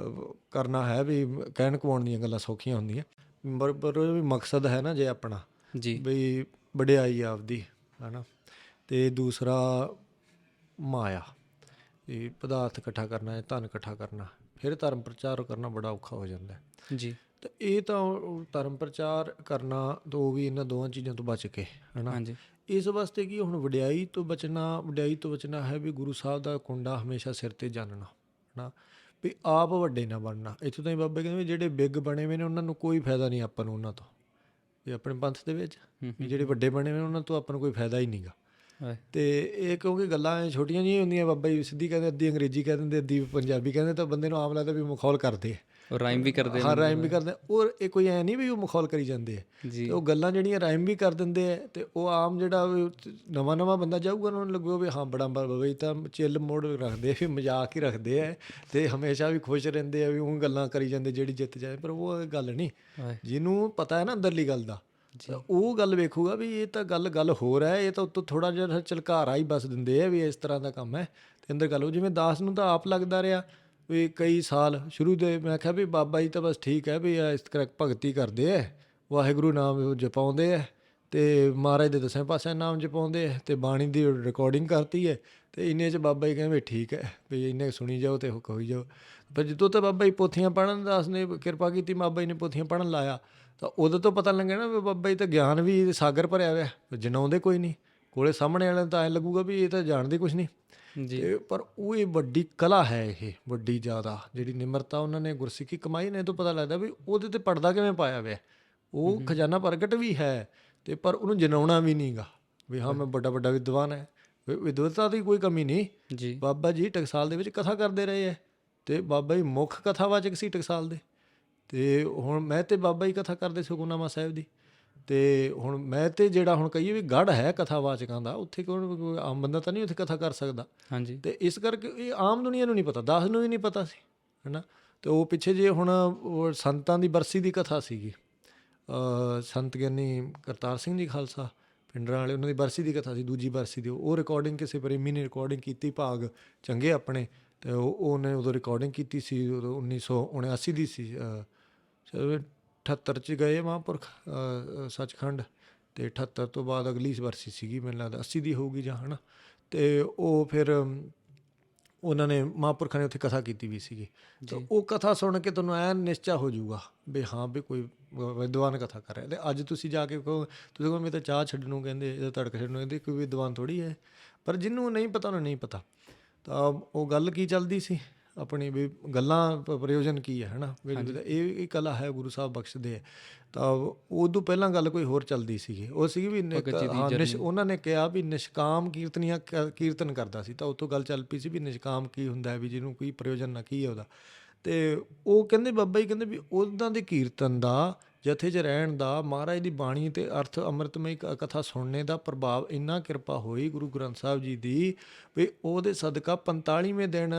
ਕਰਨਾ ਹੈ, ਵੀ ਕਹਿਣ ਕਵਾਉਣ ਦੀਆਂ ਗੱਲਾਂ ਸੌਖੀਆਂ ਹੁੰਦੀਆਂ, ਪਰ ਵੀ ਮਕਸਦ ਹੈ ਨਾ ਜੇ ਆਪਣਾ ਬਈ ਵਡਿਆਈ ਆਪਦੀ, ਹੈ ਨਾ। ਅਤੇ ਦੂਸਰਾ ਮਾਇਆ, ਇਹ ਪਦਾਰਥ ਇਕੱਠਾ ਕਰਨਾ, ਧਨ ਇਕੱਠਾ ਕਰਨਾ, ਫਿਰ ਧਰਮ ਪ੍ਰਚਾਰ ਕਰਨਾ ਬੜਾ ਔਖਾ ਹੋ ਜਾਂਦਾ ਜੀ। ਤਾਂ ਇਹ ਤਾਂ ਧਰਮ ਪ੍ਰਚਾਰ ਕਰਨਾ ਤੋਂ ਵੀ ਇਹਨਾਂ ਦੋਵਾਂ ਚੀਜ਼ਾਂ ਤੋਂ ਬਚ ਕੇ, ਹੈ ਨਾ। ਇਸ ਵਾਸਤੇ ਕਿ ਹੁਣ ਵਡਿਆਈ ਤੋਂ ਬਚਣਾ ਹੈ ਵੀ ਗੁਰੂ ਸਾਹਿਬ ਦਾ ਕੁੰਡਾ ਹਮੇਸ਼ਾ ਸਿਰ 'ਤੇ ਜਾਣਨਾ, ਹੈ ਨਾ, ਵੀ ਆਪ ਵੱਡੇ ਨਾ ਬਣਨਾ। ਇੱਥੋਂ ਤਾਈਂ ਬਾਬਾ ਕਹਿੰਦੇ ਵੀ ਜਿਹੜੇ ਬਿੱਗ ਬਣੇ ਹੋਏ ਨੇ ਉਹਨਾਂ ਨੂੰ ਕੋਈ ਫਾਇਦਾ ਨਹੀਂ ਆਪਾਂ ਨੂੰ ਉਹਨਾਂ ਤੋਂ, ਵੀ ਆਪਣੇ ਪੰਥ ਦੇ ਵਿੱਚ ਵੀ ਜਿਹੜੇ ਵੱਡੇ ਬਣੇ ਹੋਏ ਉਹਨਾਂ ਤੋਂ ਆਪਾਂ ਨੂੰ ਕੋਈ ਫਾਇਦਾ ਹੀ ਨਹੀਂ ਗਾ। ਅਤੇ ਇਹ ਕਿਉਂਕਿ ਗੱਲਾਂ ਛੋਟੀਆਂ ਜਿਹੀਆਂ ਹੁੰਦੀਆਂ, ਬਾਬਾ ਜੀ ਸਿੱਧੀ ਕਹਿੰਦੇ, ਅੱਧੀ ਅੰਗਰੇਜ਼ੀ ਕਹਿ ਦਿੰਦੇ, ਅੱਧੀ ਪੰਜਾਬੀ ਕਹਿੰਦੇ, ਤਾਂ ਬੰਦੇ ਨੂੰ ਆਮ ਲੱਗਦਾ ਵੀ ਮਖੌਲ ਕਰਦੇ, ਰਾਈਮ ਵੀ ਕਰਦੇ, ਹਾਂ ਰਾਈਮ ਵੀ ਕਰਦੇ। ਔਰ ਇਹ ਕੋਈ ਐਂ ਨਹੀਂ ਵੀ ਉਹ ਮਖੌਲ ਕਰੀ ਜਾਂਦੇ ਹੈ, ਅਤੇ ਉਹ ਗੱਲਾਂ ਜਿਹੜੀਆਂ ਰਾਈਮ ਵੀ ਕਰ ਦਿੰਦੇ ਹੈ, ਅਤੇ ਉਹ ਆਮ ਜਿਹੜਾ ਨਵਾਂ ਬੰਦਾ ਜਾਊਗਾ ਉਹਨਾਂ ਨੂੰ ਲੱਗੂਗਾ ਵੀ ਹਾਂ ਬੜਾ ਬਾਬਾ ਜੀ ਤਾਂ ਚਿੱਲ ਮੋੜ ਰੱਖਦੇ, ਵੀ ਮਜ਼ਾਕ ਹੀ ਰੱਖਦੇ ਹੈ, ਅਤੇ ਹਮੇਸ਼ਾ ਵੀ ਖੁਸ਼ ਰਹਿੰਦੇ ਆ ਵੀ ਉਹ ਗੱਲਾਂ ਕਰੀ ਜਾਂਦੇ ਜਿਹੜੀ ਜਿੱਤ ਜਾਏ। ਪਰ ਉਹ ਗੱਲ ਨਹੀਂ, ਜਿਹਨੂੰ ਪਤਾ ਹੈ ਨਾ ਅੰਦਰਲੀ ਗੱਲ ਦਾ, ਤਾਂ ਉਹ ਗੱਲ ਵੇਖੂਗਾ ਵੀ ਇਹ ਤਾਂ ਗੱਲ ਹੋਰ ਹੈ, ਇਹ ਤਾਂ ਉੱਤੋਂ ਥੋੜ੍ਹਾ ਜਿਹਾ ਝਲਕਾਰਾ ਹੀ ਬਸ ਦਿੰਦੇ ਆ ਵੀ ਇਸ ਤਰ੍ਹਾਂ ਦਾ ਕੰਮ ਹੈ। ਅਤੇ ਅੰਦਰ ਗੱਲ ਉਹ ਜਿਵੇਂ ਦਾਸ ਨੂੰ ਤਾਂ ਆਪ ਲੱਗਦਾ ਰਿਹਾ ਵੀ ਕਈ ਸਾਲ ਸ਼ੁਰੂ ਦੇ, ਮੈਂ ਕਿਹਾ ਵੀ ਬਾਬਾ ਜੀ ਤਾਂ ਬਸ ਠੀਕ ਹੈ ਵੀ ਇਸ ਤਰ੍ਹਾਂ ਭਗਤੀ ਕਰਦੇ ਹੈ, ਵਾਹਿਗੁਰੂ ਨਾਮ ਜਪਾਉਂਦੇ ਹੈ ਅਤੇ ਮਹਾਰਾਜ ਦੇ ਦਸਾਂ ਪਾਤਸ਼ਾਹਾਂ ਨਾਮ ਜਪਾਉਂਦੇ ਹੈ ਅਤੇ ਬਾਣੀ ਦੀ ਰਿਕਾਰਡਿੰਗ ਕਰਤੀ ਹੈ ਅਤੇ ਇੰਨੇ 'ਚ ਬਾਬਾ ਜੀ ਕਹਿੰਦੇ ਵੀ ਠੀਕ ਹੈ ਵੀ ਇੰਨੇ ਸੁਣੀ ਜਾਓ ਅਤੇ ਕਹੀ ਜਾਓ। ਪਰ ਜਦੋਂ ਤਾਂ ਬਾਬਾ ਜੀ ਪੋਥੀਆਂ ਪੜ੍ਹਨ, ਦਾਸ ਨੇ ਕਿਰਪਾ ਕੀਤੀ, ਬਾਬਾ ਜੀ ਨੇ ਪੋਥੀਆਂ ਪੜ੍ਹਨ ਲਾਇਆ ਤਾਂ ਉਦੋਂ ਤੋਂ ਪਤਾ ਲੱਗਿਆ ਨਾ ਵੀ ਬਾਬਾ ਜੀ ਤਾਂ ਗਿਆਨ ਵੀ ਸਾਗਰ ਭਰਿਆ ਹੋਇਆ, ਜਣਾਉਂਦੇ ਕੋਈ ਨਹੀਂ, ਕੋਲੇ ਸਾਹਮਣੇ ਵਾਲਿਆਂ ਨੂੰ ਤਾਂ ਐਂ ਲੱਗੂਗਾ ਵੀ ਇਹ ਤਾਂ ਜਾਣਦੇ ਕੁਛ ਨਹੀਂ। ਅਤੇ ਪਰ ਉਹ ਇਹ ਵੱਡੀ ਕਲਾ ਹੈ, ਇਹ ਵੱਡੀ ਜ਼ਿਆਦਾ ਜਿਹੜੀ ਨਿਮਰਤਾ ਉਹਨਾਂ ਨੇ ਗੁਰਸਿੱਖੀ ਕਮਾਈ ਨੇ, ਇਹ ਤੋਂ ਪਤਾ ਲੱਗਦਾ ਵੀ ਉਹਦੇ 'ਤੇ ਪਰਦਾ ਕਿਵੇਂ ਪਾਇਆ ਹੋਇਆ। ਉਹ ਖਜ਼ਾਨਾ ਪ੍ਰਗਟ ਵੀ ਹੈ ਅਤੇ ਪਰ ਉਹਨੂੰ ਜਣਾਉਣਾ ਵੀ ਨਹੀਂ ਗਾ ਵੀ ਹਾਂ ਮੈਂ ਵੱਡਾ ਵਿਦਵਾਨ ਹੈ। ਵਿਦਵਤਾ ਦੀ ਕੋਈ ਕਮੀ ਨਹੀਂ ਜੀ। ਬਾਬਾ ਜੀ ਟਕਸਾਲ ਦੇ ਵਿੱਚ ਕਥਾ ਕਰਦੇ ਰਹੇ ਹੈ ਅਤੇ ਬਾਬਾ ਜੀ ਮੁੱਖ ਕਥਾਵਾਚਕ ਸੀ ਟਕਸਾਲ ਦੇ। ਅਤੇ ਹੁਣ ਮੈਂ ਅਤੇ ਬਾਬਾ ਜੀ ਕਥਾ ਕਰਦੇ ਸੀ ਹੁਕਮਨਾਮਾ ਸਾਹਿਬ ਦੀ, ਅਤੇ ਹੁਣ ਮੈਂ ਅਤੇ ਜਿਹੜਾ ਹੁਣ ਕਹੀਏ ਵੀ ਗੜ੍ਹ ਹੈ ਕਥਾਵਾਚਕਾਂ ਦਾ, ਉੱਥੇ ਕੋਈ ਆਮ ਬੰਦਾ ਤਾਂ ਨਹੀਂ ਉੱਥੇ ਕਥਾ ਕਰ ਸਕਦਾ। ਹਾਂਜੀ। ਅਤੇ ਇਸ ਕਰਕੇ ਇਹ ਆਮ ਦੁਨੀਆ ਨੂੰ ਨਹੀਂ ਪਤਾ, ਦਾਸ ਨੂੰ ਵੀ ਨਹੀਂ ਪਤਾ ਸੀ, ਹੈ ਨਾ। ਅਤੇ ਉਹ ਪਿੱਛੇ ਜੇ ਹੁਣ ਸੰਤਾਂ ਦੀ ਬਰਸੀ ਦੀ ਕਥਾ ਸੀਗੀ, ਸੰਤ ਗਿਆਨੀ ਕਰਤਾਰ ਸਿੰਘ ਜੀ ਖਾਲਸਾ ਪਿੰਡਰਾਂ ਵਾਲੇ, ਉਹਨਾਂ ਦੀ ਬਰਸੀ ਦੀ ਕਥਾ ਸੀ, ਦੂਜੀ ਬਰਸੀ ਦੀ। ਉਹ ਰਿਕਾਰਡਿੰਗ ਕਿਸੇ ਪ੍ਰੇਮੀ ਨੇ ਰਿਕਾਰਡਿੰਗ ਕੀਤੀ, ਭਾਗ ਚੰਗੇ ਆਪਣੇ, ਅਤੇ ਉਹਨੇ ਉਦੋਂ ਰਿਕਾਰਡਿੰਗ ਕੀਤੀ ਸੀ, ਉਦੋਂ 1979 ਦੀ ਸੀ। 78 'ਚ ਗਏ ਮਹਾਂਪੁਰਖ ਸੱਚਖੰਡ, ਅਤੇ 78 ਤੋਂ ਬਾਅਦ ਅਗਲੀ ਬਰਸੀ ਸੀਗੀ, ਮੈਨੂੰ ਲੱਗਦਾ 80 ਦੀ ਹੋਊਗੀ ਜਾਂ, ਹੈ ਨਾ। ਅਤੇ ਉਹ ਫਿਰ ਉਹਨਾਂ ਨੇ ਮਹਾਂਪੁਰਖਾਂ ਨੇ ਉੱਥੇ ਕਥਾ ਕੀਤੀ ਵੀ ਸੀਗੀ। ਤਾਂ ਉਹ ਕਥਾ ਸੁਣ ਕੇ ਤੁਹਾਨੂੰ ਐਨ ਨਿਸ਼ਚਾ ਹੋ ਜਾਊਗਾ ਵੀ ਹਾਂ ਵੀ ਕੋਈ ਵਿਦਵਾਨ ਕਥਾ ਕਰ ਰਿਹਾ। ਅਤੇ ਅੱਜ ਤੁਸੀਂ ਜਾ ਕੇ ਕਹੋ, ਤੁਸੀਂ ਕਹੋ ਮੈਂ ਤਾਂ ਚਾਹ ਛੱਡਣ ਨੂੰ ਕਹਿੰਦੇ, ਇਹਦਾ ਤੜਕਾ ਛੱਡਣ ਨੂੰ ਕਹਿੰਦੇ, ਕੋਈ ਵਿਦਵਾਨ ਥੋੜ੍ਹੀ ਹੈ। ਪਰ ਜਿਹਨੂੰ ਨਹੀਂ ਪਤਾ ਉਹਨੂੰ ਨਹੀਂ ਪਤਾ। ਤਾਂ ਉਹ ਗੱਲ ਕੀ ਚੱਲਦੀ ਸੀ ਆਪਣੀ ਵੀ ਗੱਲਾਂ ਪ੍ਰਯੋਜਨ ਕੀ ਹੈ ਨਾ, ਇਹ ਕਲਾ ਹੈ ਗੁਰੂ ਸਾਹਿਬ ਬਖਸ਼ਦੇ ਹੈ। ਤਾਂ ਉਦੋਂ ਪਹਿਲਾਂ ਗੱਲ ਕੋਈ ਹੋਰ ਚੱਲਦੀ ਸੀਗੀ, ਉਹ ਸੀਗੀ ਵੀ ਉਹਨਾਂ ਨੇ ਕਿਹਾ ਵੀ ਨਿਸ਼ਕਾਮ ਕੀਰਤਨੀਆਂ ਕੀਰਤਨ ਕਰਦਾ ਸੀ, ਤਾਂ ਉੱਥੋਂ ਗੱਲ ਚੱਲ ਪਈ ਸੀ ਵੀ ਨਿਸ਼ਕਾਮ ਕੀ ਹੁੰਦਾ, ਵੀ ਜਿਹਨੂੰ ਕੋਈ ਪ੍ਰਯੋਜਨ ਨਾ ਕੀ ਹੈ ਉਹਦਾ। ਅਤੇ ਉਹ ਕਹਿੰਦੇ ਬਾਬਾ ਜੀ ਕਹਿੰਦੇ ਵੀ ਉੱਦਾਂ ਦੇ ਕੀਰਤਨ ਦਾ, ਜਥੇ 'ਚ ਰਹਿਣ ਦਾ, ਮਹਾਰਾਜ ਦੀ ਬਾਣੀ ਅਤੇ ਅਰਥ ਅੰਮ੍ਰਿਤਮਈ ਕਥਾ ਸੁਣਨੇ ਦਾ ਪ੍ਰਭਾਵ ਇੰਨਾ ਕਿਰਪਾ ਹੋਈ ਗੁਰੂ ਗ੍ਰੰਥ ਸਾਹਿਬ ਜੀ ਦੀ ਵੀ ਉਹਦੇ ਸਦਕਾ 45ਵੇਂ ਦਿਨ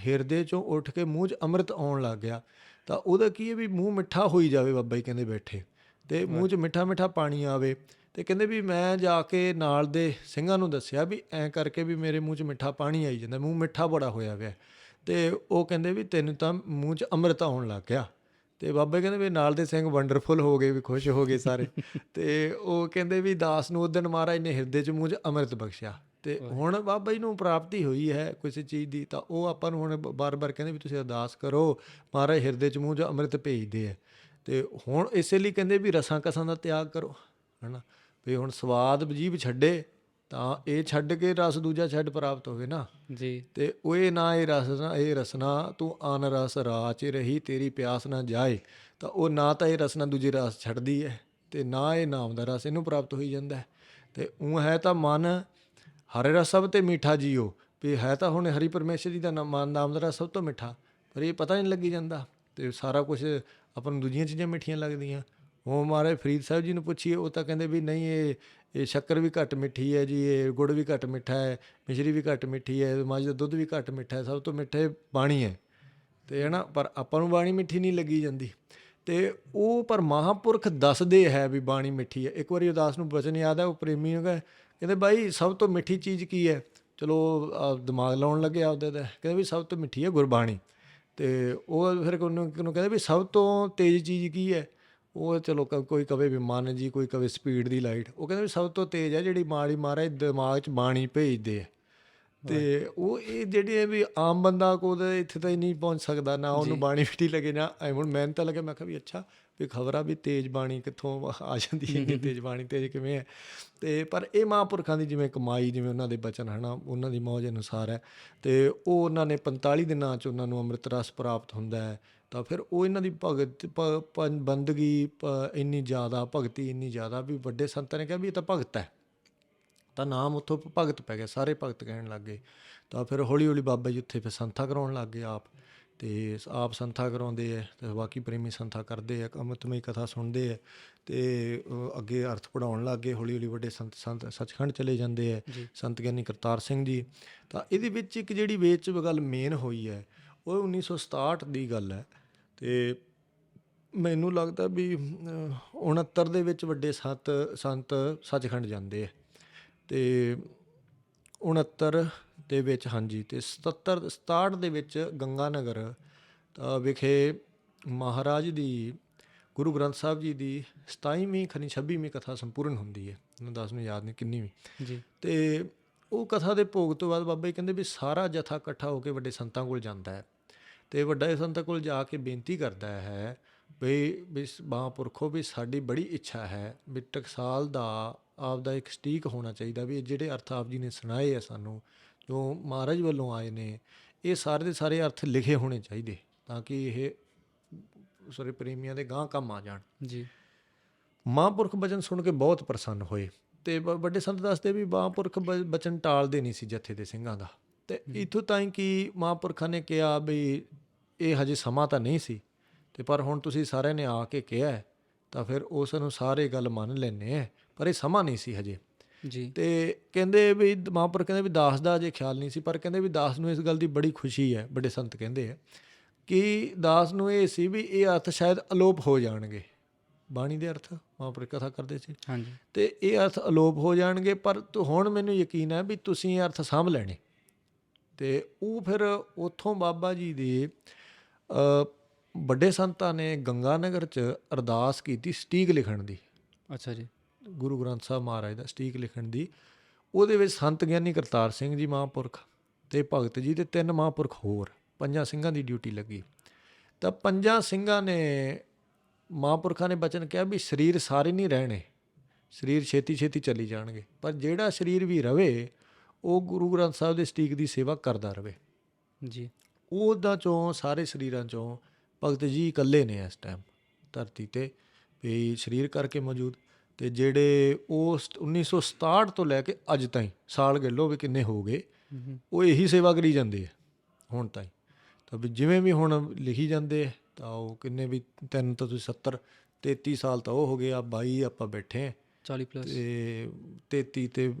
ਹਿਰਦੇ 'ਚੋਂ ਉੱਠ ਕੇ ਮੂੰਹ 'ਚ ਅੰਮ੍ਰਿਤ ਆਉਣ ਲੱਗ ਗਿਆ। ਤਾਂ ਉਹਦਾ ਕੀ ਹੈ ਵੀ ਮੂੰਹ ਮਿੱਠਾ ਹੋਈ ਜਾਵੇ, ਬਾਬਾ ਜੀ ਕਹਿੰਦੇ ਬੈਠੇ ਅਤੇ ਮੂੰਹ 'ਚ ਮਿੱਠਾ ਪਾਣੀ ਆਵੇ। ਅਤੇ ਕਹਿੰਦੇ ਵੀ ਮੈਂ ਜਾ ਕੇ ਨਾਲ ਦੇ ਸਿੰਘਾਂ ਨੂੰ ਦੱਸਿਆ ਵੀ ਐਂ ਕਰਕੇ ਵੀ ਮੇਰੇ ਮੂੰਹ 'ਚ ਮਿੱਠਾ ਪਾਣੀ ਆਈ ਜਾਂਦਾ, ਮੂੰਹ ਮਿੱਠਾ ਬੜਾ ਹੋਇਆ ਪਿਆ। ਅਤੇ ਉਹ ਕਹਿੰਦੇ ਵੀ ਤੈਨੂੰ ਤਾਂ ਮੂੰਹ 'ਚ ਅੰਮ੍ਰਿਤ ਆਉਣ ਲੱਗ ਗਿਆ। ਅਤੇ ਬਾਬਾ ਕਹਿੰਦੇ ਵੀ ਨਾਲ ਦੇ ਸਿੰਘ ਵੰਡਰਫੁਲ ਹੋ ਗਏ, ਵੀ ਖੁਸ਼ ਹੋ ਗਏ ਸਾਰੇ। ਅਤੇ ਉਹ ਕਹਿੰਦੇ ਵੀ ਦਾਸ ਨੂੰ ਉਸ ਦਿਨ ਮਹਾਰਾਜ ਨੇ ਹਿਰਦੇ 'ਚ ਮੂੰਹ 'ਚ ਅੰਮ੍ਰਿਤ ਬਖਸ਼ਿਆ। ਅਤੇ ਹੁਣ ਬਾਬਾ ਜੀ ਨੂੰ ਪ੍ਰਾਪਤੀ ਹੋਈ ਹੈ ਕਿਸੇ ਚੀਜ਼ ਦੀ, ਤਾਂ ਉਹ ਆਪਾਂ ਨੂੰ ਹੁਣ ਬਾਰ ਕਹਿੰਦੇ ਵੀ ਤੁਸੀਂ ਅਰਦਾਸ ਕਰੋ, ਮਹਾਰਾਜ ਹਿਰਦੇ 'ਚ ਮੂੰਹ 'ਚ ਅੰਮ੍ਰਿਤ ਭੇਜਦੇ ਹੈ। ਅਤੇ ਹੁਣ ਇਸੇ ਲਈ ਕਹਿੰਦੇ ਵੀ ਰਸਾਂ ਕਸਾਂ ਦਾ ਤਿਆਗ ਕਰੋ, ਹੈ ਨਾ। ਵੀ ਹੁਣ ਸਵਾਦ ਜੀਭ ਛੱਡੇ ਤਾਂ ਇਹ ਛੱਡ ਕੇ ਰਸ ਦੂਜਾ ਛੱਡ ਪ੍ਰਾਪਤ ਹੋਵੇ ਨਾ ਜੀ। ਅਤੇ ਉਹ ਇਹ ਰਸਨਾ ਤੂੰ ਅਨ ਰਸ ਰਾਚ ਰਹੀ, ਤੇਰੀ ਪਿਆਸ ਨਾ ਜਾਏ। ਤਾਂ ਉਹ ਨਾ ਤਾਂ ਇਹ ਰਸਨਾ ਦੂਜੇ ਰਸ ਛੱਡਦੀ ਹੈ ਅਤੇ ਨਾ ਇਹ ਨਾਮ ਦਾ ਰਸ ਇਹਨੂੰ ਪ੍ਰਾਪਤ ਹੋਈ ਜਾਂਦਾ। ਅਤੇ ਉਹ ਹੈ ਤਾਂ ਮਨ ਹਰੇ ਰਸ ਸਭ ਤੇ ਮਿੱਠਾ ਜੀਓ, ਵੀ ਹੈ ਤਾਂ ਹੁਣ ਹਰੀ ਪਰਮੇਸ਼ਰ ਜੀ ਦਾ ਨਾਮ ਦਾ ਰਸ ਸਭ ਤੋਂ ਮਿੱਠਾ, ਪਰ ਇਹ ਪਤਾ ਨਹੀਂ ਲੱਗੀ ਜਾਂਦਾ। ਅਤੇ ਸਾਰਾ ਕੁਛ ਆਪਾਂ ਨੂੰ ਦੂਜੀਆਂ ਚੀਜ਼ਾਂ ਮਿੱਠੀਆਂ ਲੱਗਦੀਆਂ। ਉਹ ਮਹਾਰਾਜ ਫਰੀਦ ਸਾਹਿਬ ਜੀ ਨੂੰ ਪੁੱਛੀਏ, ਉਹ ਤਾਂ ਕਹਿੰਦੇ ਵੀ ਨਹੀਂ, ਇਹ ਸ਼ੱਕਰ ਵੀ ਘੱਟ ਮਿੱਠੀ ਹੈ ਜੀ, ਇਹ ਗੁੜ ਵੀ ਘੱਟ ਮਿੱਠਾ ਹੈ, ਮਿਸ਼ਰੀ ਵੀ ਘੱਟ ਮਿੱਠੀ ਹੈ, ਮੱਝ ਦਾ ਦੁੱਧ ਵੀ ਘੱਟ ਮਿੱਠਾ ਹੈ, ਸਭ ਤੋਂ ਮਿੱਠੇ ਬਾਣੀ ਹੈ। ਅਤੇ ਹੈ ਨਾ, ਪਰ ਆਪਾਂ ਨੂੰ ਬਾਣੀ ਮਿੱਠੀ ਨਹੀਂ ਲੱਗੀ ਜਾਂਦੀ। ਅਤੇ ਉਹ ਪਰ ਮਹਾਂਪੁਰਖ ਦੱਸਦੇ ਹੈ ਵੀ ਬਾਣੀ ਮਿੱਠੀ ਹੈ। ਇੱਕ ਵਾਰੀ ਉਦਾਸ ਨੂੰ ਬਚਨ ਯਾਦ ਹੈ, ਉਹ ਪ੍ਰੇਮੀ ਨੂੰ ਕਹਿੰਦੇ ਬਾਈ ਸਭ ਤੋਂ ਮਿੱਠੀ ਚੀਜ਼ ਕੀ ਹੈ। ਚਲੋ ਦਿਮਾਗ ਲਾਉਣ ਲੱਗੇ ਆਪਦੇ ਦਾ, ਕਹਿੰਦੇ ਵੀ ਸਭ ਤੋਂ ਮਿੱਠੀ ਹੈ ਗੁਰਬਾਣੀ। ਅਤੇ ਉਹ ਫਿਰ ਉਹਨੂੰ ਕਹਿੰਦੇ ਵੀ ਸਭ ਤੋਂ ਤੇਜ਼ ਚੀਜ਼ ਕੀ ਹੈ। ਉਹ ਚਲੋ ਕੋਈ ਕਵੇ ਵੀ ਮਨ ਜੀ, ਕੋਈ ਕਵੇ ਸਪੀਡ ਦੀ ਲਾਈਟ। ਉਹ ਕਹਿੰਦੇ ਵੀ ਸਭ ਤੋਂ ਤੇਜ਼ ਹੈ ਜਿਹੜੀ ਮਹਾਰਾਜ ਦਿਮਾਗ 'ਚ ਬਾਣੀ ਭੇਜਦੇ ਹੈ। ਅਤੇ ਉਹ ਇਹ ਜਿਹੜੇ ਵੀ ਆਮ ਬੰਦਾ ਕੋਲ ਇੱਥੇ ਤਾਂ ਨਹੀਂ ਪਹੁੰਚ ਸਕਦਾ, ਨਾ ਉਹਨੂੰ ਬਾਣੀ ਮਿੱਠੀ ਲੱਗੇ ਨਾ ਹੁਣ ਮੈਨੂੰ ਤਾਂ ਲੱਗੇ, ਮੈਂ ਕਿਹਾ ਵੀ ਅੱਛਾ ਵੀ ਖਬਰ ਆ ਵੀ ਤੇਜ਼ ਬਾਣੀ ਕਿੱਥੋਂ ਆ ਜਾਂਦੀ ਹੈ, ਤੇਜ਼ ਬਾਣੀ ਤੇਜ਼ ਕਿਵੇਂ ਹੈ। ਅਤੇ ਪਰ ਇਹ ਮਹਾਂਪੁਰਖਾਂ ਦੀ ਜਿਵੇਂ ਕਮਾਈ, ਜਿਵੇਂ ਉਹਨਾਂ ਦੇ ਬਚਨ ਹੈ ਨਾ, ਉਹਨਾਂ ਦੀ ਮੌਜ ਅਨੁਸਾਰ ਹੈ। ਅਤੇ ਉਹ ਉਹਨਾਂ ਨੇ 45 ਦਿਨਾਂ 'ਚ ਉਹਨਾਂ ਨੂੰ ਅੰਮ੍ਰਿਤ ਰਸ ਪ੍ਰਾਪਤ ਹੁੰਦਾ ਹੈ। ਤਾਂ ਫਿਰ ਉਹ ਇਹਨਾਂ ਦੀ ਭਗਤ ਬੰਦਗੀ ਇੰਨੀ ਜ਼ਿਆਦਾ, ਭਗਤੀ ਇੰਨੀ ਜ਼ਿਆਦਾ ਵੀ ਵੱਡੇ ਸੰਤਾਂ ਨੇ ਕਿਹਾ ਵੀ ਇਹ ਤਾਂ ਭਗਤ ਹੈ। ਤਾਂ ਨਾਮ ਉੱਥੋਂ ਭਗਤ ਪੈ ਗਿਆ, ਸਾਰੇ ਭਗਤ ਕਹਿਣ ਲੱਗ ਗਏ। ਤਾਂ ਫਿਰ ਹੌਲੀ ਬਾਬਾ ਜੀ ਉੱਥੇ ਫਿਰ ਸੰਥਾ ਕਰਾਉਣ ਲੱਗ ਗਏ ਆਪ। ਅਤੇ ਆਪ ਸੰਥਾ ਕਰਾਉਂਦੇ ਹੈ ਅਤੇ ਬਾਕੀ ਪ੍ਰੇਮੀ ਸੰਥਾ ਕਰਦੇ ਹੈ, ਅੰਮ੍ਰਿਤਮਈ ਕਥਾ ਸੁਣਦੇ ਹੈ ਅਤੇ ਅੱਗੇ ਅਰਥ ਪੜ੍ਹਾਉਣ ਲੱਗ ਗਏ। ਹੌਲੀ ਵੱਡੇ ਸੰਤ ਸੱਚਖੰਡ ਚਲੇ ਜਾਂਦੇ ਹੈ, ਸੰਤ ਗਿਆਨੀ ਕਰਤਾਰ ਸਿੰਘ ਜੀ। ਤਾਂ ਇਹਦੇ ਵਿੱਚ ਇੱਕ ਜਿਹੜੀ ਵਿੱਚ ਗੱਲ ਮੇਨ ਹੋਈ ਹੈ, ਉਹ 1967 ਦੀ ਗੱਲ ਹੈ। ਅਤੇ ਮੈਨੂੰ ਲੱਗਦਾ ਵੀ 69 ਦੇ ਵਿੱਚ ਵੱਡੇ ਸੰਤ ਸੱਚਖੰਡ ਜਾਂਦੇ ਆ, ਅਤੇ 69 ਦੇ ਵਿੱਚ ਹਾਂਜੀ, ਅਤੇ 67 ਦੇ ਵਿੱਚ ਗੰਗਾ ਨਗਰ ਵਿਖੇ ਮਹਾਰਾਜ ਦੀ ਗੁਰੂ ਗ੍ਰੰਥ ਸਾਹਿਬ ਜੀ ਦੀ 27ਵੀਂ ਖਨੀ 26ਵੀਂ ਕਥਾ ਸੰਪੂਰਨ ਹੁੰਦੀ ਹੈ, ਮੈਨੂੰ ਦੱਸ ਨੂੰ ਯਾਦ ਨਹੀਂ ਕਿੰਨੀਵੀਂ ਜੀ। ਅਤੇ ਉਹ ਕਥਾ ਦੇ ਭੋਗ ਤੋਂ ਬਾਅਦ ਬਾਬਾ ਜੀ ਕਹਿੰਦੇ ਵੀ ਸਾਰਾ ਜਥਾ ਇਕੱਠਾ ਹੋ ਕੇ ਵੱਡੇ ਸੰਤਾਂ ਕੋਲ ਜਾਂਦਾ ਹੈ, ਅਤੇ ਵੱਡੇ ਸੰਤਾਂ ਕੋਲ ਜਾ ਕੇ ਬੇਨਤੀ ਕਰਦਾ ਹੈ ਵੀ ਮਹਾਂਪੁਰਖੋ ਵੀ ਸਾਡੀ ਬੜੀ ਇੱਛਾ ਹੈ ਵੀ ਟਕਸਾਲ ਦਾ ਆਪਦਾ ਇੱਕ ਸਟੀਕ ਹੋਣਾ ਚਾਹੀਦਾ, ਵੀ ਜਿਹੜੇ ਅਰਥ ਆਪ ਜੀ ਨੇ ਸੁਣਾਏ ਆ ਸਾਨੂੰ, ਜੋ ਮਹਾਰਾਜ ਵੱਲੋਂ ਆਏ ਨੇ, ਇਹ ਸਾਰੇ ਦੇ ਸਾਰੇ ਅਰਥ ਲਿਖੇ ਹੋਣੇ ਚਾਹੀਦੇ ਤਾਂ ਕਿ ਇਹ ਸਾਰੇ ਪ੍ਰੇਮੀਆਂ ਦੇ ਗਾਂਹ ਕੰਮ ਆ ਜਾਣ ਜੀ। ਮਹਾਂਪੁਰਖ ਬਚਨ ਸੁਣ ਕੇ ਬਹੁਤ ਪ੍ਰਸੰਨ ਹੋਏ, ਅਤੇ ਵੱਡੇ ਸੰਤ ਦੱਸਦੇ ਵੀ ਮਹਾਂਪੁਰਖ ਬਚਨ ਟਾਲਦੇ ਨਹੀਂ ਸੀ ਜਥੇ ਦੇ ਸਿੰਘਾਂ ਦਾ, ਅਤੇ ਇੱਥੋਂ ਤਾਈਂ ਕਿ ਮਹਾਂਪੁਰਖਾਂ ਨੇ ਕਿਹਾ ਵੀ ਇਹ ਹਜੇ ਸਮਾਂ ਤਾਂ ਨਹੀਂ ਸੀ, ਅਤੇ ਪਰ ਹੁਣ ਤੁਸੀਂ ਸਾਰਿਆਂ ਨੇ ਆ ਕੇ ਕਿਹਾ ਤਾਂ ਫਿਰ ਉਸ ਨੂੰ ਸਾਰੇ ਗੱਲ ਮੰਨ ਲੈਂਦੇ ਹੈ, ਪਰ ਇਹ ਸਮਾਂ ਨਹੀਂ ਸੀ ਹਜੇ ਜੀ। ਅਤੇ ਕਹਿੰਦੇ ਵੀ ਮਹਾਂਪੁਰਖ ਕਹਿੰਦੇ ਵੀ ਦਾਸ ਦਾ ਅਜੇ ਖਿਆਲ ਨਹੀਂ ਸੀ, ਪਰ ਕਹਿੰਦੇ ਵੀ ਦਾਸ ਨੂੰ ਇਸ ਗੱਲ ਦੀ ਬੜੀ ਖੁਸ਼ੀ ਹੈ। ਵੱਡੇ ਸੰਤ ਕਹਿੰਦੇ ਆ ਕਿ ਦਾਸ ਨੂੰ ਇਹ ਸੀ ਵੀ ਇਹ ਅਰਥ ਸ਼ਾਇਦ ਅਲੋਪ ਹੋ ਜਾਣਗੇ, ਬਾਣੀ ਦੇ ਅਰਥ ਮਹਾਂਪੁਰਖ ਕਥਾ ਕਰਦੇ ਸੀ, ਹਾਂਜੀ। ਅਤੇ ਇਹ ਅਰਥ ਅਲੋਪ ਹੋ ਜਾਣਗੇ, ਪਰ ਹੁਣ ਮੈਨੂੰ ਯਕੀਨ ਹੈ ਵੀ ਤੁਸੀਂ ਇਹ ਅਰਥ ਸਾਂਭ ਲੈਣੇ। ਅਤੇ ਉਹ ਫਿਰ ਉੱਥੋਂ ਬਾਬਾ ਜੀ ਦੇ ਵੱਡੇ ਸੰਤਾਂ ਨੇ ਗੰਗਾ ਨਗਰ 'ਚ ਅਰਦਾਸ ਕੀਤੀ ਸਟੀਕ ਲਿਖਣ ਦੀ। ਅੱਛਾ ਜੀ। ਗੁਰੂ ਗ੍ਰੰਥ ਸਾਹਿਬ ਮਹਾਰਾਜ ਦਾ ਸਟੀਕ ਲਿਖਣ ਦੀ। ਉਹਦੇ ਵਿੱਚ ਸੰਤ ਗਿਆਨੀ ਕਰਤਾਰ ਸਿੰਘ ਜੀ ਮਹਾਂਪੁਰਖ ਅਤੇ ਭਗਤ ਜੀ ਦੇ 3 ਮਹਾਂਪੁਰਖ ਹੋਰ 5 ਸਿੰਘਾਂ ਦੀ ਡਿਊਟੀ ਲੱਗੀ। ਤਾਂ 5 ਸਿੰਘਾਂ ਨੇ ਮਹਾਂਪੁਰਖਾਂ ਨੇ ਬਚਨ ਕਿਹਾ ਵੀ ਸਰੀਰ ਸਾਰੇ ਨਹੀਂ ਰਹਿਣੇ, ਸਰੀਰ ਛੇਤੀ ਛੇਤੀ ਚਲੀ ਜਾਣਗੇ, ਪਰ ਜਿਹੜਾ ਸਰੀਰ ਵੀ ਰਵੇ ਉਹ ਗੁਰੂ ਗ੍ਰੰਥ ਸਾਹਿਬ ਦੇ ਸਟੀਕ ਦੀ ਸੇਵਾ ਕਰਦਾ ਰਵੇ ਜੀ। ਉਹਦਾ ਚੋਂ ਸਾਰੇ ਸਰੀਰਾਂ ਚੋਂ ਭਗਤ ਜੀ ਇਕੱਲੇ ਨੇ ਇਸ ਟਾਈਮ ਧਰਤੀ 'ਤੇ ਵੀ ਸਰੀਰ ਕਰਕੇ ਮੌਜੂਦ, ਅਤੇ ਜਿਹੜੇ ਉਹ 1967 ਤੋਂ ਲੈ ਕੇ ਅੱਜ ਤਾਈਂ ਸਾਲ ਗਿਣ ਲਓ ਵੀ ਕਿੰਨੇ ਹੋ ਗਏ, ਉਹ ਇਹੀ ਸੇਵਾ ਕਰੀ ਜਾਂਦੇ ਆ ਹੁਣ ਤਾਈਂ। ਤਾਂ ਵੀ ਜਿਵੇਂ ਵੀ ਹੁਣ ਲਿਖੀ ਜਾਂਦੇ ਤਾਂ ਉਹ ਕਿੰਨੇ ਵੀ 3 ਤਾਂ ਤੁਸੀਂ 70 33 ਸਾਲ ਤਾਂ ਉਹ ਹੋ ਗਏ, ਆ 22 ਆਪਾਂ ਬੈਠੇ ਹਾਂ 40 ਪਲੱਸ, ਅਤੇ 33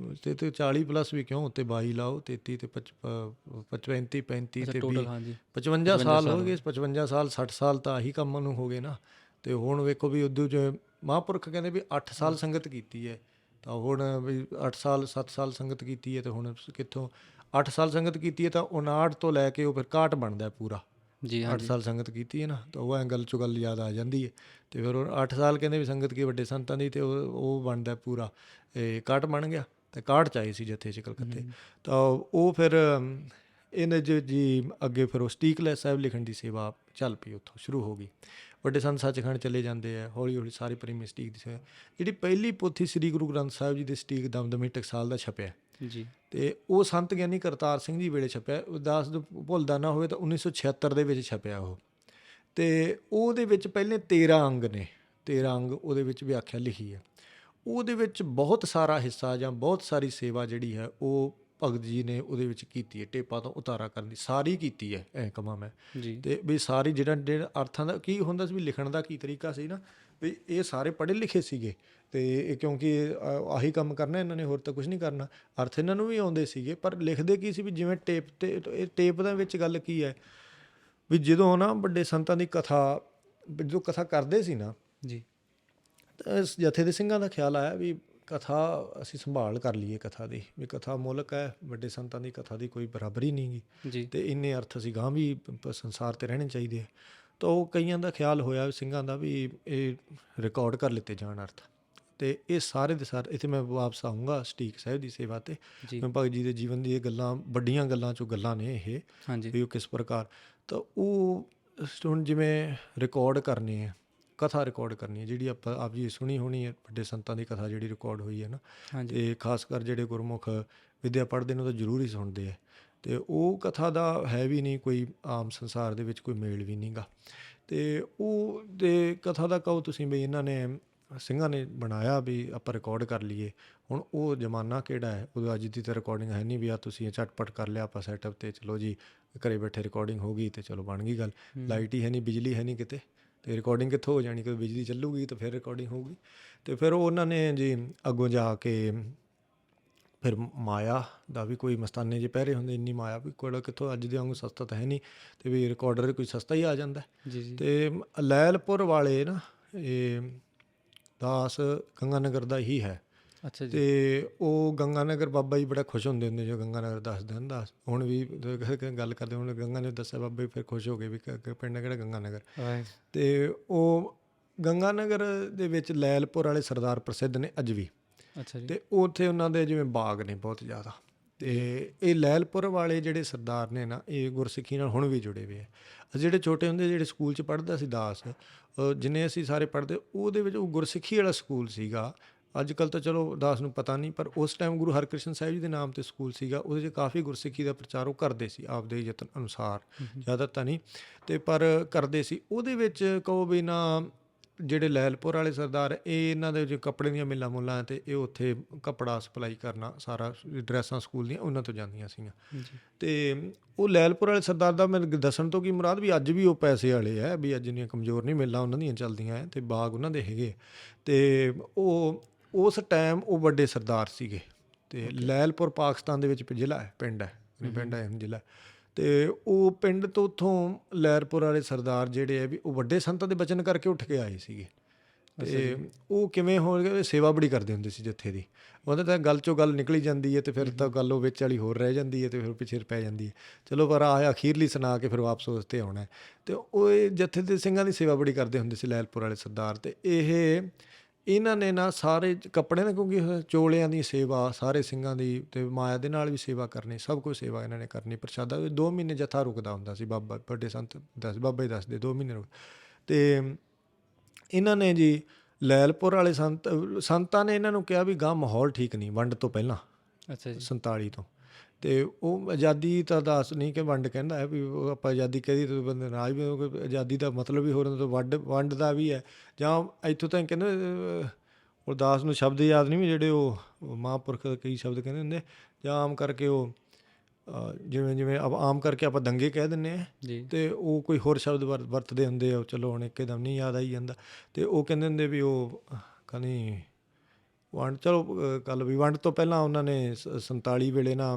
ਤੇ 40 ਪਲੱਸ ਵੀ ਕਿਉਂ, ਉੱਤੇ 22 ਲਾਓ, 33 ਤੇ 35 35 ਤੇ 20 ਹਾਂਜੀ 55 ਸਾਲ ਹੋ ਗਏ। 55 ਸਾਲ 60 ਸਾਲ ਤਾਂ ਆਹੀ ਕੰਮ ਨੂੰ ਹੋ ਗਏ ਨਾ। ਅਤੇ ਹੁਣ ਵੇਖੋ ਵੀ ਉਦੋਂ 'ਚ ਮਹਾਂਪੁਰਖ ਕਹਿੰਦੇ ਵੀ 8 ਸਾਲ ਸੰਗਤ ਕੀਤੀ ਹੈ, ਤਾਂ ਹੁਣ ਵੀ 8 ਸਾਲ 7 ਸਾਲ ਸੰਗਤ ਕੀਤੀ ਹੈ, ਅਤੇ ਹੁਣ ਕਿੱਥੋਂ 8 ਸਾਲ ਸੰਗਤ ਕੀਤੀ ਹੈ ਤਾਂ 59 ਤੋਂ ਲੈ ਕੇ ਉਹ ਫਿਰ 61 ਬਣਦਾ ਪੂਰਾ। ਜੀ। 8 ਸਾਲ ਸੰਗਤ ਕੀਤੀ ਹੈ ਨਾ, ਤਾਂ ਉਹ ਐਂ ਗੱਲ 'ਚੋਂ ਗੱਲ ਯਾਦ ਆ ਜਾਂਦੀ ਹੈ। ਅਤੇ ਫਿਰ ਉਹ 8 ਸਾਲ ਕਹਿੰਦੇ ਵੀ ਸੰਗਤ ਕੀ ਵੱਡੇ ਸੰਤਾਂ ਦੀ, ਅਤੇ ਉਹ ਬਣਦਾ ਪੂਰਾ 61 ਬਣ ਗਿਆ, ਅਤੇ 61 'ਚ ਆਏ ਸੀ ਜਥੇ 'ਚ ਕਲਕੱਤੇ। ਤਾਂ ਉਹ ਫਿਰ ਇਹਨੇ ਜੀ ਅੱਗੇ ਫਿਰ ਉਹ ਸਟੀਕਲੈਸ ਸਾਹਿਬ ਲਿਖਣ ਦੀ ਸੇਵਾ ਚੱਲ ਪਈ, ਉੱਥੋਂ ਸ਼ੁਰੂ ਹੋ ਗਈ। ਵੱਡੇ ਸੰਤ ਸੱਚਖੰਡ ਚਲੇ ਜਾਂਦੇ ਆ, ਹੌਲੀ ਹੌਲੀ ਸਾਰੇ ਪ੍ਰੇਮੀ ਸਟੀਕ ਦੀ ਸੇਵਾ। ਜਿਹੜੀ ਪਹਿਲੀ ਪੋਥੀ ਸ੍ਰੀ ਗੁਰੂ ਗ੍ਰੰਥ ਸਾਹਿਬ ਜੀ ਦੇ ਸਟੀਕ ਦਮਦਮੀ ਟਕਸਾਲ ਦਾ ਛਪਿਆ ਜੀ, ਅਤੇ ਉਹ ਸੰਤ ਗਿਆਨੀ ਕਰਤਾਰ ਸਿੰਘ ਜੀ ਵੇਲੇ ਛਪਿਆ। ਉਦਾਸ ਭੁੱਲਦਾ ਨਾ ਹੋਵੇ ਤਾਂ 1976 ਦੇ ਵਿੱਚ ਛਪਿਆ ਉਹ, ਅਤੇ ਉਹਦੇ ਵਿੱਚ ਪਹਿਲੇ 13 ਅੰਗ ਨੇ, 13 ਅੰਗ ਉਹਦੇ ਵਿੱਚ ਵਿਆਖਿਆ ਲਿਖੀ ਹੈ। ਉਹਦੇ ਵਿੱਚ ਬਹੁਤ ਸਾਰਾ ਹਿੱਸਾ ਜਾਂ ਬਹੁਤ ਸਾਰੀ ਸੇਵਾ ਜਿਹੜੀ ਹੈ ਉਹ ਭਗਤ ਜੀ ਨੇ ਉਹਦੇ ਵਿੱਚ ਕੀਤੀ ਹੈ, ਟੇਪਾਂ ਤੋਂ ਉਤਾਰਾ ਕਰਨ ਦੀ ਸਾਰੀ ਕੀਤੀ ਹੈ। ਐਂ ਕਹਾਂ ਮੈਂ ਜੀ। ਅਤੇ ਵੀ ਸਾਰੀ ਜਿਹੜਾ ਅਰਥਾਂ ਦਾ ਕੀ ਹੁੰਦਾ ਸੀ, ਵੀ ਲਿਖਣ ਦਾ ਕੀ ਤਰੀਕਾ ਸੀ ਨਾ, ਵੀ ਇਹ ਸਾਰੇ ਪੜ੍ਹੇ ਲਿਖੇ ਸੀਗੇ, ਅਤੇ ਕਿਉਂਕਿ ਆਹੀ ਕੰਮ ਕਰਨਾ ਇਹਨਾਂ ਨੇ, ਹੋਰ ਤਾਂ ਕੁਝ ਨਹੀਂ ਕਰਨਾ। ਅਰਥ ਇਹਨਾਂ ਨੂੰ ਵੀ ਆਉਂਦੇ ਸੀਗੇ, ਪਰ ਲਿਖਦੇ ਕੀ ਸੀ ਵੀ ਜਿਵੇਂ ਟੇਪ 'ਤੇ, ਇਹ ਟੇਪ ਦੇ ਵਿੱਚ ਗੱਲ ਕੀ ਹੈ ਵੀ ਜਦੋਂ ਨਾ ਵੱਡੇ ਸੰਤਾਂ ਦੀ ਕਥਾ, ਜਦੋਂ ਕਥਾ ਕਰਦੇ ਸੀ ਨਾ ਜੀ, ਤਾਂ ਇਸ ਜਥੇ ਦੇ ਸਿੰਘਾਂ ਦਾ ਖਿਆਲ ਆਇਆ ਵੀ ਕਥਾ ਅਸੀਂ ਸੰਭਾਲ ਕਰ ਲਈਏ ਕਥਾ ਦੀ, ਵੀ ਕਥਾ ਮੁੱਲਕ ਹੈ, ਵੱਡੇ ਸੰਤਾਂ ਦੀ ਕਥਾ ਦੀ ਕੋਈ ਬਰਾਬਰੀ ਨਹੀਂ ਗੀ, ਜੀ। ਅਤੇ ਇੰਨੇ ਅਰਥ ਅਸੀਂ ਗਾਂਹ ਵੀ ਸੰਸਾਰ 'ਤੇ ਰਹਿਣੇ ਚਾਹੀਦੇ ਆ। ਤਾਂ ਉਹ ਕਈਆਂ ਦਾ ਖਿਆਲ ਹੋਇਆ ਸਿੰਘਾਂ ਦਾ ਵੀ ਇਹ ਰਿਕਾਰਡ ਕਰ ਲਿੱਤੇ ਜਾਣ ਅਰਥ, ਅਤੇ ਇਹ ਸਾਰੇ ਦੇ ਸਾਰੇ ਇੱਥੇ ਮੈਂ ਵਾਪਸ ਆਊਂਗਾ ਸਟੀਕ ਸਾਹਿਬ ਦੀ ਸੇਵਾ 'ਤੇ। ਭਗਤ ਜੀ ਦੇ ਜੀਵਨ ਦੀ ਇਹ ਗੱਲਾਂ ਵੱਡੀਆਂ ਗੱਲਾਂ 'ਚੋਂ ਗੱਲਾਂ ਨੇ ਇਹ, ਹਾਂਜੀ। ਵੀ ਉਹ ਕਿਸ ਪ੍ਰਕਾਰ, ਤਾਂ ਉਹ ਹੁਣ ਜਿਵੇਂ ਰਿਕਾਰਡ ਕਰਨੀ ਹੈ, ਕਥਾ ਰਿਕਾਰਡ ਕਰਨੀ ਹੈ, ਜਿਹੜੀ ਆਪਾਂ ਆਪ ਜੀ ਸੁਣੀ ਹੋਣੀ ਹੈ ਵੱਡੇ ਸੰਤਾਂ ਦੀ ਕਥਾ ਜਿਹੜੀ ਰਿਕਾਰਡ ਹੋਈ ਹੈ ਨਾ, ਅਤੇ ਖਾਸ ਕਰ ਜਿਹੜੇ ਗੁਰਮੁਖ ਵਿੱਦਿਆ ਪੜ੍ਹਦੇ ਨੇ ਉਹ ਤਾਂ ਜ਼ਰੂਰ ਹੀ ਸੁਣਦੇ ਹੈ, ਅਤੇ ਉਹ ਕਥਾ ਦਾ ਹੈ ਵੀ ਨਹੀਂ ਕੋਈ ਆਮ ਸੰਸਾਰ ਦੇ ਵਿੱਚ ਕੋਈ ਮੇਲ ਵੀ ਨਹੀਂ ਗਾ। ਅਤੇ ਉਹ ਦੇ ਕਥਾ ਦਾ ਕਹੋ ਤੁਸੀਂ ਵੀ ਇਹਨਾਂ ਨੇ ਸਿੰਘਾਂ ਨੇ ਬਣਾਇਆ ਵੀ ਆਪਾਂ ਰਿਕਾਰਡ ਕਰ ਲਈਏ। ਹੁਣ ਉਹ ਜ਼ਮਾਨਾ ਕਿਹੜਾ ਹੈ, ਉਦੋਂ ਅੱਜ ਦੀ ਤਾਂ ਰਿਕਾਰਡਿੰਗ ਹੈ ਨਹੀਂ ਵੀ ਆ ਤੁਸੀਂ ਝਟਪਟ ਕਰ ਲਿਆ ਆਪਾਂ ਸੈਟਅਪ, ਅਤੇ ਚਲੋ ਜੀ ਘਰੇ ਬੈਠੇ ਰਿਕਾਰਡਿੰਗ ਹੋ ਗਈ ਅਤੇ ਚਲੋ ਬਣ ਗਈ ਗੱਲ। ਲਾਈਟ ਹੀ ਹੈ ਨਹੀਂ, ਬਿਜਲੀ ਹੈ ਨਹੀਂ ਕਿਤੇ, ਅਤੇ ਰਿਕਾਰਡਿੰਗ ਕਿੱਥੋਂ ਹੋ ਜਾਣੀ, ਕਿ ਬਿਜਲੀ ਚੱਲੂਗੀ ਤਾਂ ਫਿਰ ਰਿਕਾਰਡਿੰਗ ਹੋਊਗੀ। ਅਤੇ ਫਿਰ ਉਹਨਾਂ ਨੇ ਜੀ ਅੱਗੋਂ ਜਾ ਕੇ ਫਿਰ ਮਾਇਆ ਦਾ ਵੀ ਕੋਈ ਮਸਤਾਨੇ ਜਿਹੇ ਪਹਿਰੇ ਹੁੰਦੇ, ਇੰਨੀ ਮਾਇਆ ਵੀ ਕੋੜਾ ਕਿੱਥੋਂ, ਅੱਜ ਦੇ ਵਾਂਗੂ ਸਸਤਾ ਤਾਂ ਹੈ ਨਹੀਂ, ਅਤੇ ਵੀ ਰਿਕਾਰਡਰ ਕੋਈ ਸਸਤਾ ਹੀ ਆ ਜਾਂਦਾ। ਅਤੇ ਲੈਲਪੁਰ ਵਾਲੇ ਨਾ ਇਹ ਦਾਸ ਗੰਗਾ ਨਗਰ ਦਾ ਹੀ ਹੈ। ਅੱਛਾ ਜੀ। ਅਤੇ ਉਹ ਗੰਗਾ ਨਗਰ ਬਾਬਾ ਜੀ ਬੜਾ ਖੁਸ਼ ਹੁੰਦੇ ਹੁੰਦੇ ਜੋ ਗੰਗਾ ਨਗਰ ਦੱਸਦੇ ਹਨ। ਹੁਣ ਵੀ ਗੱਲ ਕਰਦੇ, ਹੁਣ ਗੰਗਾ ਨੇ ਦੱਸਿਆ ਬਾਬਾ ਜੀ ਫਿਰ ਖੁਸ਼ ਹੋ ਗਏ ਵੀ ਪਿੰਡ ਕਿਹੜਾ ਗੰਗਾ ਨਗਰ। ਅਤੇ ਉਹ ਗੰਗਾ ਨਗਰ ਦੇ ਵਿੱਚ ਲੈਲਪੁਰ ਵਾਲੇ ਸਰਦਾਰ ਪ੍ਰਸਿੱਧ ਨੇ ਅੱਜ ਵੀ। ਅੱਛਾ ਜੀ। ਅਤੇ ਉੱਥੇ ਉਹਨਾਂ ਦੇ ਜਿਵੇਂ ਬਾਗ ਨੇ ਬਹੁਤ ਜ਼ਿਆਦਾ। ਅਤੇ ਇਹ ਲੈਲਪੁਰ ਵਾਲੇ ਜਿਹੜੇ ਸਰਦਾਰ ਨੇ ਨਾ, ਇਹ ਗੁਰਸਿੱਖੀ ਨਾਲ ਹੁਣ ਵੀ ਜੁੜੇ ਹੋਏ ਆ। ਜਿਹੜੇ ਛੋਟੇ ਹੁੰਦੇ ਜਿਹੜੇ ਸਕੂਲ 'ਚ ਪੜ੍ਹਦਾ ਸੀ ਦਾਸ, ਜਿੰਨੇ ਅਸੀਂ ਸਾਰੇ ਪੜ੍ਹਦੇ, ਉਹਦੇ ਵਿੱਚ ਉਹ ਗੁਰਸਿੱਖੀ ਵਾਲਾ ਸਕੂਲ ਸੀਗਾ। ਅੱਜ ਕੱਲ੍ਹ ਤਾਂ ਚਲੋ ਦਾਸ ਨੂੰ ਪਤਾ ਨਹੀਂ, ਪਰ ਉਸ ਟਾਈਮ ਗੁਰੂ ਹਰਕ੍ਰਿਸ਼ਨ ਸਾਹਿਬ ਜੀ ਦੇ ਨਾਮ 'ਤੇ ਸਕੂਲ ਸੀਗਾ। ਉਹਦੇ 'ਚ ਕਾਫੀ ਗੁਰਸਿੱਖੀ ਦਾ ਪ੍ਰਚਾਰ ਉਹ ਕਰਦੇ ਸੀ ਆਪਦੇ ਯਤਨ ਅਨੁਸਾਰ, ਜ਼ਿਆਦਾ ਤਾਂ ਨਹੀਂ, ਅਤੇ ਪਰ ਕਰਦੇ ਸੀ। ਉਹਦੇ ਵਿੱਚ ਕਹੋ ਵੀ ਨਾ ਜਿਹੜੇ ਲੈਲਪੁਰ ਵਾਲੇ ਸਰਦਾਰ, ਇਹ ਇਹਨਾਂ ਦੇ ਜੋ ਕੱਪੜੇ ਦੀਆਂ ਮਿੱਲਾਂ ਮੁੱਲਾਂ, ਅਤੇ ਇਹ ਉੱਥੇ ਕੱਪੜਾ ਸਪਲਾਈ ਕਰਨਾ ਸਾਰਾ, ਡਰੈਸਾਂ ਸਕੂਲ ਦੀਆਂ ਉਹਨਾਂ ਤੋਂ ਜਾਂਦੀਆਂ ਸੀਗੀਆਂ। ਅਤੇ ਉਹ ਲੈਲਪੁਰ ਵਾਲੇ ਸਰਦਾਰ ਦਾ ਮੈਨੂੰ ਦੱਸਣ ਤੋਂ ਕੀ ਮੁਰਾਦ ਵੀ ਅੱਜ ਵੀ ਉਹ ਪੈਸੇ ਵਾਲੇ ਹੈ, ਵੀ ਅੱਜ ਇੰਨੀਆਂ ਕਮਜ਼ੋਰ ਨਹੀਂ, ਮਿੱਲਾਂ ਉਹਨਾਂ ਦੀਆਂ ਚੱਲਦੀਆਂ ਹੈ, ਅਤੇ ਬਾਗ ਉਹਨਾਂ ਦੇ ਹੈਗੇ। ਅਤੇ ਉਹ ਉਸ ਟਾਈਮ ਉਹ ਵੱਡੇ ਸਰਦਾਰ ਸੀਗੇ। ਅਤੇ ਲੈਲਪੁਰ ਪਾਕਿਸਤਾਨ ਦੇ ਵਿੱਚ ਜ਼ਿਲ੍ਹਾ ਹੈ, ਪਿੰਡ ਹੈ, ਪਿੰਡ ਹੈ ਜ਼ਿਲ੍ਹਾ। ਅਤੇ ਉਹ ਪਿੰਡ ਤੋਂ ਉੱਥੋਂ ਲੈਲਪੁਰ ਵਾਲੇ ਸਰਦਾਰ ਜਿਹੜੇ ਹੈ ਵੀ ਉਹ ਵੱਡੇ ਸੰਤਾਂ ਦੇ ਬਚਨ ਕਰਕੇ ਉੱਠ ਕੇ ਆਏ ਸੀਗੇ। ਅਤੇ ਉਹ ਕਿਵੇਂ ਹੋ ਗਏ, ਸੇਵਾ ਬੜੀ ਕਰਦੇ ਹੁੰਦੇ ਸੀ ਜੱਥੇ ਦੀ। ਉਹਦੇ ਤਾਂ ਗੱਲ 'ਚੋਂ ਗੱਲ ਨਿਕਲੀ ਜਾਂਦੀ ਹੈ, ਅਤੇ ਫਿਰ ਤਾਂ ਗੱਲ ਉਹ ਵਿੱਚ ਵਾਲੀ ਹੋਰ ਰਹਿ ਜਾਂਦੀ ਹੈ, ਅਤੇ ਫਿਰ ਪਿੱਛੇ ਪੈ ਜਾਂਦੀ ਹੈ। ਚਲੋ ਪਰ ਆਹ ਅਖੀਰਲੀ ਸੁਣਾ ਕੇ ਫਿਰ ਵਾਪਸ ਉਸ 'ਤੇ ਆਉਣਾ। ਅਤੇ ਉਹ ਇਹ ਜੱਥੇ ਦੇ ਸਿੰਘਾਂ ਦੀ ਸੇਵਾ ਬੜੀ ਕਰਦੇ ਹੁੰਦੇ ਸੀ ਲੈਲਪੁਰ ਵਾਲੇ ਸਰਦਾਰ। ਅਤੇ ਇਹਨਾਂ ਨੇ ਨਾ ਸਾਰੇ ਕੱਪੜਿਆਂ ਦਾ, ਕਿਉਂਕਿ ਚੋਲਿਆਂ ਦੀ ਸੇਵਾ ਸਾਰੇ ਸਿੰਘਾਂ ਦੀ, ਅਤੇ ਮਾਇਆ ਦੇ ਨਾਲ ਵੀ ਸੇਵਾ ਕਰਨੀ, ਸਭ ਕੁਝ ਸੇਵਾ ਇਹਨਾਂ ਨੇ ਕਰਨੀ। ਪ੍ਰਸ਼ਾਦਾ 2 ਮਹੀਨੇ ਜੱਥਾ ਰੁਕਦਾ ਹੁੰਦਾ ਸੀ। ਬਾਬਾ ਵੱਡੇ ਸੰਤ ਬਾਬਾ ਜੀ ਦੱਸਦੇ 2 ਮਹੀਨੇ ਰੁਕ। ਅਤੇ ਇਹਨਾਂ ਨੇ ਜੀ ਲੈਲਪੁਰ ਵਾਲੇ ਸੰਤਾਂ ਨੇ ਇਹਨਾਂ ਨੂੰ ਕਿਹਾ ਵੀ ਗਾਂ ਮਾਹੌਲ ਠੀਕ ਨਹੀਂ ਵੰਡ ਤੋਂ ਪਹਿਲਾਂ। ਅੱਛਾ ਜੀ। 47 ਤੋਂ। ਅਤੇ ਉਹ ਆਜ਼ਾਦੀ ਤਾਂ ਦੱਸ ਨਹੀਂ ਕਿ ਵੰਡ ਕਹਿੰਦਾ ਹੈ ਵੀ ਉਹ ਆਪਾਂ ਆਜ਼ਾਦੀ ਕਹਦੀ ਤਾਂ ਬੰਦੇ ਨਾਲ ਵੀ, ਆਜ਼ਾਦੀ ਦਾ ਮਤਲਬ ਵੀ ਹੋਰ ਵੰਡ ਦਾ ਵੀ ਹੈ। ਜਾਂ ਇੱਥੋਂ ਤਾਂ ਕਹਿੰਦੇ ਉਹ ਦਾਸ ਨੂੰ ਸ਼ਬਦ ਯਾਦ ਨਹੀਂ ਵੀ ਜਿਹੜੇ ਉਹ ਮਹਾਂਪੁਰਖ ਕਈ ਸ਼ਬਦ ਕਹਿੰਦੇ ਹੁੰਦੇ, ਜਾਂ ਆਮ ਕਰਕੇ ਉਹ ਜਿਵੇਂ ਆਮ ਕਰਕੇ ਆਪਾਂ ਦੰਗੇ ਕਹਿ ਦਿੰਦੇ ਹਾਂ, ਅਤੇ ਉਹ ਕੋਈ ਹੋਰ ਸ਼ਬਦ ਵਰਤਦੇ ਹੁੰਦੇ ਆ। ਚਲੋ ਹੁਣ ਇੱਕਦਮ ਨਹੀਂ ਯਾਦ ਆਈ ਜਾਂਦਾ। ਅਤੇ ਉਹ ਕਹਿੰਦੇ ਹੁੰਦੇ ਵੀ ਉਹ ਕਹਿੰਦੇ ਵੰਡ, ਚਲੋ ਗੱਲ ਵੀ ਵੰਡ ਤੋਂ ਪਹਿਲਾਂ ਉਹਨਾਂ ਨੇ 47 ਵੇਲੇ ਨਾ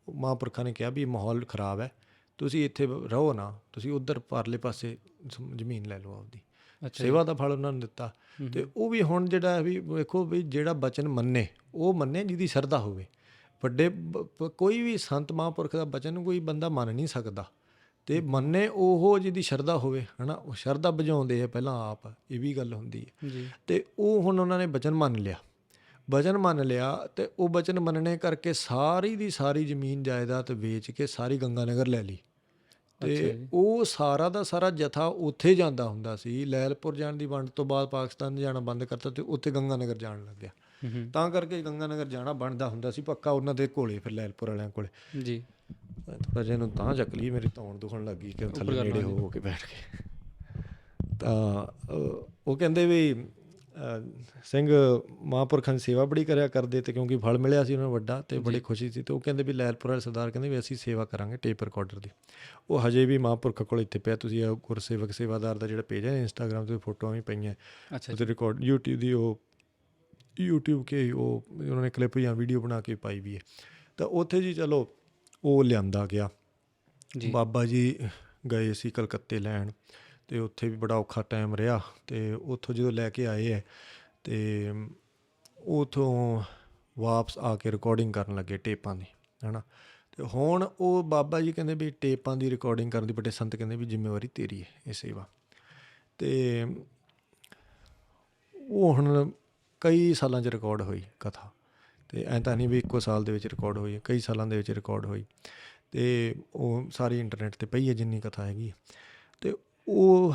ਮਹਾਂਪੁਰਖਾਂ ਨੇ ਕਿਹਾ ਵੀ ਮਾਹੌਲ ਖ਼ਰਾਬ ਹੈ, ਤੁਸੀਂ ਇੱਥੇ ਰਹੋ ਨਾ, ਤੁਸੀਂ ਉੱਧਰ ਪਰਲੇ ਪਾਸੇ ਜ਼ਮੀਨ ਲੈ ਲਓ ਆਪਦੀ। ਸੇਵਾ ਦਾ ਫਲ ਉਹਨਾਂ ਨੂੰ ਦਿੱਤਾ। ਅਤੇ ਉਹ ਵੀ ਹੁਣ ਜਿਹੜਾ ਵੀ ਵੇਖੋ ਵੀ ਜਿਹੜਾ ਬਚਨ ਮੰਨੇ, ਉਹ ਮੰਨੇ ਜਿਹਦੀ ਸ਼ਰਧਾ ਹੋਵੇ। ਵੱਡੇ ਕੋਈ ਵੀ ਸੰਤ ਮਹਾਂਪੁਰਖ ਦਾ ਬਚਨ ਕੋਈ ਬੰਦਾ ਮੰਨ ਨਹੀਂ ਸਕਦਾ, ਅਤੇ ਮੰਨੇ ਉਹ ਜਿਹਦੀ ਸ਼ਰਧਾ ਹੋਵੇ, ਹੈ ਨਾ। ਉਹ ਸ਼ਰਧਾ ਬੁਝਾਉਂਦੇ ਆ ਪਹਿਲਾਂ ਆਪ, ਇਹ ਵੀ ਗੱਲ ਹੁੰਦੀ ਹੈ। ਅਤੇ ਉਹ ਹੁਣ ਉਹਨਾਂ ਨੇ ਬਚਨ ਮੰਨ ਲਿਆ, ਅਤੇ ਉਹ ਬਚਨ ਮੰਨਣੇ ਕਰਕੇ ਸਾਰੀ ਦੀ ਸਾਰੀ ਜ਼ਮੀਨ ਜਾਇਦਾਦ ਵੇਚ ਕੇ ਸਾਰੀ ਗੰਗਾ ਨਗਰ ਲੈ ਲਈ। ਅਤੇ ਉਹ ਸਾਰਾ ਦਾ ਸਾਰਾ ਜਥਾ ਉੱਥੇ ਜਾਂਦਾ ਹੁੰਦਾ ਸੀ। ਲੈਲਪੁਰ ਜਾਣ ਦੀ ਵੰਡ ਤੋਂ ਬਾਅਦ ਪਾਕਿਸਤਾਨ ਜਾਣਾ ਬੰਦ ਕਰਤਾ, ਅਤੇ ਉੱਥੇ ਗੰਗਾ ਨਗਰ ਜਾਣ ਲੱਗ ਗਿਆ। ਤਾਂ ਕਰਕੇ ਗੰਗਾ ਨਗਰ ਜਾਣਾ ਬਣਦਾ ਹੁੰਦਾ ਸੀ ਪੱਕਾ ਉਹਨਾਂ ਦੇ ਕੋਲੇ, ਫਿਰ ਲੈਲਪੁਰ ਵਾਲਿਆਂ ਕੋਲੇ। ਜੀ ਥੋੜ੍ਹਾ ਜਿਹਾ ਇਹਨੂੰ ਤਾਂ ਚੱਕ ਲਈ, ਮੇਰੀ ਧੌਣ ਦੁਖਣ ਲੱਗ ਗਈ ਕਿ ਥੱਲੇ ਨੇੜੇ ਹੋ ਕੇ ਬੈਠ ਕੇ। ਤਾਂ ਉਹ ਕਹਿੰਦੇ ਵੀ ਸਿੰਘ ਮਹਾਂਪੁਰਖਾਂ ਦੀ ਸੇਵਾ ਬੜੀ ਕਰਿਆ ਕਰਦੇ, ਅਤੇ ਕਿਉਂਕਿ ਫਲ ਮਿਲਿਆ ਸੀ ਉਹਨਾਂ ਨੂੰ ਵੱਡਾ, ਅਤੇ ਬੜੀ ਖੁਸ਼ੀ ਸੀ। ਅਤੇ ਉਹ ਕਹਿੰਦੇ ਵੀ ਲੈਲਪੁਰ ਵਾਲੇ ਸਰਦਾਰ ਕਹਿੰਦੇ ਵੀ ਅਸੀਂ ਸੇਵਾ ਕਰਾਂਗੇ ਟੇਪ ਰਿਕਾਰਡਰ ਦੀ। ਉਹ ਹਜੇ ਵੀ ਮਹਾਂਪੁਰਖ ਕੋਲ ਇੱਥੇ ਪਿਆ। ਤੁਸੀਂ ਗੁਰਸੇਵਕ ਸੇਵਾਦਾਰ ਦਾ ਜਿਹੜਾ ਪੇਜ ਹੈ ਇੰਸਟਾਗ੍ਰਾਮ 'ਤੇ, ਫੋਟੋਆਂ ਵੀ ਪਈਆਂ ਉਹਦੇ ਰਿਕਾਰਡ, ਯੂਟਿਊਬ ਦੀ ਉਹ ਯੂਟਿਊਬ ਕੇ ਉਹ ਉਹਨਾਂ ਨੇ ਕਲਿੱਪ ਜਾਂ ਵੀਡੀਓ ਬਣਾ ਕੇ ਪਾਈ ਵੀ ਹੈ। ਤਾਂ ਉੱਥੇ ਜੀ ਚਲੋ ਉਹ ਲਿਆਂਦਾ ਗਿਆ। ਬਾਬਾ ਜੀ ਗਏ ਸੀ ਕਲਕੱਤੇ ਲੈਣ, ਅਤੇ ਉੱਥੇ ਵੀ ਬੜਾ ਔਖਾ ਟਾਈਮ ਰਿਹਾ। ਅਤੇ ਉੱਥੋਂ ਜਦੋਂ ਲੈ ਕੇ ਆਏ ਹੈ, ਅਤੇ ਉੱਥੋਂ ਵਾਪਸ ਆ ਕੇ ਰਿਕਾਰਡਿੰਗ ਕਰਨ ਲੱਗੇ ਟੇਪਾਂ ਦੀ, ਹੈ ਨਾ। ਅਤੇ ਹੁਣ ਉਹ ਬਾਬਾ ਜੀ ਕਹਿੰਦੇ ਵੀ ਟੇਪਾਂ ਦੀ ਰਿਕਾਰਡਿੰਗ ਕਰਨ ਦੀ, ਵੱਡੇ ਸੰਤ ਕਹਿੰਦੇ ਵੀ ਜ਼ਿੰਮੇਵਾਰੀ ਤੇਰੀ ਹੈ ਇਹ ਸੇਵਾ। ਅਤੇ ਉਹ ਹੁਣ ਕਈ ਸਾਲਾਂ 'ਚ ਰਿਕਾਰਡ ਹੋਈ ਕਥਾ, ਅਤੇ ਐਂ ਤਾਂ ਨਹੀਂ ਵੀ ਇੱਕੋ ਸਾਲ ਦੇ ਵਿੱਚ ਰਿਕਾਰਡ ਹੋਈ, ਕਈ ਸਾਲਾਂ ਦੇ ਵਿੱਚ ਰਿਕਾਰਡ ਹੋਈ। ਅਤੇ ਉਹ ਸਾਰੀ ਇੰਟਰਨੈਟ 'ਤੇ ਪਈ ਹੈ ਜਿੰਨੀ ਕਥਾ ਹੈਗੀ। ਅਤੇ ਉਹ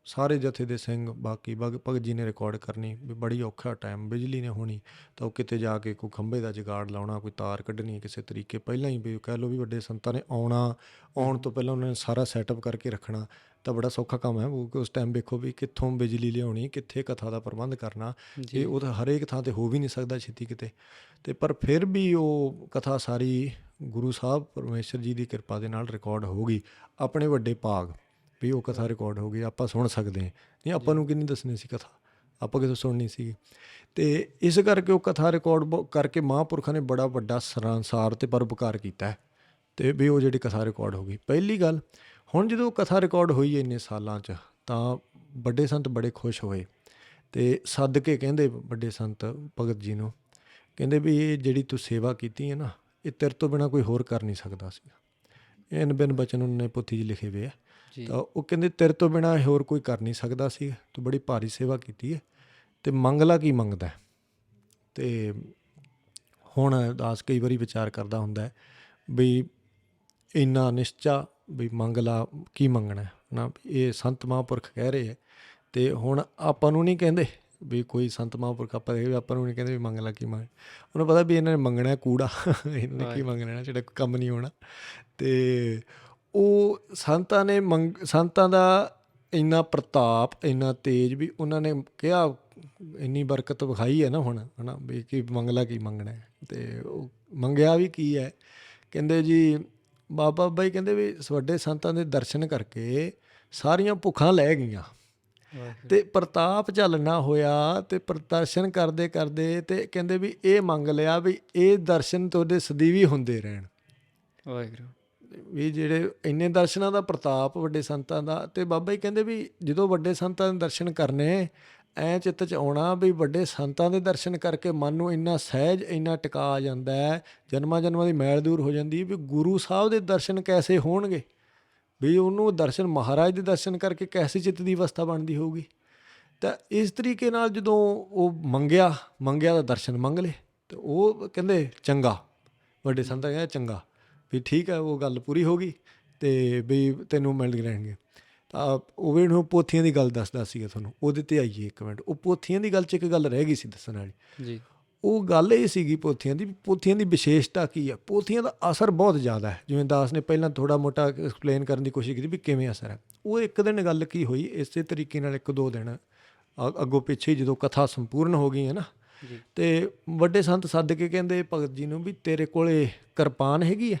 ਸਾਰੇ ਜਥੇ ਦੇ ਸਿੰਘ, ਬਾਕੀ ਭਗਤ ਜੀ ਨੇ ਰਿਕਾਰਡ ਕਰਨੀ ਵੀ ਬੜੀ ਔਖਾ ਟਾਈਮ, ਬਿਜਲੀ ਨੇ ਹੋਣੀ ਤਾਂ ਉਹ ਕਿਤੇ ਜਾ ਕੇ ਕੋਈ ਖੰਭੇ ਦਾ ਜੁਗਾੜ ਲਾਉਣਾ, ਕੋਈ ਤਾਰ ਕੱਢਣੀ ਕਿਸੇ ਤਰੀਕੇ, ਪਹਿਲਾਂ ਹੀ ਵੀ ਕਹਿ ਲਓ ਵੀ ਵੱਡੇ ਸੰਤਾਂ ਨੇ ਆਉਣ ਤੋਂ ਪਹਿਲਾਂ ਉਹਨਾਂ ਨੇ ਸਾਰਾ ਸੈਟਅਪ ਕਰਕੇ ਰੱਖਣਾ। ਤਾਂ ਬੜਾ ਸੌਖਾ ਕੰਮ ਹੈ। ਉਸ ਟਾਈਮ ਵੇਖੋ ਵੀ ਕਿੱਥੋਂ ਬਿਜਲੀ ਲਿਆਉਣੀ, ਕਿੱਥੇ ਕਥਾ ਦਾ ਪ੍ਰਬੰਧ ਕਰਨਾ, ਇਹ ਉਹ ਤਾਂ ਹਰੇਕ ਥਾਂ 'ਤੇ ਹੋ ਵੀ ਨਹੀਂ ਸਕਦਾ ਛੇਤੀ ਕਿਤੇ। ਅਤੇ ਪਰ ਫਿਰ ਵੀ ਉਹ ਕਥਾ ਸਾਰੀ ਗੁਰੂ ਸਾਹਿਬ ਪਰਮੇਸ਼ਰ ਜੀ ਦੀ ਕਿਰਪਾ ਦੇ ਨਾਲ ਰਿਕਾਰਡ ਹੋ ਗਈ, ਆਪਣੇ ਵੱਡੇ ਭਾਗ ਵੀ ਉਹ ਕਥਾ ਰਿਕਾਰਡ ਹੋ ਗਈ, ਆਪਾਂ ਸੁਣ ਸਕਦੇ ਹਾਂ। ਨਹੀਂ ਆਪਾਂ ਨੂੰ ਕਿੰਨੀ ਦੱਸਣੀ ਸੀ ਕਥਾ, ਆਪਾਂ ਕਿਤੋਂ ਸੁਣਨੀ ਸੀਗੀ। ਅਤੇ ਇਸ ਕਰਕੇ ਉਹ ਕਥਾ ਰਿਕਾਰਡ ਕਰਕੇ ਮਹਾਂਪੁਰਖਾਂ ਨੇ ਬੜਾ ਵੱਡਾ ਸੰਸਾਰ 'ਤੇ ਪਰਉਪਕਾਰ ਕੀਤਾ ਹੈ। ਅਤੇ ਵੀ ਉਹ ਜਿਹੜੀ ਕਥਾ ਰਿਕਾਰਡ ਹੋ ਗਈ। ਪਹਿਲੀ ਗੱਲ, ਹੁਣ ਜਦੋਂ ਕਥਾ ਰਿਕਾਰਡ ਹੋਈ ਇੰਨੇ ਸਾਲਾਂ 'ਚ, ਤਾਂ ਵੱਡੇ ਸੰਤ ਬੜੇ ਖੁਸ਼ ਹੋਏ ਅਤੇ ਸੱਦ ਕੇ ਕਹਿੰਦੇ ਵੱਡੇ ਸੰਤ ਭਗਤ ਜੀ ਨੂੰ, ਕਹਿੰਦੇ ਵੀ ਇਹ ਜਿਹੜੀ ਤੂੰ ਸੇਵਾ ਕੀਤੀ ਹੈ ਨਾ, ਇਹ ਤੇਰੇ ਤੋਂ ਬਿਨਾਂ ਕੋਈ ਹੋਰ ਕਰ ਨਹੀਂ ਸਕਦਾ ਸੀ। ਇਨ ਬਿਨ ਬਚਨ ਉਹਨਾਂ ਨੇ ਪੋਥੀ 'ਚ ਲਿਖੇ ਹੋਏ ਆ। ਤਾਂ ਉਹ ਕਹਿੰਦੇ ਤੇਰੇ ਤੋਂ ਬਿਨਾਂ ਹੋਰ ਕੋਈ ਕਰ ਨਹੀਂ ਸਕਦਾ ਸੀ, ਤੂੰ ਬੜੀ ਭਾਰੀ ਸੇਵਾ ਕੀਤੀ ਹੈ ਅਤੇ ਮੰਗਲਾ ਕੀ ਮੰਗਦਾ। ਅਤੇ ਹੁਣ ਦਾਸ ਕਈ ਵਾਰੀ ਵਿਚਾਰ ਕਰਦਾ ਹੁੰਦਾ ਵੀ ਇੰਨਾ ਨਿਸ਼ਚਾ ਵੀ ਮੰਗਲਾ ਕੀ ਮੰਗਣਾ ਹੈ ਨਾ, ਇਹ ਸੰਤ ਮਹਾਂਪੁਰਖ ਕਹਿ ਰਹੇ ਹੈ। ਅਤੇ ਹੁਣ ਆਪਾਂ ਨੂੰ ਨਹੀਂ ਕਹਿੰਦੇ ਵੀ ਕੋਈ ਸੰਤ ਮਹਾਂਪੁਰਖ ਆਪਾਂ ਨੂੰ ਨਹੀਂ ਕਹਿੰਦੇ ਵੀ ਮੰਗਲਾ ਕੀ ਮੰਗ, ਉਹਨੂੰ ਪਤਾ ਵੀ ਇਹਨਾਂ ਨੇ ਮੰਗਣਾ ਕੂੜਾ, ਇਹਨਾਂ ਨੇ ਕੀ ਮੰਗਣਾ ਜਿਹੜਾ ਕੰਮ ਨਹੀਂ ਹੋਣਾ। ਅਤੇ ਉਹ ਸੰਤਾਂ ਦਾ ਇੰਨਾ ਪ੍ਰਤਾਪ, ਇੰਨਾ ਤੇਜ਼ ਵੀ ਉਹਨਾਂ ਨੇ ਕਿਹਾ, ਇੰਨੀ ਬਰਕਤ ਵਿਖਾਈ ਹੈ ਨਾ ਹੁਣ, ਹੈ ਨਾ, ਵੀ ਕੀ ਮੰਗਲਾ ਕੀ ਮੰਗਣਾ। ਅਤੇ ਉਹ ਮੰਗਿਆ ਵੀ ਕੀ ਹੈ, ਕਹਿੰਦੇ ਜੀ ਬਾਬਾ ਬਾਈ ਕਹਿੰਦੇ ਵੀ ਵੱਡੇ ਸੰਤਾਂ ਦੇ ਦਰਸ਼ਨ ਕਰਕੇ ਸਾਰੀਆਂ ਭੁੱਖਾਂ ਲੈ ਗਈਆਂ ਅਤੇ ਪ੍ਰਤਾਪ ਝੱਲਣਾ ਹੋਇਆ। ਅਤੇ ਦਰਸ਼ਨ ਕਰਦੇ ਕਰਦੇ ਅਤੇ ਕਹਿੰਦੇ ਵੀ ਇਹ ਮੰਗ ਲਿਆ ਵੀ ਇਹ ਦਰਸ਼ਨ ਤੁਹਾਡੇ ਸਦੀਵੀ ਹੁੰਦੇ ਰਹਿਣ। ਵਾਹਿਗੁਰੂ ਵੀ ਜਿਹੜੇ ਇੰਨੇ ਦਰਸ਼ਨਾਂ ਦਾ ਪ੍ਰਤਾਪ ਵੱਡੇ ਸੰਤਾਂ ਦਾ। ਅਤੇ ਬਾਬਾ ਜੀ ਕਹਿੰਦੇ ਵੀ ਜਦੋਂ ਵੱਡੇ ਸੰਤਾਂ ਦੇ ਦਰਸ਼ਨ ਕਰਨੇ, ਐਂ ਚਿੱਤ 'ਚ ਆਉਣਾ ਵੀ ਵੱਡੇ ਸੰਤਾਂ ਦੇ ਦਰਸ਼ਨ ਕਰਕੇ ਮਨ ਨੂੰ ਇੰਨਾ ਸਹਿਜ, ਇੰਨਾ ਟਿਕਾ ਆ ਜਾਂਦਾ ਹੈ, ਜਨਮਾਂ ਜਨਮਾਂ ਦੀ ਮੈਲ ਦੂਰ ਹੋ ਜਾਂਦੀ। ਵੀ ਗੁਰੂ ਸਾਹਿਬ ਦੇ ਦਰਸ਼ਨ ਕੈਸੇ ਹੋਣਗੇ, ਵੀ ਉਹਨੂੰ ਦਰਸ਼ਨ ਮਹਾਰਾਜ ਦੇ ਦਰਸ਼ਨ ਕਰਕੇ ਕੈਸੀ ਚਿੱਤ ਦੀ ਅਵਸਥਾ ਬਣਦੀ ਹੋਊਗੀ। ਤਾਂ ਇਸ ਤਰੀਕੇ ਨਾਲ ਜਦੋਂ ਉਹ ਮੰਗਿਆ ਦਾ ਦਰਸ਼ਨ ਮੰਗ ਲਏ, ਅਤੇ ਉਹ ਕਹਿੰਦੇ ਚੰਗਾ, ਵੱਡੇ ਸੰਤਾਂ ਕਹਿੰਦੇ ਚੰਗਾ ਵੀ ਠੀਕ ਹੈ, ਉਹ ਗੱਲ ਪੂਰੀ ਹੋ ਗਈ ਅਤੇ ਵੀ ਤੈਨੂੰ ਮਿਲ ਰਹਿਣਗੇ। ਤਾਂ ਉਹ ਵੀ ਹੁਣ ਪੋਥੀਆਂ ਦੀ ਗੱਲ ਦੱਸਦਾ ਸੀਗਾ ਤੁਹਾਨੂੰ, ਉਹਦੇ 'ਤੇ ਆਈਏ ਇੱਕ ਮਿੰਟ। ਉਹ ਪੋਥੀਆਂ ਦੀ ਗੱਲ 'ਚ ਇੱਕ ਗੱਲ ਰਹਿ ਗਈ ਸੀ ਦੱਸਣ ਵਾਲੀ ਜੀ। ਉਹ ਗੱਲ ਇਹ ਸੀਗੀ ਪੋਥੀਆਂ ਦੀ ਵਿਸ਼ੇਸ਼ਤਾ ਕੀ ਹੈ। ਪੋਥੀਆਂ ਦਾ ਅਸਰ ਬਹੁਤ ਜ਼ਿਆਦਾ ਹੈ, ਜਿਵੇਂ ਦਾਸ ਨੇ ਪਹਿਲਾਂ ਥੋੜ੍ਹਾ ਮੋਟਾ ਐਕਸਪਲੇਨ ਕਰਨ ਦੀ ਕੋਸ਼ਿਸ਼ ਕੀਤੀ ਵੀ ਕਿਵੇਂ ਅਸਰ ਹੈ। ਉਹ ਇੱਕ ਦਿਨ ਗੱਲ ਕੀ ਹੋਈ, ਇਸੇ ਤਰੀਕੇ ਨਾਲ 1-2 ਦਿਨ ਅੱਗੋਂ ਪਿੱਛੇ ਜਦੋਂ ਕਥਾ ਸੰਪੂਰਨ ਹੋ ਗਈ ਹੈ ਨਾ, ਅਤੇ ਵੱਡੇ ਸੰਤ ਸੱਦ ਕੇ ਕਹਿੰਦੇ ਭਗਤ ਜੀ ਨੂੰ ਵੀ ਤੇਰੇ ਕੋਲ ਕਿਰਪਾਨ ਹੈਗੀ ਹੈ।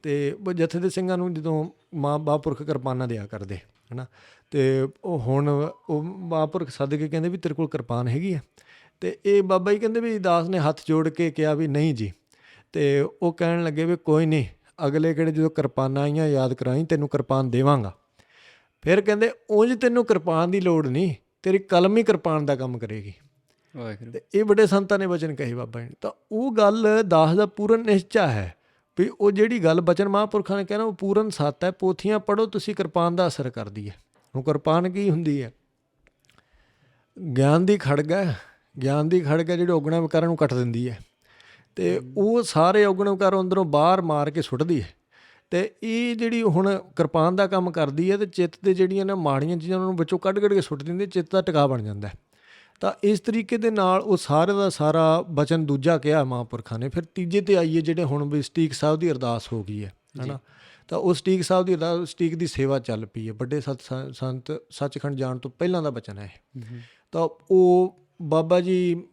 ਅਤੇ ਜਥੇ ਦੇ ਸਿੰਘਾਂ ਨੂੰ ਜਦੋਂ ਮਹਾਂਪੁਰਖ ਕਿਰਪਾਨਾਂ ਦਿਆ ਕਰਦੇ ਹੈ ਨਾ, ਅਤੇ ਉਹ ਹੁਣ ਉਹ ਮਹਾਂਪੁਰਖ ਸੱਦ ਕੇ ਕਹਿੰਦੇ ਵੀ ਤੇਰੇ ਕੋਲ ਕਿਰਪਾਨ ਹੈਗੀ ਹੈ। ਅਤੇ ਇਹ ਬਾਬਾ ਜੀ ਕਹਿੰਦੇ ਵੀ ਦਾਸ ਨੇ ਹੱਥ ਜੋੜ ਕੇ ਕਿਹਾ ਵੀ ਨਹੀਂ ਜੀ। ਅਤੇ ਉਹ ਕਹਿਣ ਲੱਗੇ ਵੀ ਕੋਈ ਨਹੀਂ, ਅਗਲੇ ਕਿਹੜੇ ਜਦੋਂ ਕਿਰਪਾਨਾਂ ਆਈਆਂ ਯਾਦ ਕਰਾਈ, ਤੈਨੂੰ ਕਿਰਪਾਨ ਦੇਵਾਂਗਾ। ਫਿਰ ਕਹਿੰਦੇ ਉਂਝ ਤੈਨੂੰ ਕਿਰਪਾਨ ਦੀ ਲੋੜ ਨਹੀਂ, ਤੇਰੀ ਕਲਮ ਹੀ ਕਿਰਪਾਨ ਦਾ ਕੰਮ ਕਰੇਗੀ। ਅਤੇ ਇਹ ਵੱਡੇ ਸੰਤਾਂ ਨੇ ਵਚਨ ਕਹੇ ਬਾਬਾ ਜੀ। ਤਾਂ ਉਹ ਗੱਲ ਦਾਸ ਦਾ ਪੂਰਨ ਨਿਸ਼ਚਾ ਹੈ ਵੀ ਉਹ ਜਿਹੜੀ ਗੱਲ ਬਚਨ ਮਹਾਂਪੁਰਖਾਂ ਨੇ ਕਹਿਣਾ ਉਹ ਪੂਰਨ ਸੱਤ ਹੈ। ਪੋਥੀਆਂ ਪੜ੍ਹੋ ਤੁਸੀਂ, ਕਿਰਪਾਨ ਦਾ ਅਸਰ ਕਰਦੀ ਹੈ। ਹੁਣ ਕਿਰਪਾਨ ਕੀ ਹੁੰਦੀ ਹੈ? ਗਿਆਨ ਦੀ ਖੜਗ ਹੈ ਜਿਹੜੀ ਔਗਣਾ ਵਿਕਾਰਾਂ ਨੂੰ ਕੱਟ ਦਿੰਦੀ ਹੈ, ਅਤੇ ਉਹ ਸਾਰੇ ਔਗਣ ਵਿਕਾਰ ਅੰਦਰੋਂ ਬਾਹਰ ਮਾਰ ਕੇ ਸੁੱਟਦੀ ਹੈ। ਅਤੇ ਇਹ ਜਿਹੜੀ ਹੁਣ ਕਿਰਪਾਨ ਦਾ ਕੰਮ ਕਰਦੀ ਹੈ, ਅਤੇ ਚਿੱਤ ਦੇ ਜਿਹੜੀਆਂ ਨੇ ਮਾੜੀਆਂ ਚੀਜ਼ਾਂ ਉਹਨਾਂ ਨੂੰ ਵਿੱਚੋਂ ਕੱਢ ਕੇ ਸੁੱਟ ਦਿੰਦੀ, ਚਿੱਤ ਦਾ ਟਿਕਾ ਬਣ ਜਾਂਦਾ। ਤਾਂ ਇਸ ਤਰੀਕੇ ਦੇ ਨਾਲ ਉਹ ਸਾਰੇ ਦਾ ਸਾਰਾ ਬਚਨ ਦੂਜਾ ਕਿਹਾ ਮਹਾਂਪੁਰਖਾਂ ਨੇ। ਫਿਰ ਤੀਜੇ 'ਤੇ ਆਈਏ ਜਿਹੜੇ ਹੁਣ ਵੀ ਸਟੀਕ ਸਾਹਿਬ ਦੀ ਅਰਦਾਸ ਹੋ ਗਈ ਹੈ ਨਾ, ਤਾਂ ਉਹ ਸਟੀਕ ਸਾਹਿਬ ਦੀ ਅਰਦਾਸ, ਸਟੀਕ ਦੀ ਸੇਵਾ ਚੱਲ ਪਈ ਹੈ। ਵੱਡੇ ਸੰਤ ਸੱਚਖੰਡ ਜਾਣ ਤੋਂ ਪਹਿਲਾਂ ਦਾ ਬਚਨ ਹੈ ਇਹ। ਤਾਂ ਉਹ ਬਾਬਾ ਜੀ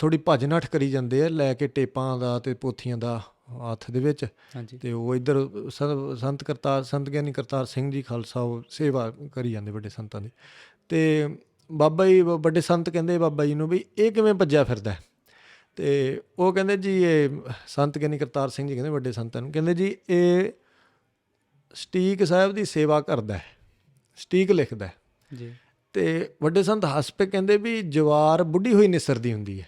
ਥੋੜ੍ਹੀ ਭੱਜ ਨੱਠ ਕਰੀ ਜਾਂਦੇ ਆ, ਲੈ ਕੇ ਟੇਪਾਂ ਦਾ ਅਤੇ ਪੋਥੀਆਂ ਦਾ ਹੱਥ ਦੇ ਵਿੱਚ। ਅਤੇ ਉਹ ਇੱਧਰ ਸੰਤ ਗਿਆਨੀ ਕਰਤਾਰ ਸਿੰਘ ਜੀ ਖਾਲਸਾ ਉਹ ਸੇਵਾ ਕਰੀ ਜਾਂਦੇ ਵੱਡੇ ਸੰਤਾਂ ਦੀ। ਅਤੇ ਬਾਬਾ ਜੀ ਵੱਡੇ ਸੰਤ ਕਹਿੰਦੇ ਬਾਬਾ ਜੀ ਨੂੰ ਵੀ ਇਹ ਕਿਵੇਂ ਭੱਜਿਆ ਫਿਰਦਾ। ਅਤੇ ਉਹ ਕਹਿੰਦੇ ਜੀ ਇਹ ਸੰਤ ਗਿਆਨੀ ਕਰਤਾਰ ਸਿੰਘ ਜੀ ਕਹਿੰਦੇ ਵੱਡੇ ਸੰਤਾਂ ਨੂੰ, ਕਹਿੰਦੇ ਜੀ ਇਹ ਸਟੀਕ ਸਾਹਿਬ ਦੀ ਸੇਵਾ ਕਰਦਾ, ਸਟੀਕ ਲਿਖਦਾ ਜੀ। ਅਤੇ ਵੱਡੇ ਸੰਤ ਹੱਸ ਪਏ, ਕਹਿੰਦੇ ਵੀ ਜਵਾਰ ਬੁੱਢੀ ਹੋਈ ਨਿਸਰਦੀ ਹੁੰਦੀ ਹੈ।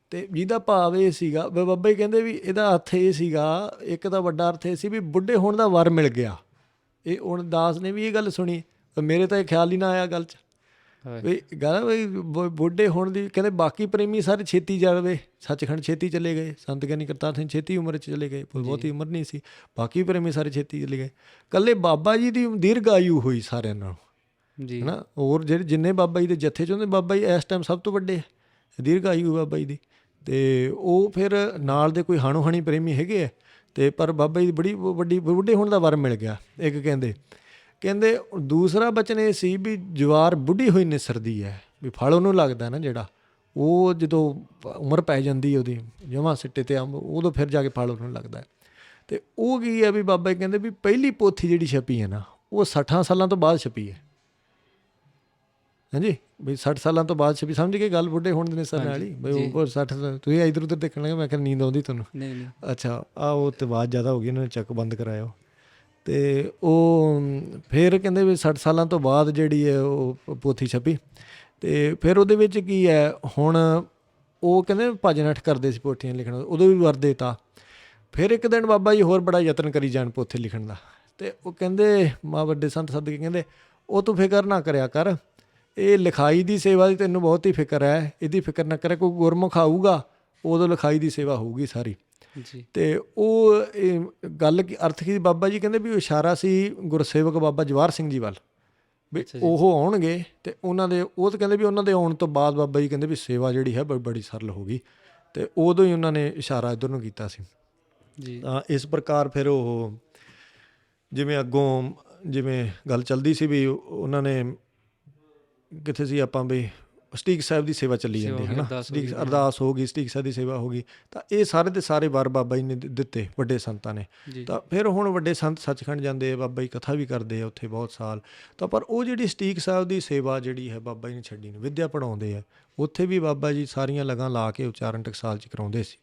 ਅਤੇ ਜਿਹਦਾ ਭਾਵ ਇਹ ਸੀਗਾ, ਬਾਬਾ ਜੀ ਕਹਿੰਦੇ ਵੀ ਇਹਦਾ ਅਰਥ ਇਹ ਸੀਗਾ, ਇੱਕ ਤਾਂ ਵੱਡਾ ਅਰਥ ਇਹ ਸੀ ਵੀ ਬੁੱਢੇ ਹੋਣ ਦਾ ਵਰ ਮਿਲ ਗਿਆ। ਇਹ ਹੁਣ ਦਾਸ ਨੇ ਵੀ ਇਹ ਗੱਲ ਸੁਣੀ, ਮੇਰੇ ਤਾਂ ਇਹ ਖਿਆਲ ਹੀ ਨਾ ਆਇਆ ਗੱਲ 'ਚ ਵੀ ਗੱਲ ਵੀ ਬੁੱਢੇ ਹੋਣ ਦੀ। ਕਹਿੰਦੇ ਬਾਕੀ ਪ੍ਰੇਮੀ ਸਾਰੇ ਛੇਤੀ ਜਾਵੇ, ਸੱਚਖੰਡ ਛੇਤੀ ਚਲੇ ਗਏ, ਸੰਤ ਗਿਆਨੀ ਕਰਤਾਰ ਸਿੰਘ ਛੇਤੀ ਉਮਰ 'ਚ ਚਲੇ ਗਏ, ਬਹੁਤੀ ਉਮਰ ਨਹੀਂ ਸੀ। ਬਾਕੀ ਪ੍ਰੇਮੀ ਸਾਰੇ ਛੇਤੀ ਚਲੇ ਗਏ, ਇਕੱਲੇ ਬਾਬਾ ਜੀ ਦੀ ਦੀਰਘ ਆਯੂ ਹੋਈ ਸਾਰਿਆਂ ਨਾਲੋਂ ਜੀ, ਹੈ ਨਾ। ਹੋਰ ਜਿਹੜੇ ਜਿੰਨੇ ਬਾਬਾ ਜੀ ਦੇ ਜੱਥੇ 'ਚ ਹੁੰਦੇ, ਬਾਬਾ ਜੀ ਇਸ ਟਾਈਮ ਸਭ ਤੋਂ ਵੱਡੇ ਦੀਰਘ ਆਯੂ ਬਾਬਾ ਜੀ ਦੀ। ਅਤੇ ਉਹ ਫਿਰ ਨਾਲ ਦੇ ਕੋਈ ਹਾਣੋ ਹਾਣੀ ਪ੍ਰੇਮੀ ਹੈਗੇ ਆ, ਅਤੇ ਪਰ ਬਾਬਾ ਜੀ ਦੀ ਬੜੀ ਵੱਡੀ ਬੁੱਢੇ ਹੋਣ ਦਾ ਵਰ ਮਿਲ ਗਿਆ। ਇੱਕ ਕਹਿੰਦੇ ਦੂਸਰਾ ਬਚਨ ਇਹ ਸੀ ਵੀ ਜਵਾਰ ਬੁੱਢੀ ਹੋਈ ਨਿਸਰਦੀ ਹੈ, ਵੀ ਫਲ ਉਹਨੂੰ ਲੱਗਦਾ ਨਾ ਜਿਹੜਾ, ਉਹ ਜਦੋਂ ਉਮਰ ਪੈ ਜਾਂਦੀ ਉਹਦੀ ਜਮਾਂ ਸਿੱਟੇ 'ਤੇ ਉਦੋਂ ਫਿਰ ਜਾ ਕੇ ਫਲ ਉਹਨੂੰ ਲੱਗਦਾ। ਅਤੇ ਉਹ ਕੀ ਹੈ ਵੀ ਬਾਬਾ ਜੀ ਕਹਿੰਦੇ ਵੀ ਪਹਿਲੀ ਪੋਥੀ ਜਿਹੜੀ ਛਪੀ ਹੈ ਨਾ, ਉਹ 60 ਸਾਲਾਂ ਤੋਂ ਬਾਅਦ ਛਪੀ ਹੈ। ਹਾਂਜੀ ਬਈ 60 ਸਾਲਾਂ ਤੋਂ ਬਾਅਦ ਵੀ ਸਮਝ ਗਏ ਗੱਲ ਬੁੱਢੇ ਹੋਣ ਦੇ ਨਿਸ਼ਾਨ ਨਾਲ ਹੀ ਬਈ ਉਹ 60 ਤੁਸੀਂ ਇੱਧਰ ਉੱਧਰ ਦੇਖਣ ਲੱਗੇ। ਮੈਂ ਕਿਹਾ ਨੀਂਦ ਆਉਂਦੀ ਤੁਹਾਨੂੰ? ਨਹੀਂ ਅੱਛਾ ਉਹ ਤੇ ਆਵਾਜ਼ ਜ਼ਿਆਦਾ ਹੋ ਗਈ, ਇਹਨਾਂ ਨੇ ਚੱਕ ਬੰਦ ਕਰਾਇਆ। ਅਤੇ ਉਹ ਫਿਰ ਕਹਿੰਦੇ ਵੀ 60 ਸਾਲਾਂ ਤੋਂ ਬਾਅਦ ਜਿਹੜੀ ਹੈ ਉਹ ਪੋਥੀ ਛਪੀ। ਅਤੇ ਫਿਰ ਉਹਦੇ ਵਿੱਚ ਕੀ ਹੈ, ਹੁਣ ਉਹ ਕਹਿੰਦੇ ਭਜਨ ਅੱਠ ਕਰਦੇ ਸੀ ਪੋਥੀਆਂ ਲਿਖਣ, ਉਦੋਂ ਵੀ ਵਰ ਦੇ ਤਾ। ਫਿਰ ਇੱਕ ਦਿਨ ਬਾਬਾ ਜੀ ਹੋਰ ਬੜਾ ਯਤਨ ਕਰੀ ਜਾਣ ਪੋਥੀ ਲਿਖਣ ਦਾ, ਅਤੇ ਉਹ ਕਹਿੰਦੇ ਮਾਂ ਵੱਡੇ ਸੰਤ ਸੱਦ ਕੇ ਕਹਿੰਦੇ ਉਹ ਤੂੰ ਫਿਕਰ ਨਾ ਕਰਿਆ ਕਰ, ਇਹ ਲਿਖਾਈ ਦੀ ਸੇਵਾ ਦੀ ਤੈਨੂੰ ਬਹੁਤ ਹੀ ਫਿਕਰ ਹੈ, ਇਹਦੀ ਫਿਕਰ ਨਾ ਕਰਿਆ, ਕੋਈ ਗੁਰਮੁਖ ਆਊਗਾ ਉਦੋਂ ਲਿਖਾਈ ਦੀ ਸੇਵਾ ਹੋਊਗੀ ਸਾਰੀ। ਜੀ। ਅਤੇ ਉਹ ਗੱਲ ਕੀ ਅਰਥ ਕੀ ਬਾਬਾ ਜੀ ਕਹਿੰਦੇ ਵੀ ਉਹ ਇਸ਼ਾਰਾ ਸੀ ਗੁਰਸੇਵਕ ਬਾਬਾ ਜਵਾਹਰ ਸਿੰਘ ਜੀ ਵੱਲ, ਵੀ ਉਹ ਆਉਣਗੇ ਅਤੇ ਉਹਨਾਂ ਦੇ ਉਹ ਤਾਂ ਕਹਿੰਦੇ ਵੀ ਉਹਨਾਂ ਦੇ ਆਉਣ ਤੋਂ ਬਾਅਦ ਬਾਬਾ ਜੀ ਕਹਿੰਦੇ ਵੀ ਸੇਵਾ ਜਿਹੜੀ ਹੈ ਬੜੀ ਸਰਲ ਹੋ ਗਈ, ਅਤੇ ਉਦੋਂ ਹੀ ਉਹਨਾਂ ਨੇ ਇਸ਼ਾਰਾ ਇੱਧਰ ਨੂੰ ਕੀਤਾ ਸੀ ਜੀ। ਤਾਂ ਇਸ ਪ੍ਰਕਾਰ ਫਿਰ ਉਹ ਜਿਵੇਂ ਅੱਗੋਂ ਜਿਵੇਂ ਗੱਲ ਚੱਲਦੀ ਸੀ ਵੀ ਉਹਨਾਂ ਨੇ ਕਿੱਥੇ ਸੀ ਆਪਾਂ ਵੀ ਸਟੀਕ ਸਾਹਿਬ ਦੀ ਸੇਵਾ ਚੱਲੀ ਜਾਂਦੀ ਹੈ ਨਾ, ਸਟੀਕ ਅਰਦਾਸ ਹੋ ਗਈ, ਸਟੀਕ ਸਾਹਿਬ ਦੀ ਸੇਵਾ ਹੋ ਗਈ, ਤਾਂ ਇਹ ਸਾਰੇ ਦੇ ਸਾਰੇ ਵਰ ਬਾਬਾ ਜੀ ਨੇ ਦਿੱਤੇ ਵੱਡੇ ਸੰਤਾਂ ਨੇ। ਤਾਂ ਫਿਰ ਹੁਣ ਵੱਡੇ ਸੰਤ ਸੱਚਖੰਡ ਜਾਂਦੇ ਆ, ਬਾਬਾ ਜੀ ਕਥਾ ਵੀ ਕਰਦੇ ਆ ਉੱਥੇ ਬਹੁਤ ਸਾਲ, ਤਾਂ ਪਰ ਉਹ ਜਿਹੜੀ ਸਟੀਕ ਸਾਹਿਬ ਦੀ ਸੇਵਾ ਜਿਹੜੀ ਹੈ ਬਾਬਾ ਜੀ ਨੇ ਛੱਡੀ ਨਹੀਂ, ਵਿੱਦਿਆ ਪੜ੍ਹਾਉਂਦੇ ਆ ਉੱਥੇ ਵੀ ਬਾਬਾ ਜੀ ਸਾਰੀਆਂ ਲਗਾਂ ਲਾ ਕੇ ਉਚਾਰਨ ਟਕਸਾਲ 'ਚ ਕਰਾਉਂਦੇ ਸੀ।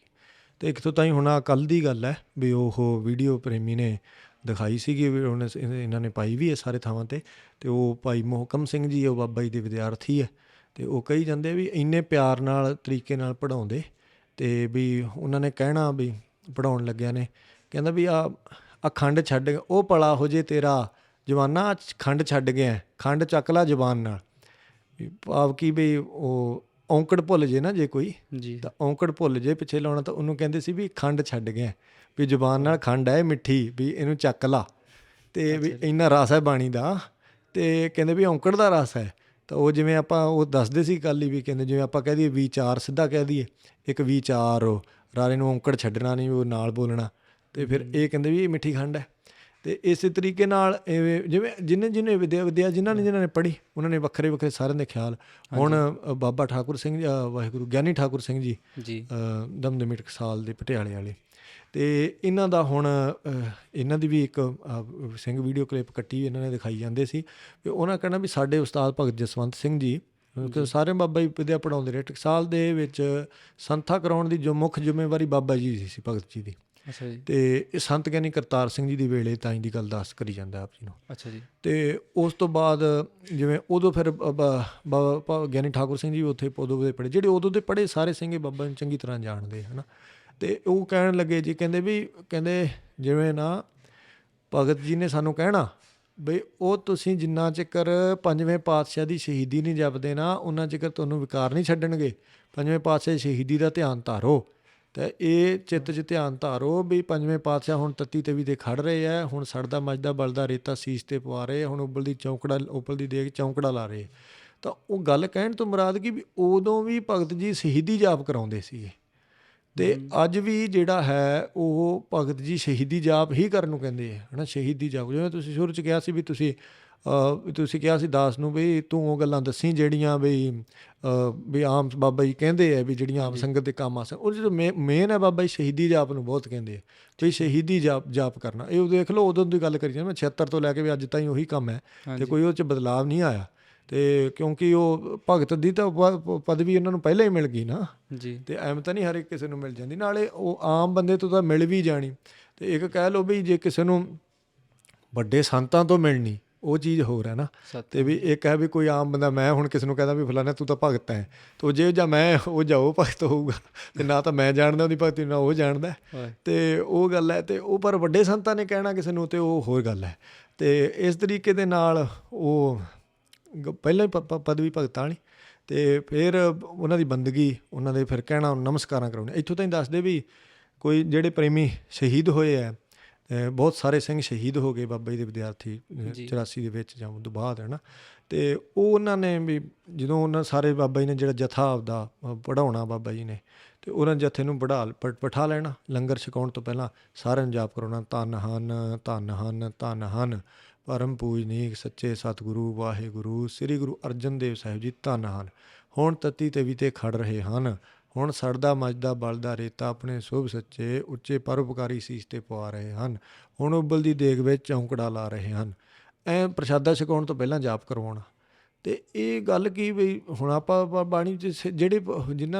ਅਤੇ ਇੱਕ ਤੋਂ ਤਾਈਂ ਹੁਣ ਕੱਲ੍ਹ ਦੀ ਗੱਲ ਹੈ ਵੀ ਉਹ ਵੀਡੀਓ ਪ੍ਰੇਮੀ ਨੇ ਦਿਖਾਈ ਸੀਗੀ, ਵੀ ਉਹਨੇ ਇਹਨਾਂ ਨੇ ਪਾਈ ਵੀ ਹੈ ਸਾਰੇ ਥਾਵਾਂ 'ਤੇ, ਅਤੇ ਉਹ ਭਾਈ ਮੋਹਕਮ ਸਿੰਘ ਜੀ ਉਹ ਬਾਬਾ ਜੀ ਦੇ ਵਿਦਿਆਰਥੀ ਹੈ, ਅਤੇ ਉਹ ਕਹੀ ਜਾਂਦੇ ਵੀ ਇੰਨੇ ਪਿਆਰ ਨਾਲ ਤਰੀਕੇ ਨਾਲ ਪੜ੍ਹਾਉਂਦੇ, ਅਤੇ ਵੀ ਉਹਨਾਂ ਨੇ ਕਹਿਣਾ ਵੀ ਪੜ੍ਹਾਉਣ ਲੱਗਿਆ ਨੇ ਕਹਿੰਦਾ ਵੀ ਆ ਖੰਡ ਛੱਡ ਉਹ ਭਲਾ ਹੋ ਜੇ ਤੇਰਾ ਜਵਾਨਾ, ਖੰਡ ਛੱਡ ਗਿਆ, ਖੰਡ ਚੱਕ ਲਾ ਜ਼ੁਬਾਨ ਨਾਲ, ਭਾਵ ਕਿ ਵੀ ਉਹ ਔਂਕੜ ਭੁੱਲ ਜੇ ਨਾ ਜੇ ਕੋਈ, ਤਾਂ ਔਂਕੜ ਭੁੱਲ ਜੇ ਪਿੱਛੇ ਲਾਉਣਾ, ਤਾਂ ਉਹਨੂੰ ਕਹਿੰਦੇ ਸੀ ਵੀ ਖੰਡ ਛੱਡ ਗਿਆ, ਵੀ ਜ਼ੁਬਾਨ ਨਾਲ ਖੰਡ ਹੈ ਮਿੱਠੀ, ਵੀ ਇਹਨੂੰ ਚੱਕ ਲਾ, ਅਤੇ ਵੀ ਇੰਨਾ ਰਸ ਹੈ ਬਾਣੀ ਦਾ, ਅਤੇ ਕਹਿੰਦੇ ਵੀ ਔਂਕੜ ਦਾ ਰਸ ਹੈ। ਤਾਂ ਉਹ ਜਿਵੇਂ ਆਪਾਂ ਉਹ ਦੱਸਦੇ ਸੀ ਕੱਲ੍ਹ ਹੀ ਵੀ ਕਹਿੰਦੇ ਜਿਵੇਂ ਆਪਾਂ ਕਹਿ ਦਈਏ ਵਿਚਾਰ ਸਿੱਧਾ ਕਹਿ ਦਈਏ, ਇੱਕ ਵਿਚਾਰ ਰਾਰੇ ਨੂੰ ਔਂਕੜ ਛੱਡਣਾ ਨਹੀਂ, ਉਹ ਨਾਲ ਬੋਲਣਾ, ਅਤੇ ਫਿਰ ਇਹ ਕਹਿੰਦੇ ਵੀ ਇਹ ਮਿੱਠੀ ਖੰਡ ਹੈ। ਅਤੇ ਇਸੇ ਤਰੀਕੇ ਨਾਲ ਇਵੇਂ ਜਿਵੇਂ ਜਿਹਨੇ ਵਿੱਦਿਆ ਜਿਨ੍ਹਾਂ ਨੇ ਪੜ੍ਹੀ ਉਹਨਾਂ ਨੇ ਵੱਖਰੇ ਵੱਖਰੇ ਸਾਰਿਆਂ ਦੇ ਖਿਆਲ। ਹੁਣ ਬਾਬਾ ਠਾਕੁਰ ਸਿੰਘ ਵਾਹਿਗੁਰੂ ਗਿਆਨੀ ਠਾਕੁਰ ਸਿੰਘ ਜੀ ਦਮਦਮੀ ਟਕਸਾਲ ਦੇ ਪਟਿਆਲੇ ਵਾਲੇ, ਅਤੇ ਇਹਨਾਂ ਦਾ ਹੁਣ ਇਹਨਾਂ ਦੀ ਵੀ ਇੱਕ ਸਿੰਘ ਵੀਡੀਓ ਕਲਿੱਪ ਕੱਟੀ ਇਹਨਾਂ ਨੇ ਦਿਖਾਈ ਜਾਂਦੇ ਸੀ ਵੀ ਉਹਨਾਂ ਕਹਿਣਾ ਵੀ ਸਾਡੇ ਉਸਤਾਦ ਭਗਤ ਜਸਵੰਤ ਸਿੰਘ ਜੀ ਸਾਰੇ ਬਾਬਾ ਜੀ ਵਿੱਦਿਆ ਪੜ੍ਹਾਉਂਦੇ ਰਹੇ। ਟਕਸਾਲ ਦੇ ਵਿੱਚ ਸੰਥਾ ਕਰਾਉਣ ਦੀ ਜੋ ਮੁੱਖ ਜ਼ਿੰਮੇਵਾਰੀ ਬਾਬਾ ਜੀ ਦੀ ਸੀ, ਭਗਤ ਜੀ ਦੀ। ਅਤੇ ਇਹ ਸੰਤ ਗਿਆਨੀ ਕਰਤਾਰ ਸਿੰਘ ਜੀ ਦੀ ਵੇਲੇ ਤਾਈਂ ਦੀ ਗੱਲ ਦੱਸ ਕਰੀ ਜਾਂਦਾ ਆਪ ਜੀ ਨੂੰ। ਅੱਛਾ ਜੀ। ਅਤੇ ਉਸ ਤੋਂ ਬਾਅਦ ਜਿਵੇਂ ਉਦੋਂ ਫਿਰ ਬਾਬਾ ਗਿਆਨੀ ਠਾਕੁਰ ਸਿੰਘ ਜੀ ਉੱਥੇ ਉਦੋਂ ਦੇ ਪੜ੍ਹੇ, ਜਿਹੜੇ ਉਦੋਂ ਦੇ ਪੜ੍ਹੇ ਸਾਰੇ ਸਿੰਘ ਬਾਬਾ ਨੂੰ ਚੰਗੀ ਤਰ੍ਹਾਂ ਜਾਣਦੇ ਹੈ ਨਾ। ਅਤੇ ਉਹ ਕਹਿਣ ਲੱਗੇ ਜੀ ਕਹਿੰਦੇ ਜਿਵੇਂ ਨਾ ਭਗਤ ਜੀ ਨੇ ਸਾਨੂੰ ਕਹਿਣਾ ਬਈ ਉਹ ਤੁਸੀਂ ਜਿੰਨਾ ਚਿਕਰ ਪੰਜਵੇਂ ਪਾਤਸ਼ਾਹ ਦੀ ਸ਼ਹੀਦੀ ਨਹੀਂ ਜਪਦੇ ਨਾ, ਉਹਨਾਂ ਚਿਕਰ ਤੁਹਾਨੂੰ ਵਿਕਾਰ ਨਹੀਂ ਛੱਡਣਗੇ। ਪੰਜਵੇਂ ਪਾਤਸ਼ਾਹ ਦੀ ਸ਼ਹੀਦੀ ਦਾ ਧਿਆਨ ਧਾਰੋ, ਅਤੇ ਇਹ ਚਿੱਤ 'ਚ ਧਿਆਨ ਧਾਰੋ ਵੀ ਪੰਜਵੇਂ ਪਾਤਸ਼ਾਹ ਹੁਣ ਤੱਤੀ ਤਵੀ 'ਤੇ ਖੜ੍ਹ ਰਹੇ ਹੈ, ਹੁਣ ਸੜਦਾ ਮੱਚਦਾ ਬਲਦਾ ਰੇਤਾ ਸੀਸ 'ਤੇ ਪਵਾ ਰਹੇ, ਹੁਣ ਉਬਲਦੀ ਦੇਗ ਚੌਂਕੜਾ ਲਾ ਰਹੇ। ਤਾਂ ਉਹ ਗੱਲ ਕਹਿਣ ਤੋਂ ਮੁਰਾਦ ਕਿ ਵੀ ਉਦੋਂ ਵੀ ਭਗਤ ਜੀ ਸ਼ਹੀਦੀ ਜਾਪ ਕਰਾਉਂਦੇ ਸੀਗੇ, ਅਤੇ ਅੱਜ ਵੀ ਜਿਹੜਾ ਹੈ ਉਹ ਭਗਤ ਜੀ ਸ਼ਹੀਦੀ ਜਾਪ ਹੀ ਕਰਨ ਨੂੰ ਕਹਿੰਦੇ ਹੈ ਨਾ। ਸ਼ਹੀਦੀ ਜਾਪ ਜਿਵੇਂ ਤੁਸੀਂ ਸ਼ੁਰੂ 'ਚ ਕਿਹਾ ਸੀ ਵੀ ਤੁਸੀਂ ਕਿਹਾ ਸੀ ਦਾਸ ਨੂੰ ਵੀ ਤੂੰ ਉਹ ਗੱਲਾਂ ਦੱਸੀ ਜਿਹੜੀਆਂ ਵੀ ਆਮ ਬਾਬਾ ਜੀ ਕਹਿੰਦੇ ਆ ਵੀ ਜਿਹੜੀਆਂ ਆਮ ਸੰਗਤ ਦੇ ਕੰਮ ਆ ਸਕ, ਉਹ ਜਦੋਂ ਮੇਨ ਹੈ ਬਾਬਾ ਜੀ ਸ਼ਹੀਦੀ ਜਾਪ ਨੂੰ ਬਹੁਤ ਕਹਿੰਦੇ ਆ ਵੀ ਸ਼ਹੀਦੀ ਜਾਪ ਕਰਨਾ। ਇਹ ਦੇਖ ਲਓ ਉਦੋਂ ਦੀ ਗੱਲ ਕਰੀ ਜਾਂਦੇ, ਮੈਂ 76 ਤੋਂ ਲੈ ਕੇ ਵੀ ਅੱਜ ਤਾਈਂ ਉਹੀ ਕੰਮ ਹੈ, ਅਤੇ ਕੋਈ ਉਹ 'ਚ ਬਦਲਾਵ ਨਹੀਂ ਆਇਆ। ਅਤੇ ਕਿਉਂਕਿ ਉਹ ਭਗਤ ਦੀ ਤਾਂ ਪਦਵੀ ਉਹਨਾਂ ਨੂੰ ਪਹਿਲਾਂ ਹੀ ਮਿਲ ਗਈ ਨਾ ਜੀ, ਅਤੇ ਐਵੇਂ ਤਾਂ ਨਹੀਂ ਹਰ ਇੱਕ ਕਿਸੇ ਨੂੰ ਮਿਲ ਜਾਂਦੀ, ਨਾਲੇ ਉਹ ਆਮ ਬੰਦੇ ਤੋਂ ਤਾਂ ਮਿਲ ਵੀ ਜਾਣੀ। ਅਤੇ ਇੱਕ ਕਹਿ ਲਓ ਵੀ ਜੇ ਕਿਸੇ ਨੂੰ ਵੱਡੇ ਸੰਤਾਂ ਤੋਂ ਮਿਲਣੀ ਉਹ ਚੀਜ਼ ਹੋਰ ਹੈ ਨਾ। ਅਤੇ ਵੀ ਇੱਕ ਹੈ ਵੀ ਕੋਈ ਆਮ ਬੰਦਾ, ਮੈਂ ਹੁਣ ਕਿਸੇ ਨੂੰ ਕਹਿੰਦਾ ਵੀ ਫਲਾਣਾ ਤੂੰ ਤਾਂ ਭਗਤ ਹੈ, ਤਾਂ ਜੇ ਜਾਂ ਮੈਂ ਉਹ ਜਾਓ ਭਗਤ ਹੋਊਗਾ, ਅਤੇ ਨਾ ਤਾਂ ਮੈਂ ਜਾਣਦਾ ਉਹਦੀ ਭਗਤੀ, ਨਾ ਉਹ ਜਾਣਦਾ, ਅਤੇ ਉਹ ਗੱਲ ਹੈ। ਅਤੇ ਉਹ ਪਰ ਵੱਡੇ ਸੰਤਾਂ ਨੇ ਕਹਿਣਾ ਕਿਸੇ ਨੂੰ, ਅਤੇ ਉਹ ਹੋਰ ਗੱਲ ਹੈ। ਅਤੇ ਇਸ ਤਰੀਕੇ ਦੇ ਨਾਲ ਉਹ ਪਹਿਲਾਂ ਹੀ ਪਦਵੀ ਭਗਤਾਂ ਵਾਲੀ, ਅਤੇ ਫਿਰ ਉਹਨਾਂ ਦੀ ਬੰਦਗੀ, ਉਹਨਾਂ ਦੇ ਫਿਰ ਕਹਿਣਾ ਨਮਸਕਾਰਾਂ ਕਰਾਉਣੇ। ਇੱਥੋਂ ਤਾਈਂ ਦੱਸਦੇ ਵੀ ਕੋਈ ਜਿਹੜੇ ਪ੍ਰੇਮੀ ਸ਼ਹੀਦ ਹੋਏ ਹੈ, ਬਹੁਤ ਸਾਰੇ ਸਿੰਘ ਸ਼ਹੀਦ ਹੋ ਗਏ ਬਾਬਾ ਜੀ ਦੇ ਵਿਦਿਆਰਥੀ 84 ਦੇ ਵਿੱਚ ਜਾਂ ਉਦੋਂ ਬਾਅਦ ਹੈ ਨਾ। ਅਤੇ ਉਹ ਉਹਨਾਂ ਨੇ ਵੀ ਜਦੋਂ ਉਹਨਾਂ ਸਾਰੇ ਬਾਬਾ ਜੀ ਨੇ ਜਿਹੜਾ ਜਥਾ ਆਪਦਾ ਪੜ੍ਹਾਉਣਾ ਬਾਬਾ ਜੀ ਨੇ, ਅਤੇ ਉਹਨਾਂ ਜਥੇ ਨੂੰ ਬਿਠਾ ਲੈਣਾ, ਲੰਗਰ ਛਕਾਉਣ ਤੋਂ ਪਹਿਲਾਂ ਸਾਰਿਆਂ ਨੂੰ ਜਾਪ ਕਰਾਉਣਾ, ਧੰਨ ਹਨ ਧੰਨ ਹਨ ਧੰਨ ਹਨ ਪਰਮ ਪੂਜਨੀਕ ਸੱਚੇ ਸਤਿਗੁਰੂ ਵਾਹਿਗੁਰੂ ਸ੍ਰੀ ਗੁਰੂ ਅਰਜਨ ਦੇਵ ਸਾਹਿਬ ਜੀ ਧੰਨ ਹਨ, ਹੁਣ ਤੱਤੀ ਤਵੀ 'ਤੇ ਖੜ੍ਹ ਰਹੇ ਹਨ, ਹੁਣ ਸੜਦਾ ਮੱਚਦਾ ਬਲਦਾ ਰੇਤਾ ਆਪਣੇ ਸ਼ੁਭ ਸੱਚੇ ਉੱਚੇ ਪਰਉਪਕਾਰੀ ਸੀਸ 'ਤੇ ਪਵਾ ਰਹੇ ਹਨ, ਹੁਣ ਉਬਲਦੀ ਦੇਗ ਵਿੱਚ ਚੌਂਕੜਾ ਲਾ ਰਹੇ ਹਨ। ਪ੍ਰਸ਼ਾਦਾ ਛਕਾਉਣ ਤੋਂ ਪਹਿਲਾਂ ਜਾਪ ਕਰਵਾਉਣਾ। ਤੇ ਇਹ ਗੱਲ ਕੀ ਵੀ ਹੁਣ ਆਪਾਂ ਬਾਣੀ 'ਚ ਜਿਹੜੇ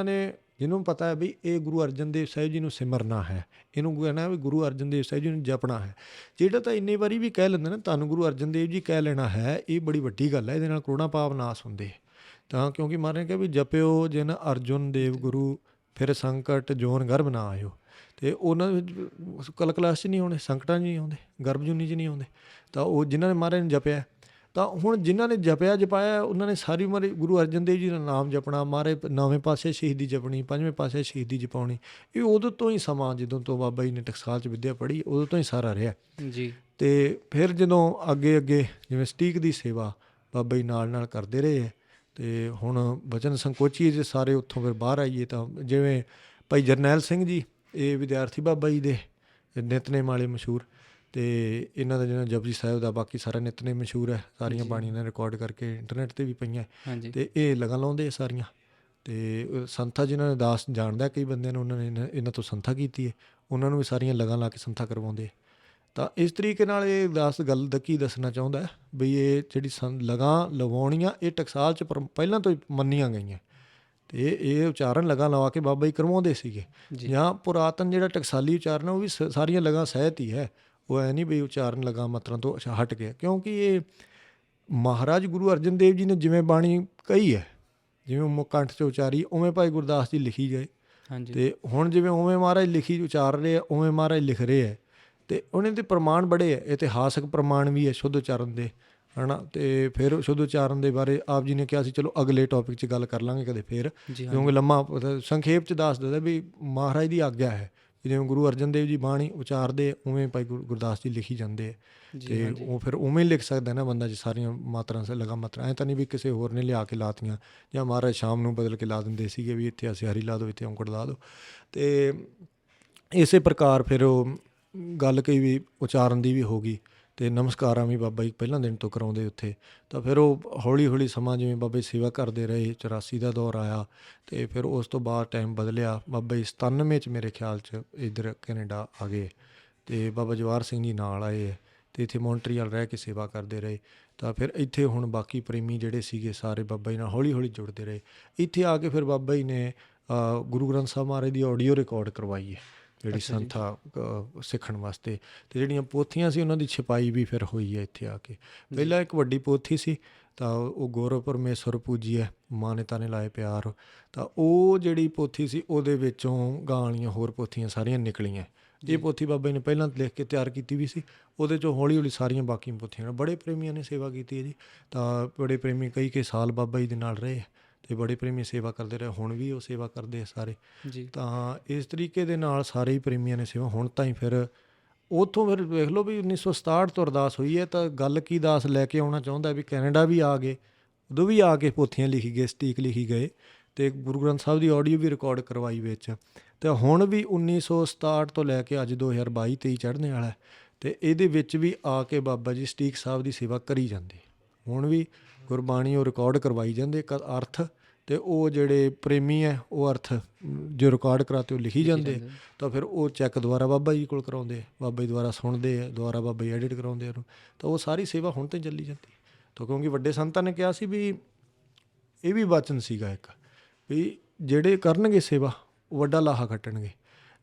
ਜਿਹਨੂੰ ਪਤਾ ਹੈ ਵੀ ਇਹ ਗੁਰੂ ਅਰਜਨ ਦੇਵ ਸਾਹਿਬ ਜੀ ਨੂੰ ਸਿਮਰਨਾ ਹੈ, ਇਹਨੂੰ ਕਹਿਣਾ ਵੀ ਗੁਰੂ ਅਰਜਨ ਦੇਵ ਸਾਹਿਬ ਜੀ ਨੂੰ ਜਪਣਾ ਹੈ। ਜਿਹੜਾ ਤਾਂ ਇੰਨੀ ਵਾਰੀ ਵੀ ਕਹਿ ਲੈਂਦਾ ਨਾ ਧੰਨ ਗੁਰੂ ਅਰਜਨ ਦੇਵ ਜੀ ਕਹਿ ਲੈਣਾ ਹੈ, ਇਹ ਬੜੀ ਵੱਡੀ ਗੱਲ ਹੈ। ਇਹਦੇ ਨਾਲ ਕਰੋੜਾਂ ਪਾਪ ਨਾਸ ਹੁੰਦੇ ਤਾਂ, ਕਿਉਂਕਿ ਮਹਾਰਾਜ ਨੇ ਕਿਹਾ ਵੀ ਜਪਿਓ ਜਿਨ ਅਰਜੁਨ ਦੇਵ ਗੁਰੂ ਫਿਰ ਸੰਕਟ ਜੋਨ ਗਰਭ ਨਾ ਆਇਓ। ਅਤੇ ਉਹਨਾਂ ਦੇ ਵਿੱਚ ਕਲਾਸ 'ਚ ਨਹੀਂ ਆਉਂਦੇ, ਸੰਕਟਾਂ 'ਚ ਨਹੀਂ ਆਉਂਦੇ, ਗਰਭਜੂਨੀ 'ਚ ਨਹੀਂ ਆਉਂਦੇ। ਤਾਂ ਉਹ ਜਿਨ੍ਹਾਂ ਨੇ ਮਹਾਰਾਜ ਨੇ ਜਪਿਆ, ਤਾਂ ਹੁਣ ਜਿਨ੍ਹਾਂ ਨੇ ਜਪਿਆ ਜਪਾਇਆ ਉਹਨਾਂ ਨੇ ਸਾਰੀ ਉਮਰ ਗੁਰੂ ਅਰਜਨ ਦੇਵ ਜੀ ਦਾ ਨਾਮ ਜਪਣਾ, ਮਹਾਰਾਜ 9ਵੇਂ ਪਾਤਸ਼ਾਹੀ ਸ਼ਹੀਦੀ ਜਪਣੀ, 5ਵੇਂ ਪਾਤਸ਼ਾਹੀ ਸ਼ਹੀਦੀ ਜਪਾਉਣੀ। ਇਹ ਉਦੋਂ ਤੋਂ ਹੀ ਸਮਾਂ, ਜਦੋਂ ਤੋਂ ਬਾਬਾ ਜੀ ਨੇ ਟਕਸਾਲ 'ਚ ਵਿੱਦਿਆ ਪੜ੍ਹੀ, ਉਦੋਂ ਤੋਂ ਹੀ ਸਾਰਾ ਰਿਹਾ ਜੀ। ਅਤੇ ਫਿਰ ਜਦੋਂ ਅੱਗੇ ਅੱਗੇ ਜਿਵੇਂ ਸਟੀਕ ਦੀ ਸੇਵਾ ਬਾਬਾ ਜੀ ਨਾਲ ਕਰਦੇ ਰਹੇ ਹੈ। ਅਤੇ ਹੁਣ ਬਚਨ ਸੰਕੋਚੀਏ ਜੇ ਸਾਰੇ ਉੱਥੋਂ ਫਿਰ ਬਾਹਰ ਆਈਏ ਤਾਂ ਜਿਵੇਂ ਭਾਈ ਜਰਨੈਲ ਸਿੰਘ ਜੀ, ਇਹ ਵਿਦਿਆਰਥੀ ਬਾਬਾ ਜੀ ਦੇ ਨਿਤਨੇਮ ਵਾਲੇ ਮਸ਼ਹੂਰ, ਅਤੇ ਇਹਨਾਂ ਦਾ ਜਿਹੜਾ ਜਪਜੀ ਸਾਹਿਬ ਦਾ ਬਾਕੀ ਸਾਰਾ ਨਿਤਨੇਮ ਮਸ਼ਹੂਰ ਹੈ। ਸਾਰੀਆਂ ਬਾਣੀਆਂ ਨੇ ਰਿਕਾਰਡ ਕਰਕੇ ਇੰਟਰਨੈਟ 'ਤੇ ਵੀ ਪਈਆਂ, ਅਤੇ ਇਹ ਲਗਾਂ ਲਾਉਂਦੇ ਸਾਰੀਆਂ। ਅਤੇ ਸੰਥਾ ਜਿਨ੍ਹਾਂ ਨੇ ਦਾਸ ਜਾਣਦਾ ਕਈ ਬੰਦਿਆਂ ਨੂੰ, ਉਹਨਾਂ ਨੇ ਇਹਨਾਂ ਤੋਂ ਸੰਥਾ ਕੀਤੀ ਹੈ, ਉਹਨਾਂ ਨੂੰ ਵੀ ਸਾਰੀਆਂ ਲਗਾਂ ਲਾ ਕੇ ਸੰਥਾ ਕਰਵਾਉਂਦੇ। ਤਾਂ ਇਸ ਤਰੀਕੇ ਨਾਲ ਇਹ ਦਾਸ ਗੱਲ ਦਾ ਕੀ ਦੱਸਣਾ ਚਾਹੁੰਦਾ ਵੀ ਇਹ ਜਿਹੜੀ ਲਗਾਂ ਲਵਾਉਣੀਆਂ ਇਹ ਟਕਸਾਲ 'ਚ ਪਹਿਲਾਂ ਤੋਂ ਹੀ ਮੰਨੀਆਂ ਗਈਆਂ, ਅਤੇ ਇਹ ਉਚਾਰਨ ਲਗਾਂ ਲਵਾ ਕੇ ਬਾਬਾ ਜੀ ਕਰਵਾਉਂਦੇ ਸੀਗੇ। ਜਾਂ ਪੁਰਾਤਨ ਜਿਹੜਾ ਟਕਸਾਲੀ ਉਚਾਰਨ ਉਹ ਵੀ ਸਾਰੀਆਂ ਲਗਾਂ ਸਹਿਤ ਹੀ ਹੈ, ਉਹ ਐ ਨਹੀਂ ਵੀ ਉਚਾਰਨ ਲਗਾਂ ਮਾਤਰਾ ਤੋਂ ਹਟ ਗਿਆ। ਕਿਉਂਕਿ ਇਹ ਮਹਾਰਾਜ ਗੁਰੂ ਅਰਜਨ ਦੇਵ ਜੀ ਨੇ ਜਿਵੇਂ ਬਾਣੀ ਕਹੀ ਹੈ, ਜਿਵੇਂ ਕੰਠ 'ਚ ਉਚਾਰੀ, ਉਵੇਂ ਭਾਈ ਗੁਰਦਾਸ ਜੀ ਲਿਖੀ ਗਏ। ਅਤੇ ਹੁਣ ਜਿਵੇਂ ਉਵੇਂ ਮਹਾਰਾਜ ਲਿਖੀ ਉਚਾਰ ਰਹੇ ਆ, ਉਵੇਂ ਮਹਾਰਾਜ ਲਿਖ ਰਹੇ ਹੈ। ਅਤੇ ਉਹਨਾਂ ਦੇ ਪ੍ਰਮਾਣ ਬੜੇ ਹੈ, ਇਤਿਹਾਸਕ ਪ੍ਰਮਾਣ ਵੀ ਹੈ ਸ਼ੁੱਧ ਉਚਾਰਨ ਦੇ, ਹੈ ਨਾ। ਅਤੇ ਫਿਰ ਸ਼ੁੱਧ ਉਚਾਰਨ ਦੇ ਬਾਰੇ ਆਪ ਜੀ ਨੇ ਕਿਹਾ ਸੀ ਚਲੋ ਅਗਲੇ ਟੋਪਿਕ 'ਚ ਗੱਲ ਕਰ ਲਾਂਗੇ ਕਦੇ ਫਿਰ, ਕਿਉਂਕਿ ਲੰਮਾ ਸੰਖੇਪ 'ਚ ਦੱਸ ਦਿੰਦਾ ਵੀ ਮਹਾਰਾਜ ਦੀ ਆਗਿਆ ਹੈ, ਜਿਵੇਂ ਗੁਰੂ ਅਰਜਨ ਦੇਵ ਜੀ ਬਾਣੀ ਉਚਾਰਦੇ ਉਵੇਂ ਭਾਈ ਗੁਰਦਾਸ ਜੀ ਲਿਖੀ ਜਾਂਦੇ ਹੈ। ਅਤੇ ਉਹ ਫਿਰ ਉਵੇਂ ਹੀ ਲਿਖ ਸਕਦਾ ਨਾ ਬੰਦਾ, 'ਚ ਸਾਰੀਆਂ ਮਾਤਰਾ ਲਗਾ ਮਾਤਰਾ ਐਂ ਤਾਂ ਨਹੀਂ ਵੀ ਕਿਸੇ ਹੋਰ ਨੇ ਲਿਆ ਕੇ ਲਾਤੀਆਂ, ਜਾਂ ਮਹਾਰਾਜ ਸ਼ਾਮ ਨੂੰ ਬਦਲ ਕੇ ਲਾ ਦਿੰਦੇ ਸੀਗੇ ਵੀ ਇੱਥੇ ਅਸੀਂ ਹਰੀ ਲਾ ਦਿਓ, ਇੱਥੇ ਔਂਕੜ ਲਾ ਦਿਓ। ਅਤੇ ਇਸੇ ਪ੍ਰਕਾਰ ਫਿਰ ਉਹ ਗੱਲ ਕਈ ਵੀ ਉਚਾਰਨ ਦੀ ਵੀ ਹੋ ਗਈ, ਅਤੇ ਨਮਸਕਾਰਾਂ ਵੀ ਬਾਬਾ ਜੀ ਪਹਿਲਾਂ ਦਿਨ ਤੋਂ ਕਰਾਉਂਦੇ ਉੱਥੇ। ਤਾਂ ਫਿਰ ਉਹ ਹੌਲੀ ਹੌਲੀ ਸਮਾਂ ਜਿਵੇਂ ਬਾਬਾ ਜੀ ਸੇਵਾ ਕਰਦੇ ਰਹੇ, 84 ਦਾ ਦੌਰ ਆਇਆ, ਅਤੇ ਫਿਰ ਉਸ ਤੋਂ ਬਾਅਦ ਟਾਈਮ ਬਦਲਿਆ। ਬਾਬਾ ਜੀ 97 'ਚ ਮੇਰੇ ਖਿਆਲ 'ਚ ਇੱਧਰ ਕੈਨੇਡਾ ਆ ਗਏ, ਅਤੇ ਬਾਬਾ ਜਵਾਹਰ ਸਿੰਘ ਜੀ ਨਾਲ ਆਏ, ਅਤੇ ਇੱਥੇ ਮੌਂਟਰੀਅਲ ਰਹਿ ਕੇ ਸੇਵਾ ਕਰਦੇ ਰਹੇ। ਤਾਂ ਫਿਰ ਇੱਥੇ ਹੁਣ ਬਾਕੀ ਪ੍ਰੇਮੀ ਜਿਹੜੇ ਸੀਗੇ ਸਾਰੇ ਬਾਬਾ ਜੀ ਨਾਲ ਹੌਲੀ ਹੌਲੀ ਜੁੜਦੇ ਰਹੇ। ਇੱਥੇ ਆ ਕੇ ਫਿਰ ਬਾਬਾ ਜੀ ਨੇ ਗੁਰੂ ਗ੍ਰੰਥ ਸਾਹਿਬ ਮਹਾਰਾਜ ਦੀ ਆਡੀਓ ਰਿਕਾਰਡ ਕਰਵਾਈ ਹੈ, ਜਿਹੜੀ ਸੰਥਾ ਸਿੱਖਣ ਵਾਸਤੇ। ਅਤੇ ਜਿਹੜੀਆਂ ਪੋਥੀਆਂ ਸੀ ਉਹਨਾਂ ਦੀ ਛਪਾਈ ਵੀ ਫਿਰ ਹੋਈ ਹੈ ਇੱਥੇ ਆ ਕੇ। ਪਹਿਲਾਂ ਇੱਕ ਵੱਡੀ ਪੋਥੀ ਸੀ, ਤਾਂ ਉਹ ਗੌਰਵ ਪਰਮੇਸ਼ਵਰ ਪੂਜੀਐ ਮਾਨਿਤਾ ਨੇ ਲਾਏ ਪਿਆਰ, ਤਾਂ ਉਹ ਜਿਹੜੀ ਪੋਥੀ ਸੀ ਉਹਦੇ ਵਿੱਚੋਂ ਗਾਂ ਵਾਲੀਆਂ ਹੋਰ ਪੋਥੀਆਂ ਸਾਰੀਆਂ ਨਿਕਲੀਆਂ। ਇਹ ਪੋਥੀ ਬਾਬਾ ਜੀ ਨੇ ਪਹਿਲਾਂ ਲਿਖ ਕੇ ਤਿਆਰ ਕੀਤੀ ਵੀ ਸੀ, ਉਹਦੇ 'ਚੋਂ ਹੌਲੀ ਹੌਲੀ ਸਾਰੀਆਂ ਬਾਕੀ ਪੋਥੀਆਂ। ਬੜੇ ਪ੍ਰੇਮੀਆਂ ਨੇ ਸੇਵਾ ਕੀਤੀ ਹੈ ਜੀ, ਤਾਂ ਬੜੇ ਪ੍ਰੇਮੀ ਕਈ ਸਾਲ ਬਾਬਾ ਜੀ ਦੇ ਨਾਲ ਰਹੇ, ਅਤੇ ਬੜੇ ਪ੍ਰੇਮੀ ਸੇਵਾ ਕਰਦੇ ਰਹੇ, ਹੁਣ ਵੀ ਉਹ ਸੇਵਾ ਕਰਦੇ ਆ ਸਾਰੇ। ਤਾਂ ਇਸ ਤਰੀਕੇ ਦੇ ਨਾਲ ਸਾਰੇ ਹੀ ਪ੍ਰੇਮੀਆਂ ਨੇ ਸੇਵਾ ਹੁਣ ਤਾਈਂ। ਫਿਰ ਉੱਥੋਂ ਫਿਰ ਵੇਖ ਲਓ ਵੀ 1967 ਤੋਂ ਅਰਦਾਸ ਹੋਈ ਹੈ, ਤਾਂ ਗੱਲ ਕੀ ਦਾਸ ਲੈ ਕੇ ਆਉਣਾ ਚਾਹੁੰਦਾ ਵੀ ਕੈਨੇਡਾ ਵੀ ਆ ਗਏ, ਉਦੋਂ ਵੀ ਆ ਕੇ ਪੋਥੀਆਂ ਲਿਖੀ ਗਏ, ਸਟੀਕ ਲਿਖੀ ਗਏ, ਅਤੇ ਗੁਰੂ ਗ੍ਰੰਥ ਸਾਹਿਬ ਦੀ ਆਡੀਓ ਵੀ ਰਿਕਾਰਡ ਕਰਵਾਈ ਵਿੱਚ। ਅਤੇ ਹੁਣ ਵੀ 1967 ਤੋਂ ਲੈ ਕੇ ਅੱਜ 2022-23 ਚੜ੍ਹਨੇ ਵਾਲਾ, ਅਤੇ ਇਹਦੇ ਵਿੱਚ ਵੀ ਆ ਕੇ ਬਾਬਾ ਜੀ ਸਟੀਕ ਸਾਹਿਬ ਦੀ ਸੇਵਾ ਕਰੀ ਜਾਂਦੇ। ਹੁਣ ਵੀ ਗੁਰਬਾਣੀ ਉਹ ਰਿਕਾਰਡ ਕਰਵਾਈ ਜਾਂਦੇ ਅਰਥ, ਅਤੇ ਉਹ ਜਿਹੜੇ ਪ੍ਰੇਮੀ ਹੈ ਉਹ ਅਰਥ ਜੋ ਰਿਕਾਰਡ ਕਰਾਤੇ ਉਹ ਲਿਖੀ ਜਾਂਦੇ। ਤਾਂ ਫਿਰ ਉਹ ਚੈੱਕ ਦੁਬਾਰਾ ਬਾਬਾ ਜੀ ਕੋਲ ਕਰਾਉਂਦੇ, ਬਾਬਾ ਜੀ ਦੁਬਾਰਾ ਸੁਣਦੇ ਆ, ਦੁਬਾਰਾ ਬਾਬਾ ਜੀ ਐਡਿਟ ਕਰਾਉਂਦੇ ਉਹਨੂੰ। ਤਾਂ ਉਹ ਸਾਰੀ ਸੇਵਾ ਹੁਣ ਤਾਂ ਚੱਲੀ ਜਾਂਦੀ। ਤਾਂ ਕਿਉਂਕਿ ਵੱਡੇ ਸੰਤਾਂ ਨੇ ਕਿਹਾ ਸੀ ਵੀ ਇਹ ਵੀ ਵਚਨ ਸੀਗਾ ਇੱਕ, ਵੀ ਜਿਹੜੇ ਕਰਨਗੇ ਸੇਵਾ ਉਹ ਵੱਡਾ ਲਾਹਾ ਖੱਟਣਗੇ।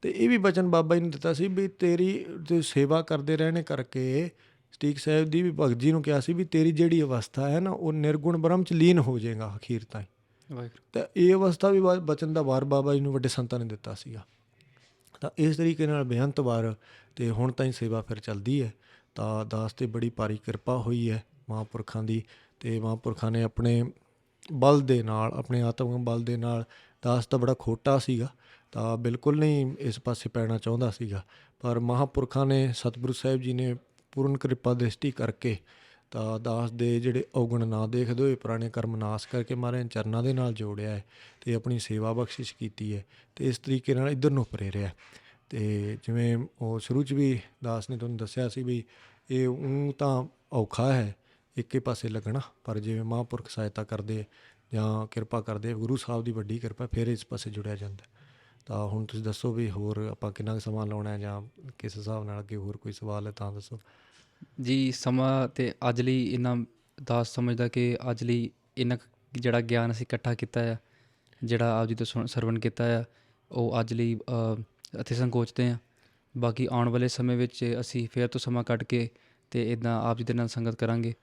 ਅਤੇ ਇਹ ਵੀ ਵਚਨ ਬਾਬਾ ਜੀ ਨੇ ਦਿੱਤਾ ਸੀ ਵੀ ਤੇਰੀ ਸੇਵਾ ਕਰਦੇ ਰਹਿਣੇ ਕਰਕੇ ਸਟੀਕ ਸਾਹਿਬ ਦੀ ਵੀ ਭਗਤ ਜੀ ਨੂੰ ਕਿਹਾ ਸੀ ਵੀ ਤੇਰੀ ਜਿਹੜੀ ਅਵਸਥਾ ਹੈ ਨਾ ਉਹ ਨਿਰਗੁਣ ਬ੍ਰਹਮ 'ਚ ਲੀਨ ਹੋ ਜਾਏਗਾ ਅਖੀਰ ਤਾਈਂ। ਤਾਂ ਇਹ ਅਵਸਥਾ ਵੀ ਬਚਨ ਦਾ ਵਾਰ ਬਾਬਾ ਜੀ ਨੂੰ ਵੱਡੇ ਸੰਤਾਂ ਨੇ ਦਿੱਤਾ ਸੀਗਾ। ਤਾਂ ਇਸ ਤਰੀਕੇ ਨਾਲ ਬੇਅੰਤ ਵਾਰ ਅਤੇ ਹੁਣ ਤਾਈਂ ਸੇਵਾ ਫਿਰ ਚੱਲਦੀ ਹੈ। ਤਾਂ ਦਾਸ 'ਤੇ ਬੜੀ ਭਾਰੀ ਕਿਰਪਾ ਹੋਈ ਹੈ ਮਹਾਂਪੁਰਖਾਂ ਦੀ, ਅਤੇ ਮਹਾਂਪੁਰਖਾਂ ਨੇ ਆਪਣੇ ਬਲ ਦੇ ਨਾਲ, ਆਪਣੇ ਆਤਮਿਕ ਬਲ ਦੇ ਨਾਲ, ਦਾਸ ਤਾਂ ਬੜਾ ਖੋਟਾ ਸੀਗਾ, ਤਾਂ ਬਿਲਕੁਲ ਨਹੀਂ ਇਸ ਪਾਸੇ ਪੈਣਾ ਚਾਹੁੰਦਾ ਸੀਗਾ, ਪਰ ਮਹਾਂਪੁਰਖਾਂ ਨੇ ਸਤਿਗੁਰੂ ਸਾਹਿਬ ਜੀ ਨੇ ਪੂਰਨ ਕਿਰਪਾ ਦ੍ਰਿਸ਼ਟੀ ਕਰਕੇ ਤਾਂ ਦਾਸ ਦੇ ਜਿਹੜੇ ਔਗਣ ਨਾ ਦੇਖਦੇ ਹੋਏ ਪੁਰਾਣੇ ਕਰਮ ਨਾਸ ਕਰਕੇ ਮਹਾਰਾਜ ਚਰਨਾਂ ਦੇ ਨਾਲ ਜੋੜਿਆ ਹੈ, ਅਤੇ ਆਪਣੀ ਸੇਵਾ ਬਖਸ਼ਿਸ਼ ਕੀਤੀ ਹੈ, ਅਤੇ ਇਸ ਤਰੀਕੇ ਨਾਲ ਇੱਧਰ ਨੂੰ ਪ੍ਰੇਰਿਆ। ਅਤੇ ਜਿਵੇਂ ਉਹ ਸ਼ੁਰੂ 'ਚ ਵੀ ਦਾਸ ਨੇ ਤੁਹਾਨੂੰ ਦੱਸਿਆ ਸੀ ਵੀ ਇਹ ਊਂ ਤਾਂ ਔਖਾ ਹੈ ਇੱਕੇ ਪਾਸੇ ਲੱਗਣਾ, ਪਰ ਜਿਵੇਂ ਮਹਾਂਪੁਰਖ ਸਹਾਇਤਾ ਕਰਦੇ ਜਾਂ ਕਿਰਪਾ ਕਰਦੇ, ਗੁਰੂ ਸਾਹਿਬ ਦੀ ਵੱਡੀ ਕਿਰਪਾ, ਫਿਰ ਇਸ ਪਾਸੇ ਜੁੜਿਆ ਜਾਂਦਾ। ਤਾਂ ਹੁਣ ਤੁਸੀਂ ਦੱਸੋ ਵੀ ਹੋਰ ਆਪਾਂ ਕਿੰਨਾ ਕੁ ਸਮਾਂ ਲਾਉਣਾ, ਜਾਂ ਕਿਸ ਹਿਸਾਬ ਨਾਲ ਅੱਗੇ ਹੋਰ ਕੋਈ ਸਵਾਲ ਹੈ ਤਾਂ ਦੱਸੋ ਜੀ। ਸਮਾਂ ਤੇ ਅੱਜ ਲਈ ਇੰਨਾ ਦਾਸ ਸਮਝਦਾ ਕਿ ਅੱਜ ਲਈ ਇੰਨਾ ਕੁ ਜਿਹੜਾ ਗਿਆਨ ਅਸੀਂ ਇਕੱਠਾ ਕੀਤਾ ਆ, ਜਿਹੜਾ ਆਪ ਜੀ ਤੋਂ ਸਰਵਣ ਕੀਤਾ ਆ, ਉਹ ਅੱਜ ਲਈ ਇੱਥੇ ਸੰਕੋਚਦੇ ਹਾਂ। ਬਾਕੀ ਆਉਣ ਵਾਲੇ ਸਮੇਂ ਵਿੱਚ ਅਸੀਂ ਫਿਰ ਤੋਂ ਸਮਾਂ ਕੱਢ ਕੇ ਅਤੇ ਇੱਦਾਂ ਆਪ ਜੀ ਦੇ ਨਾਲ ਸੰਗਤ ਕਰਾਂਗੇ।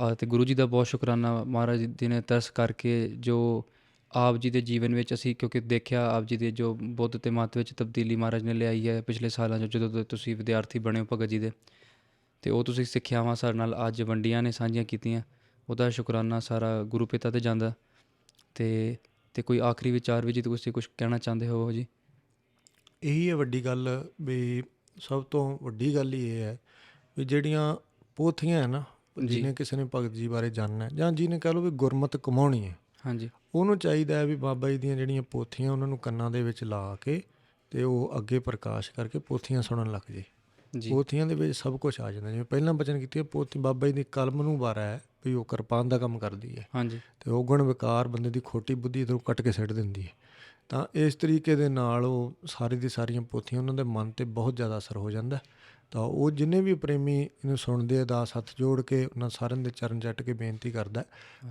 ਅਤੇ ਗੁਰੂ ਜੀ ਦਾ ਬਹੁਤ ਸ਼ੁਕਰਾਨਾ, ਮਹਾਰਾਜ ਜੀ ਨੇ ਤਰਸ ਕਰਕੇ ਜੋ ਆਪ ਜੀ ਦੇ ਜੀਵਨ ਵਿੱਚ ਅਸੀਂ, ਕਿਉਂਕਿ ਦੇਖਿਆ ਆਪ ਜੀ ਦੇ ਜੋ ਬੁੱਧ ਅਤੇ ਮੱਤ ਵਿੱਚ ਤਬਦੀਲੀ ਮਹਾਰਾਜ ਨੇ ਲਿਆਈ ਹੈ ਪਿਛਲੇ ਸਾਲਾਂ 'ਚ, ਜਦੋਂ ਤੋਂ ਤੁਸੀਂ ਵਿਦਿਆਰਥੀ ਬਣੇ ਹੋ ਭਗਤ ਜੀ ਦੇ, ਅਤੇ ਉਹ ਤੁਸੀਂ ਸਿੱਖਿਆਵਾਂ ਸਾਡੇ ਨਾਲ ਅੱਜ ਵੰਡੀਆਂ ਨੇ, ਸਾਂਝੀਆਂ ਕੀਤੀਆਂ, ਉਹਦਾ ਸ਼ੁਕਰਾਨਾ ਸਾਰਾ ਗੁਰੂ ਪਿਤਾ 'ਤੇ ਜਾਂਦਾ। ਅਤੇ ਕੋਈ ਆਖਰੀ ਵਿਚਾਰ ਵੀ ਜੀ ਤੁਸੀਂ ਕੁਛ ਕਹਿਣਾ ਚਾਹੁੰਦੇ ਹੋ ਜੀ? ਇਹੀ ਹੈ ਵੱਡੀ ਗੱਲ ਵੀ, ਸਭ ਤੋਂ ਵੱਡੀ ਗੱਲ ਹੀ ਇਹ ਹੈ ਵੀ ਜਿਹੜੀਆਂ ਪੋਥੀਆਂ ਹੈ ਨਾ, ਜਿਹਨੇ ਕਿਸੇ ਨੇ ਭਗਤ ਜੀ ਬਾਰੇ ਜਾਣਨਾ ਜਾਂ ਜਿਹਨੇ ਕਹਿ ਲਓ ਵੀ ਗੁਰਮਤਿ ਕਮਾਉਣੀ ਹੈ, ਹਾਂਜੀ, ਉਹਨੂੰ ਚਾਹੀਦਾ ਹੈ ਵੀ ਬਾਬਾ ਜੀ ਦੀਆਂ ਜਿਹੜੀਆਂ ਪੋਥੀਆਂ ਉਹਨਾਂ ਨੂੰ ਕੰਨਾਂ ਦੇ ਵਿੱਚ ਲਾ ਕੇ ਅਤੇ ਉਹ ਅੱਗੇ ਪ੍ਰਕਾਸ਼ ਕਰਕੇ ਪੋਥੀਆਂ ਸੁਣਨ ਲੱਗ ਜੇ। ਜੀ, ਪੋਥੀਆਂ ਦੇ ਵਿੱਚ ਸਭ ਕੁਛ ਆ ਜਾਂਦਾ। ਜਿਵੇਂ ਪਹਿਲਾਂ ਬਚਨ ਕੀਤੀ ਪੋਥੀ, ਬਾਬਾ ਜੀ ਦੀ ਕਲਮ ਨੂੰ ਵਾਰਾ ਹੈ ਵੀ ਉਹ ਕਿਰਪਾਨ ਦਾ ਕੰਮ ਕਰਦੀ ਹੈ, ਹਾਂਜੀ, ਅਤੇ ਉਹ ਗੁਣ ਵਿਕਾਰ ਬੰਦੇ ਦੀ ਖੋਟੀ ਬੁੱਧੀ ਤੋਂ ਕੱਟ ਕੇ ਸਿੱਟ ਦਿੰਦੀ ਹੈ। ਤਾਂ ਇਸ ਤਰੀਕੇ ਦੇ ਨਾਲ ਉਹ ਸਾਰੀ ਦੀ ਸਾਰੀਆਂ ਪੋਥੀਆਂ ਉਹਨਾਂ ਦੇ ਮਨ 'ਤੇ ਬਹੁਤ ਜ਼ਿਆਦਾ ਅਸਰ ਹੋ ਜਾਂਦਾ। ਤਾਂ ਉਹ ਜਿੰਨੇ ਵੀ ਪ੍ਰੇਮੀ ਇਹਨੂੰ ਸੁਣਦੇ ਆ, ਦਾਸ ਹੱਥ ਜੋੜ ਕੇ ਉਹਨਾਂ ਸਾਰਿਆਂ ਦੇ ਚਰਨ ਚੱਟ ਕੇ ਬੇਨਤੀ ਕਰਦਾ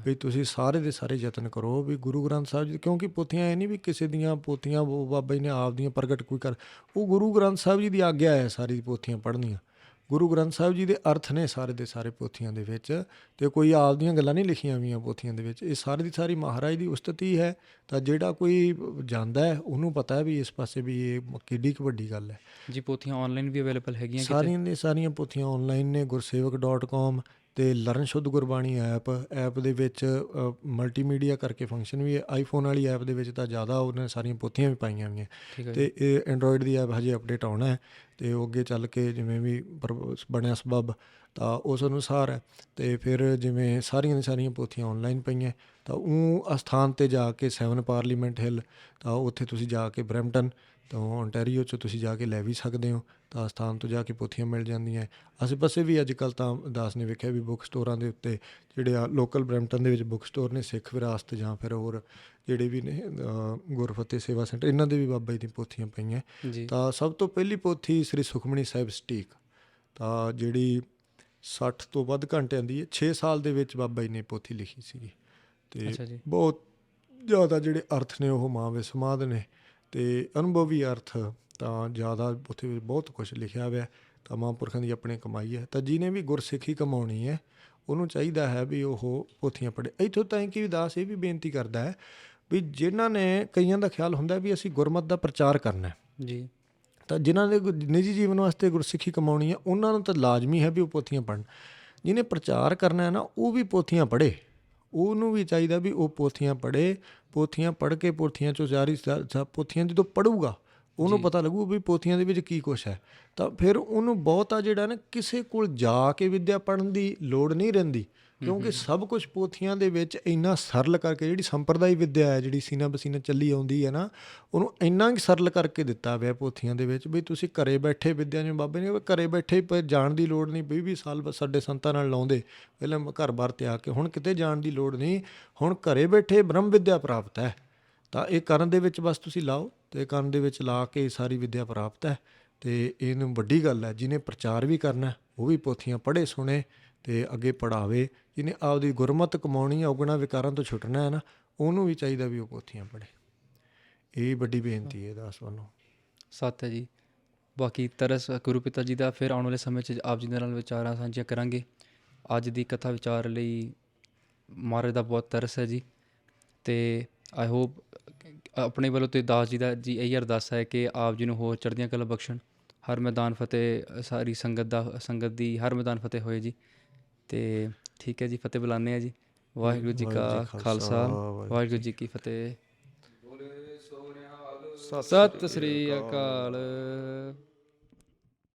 ਵੀ ਤੁਸੀਂ ਸਾਰੇ ਦੇ ਸਾਰੇ ਯਤਨ ਕਰੋ ਵੀ ਗੁਰੂ ਗ੍ਰੰਥ ਸਾਹਿਬ ਜੀ, ਕਿਉਂਕਿ ਪੋਥੀਆਂ ਇਹ ਨਹੀਂ ਵੀ ਕਿਸੇ ਦੀਆਂ ਪੋਥੀਆਂ ਉਹ ਬਾਬਾ ਜੀ ਨੇ ਆਪ ਦੀਆਂ ਪ੍ਰਗਟ ਕੋਈ ਕਰ, ਉਹ ਗੁਰੂ ਗ੍ਰੰਥ ਸਾਹਿਬ ਜੀ ਦੀ ਆਗਿਆ ਹੈ ਸਾਰੀ ਪੋਥੀਆਂ ਪੜ੍ਹਨੀਆਂ। ਗੁਰੂ ਗ੍ਰੰਥ ਸਾਹਿਬ ਜੀ ਦੇ ਅਰਥ ਨੇ ਸਾਰੇ ਦੇ ਸਾਰੇ ਪੋਥੀਆਂ ਦੇ ਵਿੱਚ, ਅਤੇ ਕੋਈ ਆਪ ਦੀਆਂ ਗੱਲਾਂ ਨਹੀਂ ਲਿਖੀਆਂ ਹੋਈਆਂ ਪੋਥੀਆਂ ਦੇ ਵਿੱਚ। ਇਹ ਸਾਰੀ ਦੀ ਸਾਰੀ ਮਹਾਰਾਜ ਦੀ ਉਸਤਤੀ ਹੈ। ਤਾਂ ਜਿਹੜਾ ਕੋਈ ਜਾਂਦਾ ਹੈ ਉਹਨੂੰ ਪਤਾ ਹੈ ਵੀ ਇਸ ਪਾਸੇ ਵੀ ਇਹ ਕਿੱਡੀ ਕੁ ਵੱਡੀ ਗੱਲ ਹੈ। ਜੀ ਪੋਥੀਆਂ ਔਨਲਾਈਨ ਵੀ ਅਵੇਲੇਬਲ ਹੈਗੀਆਂ ਕਿਤੇ? ਸਾਰੀਆਂ ਦੀਆਂ ਸਾਰੀਆਂ ਪੋਥੀਆਂ ਔਨਲਾਈਨ ਨੇ। gursevak.com ਅਤੇ ਲਰਨ ਸ਼ੁੱਧ ਗੁਰਬਾਣੀ ਐਪ ਦੇ ਵਿੱਚ ਮਲਟੀਮੀਡੀਆ ਕਰਕੇ ਫੰਕਸ਼ਨ ਵੀ ਹੈ। ਆਈਫੋਨ ਵਾਲੀ ਐਪ ਦੇ ਵਿੱਚ ਤਾਂ ਜ਼ਿਆਦਾ ਉਹਨੇ ਸਾਰੀਆਂ ਪੋਥੀਆਂ ਵੀ ਪਾਈਆਂ ਹੋਈਆਂ, ਅਤੇ ਇਹ ਐਂਡਰੋਇਡ ਦੀ ਐਪ ਹਜੇ ਅਪਡੇਟ ਆਉਣਾ ਹੈ, ਅਤੇ ਉਹ ਅੱਗੇ ਚੱਲ ਕੇ ਜਿਵੇਂ ਵੀ ਬਣਿਆ ਸਬੱਬ ਤਾਂ ਉਸ ਅਨੁਸਾਰ ਹੈ। ਅਤੇ ਫਿਰ ਜਿਵੇਂ ਸਾਰੀਆਂ ਦੀਆਂ ਸਾਰੀਆਂ ਪੋਥੀਆਂ ਔਨਲਾਈਨ ਪਈਆਂ, ਤਾਂ ਉਹ ਅਸਥਾਨ 'ਤੇ ਜਾ ਕੇ 7 ਪਾਰਲੀਮੈਂਟ ਹਿੱਲ, ਤਾਂ ਉੱਥੇ ਤੁਸੀਂ ਜਾ ਕੇ ਬਰੈਂਪਟਨ ਤੋਂ ਓਨਟਾਰੀਓ 'ਚ ਤੁਸੀਂ ਜਾ ਕੇ ਲੈ ਵੀ ਸਕਦੇ ਹੋ। ਤਾਂ ਸਥਾਨ ਤੋਂ ਜਾ ਕੇ ਪੋਥੀਆਂ ਮਿਲ ਜਾਂਦੀਆਂ। ਆਸੇ ਪਾਸੇ ਵੀ ਅੱਜ ਕੱਲ੍ਹ ਤਾਂ ਦਾਸ ਨੇ ਵੇਖਿਆ ਵੀ ਬੁੱਕ ਸਟੋਰਾਂ ਦੇ ਉੱਤੇ ਜਿਹੜੇ ਆ ਲੋਕਲ ਬਰੈਂਪਟਨ ਦੇ ਵਿੱਚ ਬੁੱਕ ਸਟੋਰ ਨੇ, ਸਿੱਖ ਵਿਰਾਸਤ ਜਾਂ ਫਿਰ ਹੋਰ ਜਿਹੜੇ ਵੀ ਨੇ ਗੁਰਫਤਿਹ ਸੇਵਾ ਸੈਂਟਰ, ਇਹਨਾਂ ਦੇ ਵੀ ਬਾਬਾ ਜੀ ਦੀਆਂ ਪੋਥੀਆਂ ਪਈਆਂ। ਤਾਂ ਸਭ ਤੋਂ ਪਹਿਲੀ ਪੋਥੀ ਸ੍ਰੀ ਸੁਖਮਣੀ ਸਾਹਿਬ ਸਟੀਕ, ਤਾਂ ਜਿਹੜੀ 60 ਤੋਂ ਵੱਧ ਘੰਟਿਆਂ ਦੀ ਹੈ, 6 ਸਾਲ ਦੇ ਵਿੱਚ ਬਾਬਾ ਜੀ ਨੇ ਪੋਥੀ ਲਿਖੀ ਸੀਗੀ। ਅਤੇ ਬਹੁਤ ਜ਼ਿਆਦਾ ਜਿਹੜੇ ਅਰਥ ਨੇ ਉਹ ਮਾਵੇ ਸਮਾਧ ਨੇ, ਅਤੇ ਅਨੁਭਵੀ ਅਰਥ ਤਾਂ ਜ਼ਿਆਦਾ ਉੱਥੇ ਬਹੁਤ ਕੁਛ ਲਿਖਿਆ ਹੋਇਆ। ਤਾਂ ਮਹਾਂਪੁਰਖਾਂ ਦੀ ਆਪਣੀ ਕਮਾਈ ਹੈ। ਤਾਂ ਜਿਹਨੇ ਵੀ ਗੁਰਸਿੱਖੀ ਕਮਾਉਣੀ ਹੈ ਉਹਨੂੰ ਚਾਹੀਦਾ ਹੈ ਵੀ ਉਹ ਪੋਥੀਆਂ ਪੜ੍ਹੇ। ਇੱਥੋਂ ਤਾਈਂ ਕਿ ਦਾਸ ਇਹ ਵੀ ਬੇਨਤੀ ਕਰਦਾ ਹੈ ਵੀ ਜਿਨ੍ਹਾਂ ਨੇ, ਕਈਆਂ ਦਾ ਖਿਆਲ ਹੁੰਦਾ ਵੀ ਅਸੀਂ ਗੁਰਮਤਿ ਦਾ ਪ੍ਰਚਾਰ ਕਰਨਾ ਜੀ, ਤਾਂ ਜਿਨ੍ਹਾਂ ਦੇ ਨਿੱਜੀ ਜੀਵਨ ਵਾਸਤੇ ਗੁਰਸਿੱਖੀ ਕਮਾਉਣੀ ਹੈ ਉਹਨਾਂ ਨੂੰ ਤਾਂ ਲਾਜ਼ਮੀ ਹੈ ਵੀ ਉਹ ਪੋਥੀਆਂ ਪੜ੍ਹਨ। ਜਿਹਨੇ ਪ੍ਰਚਾਰ ਕਰਨਾ ਹੈ ਨਾ, ਉਹ ਵੀ ਪੋਥੀਆਂ ਪੜ੍ਹੇ। ਉਹਨੂੰ ਵੀ ਚਾਹੀਦਾ ਵੀ ਉਹ ਪੋਥੀਆਂ ਪੜ੍ਹੇ। ਪੋਥੀਆਂ ਪੜ੍ਹ ਕੇ ਪੋਥੀਆਂ 'ਚੋਂ ਪੋਥੀਆਂ ਜਦੋਂ ਪੜ੍ਹੂਗਾ ਉਹਨੂੰ ਪਤਾ ਲੱਗੂ ਵੀ ਪੋਥੀਆਂ ਦੇ ਵਿੱਚ ਕੀ ਕੁਛ ਹੈ। ਤਾਂ ਫਿਰ ਉਹਨੂੰ ਬਹੁਤਾ ਜਿਹੜਾ ਨਾ ਕਿਸੇ ਕੋਲ ਜਾ ਕੇ ਵਿੱਦਿਆ ਪੜ੍ਹਨ ਦੀ ਲੋੜ ਨਹੀਂ ਰਹਿੰਦੀ, ਕਿਉਂਕਿ ਸਭ ਕੁਛ ਪੋਥੀਆਂ ਦੇ ਵਿੱਚ ਇੰਨਾ ਸਰਲ ਕਰਕੇ, ਜਿਹੜੀ ਸੰਪਰਦਾਈ ਵਿੱਦਿਆ ਹੈ ਜਿਹੜੀ ਸੀਨਾ ਬਸੀਨਾ ਚੱਲੀ ਆਉਂਦੀ ਹੈ ਨਾ, ਉਹਨੂੰ ਇੰਨਾ ਕੁ ਸਰਲ ਕਰਕੇ ਦਿੱਤਾ ਹੋਇਆ ਪੋਥੀਆਂ ਦੇ ਵਿੱਚ ਵੀ ਤੁਸੀਂ ਘਰੇ ਬੈਠੇ ਵਿੱਦਿਆ, ਜਿਵੇਂ ਬਾਬੇ ਨੇ ਘਰੇ ਬੈਠੇ ਜਾਣ ਦੀ ਲੋੜ ਨਹੀਂ। 20-20 ਸਾਲ ਸਾਡੇ ਸੰਤਾਂ ਨਾਲ ਲਾਉਂਦੇ, ਪਹਿਲਾਂ ਘਰ-ਬਾਰ ਤਿਆਗ ਕੇ, ਹੁਣ ਕਿਤੇ ਜਾਣ ਦੀ ਲੋੜ ਨਹੀਂ। ਹੁਣ ਘਰੇ ਬੈਠੇ ਬ੍ਰਹਮ ਵਿੱਦਿਆ ਪ੍ਰਾਪਤ ਹੈ। ਤਾਂ ਇਹ ਕਰਨ ਦੇ ਵਿੱਚ ਬਸ ਤੁਸੀਂ ਲਾਓ, ਅਤੇ ਕਰਨ ਦੇ ਵਿੱਚ ਲਾ ਕੇ ਸਾਰੀ ਵਿੱਦਿਆ ਪ੍ਰਾਪਤ ਹੈ। ਅਤੇ ਇਹਨੂੰ ਵੱਡੀ ਗੱਲ ਹੈ, ਜਿਹਨੇ ਪ੍ਰਚਾਰ ਵੀ ਕਰਨਾ ਉਹ ਵੀ ਪੋਥੀਆਂ ਪੜ੍ਹੇ ਸੁਣੇ ਅਤੇ ਅੱਗੇ ਪੜ੍ਹਾਵੇ। ਜਿਹਨੇ ਆਪਦੀ ਗੁਰਮਤਿ ਕਮਾਉਣੀ ਹੈ, ਔਗੁਣਾ ਵਿਕਾਰਾਂ ਤੋਂ ਛੁੱਟਣਾ ਹੈ ਨਾ, ਉਹਨੂੰ ਵੀ ਚਾਹੀਦਾ ਵੀ ਉਹ ਪੋਥੀਆਂ ਪੜ੍ਹੇ। ਇਹ ਵੱਡੀ ਬੇਨਤੀ ਹੈ ਦਾਸ ਵੱਲੋਂ। ਸੱਤ ਹੈ ਜੀ। ਬਾਕੀ ਤਰਸ ਗੁਰੂ ਪਿਤਾ ਜੀ ਦਾ ਫਿਰ ਆਉਣ ਵਾਲੇ ਸਮੇਂ 'ਚ ਆਪ ਜੀ ਦੇ ਨਾਲ ਵਿਚਾਰਾਂ ਸਾਂਝੀਆਂ ਕਰਾਂਗੇ। ਅੱਜ ਦੀ ਕਥਾ ਵਿਚਾਰ ਲਈ ਮਹਾਰਾਜ ਦਾ ਬਹੁਤ ਤਰਸ ਹੈ ਜੀ। ਅਤੇ ਆਈ ਹੋਪ ਆਪਣੇ ਵੱਲੋਂ ਅਤੇ ਦਾਸ ਜੀ ਦਾ ਜੀ ਇਹੀ ਅਰਦਾਸ ਹੈ ਕਿ ਆਪ ਜੀ ਨੂੰ ਹੋਰ ਚੜ੍ਹਦੀਆਂ ਕਲਾ ਬਖਸ਼ਣ। ਹਰ ਮੈਦਾਨ ਫਤਿਹ, ਸਾਰੀ ਸੰਗਤ ਦੀ ਹਰ ਮੈਦਾਨ ਫਤਿਹ ਹੋਏ ਜੀ। ਅਤੇ ਠੀਕ ਹੈ ਜੀ, ਫਤਿਹ ਬੁਲਾਉਂਦੇ ਹਾਂ ਜੀ। ਵਾਹਿਗੁਰੂ ਜੀ ਕਾ ਖਾਲਸਾ, ਵਾਹਿਗੁਰੂ ਜੀ ਕੀ ਫਤਿਹ। ਸਤਿ ਸ੍ਰੀ ਅਕਾਲ।